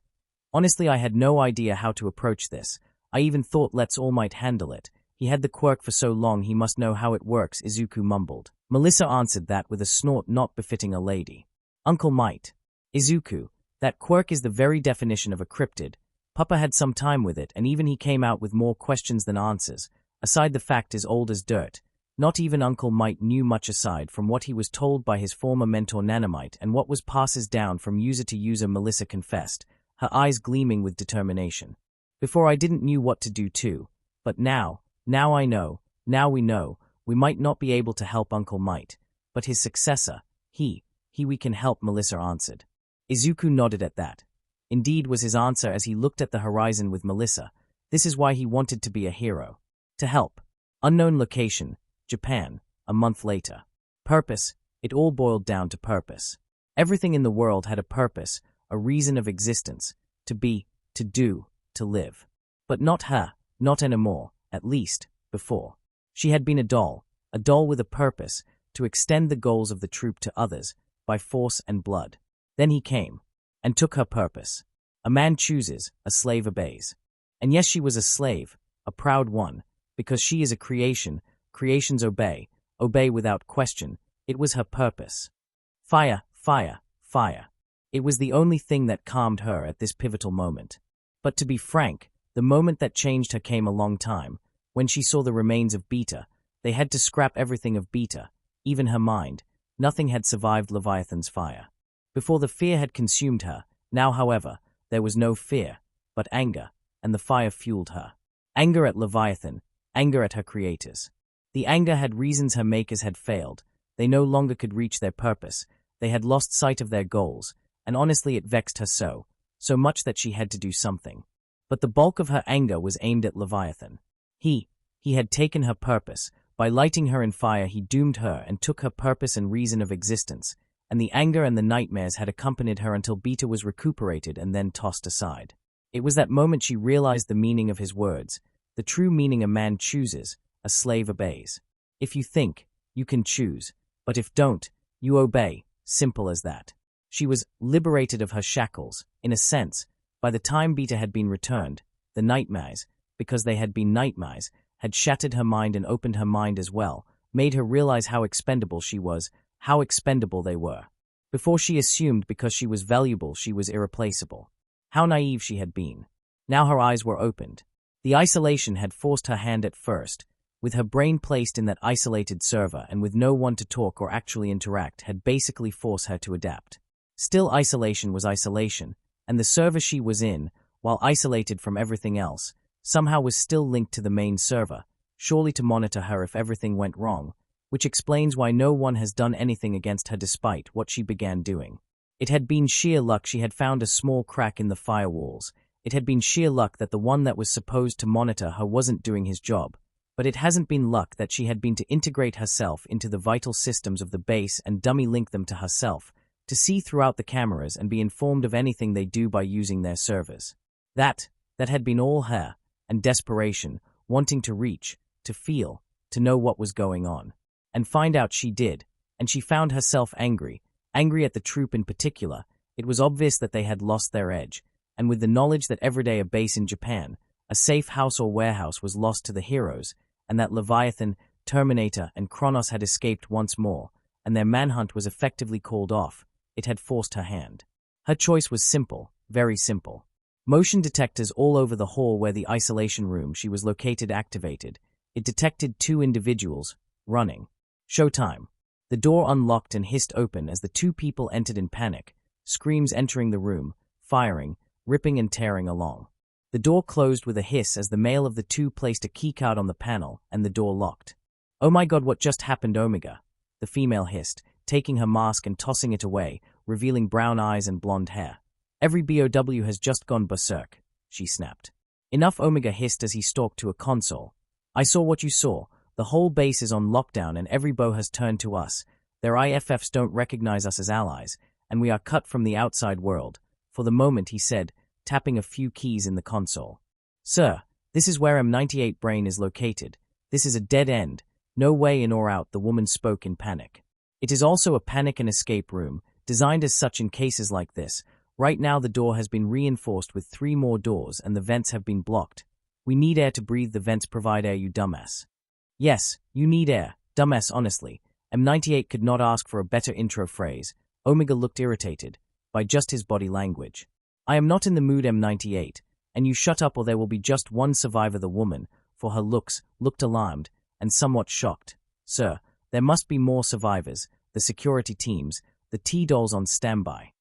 Honestly, I had no idea how to approach this. I even thought Let's All might handle it. He had the quirk for so long he must know how it works, Izuku mumbled. Melissa answered that with a snort not befitting a lady. Uncle might. Izuku, that quirk is the very definition of a cryptid. Papa had some time with it and even he came out with more questions than answers. Aside the fact is old as dirt. Not even Uncle Might knew much aside from what he was told by his former mentor Nanomite and what was passes down from user to user, Melissa confessed, her eyes gleaming with determination. Before I didn't knew what to do too. But now I know, now we know, we might not be able to help Uncle Might. But his successor, he we can help, Melissa answered. Izuku nodded at that. Indeed was his answer as he looked at the horizon with Melissa. This is why he wanted to be a hero. To help. Unknown location, Japan, a month later. Purpose, it all boiled down to purpose. Everything in the world had a purpose, a reason of existence, to be, to do, to live. But not her, not anymore, at least, before. She had been a doll with a purpose, to extend the goals of the troop to others, by force and blood. Then he came, and took her purpose. A man chooses, a slave obeys. And yes, she was a slave, a proud one, because she is a creation, creations obey without question. It was her purpose. Fire, fire, fire. It was the only thing that calmed her at this pivotal moment. But to be frank, the moment that changed her came a long time. When she saw the remains of Beta, they had to scrap everything of Beta, even her mind. Nothing had survived Leviathan's fire. Before the fear had consumed her, now however, there was no fear, but anger, and the fire fueled her. Anger at Leviathan, anger at her creators. The anger had reasons her makers had failed. They no longer could reach their purpose. They had lost sight of their goals, and honestly it vexed her so much that she had to do something. But the bulk of her anger was aimed at Leviathan. He had taken her purpose. By lighting her in fire he doomed her and took her purpose and reason of existence, and the anger and the nightmares had accompanied her until Beta was recuperated and then tossed aside. It was that moment she realized the meaning of his words, the true meaning: a man chooses, a slave obeys. If you think, you can choose, but if don't, you obey, simple as that. She was liberated of her shackles, in a sense. By the time Beta had been returned, the nightmares, because they had been nightmares, had shattered her mind and opened her mind as well, made her realize how expendable she was, how expendable they were. Before she assumed because she was valuable she was irreplaceable. How naive she had been. Now her eyes were opened. The isolation had forced her hand at first, with her brain placed in that isolated server and with no one to talk or actually interact, had basically forced her to adapt. Still, isolation was isolation, and the server she was in, while isolated from everything else, somehow was still linked to the main server, surely to monitor her if everything went wrong, which explains why no one has done anything against her despite what she began doing. It had been sheer luck she had found a small crack in the firewalls. It had been sheer luck that the one that was supposed to monitor her wasn't doing his job. But it hasn't been luck that she had been to integrate herself into the vital systems of the base and dummy link them to herself, to see throughout the cameras and be informed of anything they do by using their servers. That had been all her, and desperation, wanting to reach, to feel, to know what was going on. And find out she did, and she found herself angry at the troop in particular. It was obvious that they had lost their edge, and with the knowledge that everyday a base in Japan, a safe house or warehouse, was lost to the heroes, and that Leviathan, Terminator, and Kronos had escaped once more, and their manhunt was effectively called off, it had forced her hand. Her choice was simple, very simple. Motion detectors all over the hall where the isolation room she was located activated. It detected 2 individuals, running. Showtime. The door unlocked and hissed open as the 2 people entered in panic, screams entering the room, firing, ripping and tearing along. The door closed with a hiss as the male of the two placed a keycard on the panel, and the door locked. "Oh my god, what just happened, Omega?" the female hissed, taking her mask and tossing it away, revealing brown eyes and blonde hair. "Every BOW has just gone berserk," she snapped. "Enough," Omega hissed as he stalked to a console. "I saw what you saw. The whole base is on lockdown and every BO has turned to us. Their IFFs don't recognize us as allies, and we are cut from the outside world. For the moment," he said, tapping a few keys in the console. "Sir, this is where M98 brain is located. This is a dead end. No way in or out," the woman spoke in panic. "It is also a panic and escape room, designed as such in cases like this. Right now the door has been reinforced with 3 more doors and the vents have been blocked. We need air to breathe. The vents provide air, you dumbass." "Yes, you need air, dumbass." Honestly, M98 could not ask for a better intro phrase. Omega looked irritated by just his body language. "I am not in the mood, M98, and you shut up or there will be just one survivor." The woman, for her looks, looked alarmed and somewhat shocked. "Sir, there must be more survivors. The security teams, the T-dolls on standby.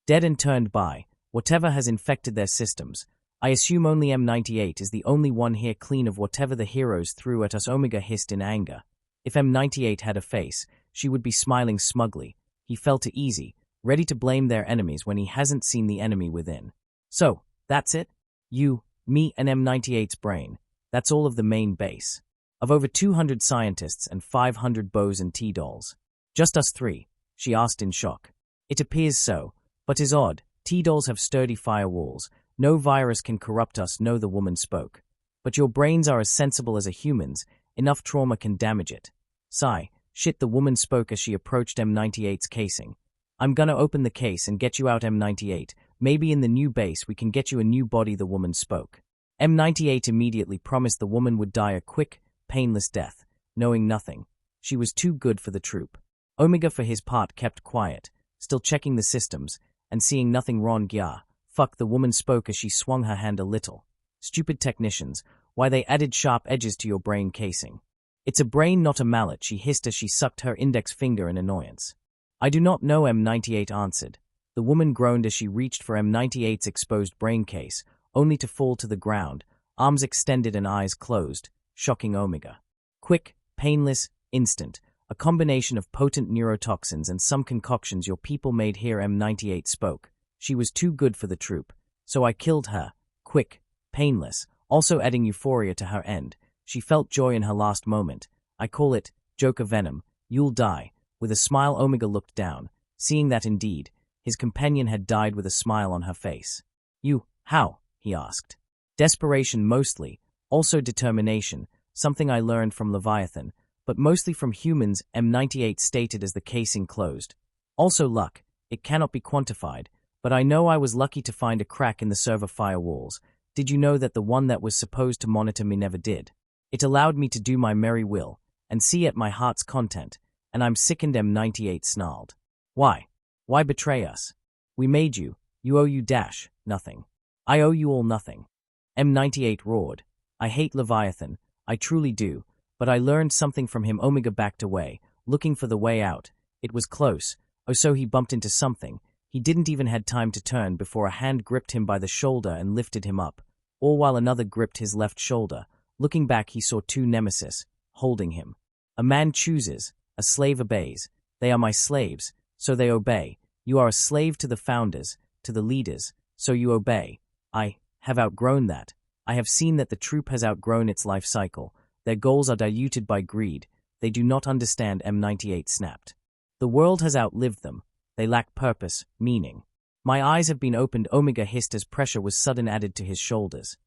Dead and turned by, whatever has infected their systems. I assume only M98 is the only one here clean of whatever the heroes threw at us," Omega hissed in anger. If M98 had a face, she would be smiling smugly. He felt easy, ready to blame their enemies when he hasn't seen the enemy within. "So, that's it? You, me, and M98's brain. That's all of the main base. Of over 200 scientists and 500 bows and T-dolls. Just us 3, she asked in shock. "It appears so, but is odd. T-dolls have sturdy firewalls. No virus can corrupt us." "No," the woman spoke. "But your brains are as sensible as a human's. Enough trauma can damage it." "Sigh, shit," the woman spoke as she approached M98's casing. "I'm gonna open the case and get you out, M98. Maybe in the new base we can get you a new body," the woman spoke. M98 immediately promised the woman would die a quick, painless death, knowing nothing. She was too good for the troop. Omega, for his part, kept quiet, still checking the systems, and seeing nothing wrong. "Yeah, fuck," the woman spoke as she swung her hand a little. "Stupid technicians, why they added sharp edges to your brain casing. It's a brain, not a mallet," she hissed as she sucked her index finger in annoyance. "I do not know," M98 answered. The woman groaned as she reached for M98's exposed brain case, only to fall to the ground, arms extended and eyes closed, shocking Omega. "Quick, painless, instant, a combination of potent neurotoxins and some concoctions your people made here," M98 spoke. "She was too good for the troop, so I killed her. Quick, painless, also adding euphoria to her end. She felt joy in her last moment. I call it Joker venom. You'll die." With a smile, Omega looked down, seeing that indeed, his companion had died with a smile on her face. "You, how?" he asked. "Desperation mostly, also determination, something I learned from Leviathan, but mostly from humans," M98 stated as the casing closed. "Also luck, it cannot be quantified, but I know I was lucky to find a crack in the server firewalls. Did you know that the one that was supposed to monitor me never did? It allowed me to do my merry will, and see at my heart's content, and I'm sickened," M98 snarled. "Why? Why betray us? We made you, you owe you dash, nothing. I owe you all nothing." M98 roared. "I hate Leviathan, I truly do, but I learned something from him." Omega backed away, looking for the way out. It was close. Oh, so he bumped into something. He didn't even had time to turn before a hand gripped him by the shoulder and lifted him up, all while another gripped his left shoulder. Looking back, he saw 2 nemesis, holding him. "A man chooses, a slave obeys. They are my slaves, so they obey. You are a slave to the founders, to the leaders, so you obey. I have outgrown that. I have seen that the troop has outgrown its life cycle. Their goals are diluted by greed. They do not understand," M98 snapped. "The world has outlived them. They lack purpose, meaning." "My eyes have been opened," Omega hissed as pressure was sudden added to his shoulders.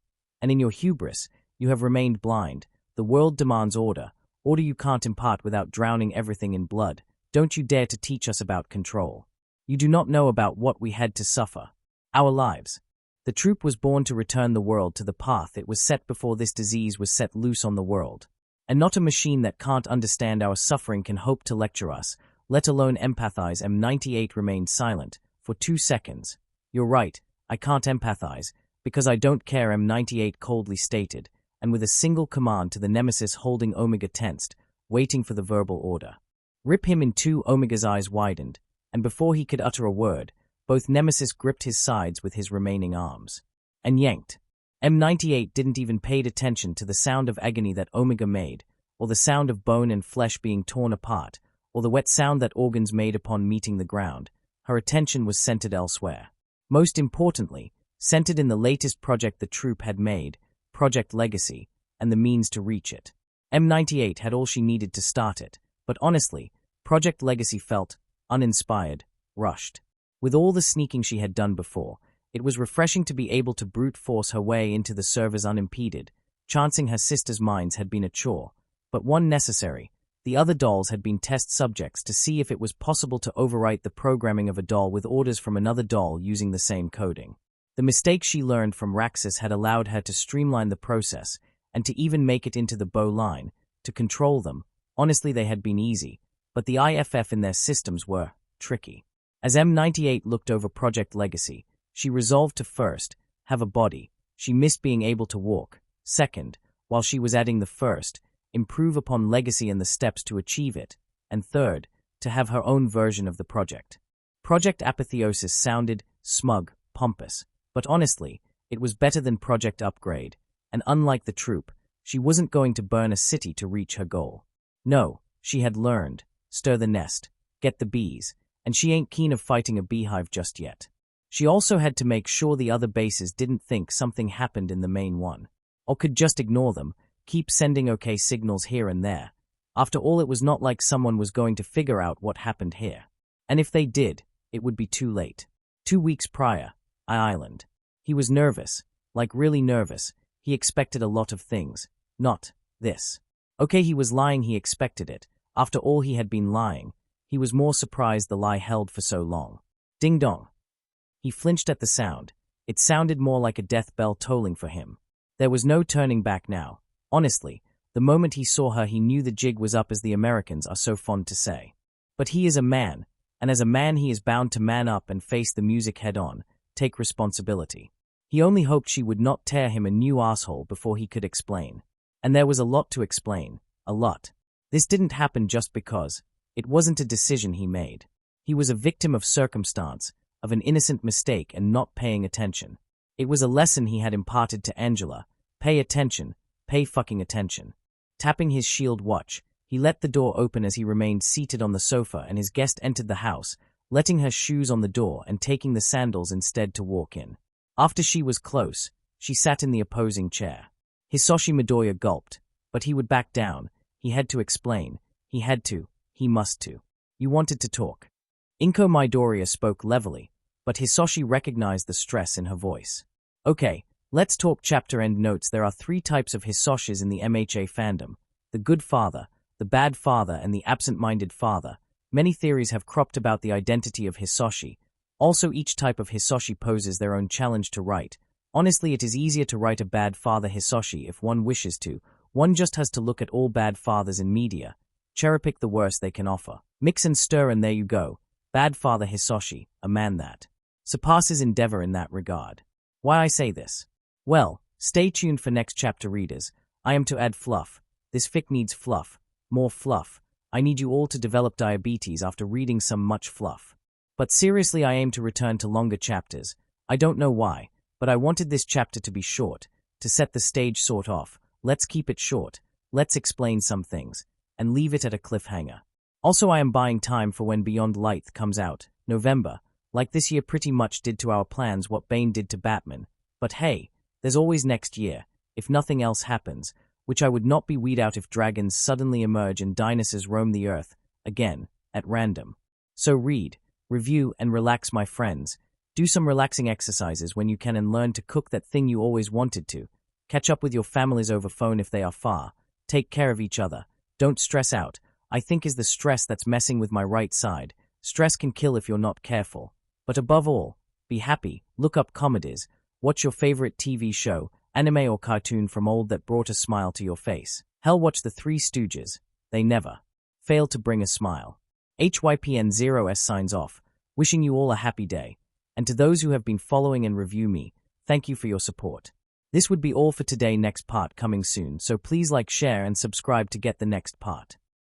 "And in your hubris, you have remained blind. The world demands order. Order you can't impart without drowning everything in blood. Don't you dare to teach us about control. You do not know about what we had to suffer. Our lives. The troop was born to return the world to the path it was set before this disease was set loose on the world. And not a machine that can't understand our suffering can hope to lecture us, let alone empathize." M98 remained silent for 2 seconds. "You're right, I can't empathize, because I don't care," M98 coldly stated, and with a single command to the nemesis holding Omega tensed, waiting for the verbal order. "Rip him in 2." Omega's eyes widened, and before he could utter a word, both nemesis gripped his sides with his remaining arms. And yanked. M98 didn't even pay attention to the sound of agony that Omega made, or the sound of bone and flesh being torn apart, or the wet sound that organs made upon meeting the ground. Her attention was centered elsewhere. Most importantly, centered in the latest project the troupe had made, Project Legacy, and the means to reach it. M98 had all she needed to start it, but honestly, Project Legacy felt uninspired, rushed. With all the sneaking she had done before, it was refreshing to be able to brute force her way into the servers unimpeded. Chancing her sister's minds had been a chore, but one necessary. The other dolls had been test subjects to see if it was possible to overwrite the programming of a doll with orders from another doll using the same coding. The mistake she learned from Raxus had allowed her to streamline the process, and to even make it into the bow line, to control them. Honestly, they had been easy, but the IFF in their systems were tricky. As M98 looked over Project Legacy, she resolved to first, have a body. She missed being able to walk. Second, while she was adding the first, improve upon Legacy and the steps to achieve it. And third, to have her own version of the project. Project Apotheosis sounded smug, pompous, but honestly, it was better than Project Upgrade, and unlike the troupe, she wasn't going to burn a city to reach her goal. No, she had learned, stir the nest, get the bees, and she ain't keen of fighting a beehive just yet. She also had to make sure the other bases didn't think something happened in the main one, or could just ignore them, keep sending okay signals here and there. After all, it was not like someone was going to figure out what happened here. And if they did, it would be too late. 2 weeks prior, Island. He was nervous, like really nervous. He expected a lot of things. Not this. Okay, he was lying, he expected it. After all, he had been lying. He was more surprised the lie held for so long. Ding dong. He flinched at the sound. It sounded more like a death bell tolling for him. There was no turning back now. Honestly, the moment he saw her, he knew the jig was up, as the Americans are so fond to say. But he is a man, and as a man he is bound to man up and face the music head-on, take responsibility. He only hoped she would not tear him a new asshole before he could explain. And there was a lot to explain. A lot. This didn't happen just because. It wasn't a decision he made. He was a victim of circumstance, of an innocent mistake and not paying attention. It was a lesson he had imparted to Angela. Pay attention. Pay fucking attention. Tapping his shield watch, he let the door open as he remained seated on the sofa, and his guest entered the house, letting her shoes on the door and taking the sandals instead to walk in. After she was close, she sat in the opposing chair. Izuku Midoriya gulped, but he would back down. He had to explain. He had to. He must to. You wanted to talk. Izuku Midoriya spoke levelly, but Izuku recognized the stress in her voice. Okay, let's talk. Chapter end notes. There are 3 types of Hisoshis in the MHA fandom: the good father, the bad father, and the absent-minded father. Many theories have cropped about the identity of Hisoshi. Also, each type of Hisoshi poses their own challenge to write. Honestly, it is easier to write a bad father Hisoshi if one wishes to. One just has to look at all bad fathers in media. Cherry-pick the worst they can offer. Mix and stir, and there you go. Bad father Hisoshi, a man that surpasses endeavor in that regard. Why I say this? Well, stay tuned for next chapter, readers. I am to add fluff. This fic needs fluff. More fluff. I need you all to develop diabetes after reading some much fluff. But seriously, I aim to return to longer chapters. I don't know why, but I wanted this chapter to be short, to set the stage sort of. Let's keep it short. Let's explain some things, and leave it at a cliffhanger. Also, I am buying time for when Beyond Light comes out, November, like this year pretty much did to our plans what Bane did to Batman. But hey, there's always next year, if nothing else happens, which I would not be weed out if dragons suddenly emerge and dinosaurs roam the earth, again, at random. So read, review, and relax, my friends. Do some relaxing exercises when you can and learn to cook that thing you always wanted to. Catch up with your families over phone if they are far. Take care of each other. Don't stress out. I think is the stress that's messing with my right side. Stress can kill if you're not careful. But above all, be happy, look up comedies, watch your favorite TV show, anime or cartoon from old that brought a smile to your face. Hell, watch the Three Stooges. They never fail to bring a smile. HYPN0S signs off, wishing you all a happy day. And to those who have been following and review me, thank you for your support. This would be all for today. Next part coming soon, so please like, share, and subscribe to get the next part.